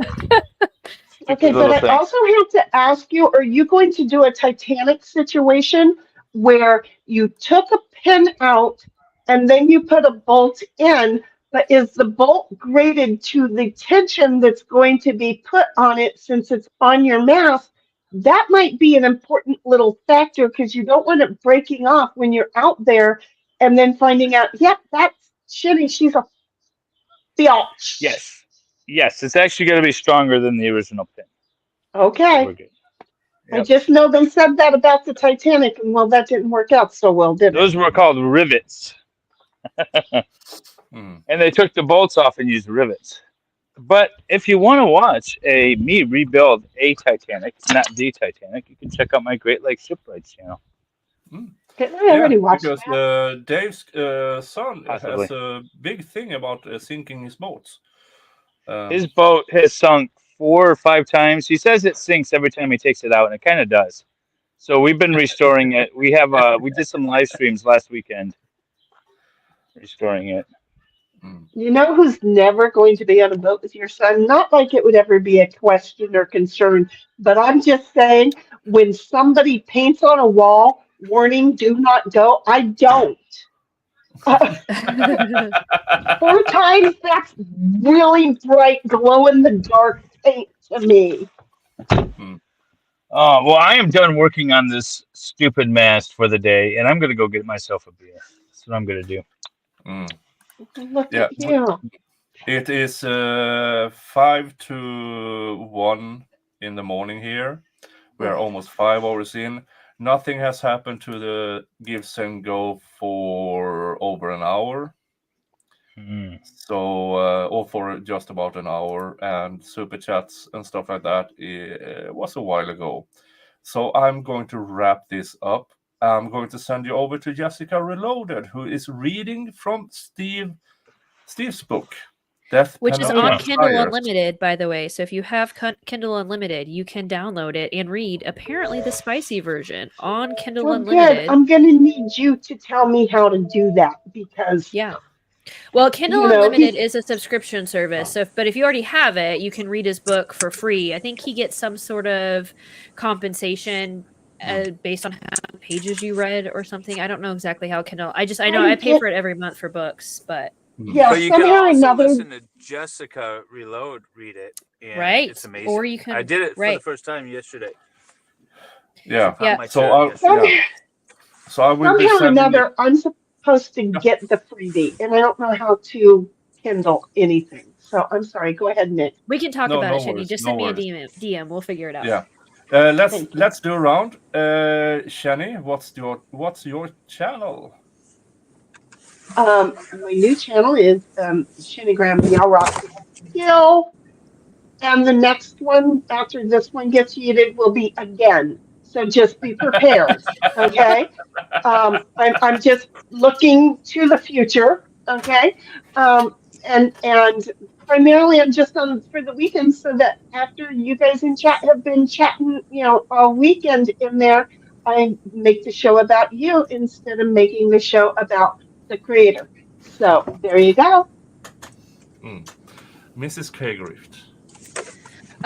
Okay, but little I thing. also have to ask you: are you going to do a Titanic situation where you took a pin out and then you put a bolt in? But is the bolt graded to the tension that's going to be put on it since it's on your mask? That might be an important little factor because you don't want it breaking off when you're out there and then finding out, yep, that's shitty. She's a biatch. Yes, it's actually going to be stronger than the original pin. Okay. We're good. I Yep. just know they said that about the Titanic, and well, that didn't work out so well, did it? Those were called rivets. And they took the bolts off and used rivets. But if you want to watch me rebuild a Titanic, not the Titanic, you can check out my Great Lakes Shipwrights channel. I already watched because that. Dave's son Possibly. has a big thing about sinking his boats. His boat has sunk 4 or 5 times. He says it sinks every time he takes it out, and it kind of does. So we've been restoring it. We have we did some live streams last weekend restoring it. You know who's never going to be on a boat with your son? Not like it would ever be a question or concern, but I'm just saying when somebody paints on a wall, warning, do not go, I don't. 4 times, that's really bright, glow in the dark paint to me. Oh, well, I am done working on this stupid mast for the day, and I'm going to go get myself a beer. That's what I'm going to do. Look Yeah, at you. it is 5 to 1 in the morning here. We are almost 5 hours in. Nothing has happened to the Gives and Go for over an hour. So, or for just about an hour, and super chats and stuff like that was a while ago. So I'm going to wrap this up. I'm going to send you over to Jessica Reloaded, who is reading from Steve's book, Death Which is Penalty on Kindle Expires. Unlimited, by the way. So if you have Kindle Unlimited, you can download it and read apparently the spicy version on Kindle Well, Unlimited. good. I'm going to need you to tell me how to do that because Well, Kindle you know, Unlimited is a subscription service. So, but if you already have it, you can read his book for free. I think he gets some sort of compensation based on how many pages you read or something. I don't know exactly how Kindle. I know I pay for it every month for books, but yeah, But you can somehow or also another. listen to Jessica read it, and Right. it's amazing. Or you can- I did it for right. the first time yesterday. Yeah. She popped my So cherry yesterday. So I will be Somehow or sending another, I'm supposed to get the freebie, and I don't know how to Kindle anything. So I'm sorry. Go ahead, Nick. we can talk No, about no it, Shani. worries, Just no send me a worries. DM. We'll figure it out. Yeah. Let's do a round. Shani, what's your channel? My new channel is Shinigram Meow Rock Skill, and the next one after this one gets heated will be again. So just be prepared, okay? I'm just looking to the future, okay? And primarily I'm just on for the weekend so that after you guys in chat have been chatting, all weekend in there, I make the show about you instead of making the show about the creator. So there you go. Mrs. K-Grift.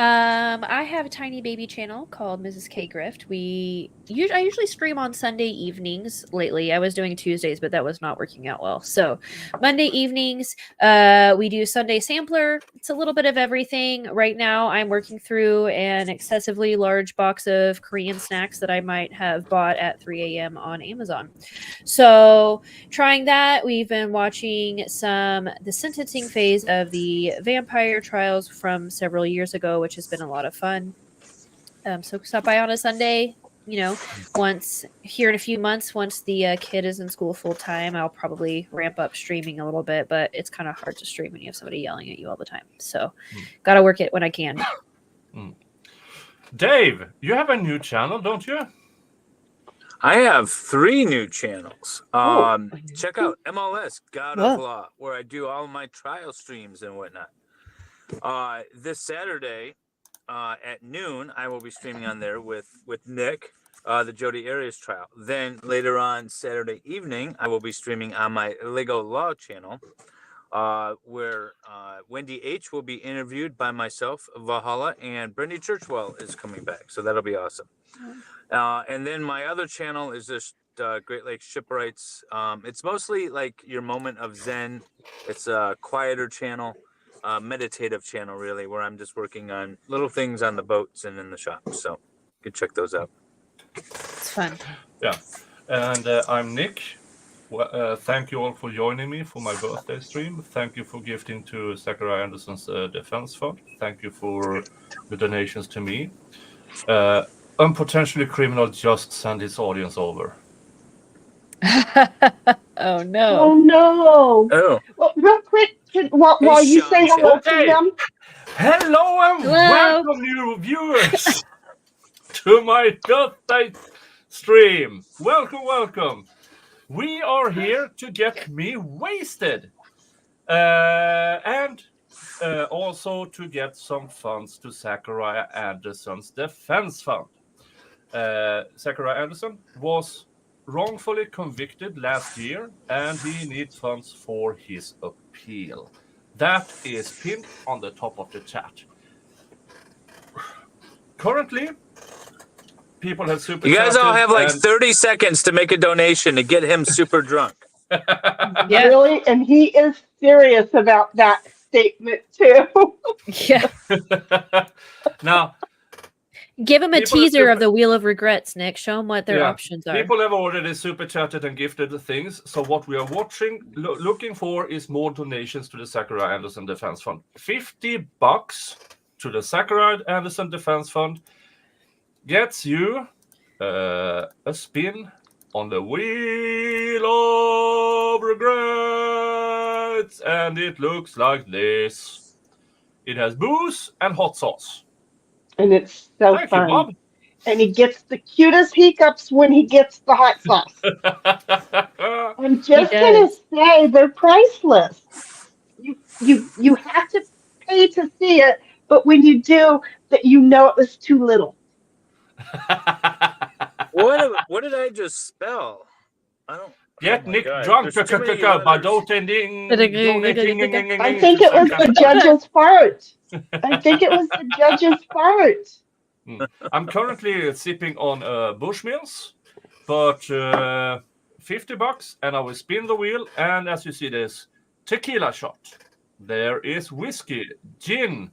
I have a tiny baby channel called Mrs. K Grift. I usually stream on Sunday evenings lately. I was doing Tuesdays, but that was not working out well. So Monday evenings, we do Sunday Sampler. It's a little bit of everything. Right now, I'm working through an excessively large box of Korean snacks that I might have bought at 3 a.m. on Amazon. So trying that, we've been watching the sentencing phase of the vampire trials from several years ago, which has been a lot of fun. So stop by on a Sunday. Once here in a few months, once the kid is in school full time, I'll probably ramp up streaming a little bit, but it's kind of hard to stream when you have somebody yelling at you all the time. So got to work it when I can. Dave, you have a new channel, don't you? I have 3 new channels. Check out MLS God of Law, where I do all my trial streams and whatnot. This Saturday at noon, I will be streaming on there with Nick, the Jodi Arias trial. Then later on Saturday evening, I will be streaming on my Lego Law channel, where Wendy H will be interviewed by myself, Valhalla, and Brendy Churchwell is coming back. So that'll be awesome. And then my other channel is just Great Lakes Shipwrights. It's mostly like your moment of Zen. It's a quieter channel. Meditative channel, really, where I'm just working on little things on the boats and in the shop. So you can check those out. It's fun. Yeah. And I'm Nick. Well, thank you all for joining me for my birthday stream. Thank you for gifting to Zachariah Anderson's defense fund. Thank you for the donations to me. Unpotentially criminal just send his audience over. Oh no! Oh no! Oh. Well, real quick, while you say hello to them. Hello and welcome, new viewers, to my birthday stream. Welcome. We are here to get me wasted, and also to get some funds to Zachariah Anderson's defense fund. Zachariah Anderson was wrongfully convicted last year, and he needs funds for his appeal. That is pinned on the top of the chat. Currently, people have super. You guys all have like 30 seconds to make a donation to get him super drunk. Yeah. Really? And he is serious about that statement too. Yeah. Give them a teaser of the Wheel of Regrets, Nick. Show them what their options are. People have already super chatted and gifted the things. So what we are looking for is more donations to the Zachariah Anderson Defense Fund. $50 to the Zachariah Anderson Defense Fund gets you a spin on the Wheel of Regrets, and it looks like this. It has booze and hot sauce. And it's so Thank fun. You, Bob. And he gets the cutest hiccups when he gets the hot sauce. I'm just gonna say they're priceless. You have to pay to see it, but when you do, that you know it was too little. What did I just spell? I don't. Get Nick drunk by donating. I think it was the judge's fart. I think it was the judge's fart. I'm currently sipping on Bushmills, but $50, and I will spin the wheel. And as you see, this tequila shot. There is whiskey, gin.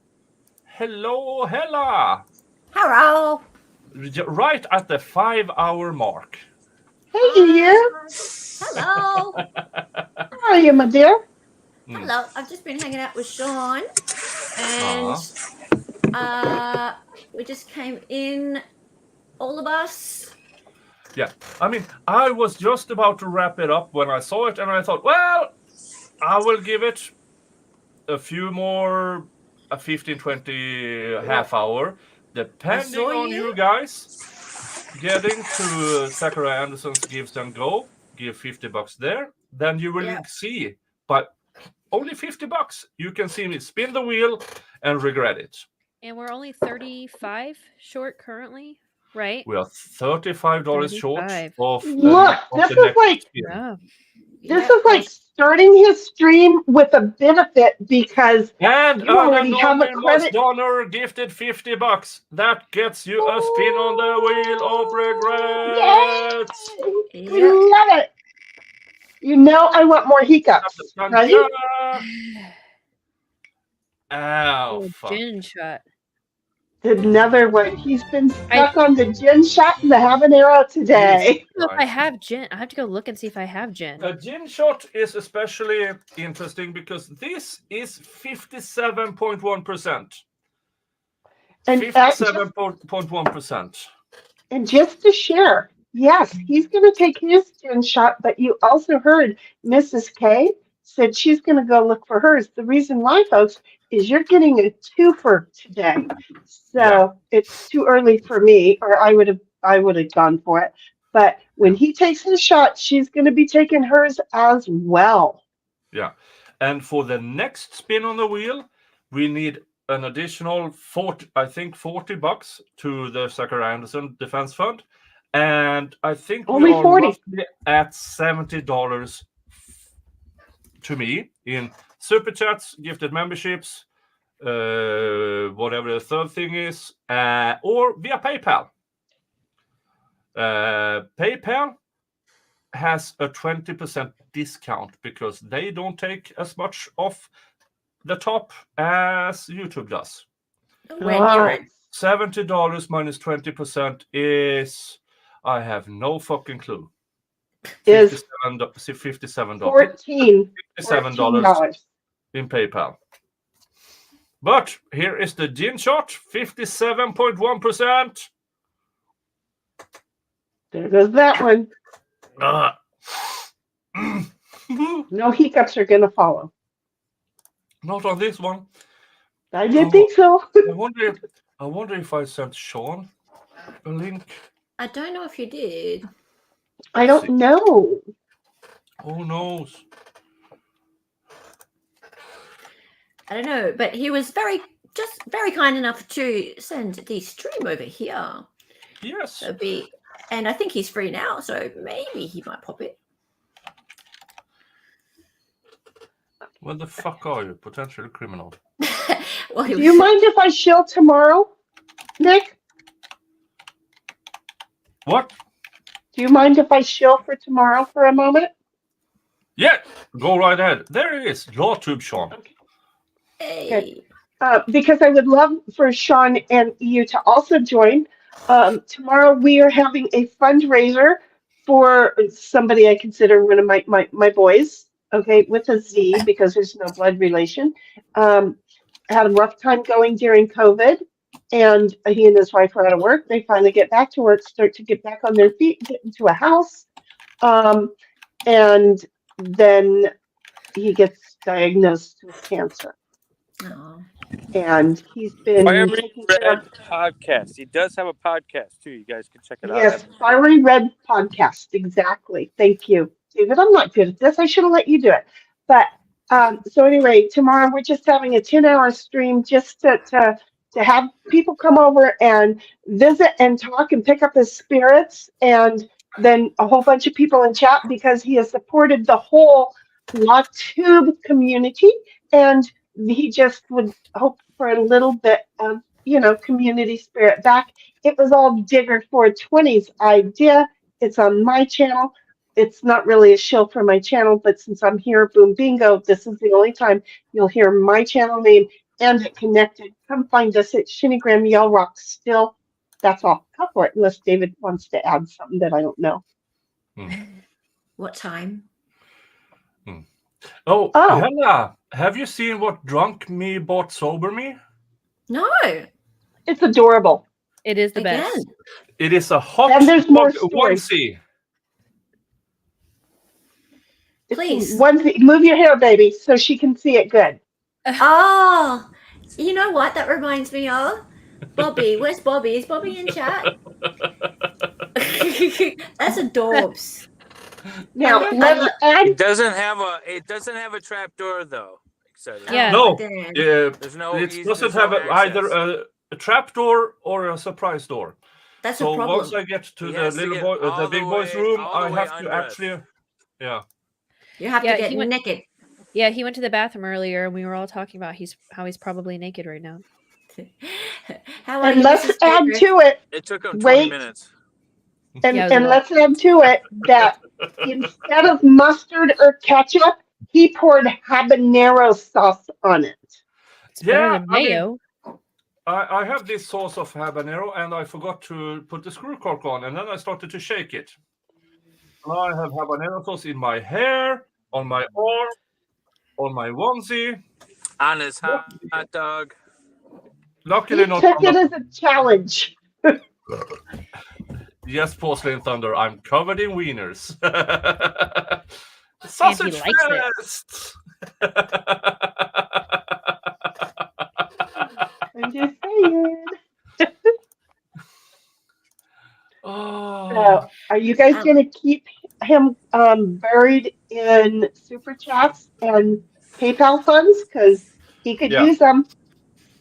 Hello, Hella. Hello. Right at the 5-hour mark. Hey, dear. Hello. How are you, my dear? Hello. I've just been hanging out with Sean, and we just came in, all of us. Yeah, I mean, I was just about to wrap it up when I saw it, and I thought, well, I will give it a few more, a 15, 20 half hour, depending on you guys. Getting to Zachariah Anderson's Givsendgo, give $50 there, then you will see, but only $50. You can see me spin the wheel and regret it. And we're only 35 short currently, right? We are $35 short of Look, this is like this is like starting his stream with a benefit because and you already have a credit. Donor gifted $50. That gets you a spin on the Wheel of Regrets. We love it. You know I want more hiccups, right? Ow, fuck. Gin shot. Another one. He's been stuck on the gin shot and the habanero today. If I have gin, I have to go look and see if I have gin. A gin shot is especially interesting because this is 57.1%. And 57.1%. And just to share, yes, he's going to take his gin shot, but you also heard Mrs. K said she's going to go look for hers. The reason why, folks, is you're getting a twofer today. So it's too early for me, or I would have gone for it. But when he takes his shot, she's going to be taking hers as well. Yeah. And for the next spin on the wheel, we need an additional $40 to the Zachariah Anderson Defense Fund. And I think only we are 40 roughly at $70 to me in super chats, gifted memberships, whatever the third thing is, or via PayPal. PayPal has a 20% discount because they don't take as much off the top as YouTube does. $70 minus 20% is, I have no fucking clue. Is $57. $14 in PayPal. But here is the gin shot, 57.1%. There goes that one. No hiccups are going to follow. Not on this one. I didn't think so. I wonder if I sent Sean a link. I don't know if you did. I don't know. Who knows? I don't know, but he was very kind enough to send the stream over here. Yes. And I think he's free now, so maybe he might pop it. What the fuck are you? Potential criminal. Do you mind if I shill tomorrow, Nick? What? Do you mind if I shill for tomorrow for a moment? Yeah, go right ahead. There it is. Lawtubes, Sean. Hey. Because I would love for Sean and you to also join. Tomorrow we are having a fundraiser for somebody I consider one of my boys, okay, with a Z because there's no blood relation. Had a rough time going during COVID, and he and his wife were out of work. They finally get back to work, start to get back on their feet, get into a house, and then he gets diagnosed with cancer. Oh. And he's been Fiery taking care of. Red podcast. He does have a podcast too. You guys can check it out. Yes, Fiery Red podcast. Exactly. Thank you, David. I'm not good at this. I should have let you do it. But so anyway, tomorrow we're just having a 10-hour stream just to have people come over and visit and talk and pick up his spirits, and then a whole bunch of people in chat because he has supported the whole Lawtube community, and he just would hope for a little bit of community spirit back. It was all Digger 420's idea. It's on my channel. It's not really a shill for my channel, but since I'm here, boom bingo, this is the only time you'll hear my channel name and it connected. Come find us at Shinigram Yell Rock still. That's all. Go for it, unless David wants to add something that I don't know. What time? Oh, Hannah, have you seen what Drunk Me bought Sober Me? No. It's adorable. It is the best. It is a hot And there's more dog stories. onesie. Please. Onesie. Move your hair, baby, so she can see it good. Oh, you know what that reminds me of? Bobby. Where's Bobby? Is Bobby in chat? That's adorbs. Now let's add. It doesn't have a trap door though. Excited. Yeah. No, There's no. it easy- doesn't there's no have access. either a trap door or a surprise door. That's So a problem. once I get to He the has to little get boy, all the the big boy's way- room, all the I way have to undressed. actually, yeah. You have to Yeah, get he went- naked. Yeah, he went to the bathroom earlier, and we were all talking about how he's probably naked right now. How are And you, let's Mrs. add Baker? to it. It took him 20 Wait. minutes. And, Yeah, it was a and lot. let's add to it that instead of mustard or ketchup, he poured habanero sauce on it. It's better Yeah, than I mean, mayo. I have this sauce of habanero, and I forgot to put the screw cork on, and then I started to shake it. Now I have habanero sauce in my hair, on my arm, on my onesie. On his hot dog. Luckily He not took on it the- as a challenge. Yes, Porcelain Thunder, I'm covered in wieners. And Sausage he likes it. fest! I'm just saying. Oh, So, are you guys going to keep him buried in super chats and PayPal funds? Because he could Yeah. use them.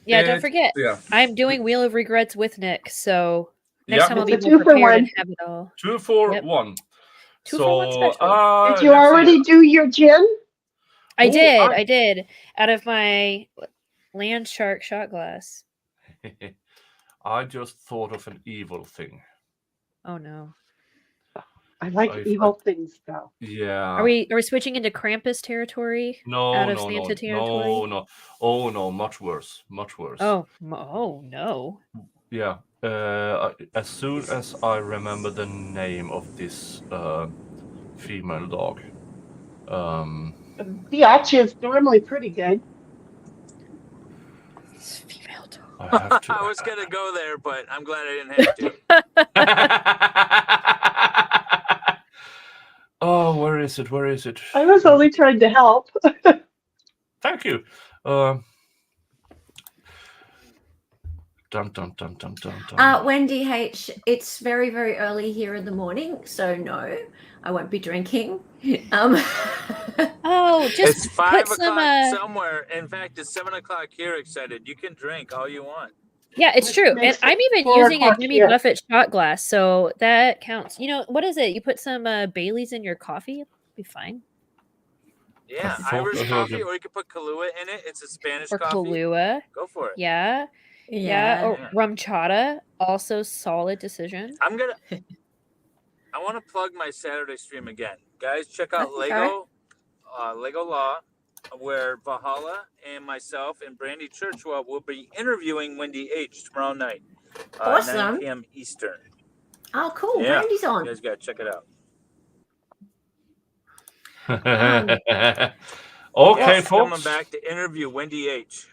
Yeah, don't It- forget, yeah. I'm doing Wheel of Regrets with Nick, so next Yeah. time I'll It's be a more 2 for prepared and 1. have it all. 2 for Yep. 1. 2 for 1 special. Did you already do your gin? I Oh, did, I- I did. Out of my land shark shot glass. I just thought of an evil thing. Oh no. I like I- evil things, though. Yeah. Are we switching into Krampus territory? No, out of no, Santa no, territory? no. Oh no, much worse, much worse. Oh no. Yeah. As soon as I remember the name of this female dog, Biatch is normally pretty good. Female dog. I have to. I was gonna go there, but I'm glad I didn't have to. Oh, where is it? Where is it? I was only trying to help. Thank you. Dun, dun, dun, dun, dun, dun. Wendy H, it's very, very early here in the morning, so no, I won't be drinking. Oh, just It's 5 put some o'clock somewhere. In fact, it's 7 o'clock here. Excited. You can drink all you want. Yeah, it's true. And makes I'm it even 4 using a o'clock Jimmy here. Buffett shot glass, so that counts. You know, what is it? You put some Baileys in your coffee, it'll be fine. Yeah, thought Irish I heard coffee, you. or you can put Kahlua in it. It's a Spanish Or coffee. Kahlua. Go for it. Yeah. Yeah. Or rum chata, also solid decision. I want to plug my Saturday stream again, guys. Check out Okay. Lego Law, where Valhalla and myself and Brandy Churchwell will be interviewing Wendy H tomorrow night. Awesome. 9 p.m. Eastern. Oh, cool. Yeah, Brandy's on. you guys gotta check it out. Okay, Yes, folks. coming back to interview Wendy H.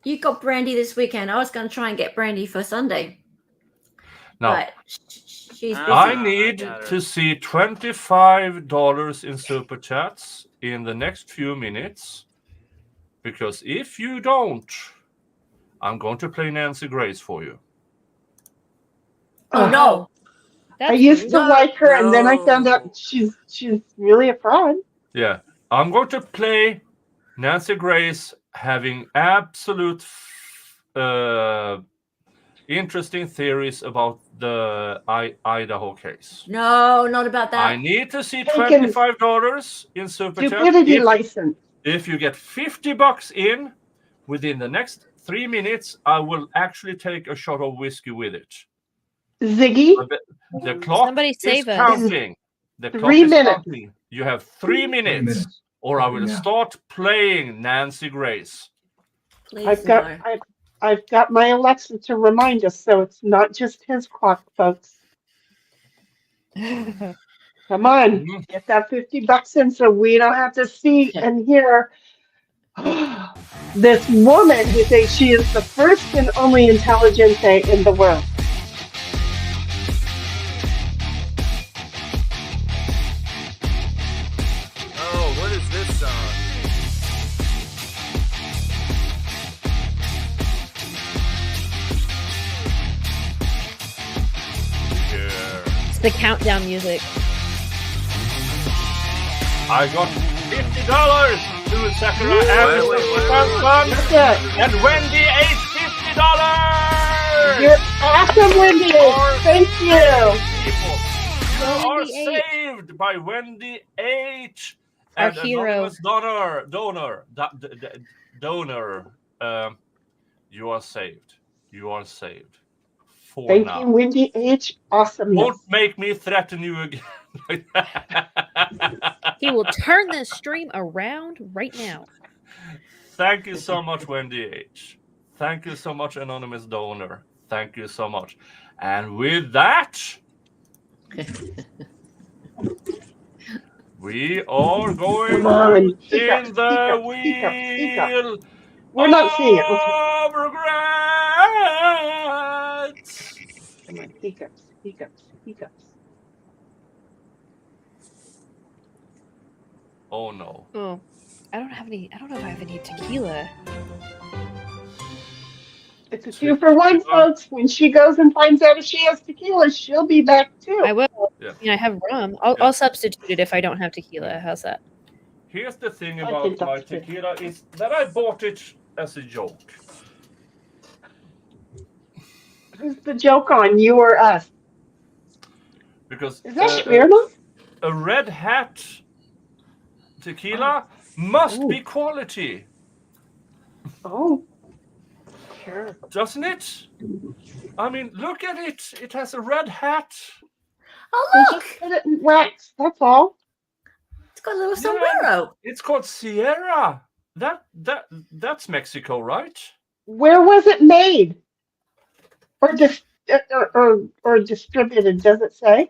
You got Brandy this weekend. I was going to try and get Brandy for Sunday. Now, but she's busy. I need to see $25 in super chats in the next few minutes, because if you don't, I'm going to play Nancy Grace for you. Oh no! I used to like her, and then I found out she's really a fraud. Yeah, I'm going to play Nancy Grace having absolute interesting theories about the Idaho case. No, not about that. I need to see $25 in super chat. Stupidity license. If you get $50 in within the next 3 minutes, I will actually take a shot of whiskey with it. Ziggy, the clock Somebody is save us. counting. The clock 3 is minutes. counting. You have 3 minutes, or I will start playing Nancy Grace. I've got my Alexa to remind us, so it's not just his clock, folks. Come on, get that $50 in, so we don't have to see and hear this woman who thinks she is the first and only intelligente in the world. Oh, what is this song? It's the countdown music. I got $50 to Sakura and Wendy ate $50. You're awesome, Wendy. Thank you. You are saved by Wendy H. Our and hero. anonymous donor. You are saved. You are saved. For Thank now. you, Wendy H. Awesomeness. Don't make me threaten you again. He will turn this stream around right now. Thank you so much, Wendy H. Thank you so much, anonymous donor. Thank you so much. And with that, we are going in the wheel. We're not seeing it. of regrets. Come on, hiccups. Oh no. Oh, I don't know if I have any tequila. It's a 2-for-1, folks. When she goes and finds out if she has tequila, she'll be back too. I will. Yeah. I have rum. I'll substitute it if I don't have tequila. How's that? Here's the thing about my tequila is that I bought it as a joke. Who's the joke on, you or us? Because is that Smirnoff? A Red Hat tequila must be quality. Oh, sure. Doesn't it? I mean, look at it. It has a red hat. Oh, look! Just put it in wax, that's all. It's got a little sombrero. It's called Sierra. That's Mexico, right? Where was it made? Or distributed, does it say?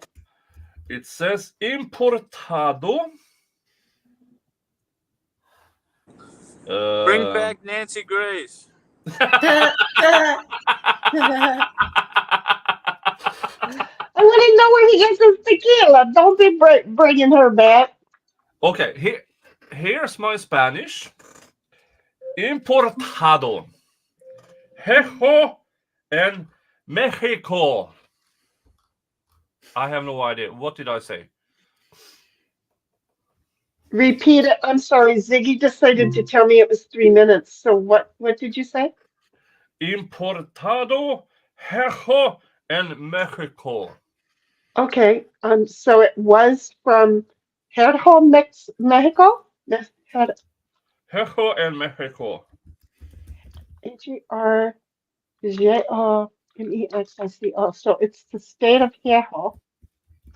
It says importado. Bring back Nancy Grace. I want to know where he gets his tequila. Don't be bringing her back. Okay, here's my Spanish. Importado. Jejo en Mexico. I have no idea. What did I say? Repeat it. I'm sorry. Ziggy decided to tell me it was 3 minutes. So what did you say? Importado, Jejo en Mexico. Okay. So it was from Jejo, Mexico? Jejo en Mexico. H-E-R-J-O-M-E-X-I-C-O. So it's the state of Jejo.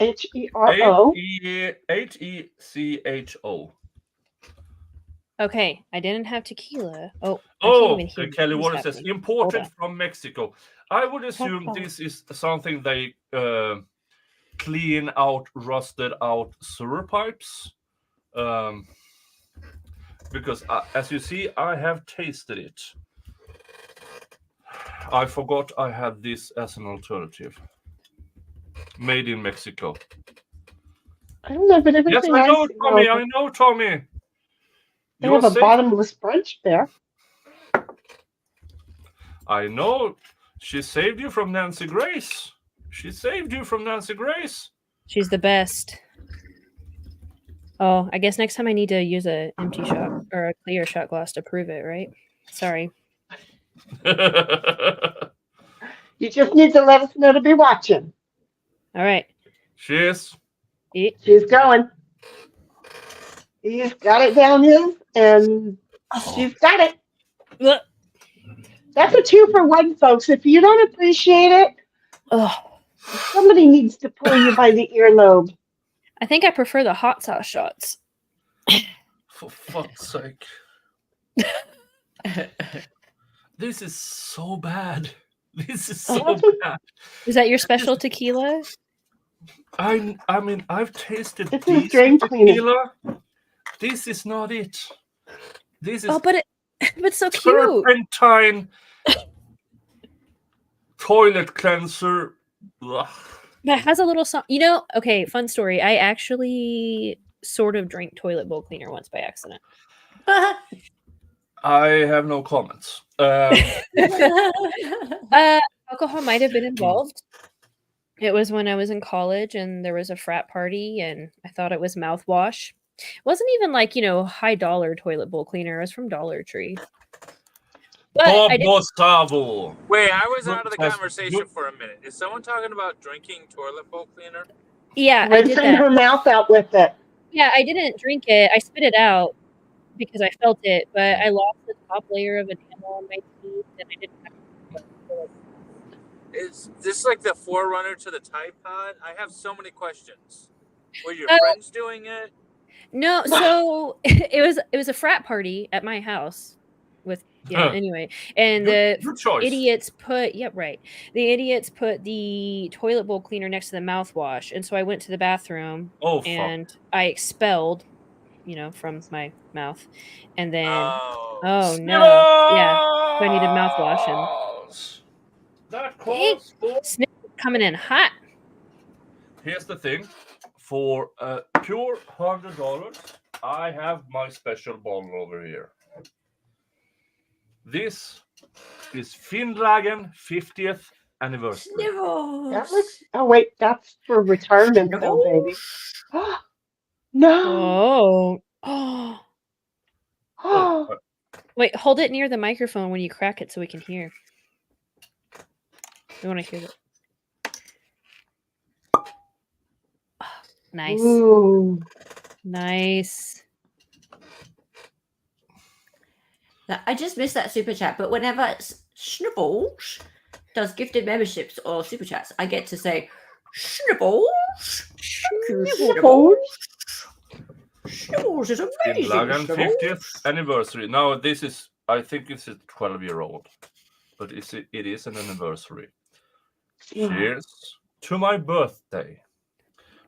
H-E-R-O. H-E-C-H-O. Okay, I didn't have tequila. Oh, I can't even hear Kelly what's Water says happening. imported from Mexico. I would assume this is something they clean out rusted out sewer pipes. Because as you see, I have tasted it. I forgot I had this as an alternative. Made in Mexico. I don't know, but everything Yes, I know, see, Tommy. I know, Tommy. They have a bottomless brunch there. I know. She saved you from Nancy Grace. She saved you from Nancy Grace. She's the best. Oh, I guess next time I need to use an empty shot or a clear shot glass to prove it, right? Sorry. You just need to let us know to be watching. All right. Cheers. She's going. He's got it down his, and she's got it. Look. That's a 2-for-1, folks. If you don't appreciate it, somebody needs to pull you by the earlobe. I think I prefer the hot sauce shots. For fuck's sake. This is so bad. This is so bad. Is that your special tequila? I mean, I've tasted this decent tequila. This is not it. This is but it's so cute. Turpentine toilet cleanser. Ugh. That has a little song. Okay, fun story. I actually sort of drank toilet bowl cleaner once by accident. I have no comments. Alcohol might have been involved. It was when I was in college and there was a frat party and I thought it was mouthwash. It wasn't even like, high dollar toilet bowl cleaner. It was from Dollar Tree. Gustavo. Wait, I was out of the conversation for a minute. Is someone talking about drinking toilet bowl cleaner? Yeah, I did Rinsing that. her mouth out with it. Yeah, I didn't drink it. I spit it out because I felt it, but I lost the top layer of enamel on my teeth and I didn't have to. Is this like the forerunner to the Tide Pod? I have so many questions. Were your friends doing it? No, so it was a frat party at my house with anyway, and the idiots put the idiots put the toilet bowl cleaner next to the mouthwash, and so I went to the bathroom and I expelled from my mouth, and then no, yeah, so I needed mouthwash and that calls for coming in hot. Here's the thing. For pure $100, I have my special bottle over here. This is Finnlagen 50th anniversary. That looks, wait, that's for retirement though, baby. No. Oh. Wait, hold it near the microphone when you crack it so we can hear. We want to hear it. Nice. Ooh. Nice. Now, I just missed that super chat, but whenever Snibbles does gifted memberships or super chats, I get to say Snibbles. Snibbles. Snibbles is amazing. Lagan 50th anniversary. Now this is, I think it's a 12-year-old, but it is an anniversary. Cheers to my birthday.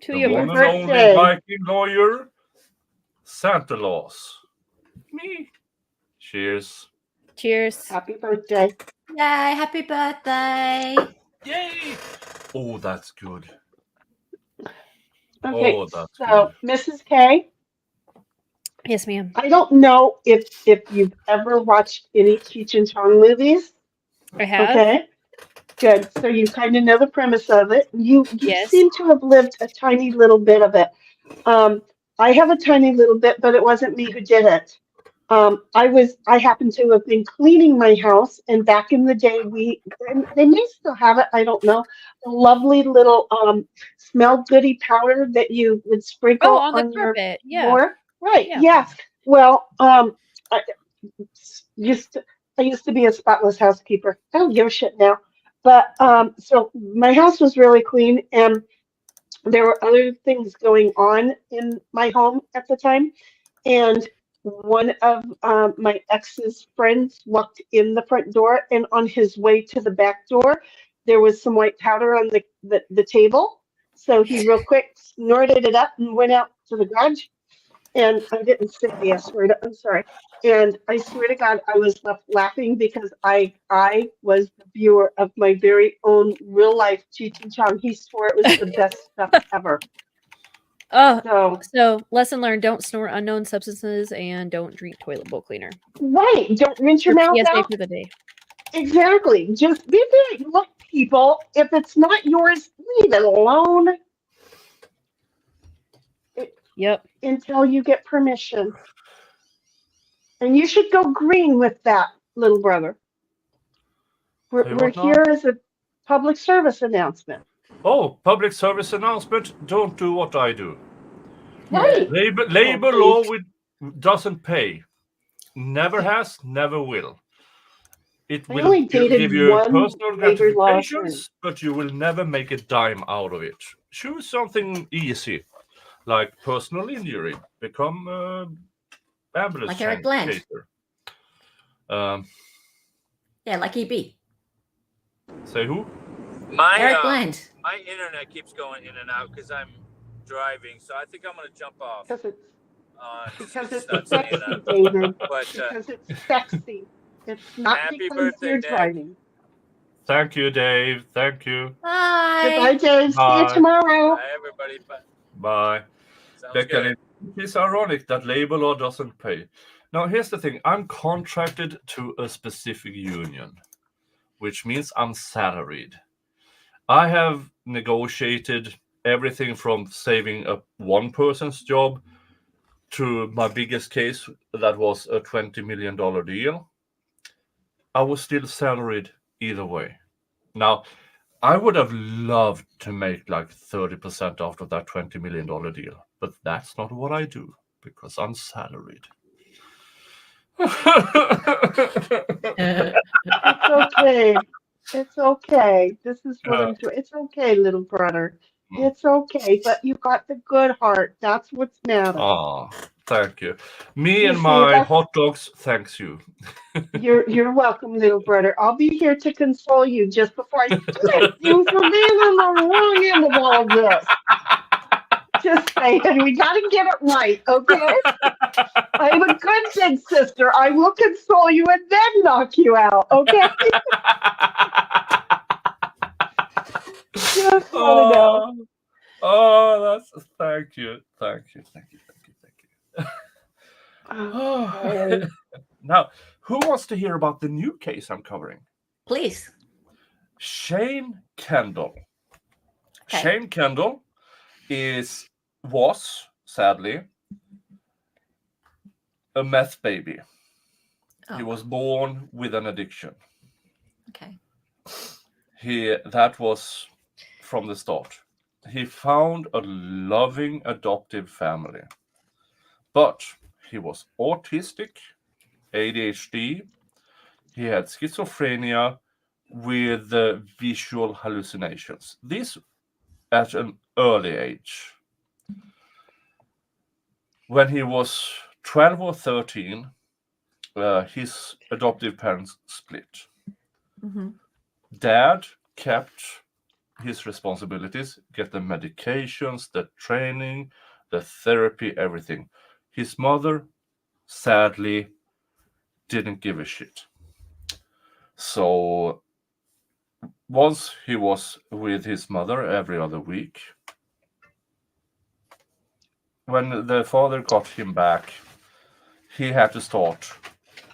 To the your one birthday. and only Viking lawyer, Santa Claus. Me. Cheers. Cheers. Happy birthday. Yay, happy birthday. Yay. Oh, that's good. Okay, Oh, that's so Mrs. K. Yes, ma'am. I don't know if you've ever watched any Cheech and Chong movies. I have. Okay. Good. So you kind of know the premise of it. You Yes. seem to have lived a tiny little bit of it. I have a tiny little bit, but it wasn't me who did it. I happened to have been cleaning my house, and back in the day, they may still have it. I don't know. A lovely little smell goody powder that you would sprinkle on the your carpet. Yeah. floor. Right. Yeah. Yeah. Well, I used to be a spotless housekeeper. I don't give a shit now. But so my house was really clean, and there were other things going on in my home at the time. And one of my ex's friends walked in the front door, and on his way to the back door, there was some white powder on the table. So he real quick snorted it up and went out to the garage. And I didn't say, I'm sorry. And I swear to God, I was left laughing because I was the viewer of my very own real life Cheech and Chong. He swore it was the best stuff ever. Oh, so lesson learned: don't snort unknown substances and don't drink toilet bowl cleaner. Right, don't rinse your mouth PSA out. for the day. Exactly. Just be very look, people. If it's not yours, leave it alone. Yep. Until you get permission. And you should go green with that, little brother. We're here as a public service announcement. Oh, public service announcement. Don't do what I do. Right. Labor law doesn't pay. Never has, never will. It will only dated give you one personal labor law gratifications, but you will never make a dime out of it. Choose something easy, like personal injury. Become ambulance Like Eric Bland. chaser. Yeah, like EB. Say who? Eric Bland. My internet keeps going in and out because I'm driving, so I think I'm going to jump off. Because it's sexy, David. Because it's sexy. It's not Happy because birthday, you're Dad. driving. Thank you, Dave. Thank you. Bye. Goodbye, Dave. See you Bye. tomorrow. Bye, everybody. Bye. Bye. good. It's ironic that labor law doesn't pay. Now, here's the thing. I'm contracted to a specific union, which means I'm salaried. I have negotiated everything from saving up one person's job to my biggest case that was a $20 million deal. I was still salaried either way. Now, I would have loved to make like 30% after that $20 million deal, but that's not what I do because I'm salaried. It's okay. It's okay. This is what I'm doing. It's okay, little brother. It's okay, but you got the good heart. That's what's matters. Oh, thank you. Me You and see, my that's- hot dogs, thanks you. You're welcome, little brother. I'll be here to console you just before I split you for being on the wrong end of all of this. Just saying, we got to get it right, okay? I'm a good big sister. I will console you and then knock you out, okay? Just want to know. Oh, thank you. Okay. Now, who wants to hear about the new case I'm covering? Please. Shane Kendall. Okay. Shane Kendall was sadly a meth baby. He was born with an addiction. Okay. That was from the start. He found a loving adoptive family, but he was autistic, ADHD. He had schizophrenia with visual hallucinations. This at an early age. When he was 12 or 13, his adoptive parents split. Mm-hmm. Dad kept his responsibilities, get the medications, the training, the therapy, everything. His mother, sadly, didn't give a shit. So once he was with his mother every other week, when the father got him back, he had to start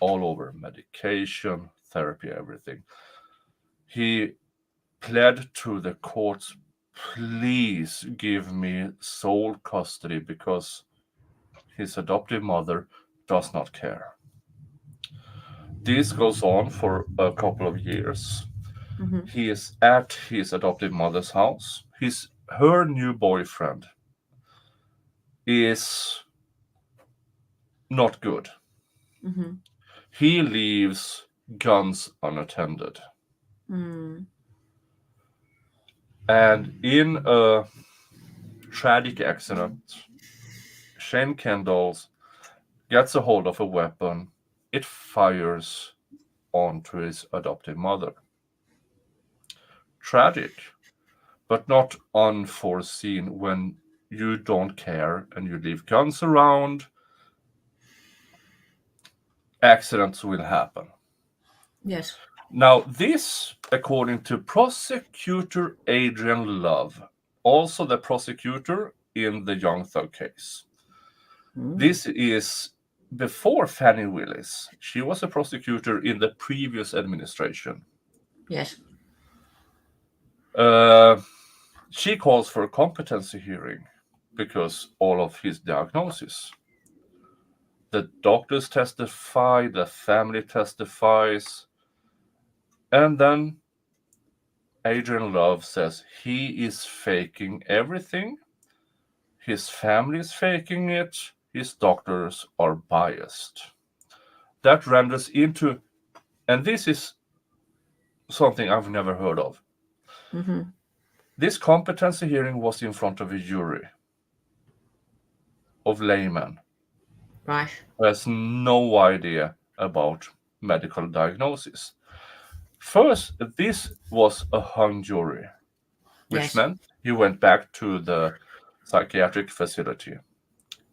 all over, medication, therapy, everything. He pled to the courts, please give me sole custody because his adoptive mother does not care. This goes on for a couple of years. Mm-hmm. He is at his adoptive mother's house. Her new boyfriend is not good. Mm-hmm. He leaves guns unattended. Mm. And in a tragic accident, Shane Kendall gets a hold of a weapon. It fires onto his adoptive mother. Tragic, but not unforeseen when you don't care and you leave guns around. Accidents will happen. Yes. Now, this, according to prosecutor Adrian Love, also the prosecutor in the Young Thug case. This is before Fannie Willis. She was a prosecutor in the previous administration. Yes. She calls for a competency hearing because all of his diagnosis. The doctors testify, the family testifies, and then Adrian Love says he is faking everything. His family is faking it. His doctors are biased. That renders into, and this is something I've never heard of. Mm-hmm. This competency hearing was in front of a jury of laymen. Right. Who has no idea about medical diagnosis. First, this was a hung jury, which meant he went back to the psychiatric facility.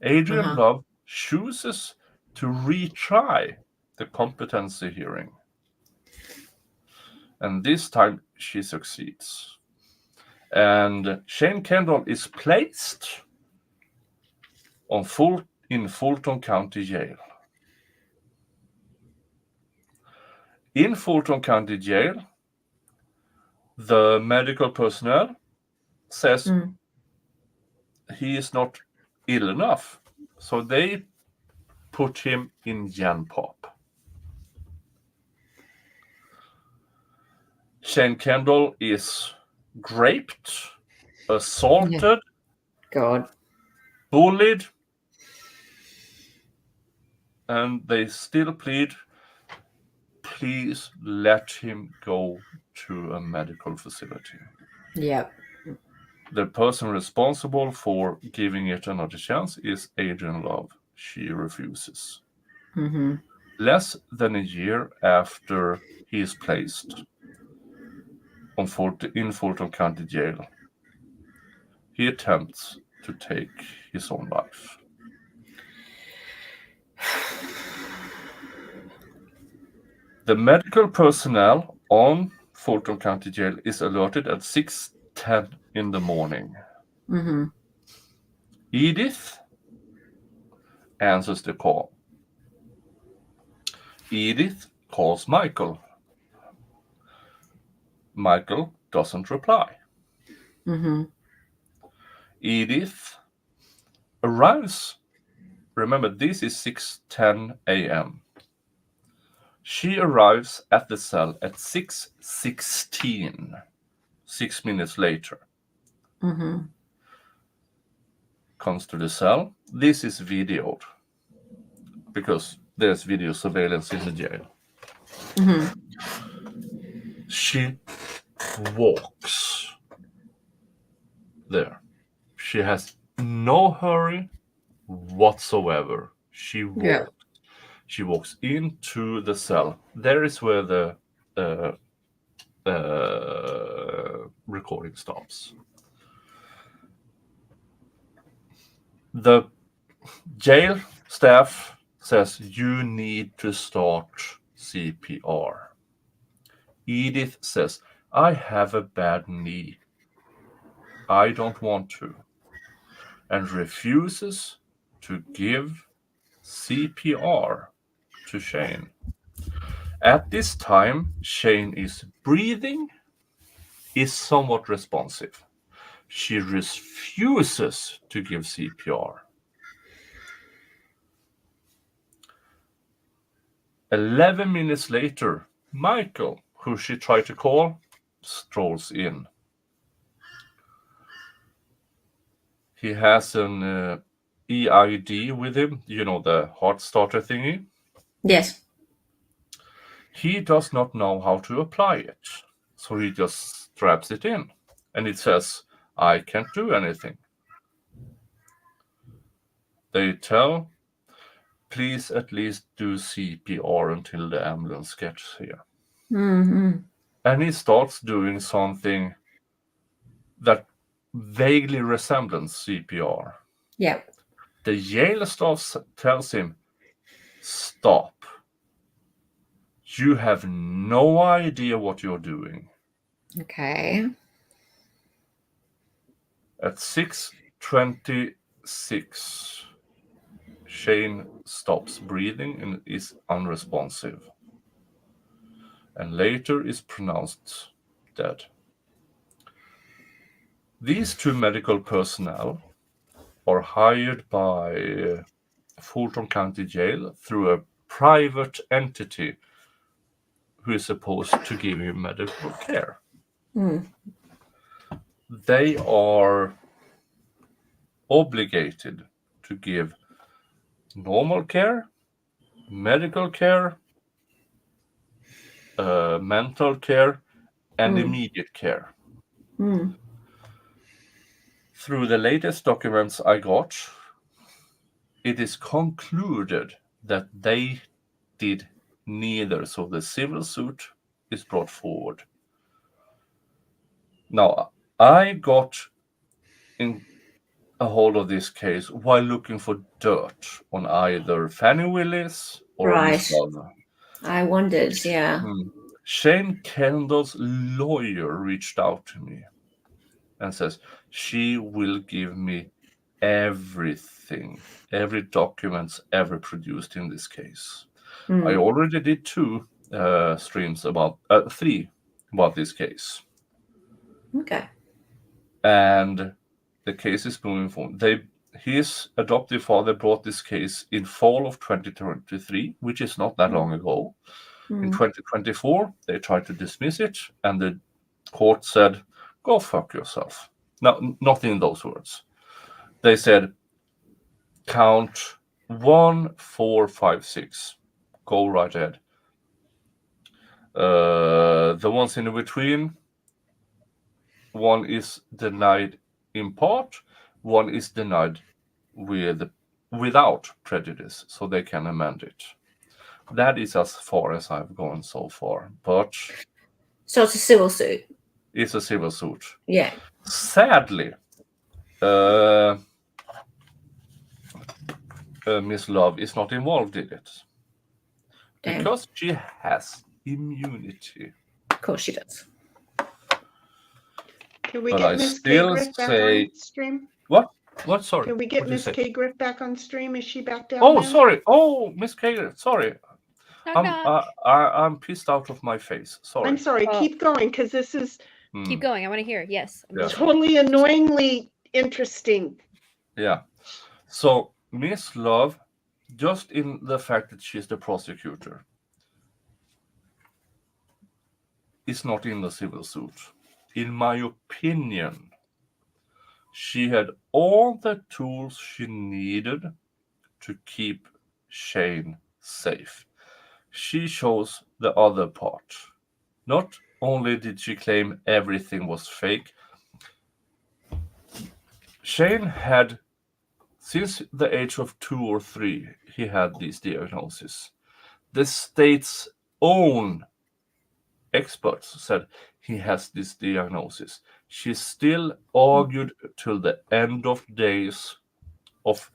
Adrian Love chooses to retry the competency hearing. And this time she succeeds. And Shane Kendall is placed in Fulton County Jail. In Fulton County Jail, the medical personnel says he is not ill enough. So they put him in Gen Pop. Shane Kendall is raped, assaulted, bullied, and they still plead, please let him go to a medical facility. Yep. The person responsible for giving it another chance is Adrian Love. She refuses. Mm-hmm. Less than a year after he is placed in Fulton County Jail, he attempts to take his own life. The medical personnel on Fulton County Jail is alerted at 6:10 in the morning. Mm-hmm. Edith answers the call. Edith calls Michael. Michael doesn't reply. Mm-hmm. Edith arrives. Remember, this is 6:10 a.m. She arrives at the cell at 6:16, 6 minutes later. Mm-hmm. Comes to the cell. This is videoed because there's video surveillance in the jail. Mm-hmm. She walks there. She has no hurry whatsoever. She walks. Yeah. She walks into the cell. There is where the recording stops. The jail staff says you need to start CPR. Edith says, I have a bad knee. I don't want to. And refuses to give CPR to Shane. At this time, Shane is breathing, is somewhat responsive. She refuses to give CPR. 11 minutes later, Michael, who she tried to call, strolls in. He has an EID with him, you know, the heart starter thingy. Yes. He does not know how to apply it, so he just straps it in. And it says, I can't do anything. They tell please at least do CPR until the ambulance gets here. Mm-hmm. And he starts doing something that vaguely resembles CPR. Yeah. The jail staff tells him, stop. You have no idea what you're doing. Okay. At 6:26, Shane stops breathing and is unresponsive. And later is pronounced dead. These two medical personnel are hired by Fulton County Jail through a private entity who is supposed to give him medical care. Mm. They are obligated to give normal care, medical care, mental care, and immediate care. Mm. Through the latest documents I got, it is concluded that they did neither, so the civil suit is brought forward. Now, I got in a hold of this case while looking for dirt on either Fannie Willis or Miss Right. Love. I wondered, yeah. Shane Kendall's lawyer reached out to me and says she will give me everything, every documents ever produced in this case. I already did 2 streams about 3 about this case. Okay. And the case is moving forward. His adoptive father brought this case in fall of 2023, which is not that long ago. In 2024, they tried to dismiss it, and the court said, go fuck yourself. No, not in those words. They said, count 1, 4, 5, 6. Go right ahead. The ones in between, one is denied in part, one is denied without prejudice, so they can amend it. That is as far as I've gone so far. But so it's a civil suit. It's a civil suit. Yeah. Sadly, Miss Love is not involved in it. Damn. Because she has immunity. Of course she does. Can we But get I Miss still K. Griff back say- on stream? What? What? Sorry. Can we get What did you Miss say? K. Griff back on stream? Is she back down Oh, now? sorry. Oh, Miss Kager. Sorry. Knock, I'm pissed out of my face. Sorry. I'm sorry. Keep going, because this is Keep going. I want to hear. Yes. I'm Yeah. listening. totally annoyingly interesting. Yeah. So Miss Love, just in the fact that she's the prosecutor, is not in the civil suit. In my opinion, she had all the tools she needed to keep Shane safe. She chose the other part. Not only did she claim everything was fake, Shane had, since the age of 2 or 3, he had these diagnoses. The state's own experts said he has this diagnosis. She still argued till the end of days of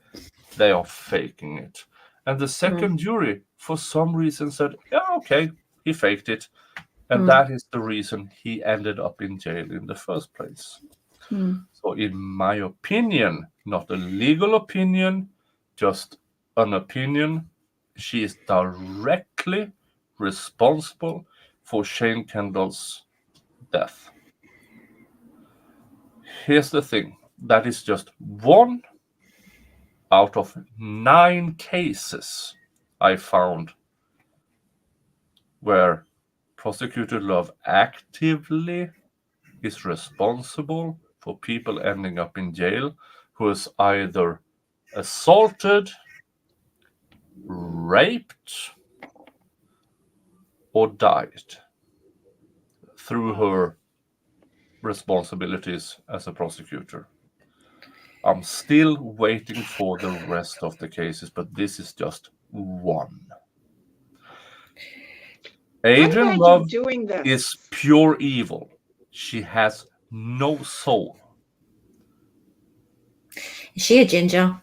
they are faking it. And the second jury, for some reason, said, yeah, okay, he faked it. And that is the reason he ended up in jail in the first place. So in my opinion, not a legal opinion, just an opinion, she is directly responsible for Shane Kendall's death. Here's the thing. That is just 1 out of 9 cases I found where Prosecutor Love actively is responsible for people ending up in jail who is either assaulted, raped, or died through her responsibilities as a prosecutor. I'm still waiting for the rest of the cases, but this is just one. I'm Adrian glad Love you're doing this. is pure evil. She has no soul. Is she a ginger?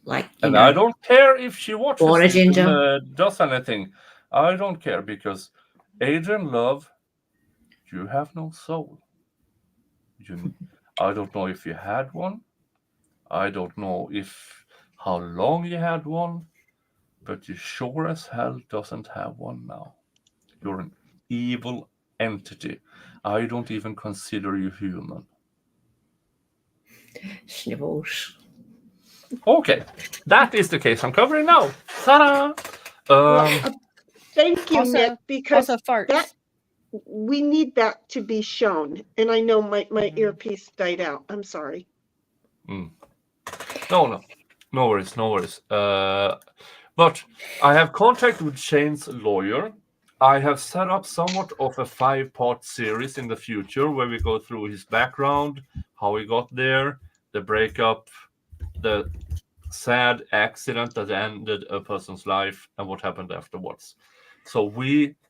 Like, and I don't care if she watches Born a it and ginger. does anything. I don't care because Adrian Love, you have no soul. I don't know if you had one. I don't know how long you had one, but you sure as hell doesn't have one now. You're an evil entity. I don't even consider you human. Snivels. Okay, that is the case I'm covering now. Ta-da! Thank you, Also- Nick, because also farts. that we need that to be shown. And I know my earpiece died out. I'm sorry. No worries. But I have contact with Shane's lawyer. I have set up somewhat of a 5-part series in the future where we go through his background, how he got there, the breakup, the sad accident that ended a person's life, and what happened afterwards. So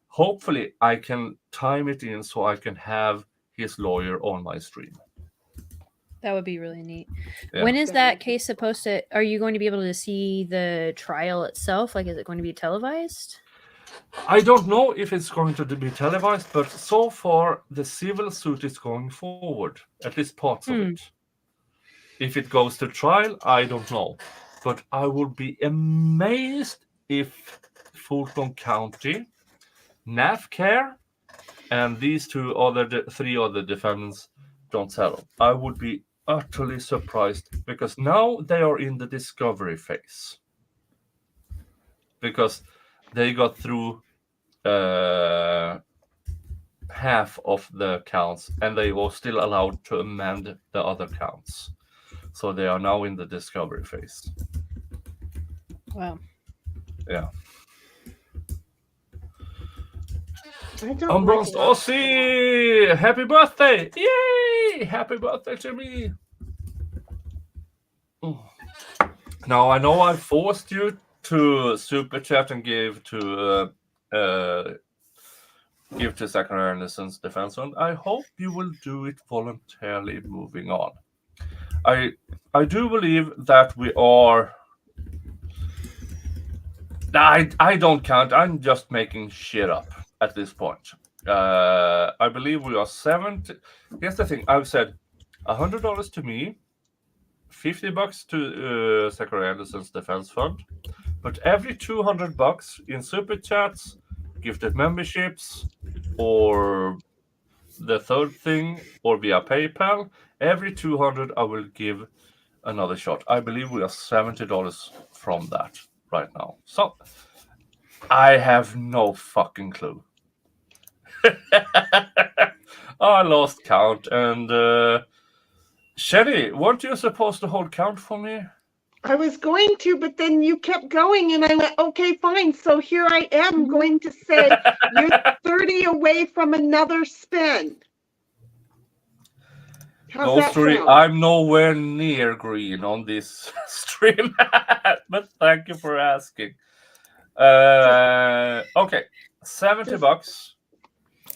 hopefully I can time it in so I can have his lawyer on my stream. That would be really neat. Yeah. When is that case supposed to? Are you going to be able to see the trial itself? Like, is it going to be televised? I don't know if it's going to be televised, but so far the civil suit is going forward, at least parts of it. If it goes to trial, I don't know. But I would be amazed if Fulton County, NAFCARE, and these three other defendants don't settle. I would be utterly surprised because now they are in the discovery phase. Because they got through half of the counts and they were still allowed to amend the other counts. So they are now in the discovery phase. Wow. Yeah. Unbronzed Aussie! Happy birthday! Yay! Happy birthday to me! Now I know I forced you to super chat and give to Zachary Anderson's defense fund. I hope you will do it voluntarily moving on. I do believe that we are. I don't count. I'm just making shit up at this point. I believe we are 70. Here's the thing. I've said $100 to me, $50 to Zachary Anderson's defense fund, but every $200 in super chats, gifted memberships, or the third thing, or via PayPal, every 200 I will give another shot. I believe we are $70 from that right now. So I have no fucking clue. I lost count. And Shelly, weren't you supposed to hold count for me? I was going to, but then you kept going and I went, okay, fine. So here I am going to say you're 30 away from another spin. How's that sound? I'm nowhere near green on this stream, but thank you for asking. Okay, $70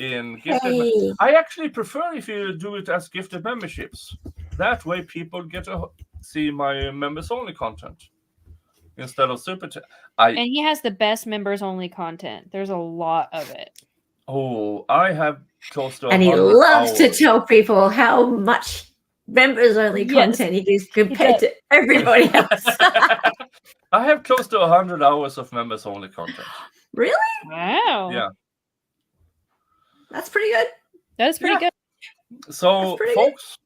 in gifted. I actually prefer if you do it as gifted memberships. That way people get to see my members only content instead of super chat. And he has the best members only content. There's a lot of it. Oh, I have close to 100 And he loves hours. to tell people how much members only content he gives compared to everybody else. I have close to 100 hours of members only content. Really? Wow. Yeah. That's pretty good. That is pretty good. So, folks,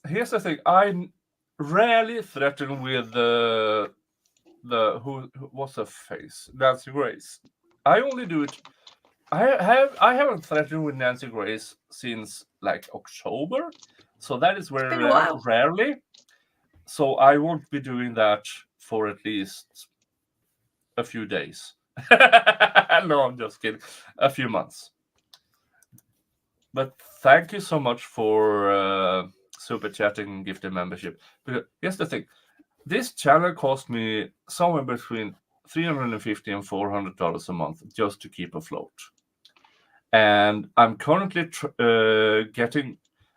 here's the thing. I rarely threaten with the what's her face? Nancy Grace. I only do it. I haven't threatened with Nancy Grace since like October. So that is very rarely. So I won't be doing that for at least a few days. No, I'm just kidding. A few months. But thank you so much for super chatting and gifted membership. Because here's the thing. this channel cost me somewhere between $350 and $400 a month just to keep afloat. And I'm currently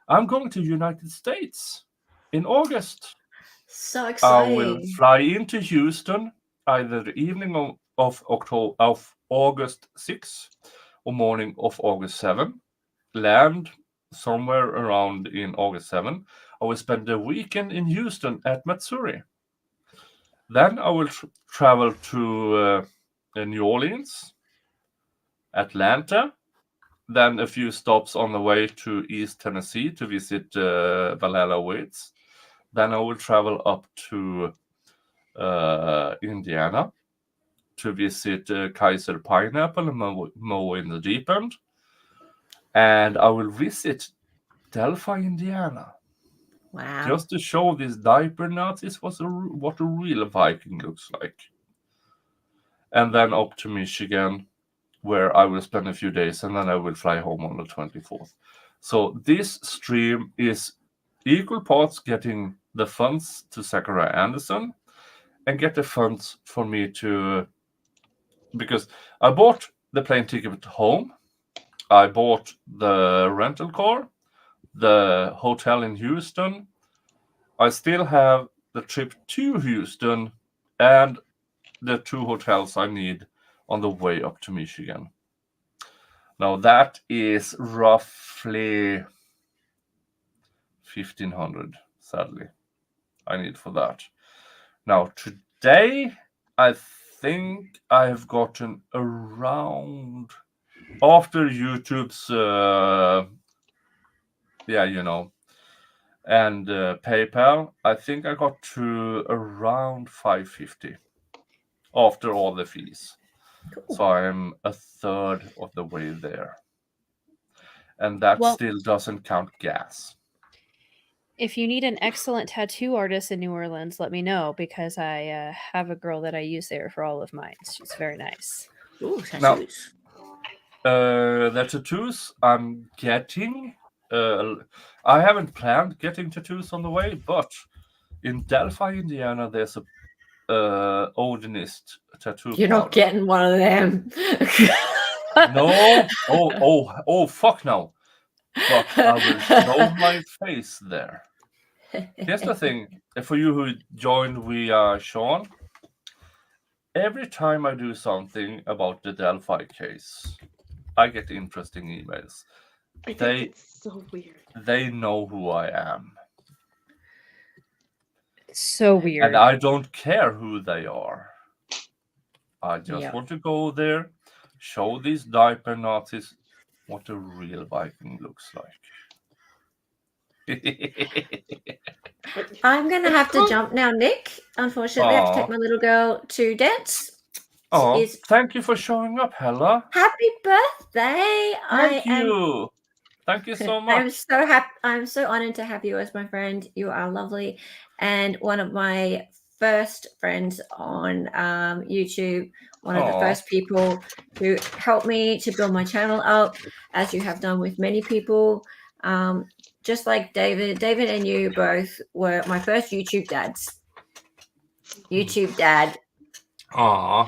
I'm going to United States in August. So I exciting. will fly into Houston either the evening of August 6 or morning of August 7. Land somewhere around in August 7. I will spend the weekend in Houston at Matsuri. Then I will travel to New Orleans, Atlanta, then a few stops on the way to East Tennessee to visit Valhalla Woods. Then I will travel up to Indiana to visit Kaiser Pineapple and mow in the deep end. And I will visit Delphi, Indiana. Wow. Just to show these diaper Nazis what a real Viking looks like. And then up to Michigan, where I will spend a few days, and then I will fly home on the 24th. So this stream is equal parts getting the funds to Zachariah Anderson and get the funds for me to... Because I bought the plane ticket home, I bought the rental car, the hotel in Houston. I still have the trip to Houston and the 2 hotels I need on the way up to Michigan. Now that is roughly $1,500, sadly, I need for that. Now today, I think I have gotten around, after YouTube's, and PayPal, I think I got to around $550 after all the fees. Cool. So I'm a third of the way there. And that still doesn't count gas. If you need an excellent tattoo artist in New Orleans, let me know, because I have a girl that I use there for all of mine. She's very nice. Ooh, tattoos. Now, the tattoos I'm getting, I haven't planned getting tattoos on the way, but in Delphi, Indiana, there's a Odinist tattoo. You're not getting one of them. No. Oh, fuck no. But I will show my face there. Here's the thing. For you who joined via Sean, every time I do something about the Delphi case, I get interesting emails. I think it's so weird. They know who I am. So weird. And I don't care who they are. I just want to go there, show these diaper Nazis what a real Viking looks like. I'm going to have to jump now, Nick. Unfortunately, I have to take my little girl to dance. Oh, thank you for showing up, Hella. Happy birthday. Thank you. Thank you so much. I'm so happy. I'm so honored to have you as my friend. You are lovely. And one of my first friends on YouTube, one of the first people who helped me to build my channel up, as you have done with many people. Just like David and you both were my first YouTube dads. YouTube dad. Aw.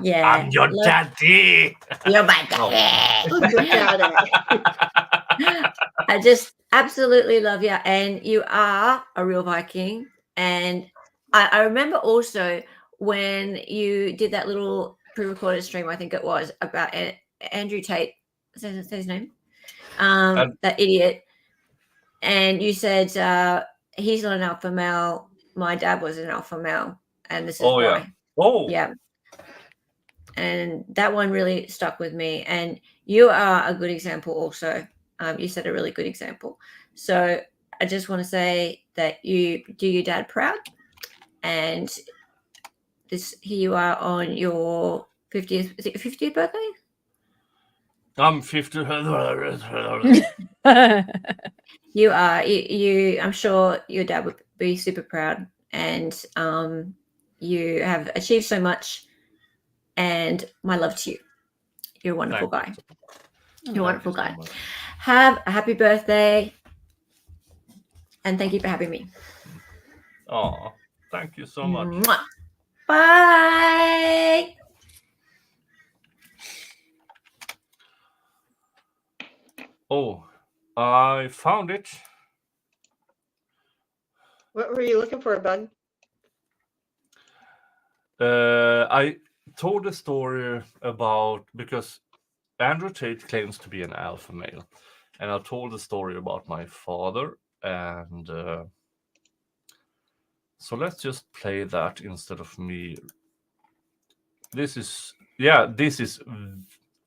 Yeah. I'm your daddy. You're my daddy. I just absolutely love you. And you are a real Viking. And I remember also when you did that little pre-recorded stream, I think it was, about Andrew Tate. Is that his name? That idiot. And you said he's not an alpha male. My dad was an alpha male. And this is why. Yeah. Oh. Yeah. And that one really stuck with me. And you are a good example also. You set a really good example. So I just want to say that you do your dad proud. And here you are on your 50th, is it your 50th birthday? I'm 50. You are. I'm sure your dad would be super proud. And you have achieved so much. And my love to you. You're a wonderful guy. You're a wonderful guy. Have a happy birthday. And thank you for having me. Oh, Thank you so much. Mwah. Bye. Oh, I found it. What were you looking for, Bug? I told a story about, because Andrew Tate claims to be an alpha male, and I told a story about my father, and so let's just play that instead of me. This is,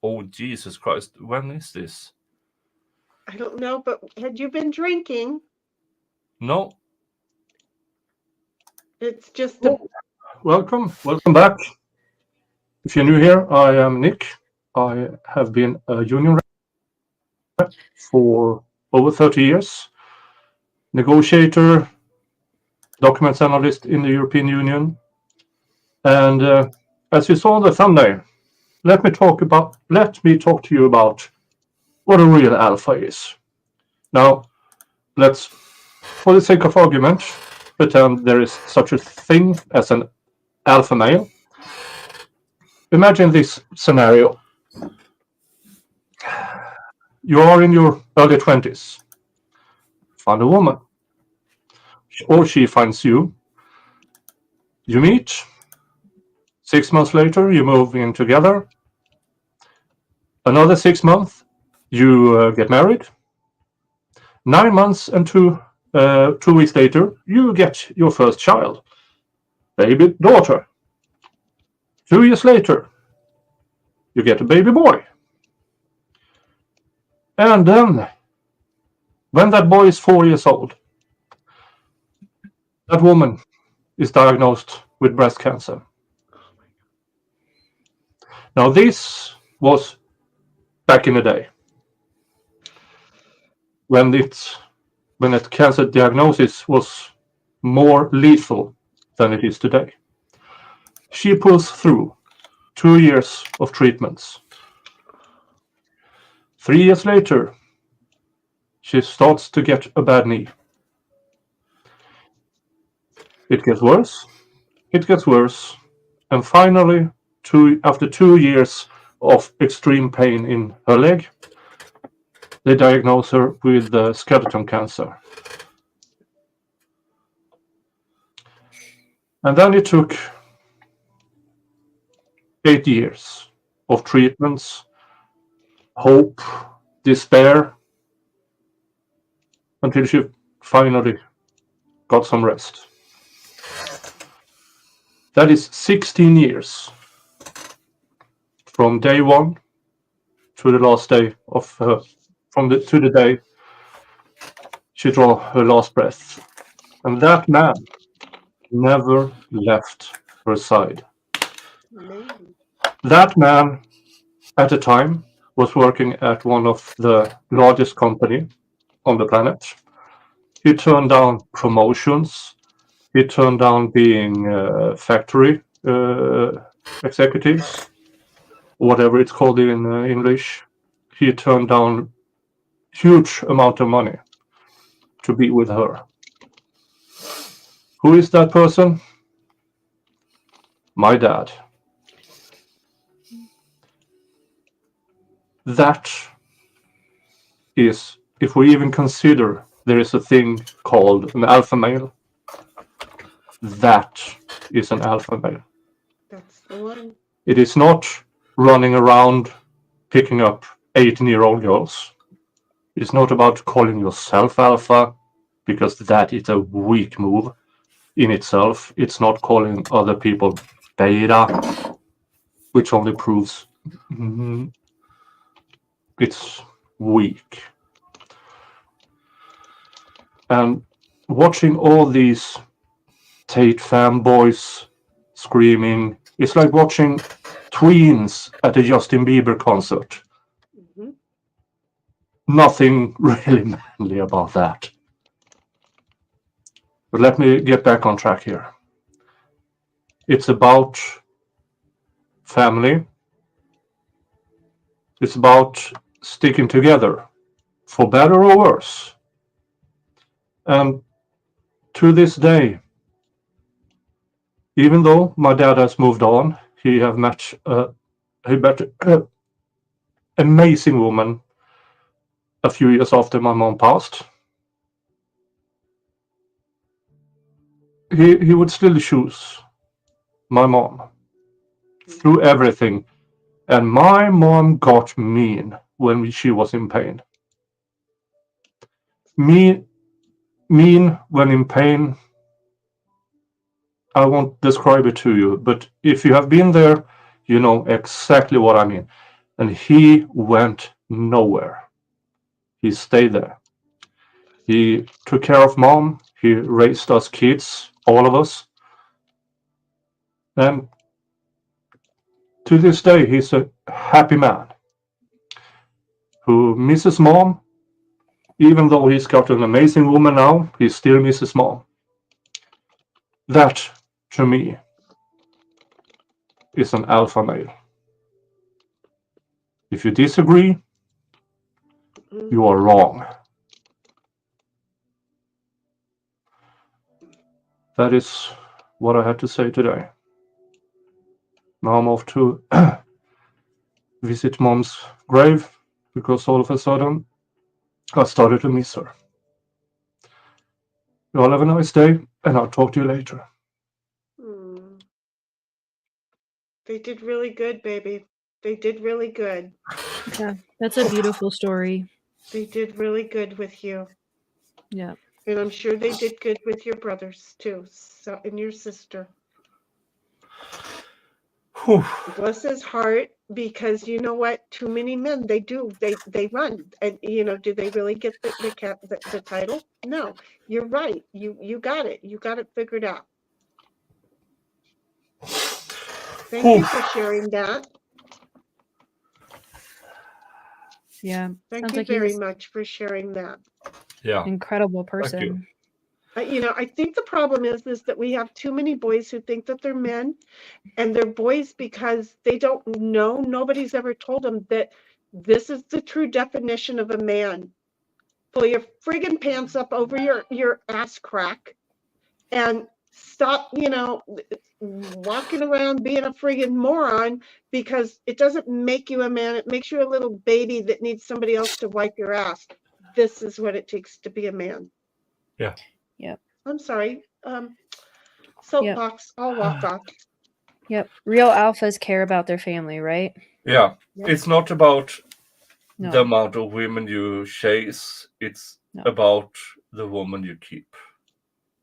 oh Jesus Christ, when is this? I don't know, but had you been drinking? No. It's just Welcome back. If you're new here, I am Nick. I have been a union rep for over 30 years. Negotiator, documents analyst in the European Union. And as you saw in the thumbnail, let me talk to you about what a real alpha is. Now, let's, for the sake of argument, pretend there is such a thing as an alpha male. Imagine this scenario. You are in your early 20s. Find a woman. Or she finds you. You meet. 6 months later, you move in together. Another 6 months, you get married. 9 months and 2 weeks later, you get your first child, baby daughter. 2 years later, you get a baby boy. And then, when that boy is 4 years old, that woman is diagnosed with breast cancer. Now, this was back in the day, when that cancer diagnosis was more lethal than it is today. She pulls through 2 years of treatments. 3 years later, she starts to get a bad knee. It gets worse, and finally, after 2 years of extreme pain in her leg, they diagnose her with skeleton cancer. And then it took 8 years of treatments, hope, despair, until she finally got some rest. That is 16 years from day one to the last day of to the day she drew her last breath. And that man never left her side. That man, at the time, was working at one of the largest company on the planet. He turned down promotions. He turned down being factory executives, whatever it's called in English. He turned down huge amount of money to be with her. Who is that person? My dad. That is, if we even consider there is a thing called an alpha male, that is an alpha male. That's the one. It is not running around picking up 18-year-old girls. It's not about calling yourself alpha, because that is a weak move in itself. It's not calling other people beta, which only proves it's weak. And watching all these Tate fanboys screaming, it's like watching tweens at a Justin Bieber concert. Mm-hmm. Nothing really manly about that. But let me get back on track here. It's about family. It's about sticking together, for better or worse. And to this day, Even though my dad has moved on, he met an amazing woman a few years after my mom passed. He would still choose my mom through everything. And my mom got mean when she was in pain. Mean when in pain. I won't describe it to you, but if you have been there, you know exactly what I mean. And he went nowhere. He stayed there. He took care of mom. He raised us kids, all of us. And to this day, he's a happy man who misses mom. Even though he's got an amazing woman now, he still misses mom. That, to me, is an alpha male. If you disagree, you are wrong. That is what I had to say today. Now I'm off to visit mom's grave because all of a sudden I started to miss her. You all have a nice day, and I'll talk to you later. They did really good, baby. They did really good. Yeah, that's a beautiful story. They did really good with you. Yeah. And I'm sure they did good with your brothers too, so and your sister. Bless his heart, because you know what? Too many men, they run, and do they really get the title? No, you're right. You got it. You got it figured out. Thank you for sharing that. Yeah. Thank Sounds you like he very was much for sharing that. Yeah. Incredible Thank you. person. I think the problem is that we have too many boys who think that they're men, and they're boys because they don't know. Nobody's ever told them that this is the true definition of a man. Pull your friggin' pants up over your ass crack and stop, walking around being a friggin' moron, because it doesn't make you a man. It makes you a little baby that needs somebody else to wipe your ass. This is what it takes to be a man. Yeah. Yep. I'm sorry. Soapbox. I'll walk off. Yep. Real alphas care about their family, right? Yeah. Yep. It's not about No. the amount of women you chase. It's about the woman you keep.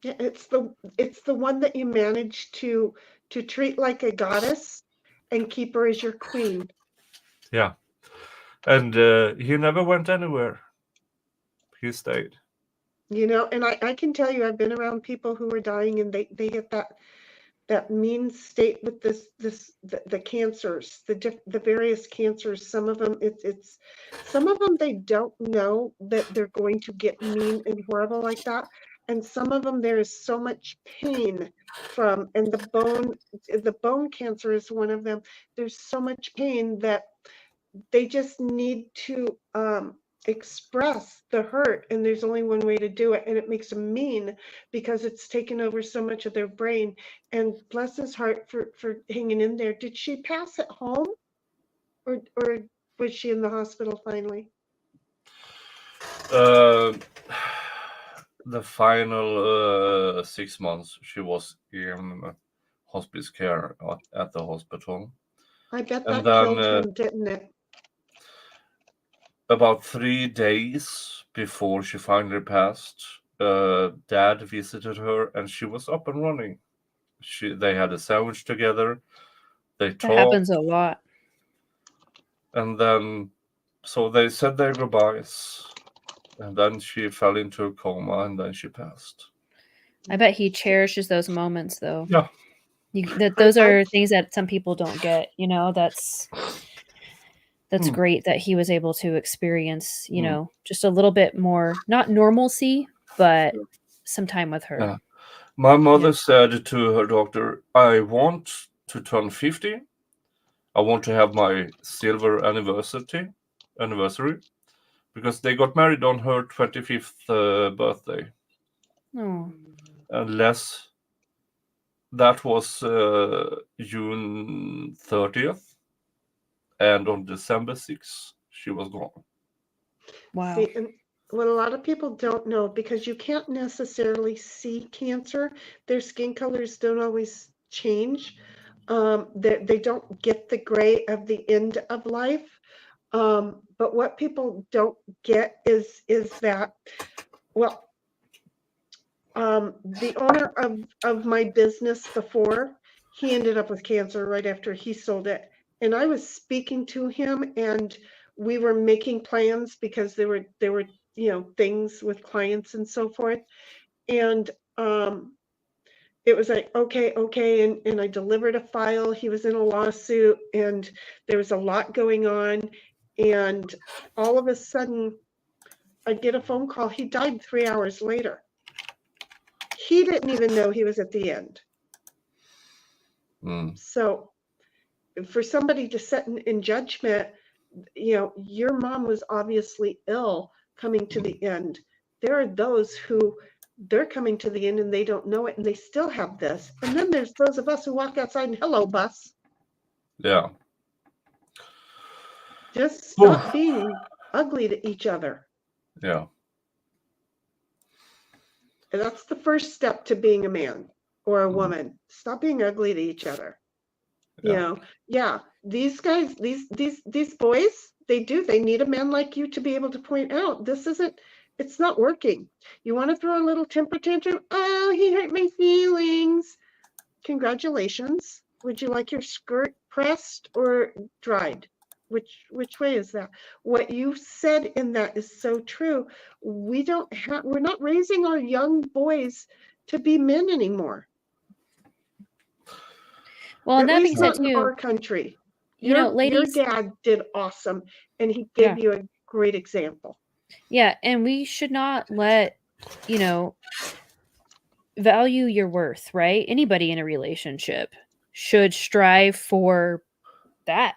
Yeah, it's the one that you manage to treat like a goddess and keep her as your queen. Yeah. And he never went anywhere. He stayed. And I can tell you, I've been around people who are dying, and they get that mean state with the cancers, the various cancers. Some of them some of them they don't know that they're going to get mean and horrible like that, and some of them there is so much pain from, and the bone cancer is one of them. There's so much pain that they just need to express the hurt, and there's only one way to do it, and it makes them mean because it's taken over so much of their brain. And bless his heart for hanging in there. Did she pass at home, or was she in the hospital finally? The final 6 months she was in hospice care at the hospital. I bet that killed him, didn't it? About 3 days before she finally passed, Dad visited her, and she was up and running. They had a sandwich together. They talked. That happens a lot. And then, so they said their goodbyes, and then she fell into a coma, and then she passed. I bet he cherishes those moments, though. Yeah. Those are things that some people don't get. That's great that he was able to experience, just a little bit more, not normalcy, but some time with her. Yeah. My mother said to her doctor, I want to turn 50. I want to have my silver anniversary, because they got married on her 25th birthday. Oh. Unless that was June 30th, and on December 6th, she was gone. Wow. See, and what a lot of people don't know, because you can't necessarily see cancer, their skin colors don't always change. They don't get the gray of the end of life. But what people don't get is that, well, the owner of my business before, he ended up with cancer right after he sold it. And I was speaking to him, and we were making plans because there were things with clients and so forth. And it was like, okay. And I delivered a file. He was in a lawsuit, and there was a lot going on. And all of a sudden, I get a phone call. He died 3 hours later. He didn't even know he was at the end. So for somebody to set in judgment, your mom was obviously ill coming to the end. There are those who they're coming to the end and they don't know it, and they still have this. And then there's those of us who walk outside and hello, bus. Yeah. Just stop being ugly to each other. Yeah. And that's the first step to being a man or a woman. Stop being ugly to each other. These guys, these boys, they need a man like you to be able to point out, it's not working. You want to throw a little temper tantrum? Oh, he hurt my feelings. Congratulations. Would you like your skirt pressed or dried? Which way is that? What you said in that is so true. We're not raising our young boys to be men anymore. Well, and at that least being not said, in too, our country. ladies, your dad did awesome, and he gave you a great example. Yeah, and we should not let, value your worth, right? Anybody in a relationship should strive for that.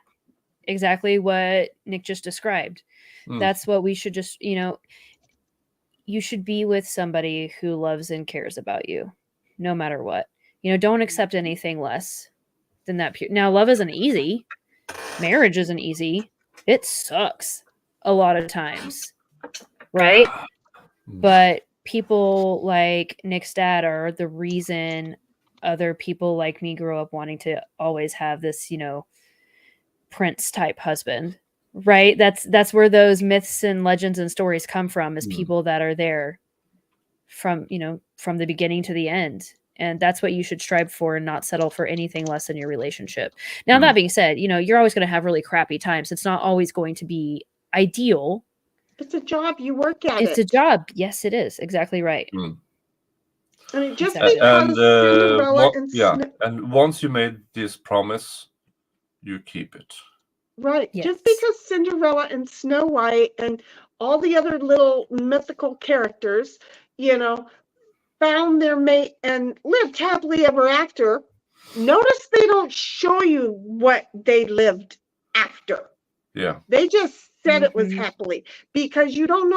Exactly what Nick just described. That's what we should just, you should be with somebody who loves and cares about you, no matter what. Don't accept anything less than that. Now, love isn't easy. Marriage isn't easy. It sucks a lot of times, right? But people like Nick's dad are the reason other people like me grew up wanting to always have this, prince type husband, right? That's where those myths and legends and stories come from, is people that are there from the beginning to the end. And that's what you should strive for, and not settle for anything less than your relationship. Now, that being said, you're always going to have really crappy times. It's not always going to be ideal. It's a job. You work at It's a job. Yes, it is. Exactly right. I mean, just exactly. because Cinderella and once you made this promise, you keep it. Right. Yes. Just because Cinderella and Snow White and all the other little mythical characters, found their mate and lived happily ever after, notice they don't show you what they lived after. Yeah. They just said it was happily, because you don't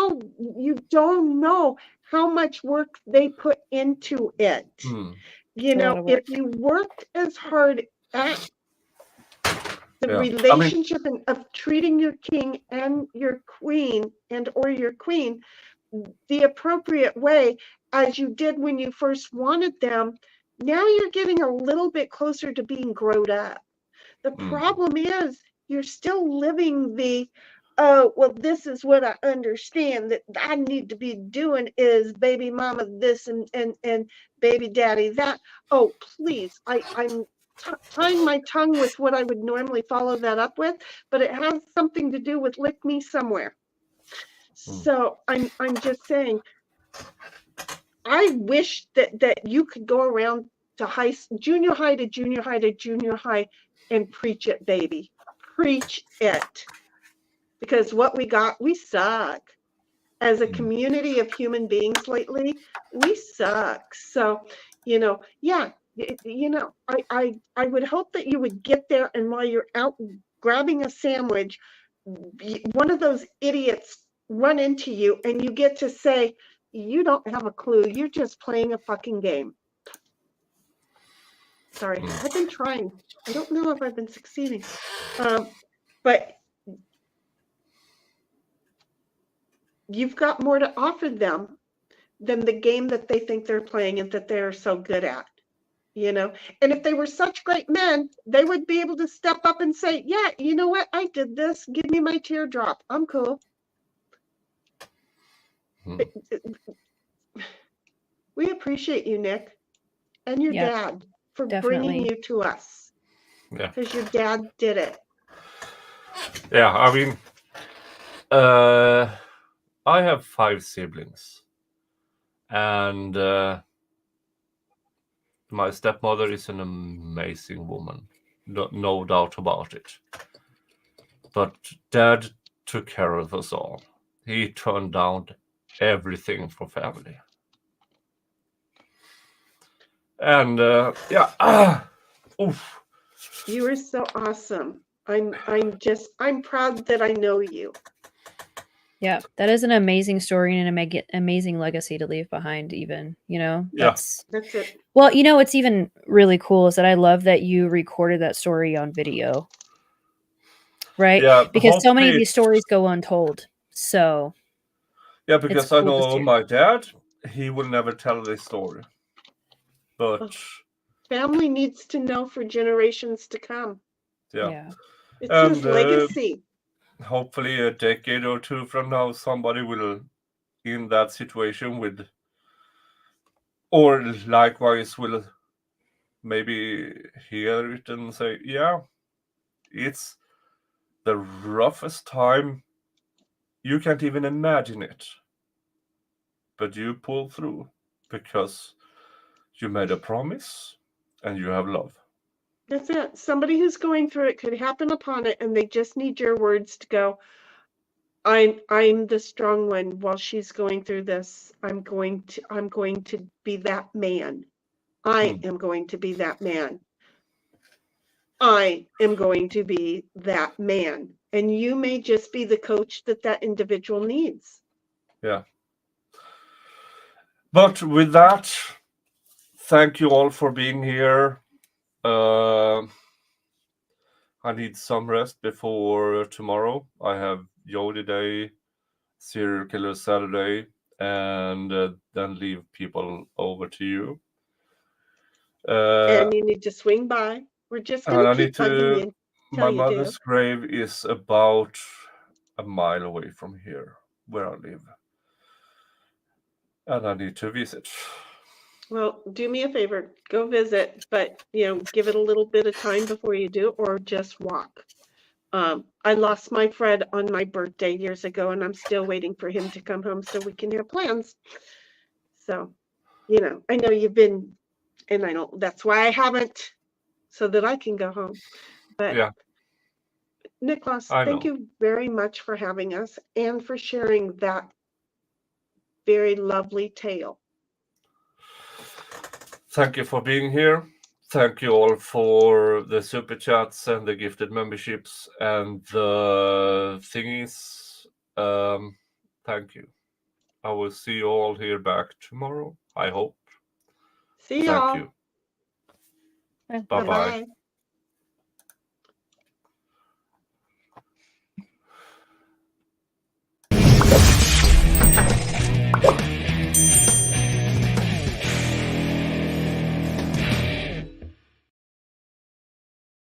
know how much work they put into it. If you worked as hard at the relationship of treating your king and your queen or your queen the appropriate way, as you did when you first wanted them, now you're getting a little bit closer to being grown up. The problem is you're still living this is what I understand that I need to be doing is baby mama this and baby daddy that. Oh, please, I'm tying my tongue with what I would normally follow that up with, but it has something to do with lick me somewhere. So I'm just saying, I wish that you could go around to junior high to junior high to junior high and preach it, baby. Preach it. Because what we suck. As a community of human beings lately, we suck. So, I would hope that you would get there, and while you're out grabbing a sandwich, one of those idiots run into you and you get to say, you don't have a clue. You're just playing a fucking game. Sorry, I've been trying. I don't know if I've been succeeding. But you've got more to offer them than the game that they think they're playing and that they're so good at. You know, and if they were such great men, they would be able to step up and say, yeah, you know what? I did this. Give me my teardrop. I'm cool. We appreciate you, Nick, and your dad for bringing you to us. Yeah. Because your dad did it. Yeah, I mean, I have 5 siblings. And my stepmother is an amazing woman. No doubt about it. But Dad took care of us all. He turned down everything for family. And oof. You are so awesome. I'm proud that I know you. Yeah, that is an amazing story and an amazing legacy to leave behind, even, you know? That's it. Well, you know, what's even really cool is that I love that you recorded that story on video. Right? Yeah, because so many of hopefully these stories go untold. So yeah, because it's I cool to know see. my dad, he will never tell this story. But family needs to know for generations to come. yeah. It's his legacy. Hopefully a decade or 2 from now, somebody will in that situation with, or likewise will maybe hear it and say, yeah, it's the roughest time. You can't even imagine it. But you pull through because you made a promise and you have love. That's it. Somebody who's going through it could happen upon it, and they just need your words to go, I'm the strong one while she's going through this. I'm going to be that man. I am going to be that man. I am going to be that man. And you may just be the coach that individual needs. Yeah. But with that, thank you all for being here. I need some rest before tomorrow. I have Jody Day, Serial Killer Saturday, and then leave people over to you. And you need to swing by. We're just going to keep bugging you. My mother's grave is about a mile away from here, where I live. And I need to visit. Well, do me a favor, go visit, but give it a little bit of time before you do, or just walk. I lost my Fred on my birthday years ago, and I'm still waiting for him to come home so we can have plans. So, I know you've been, and I know that's why I haven't, so that I can go home. But yeah. Nicholas, thank you very much for having us and for sharing that very lovely tale. Thank you for being here. Thank you all for the super chats and the gifted memberships and the thingies. Thank you. I will see you all here back tomorrow, I hope. See y'all. Thank you. Bye-bye.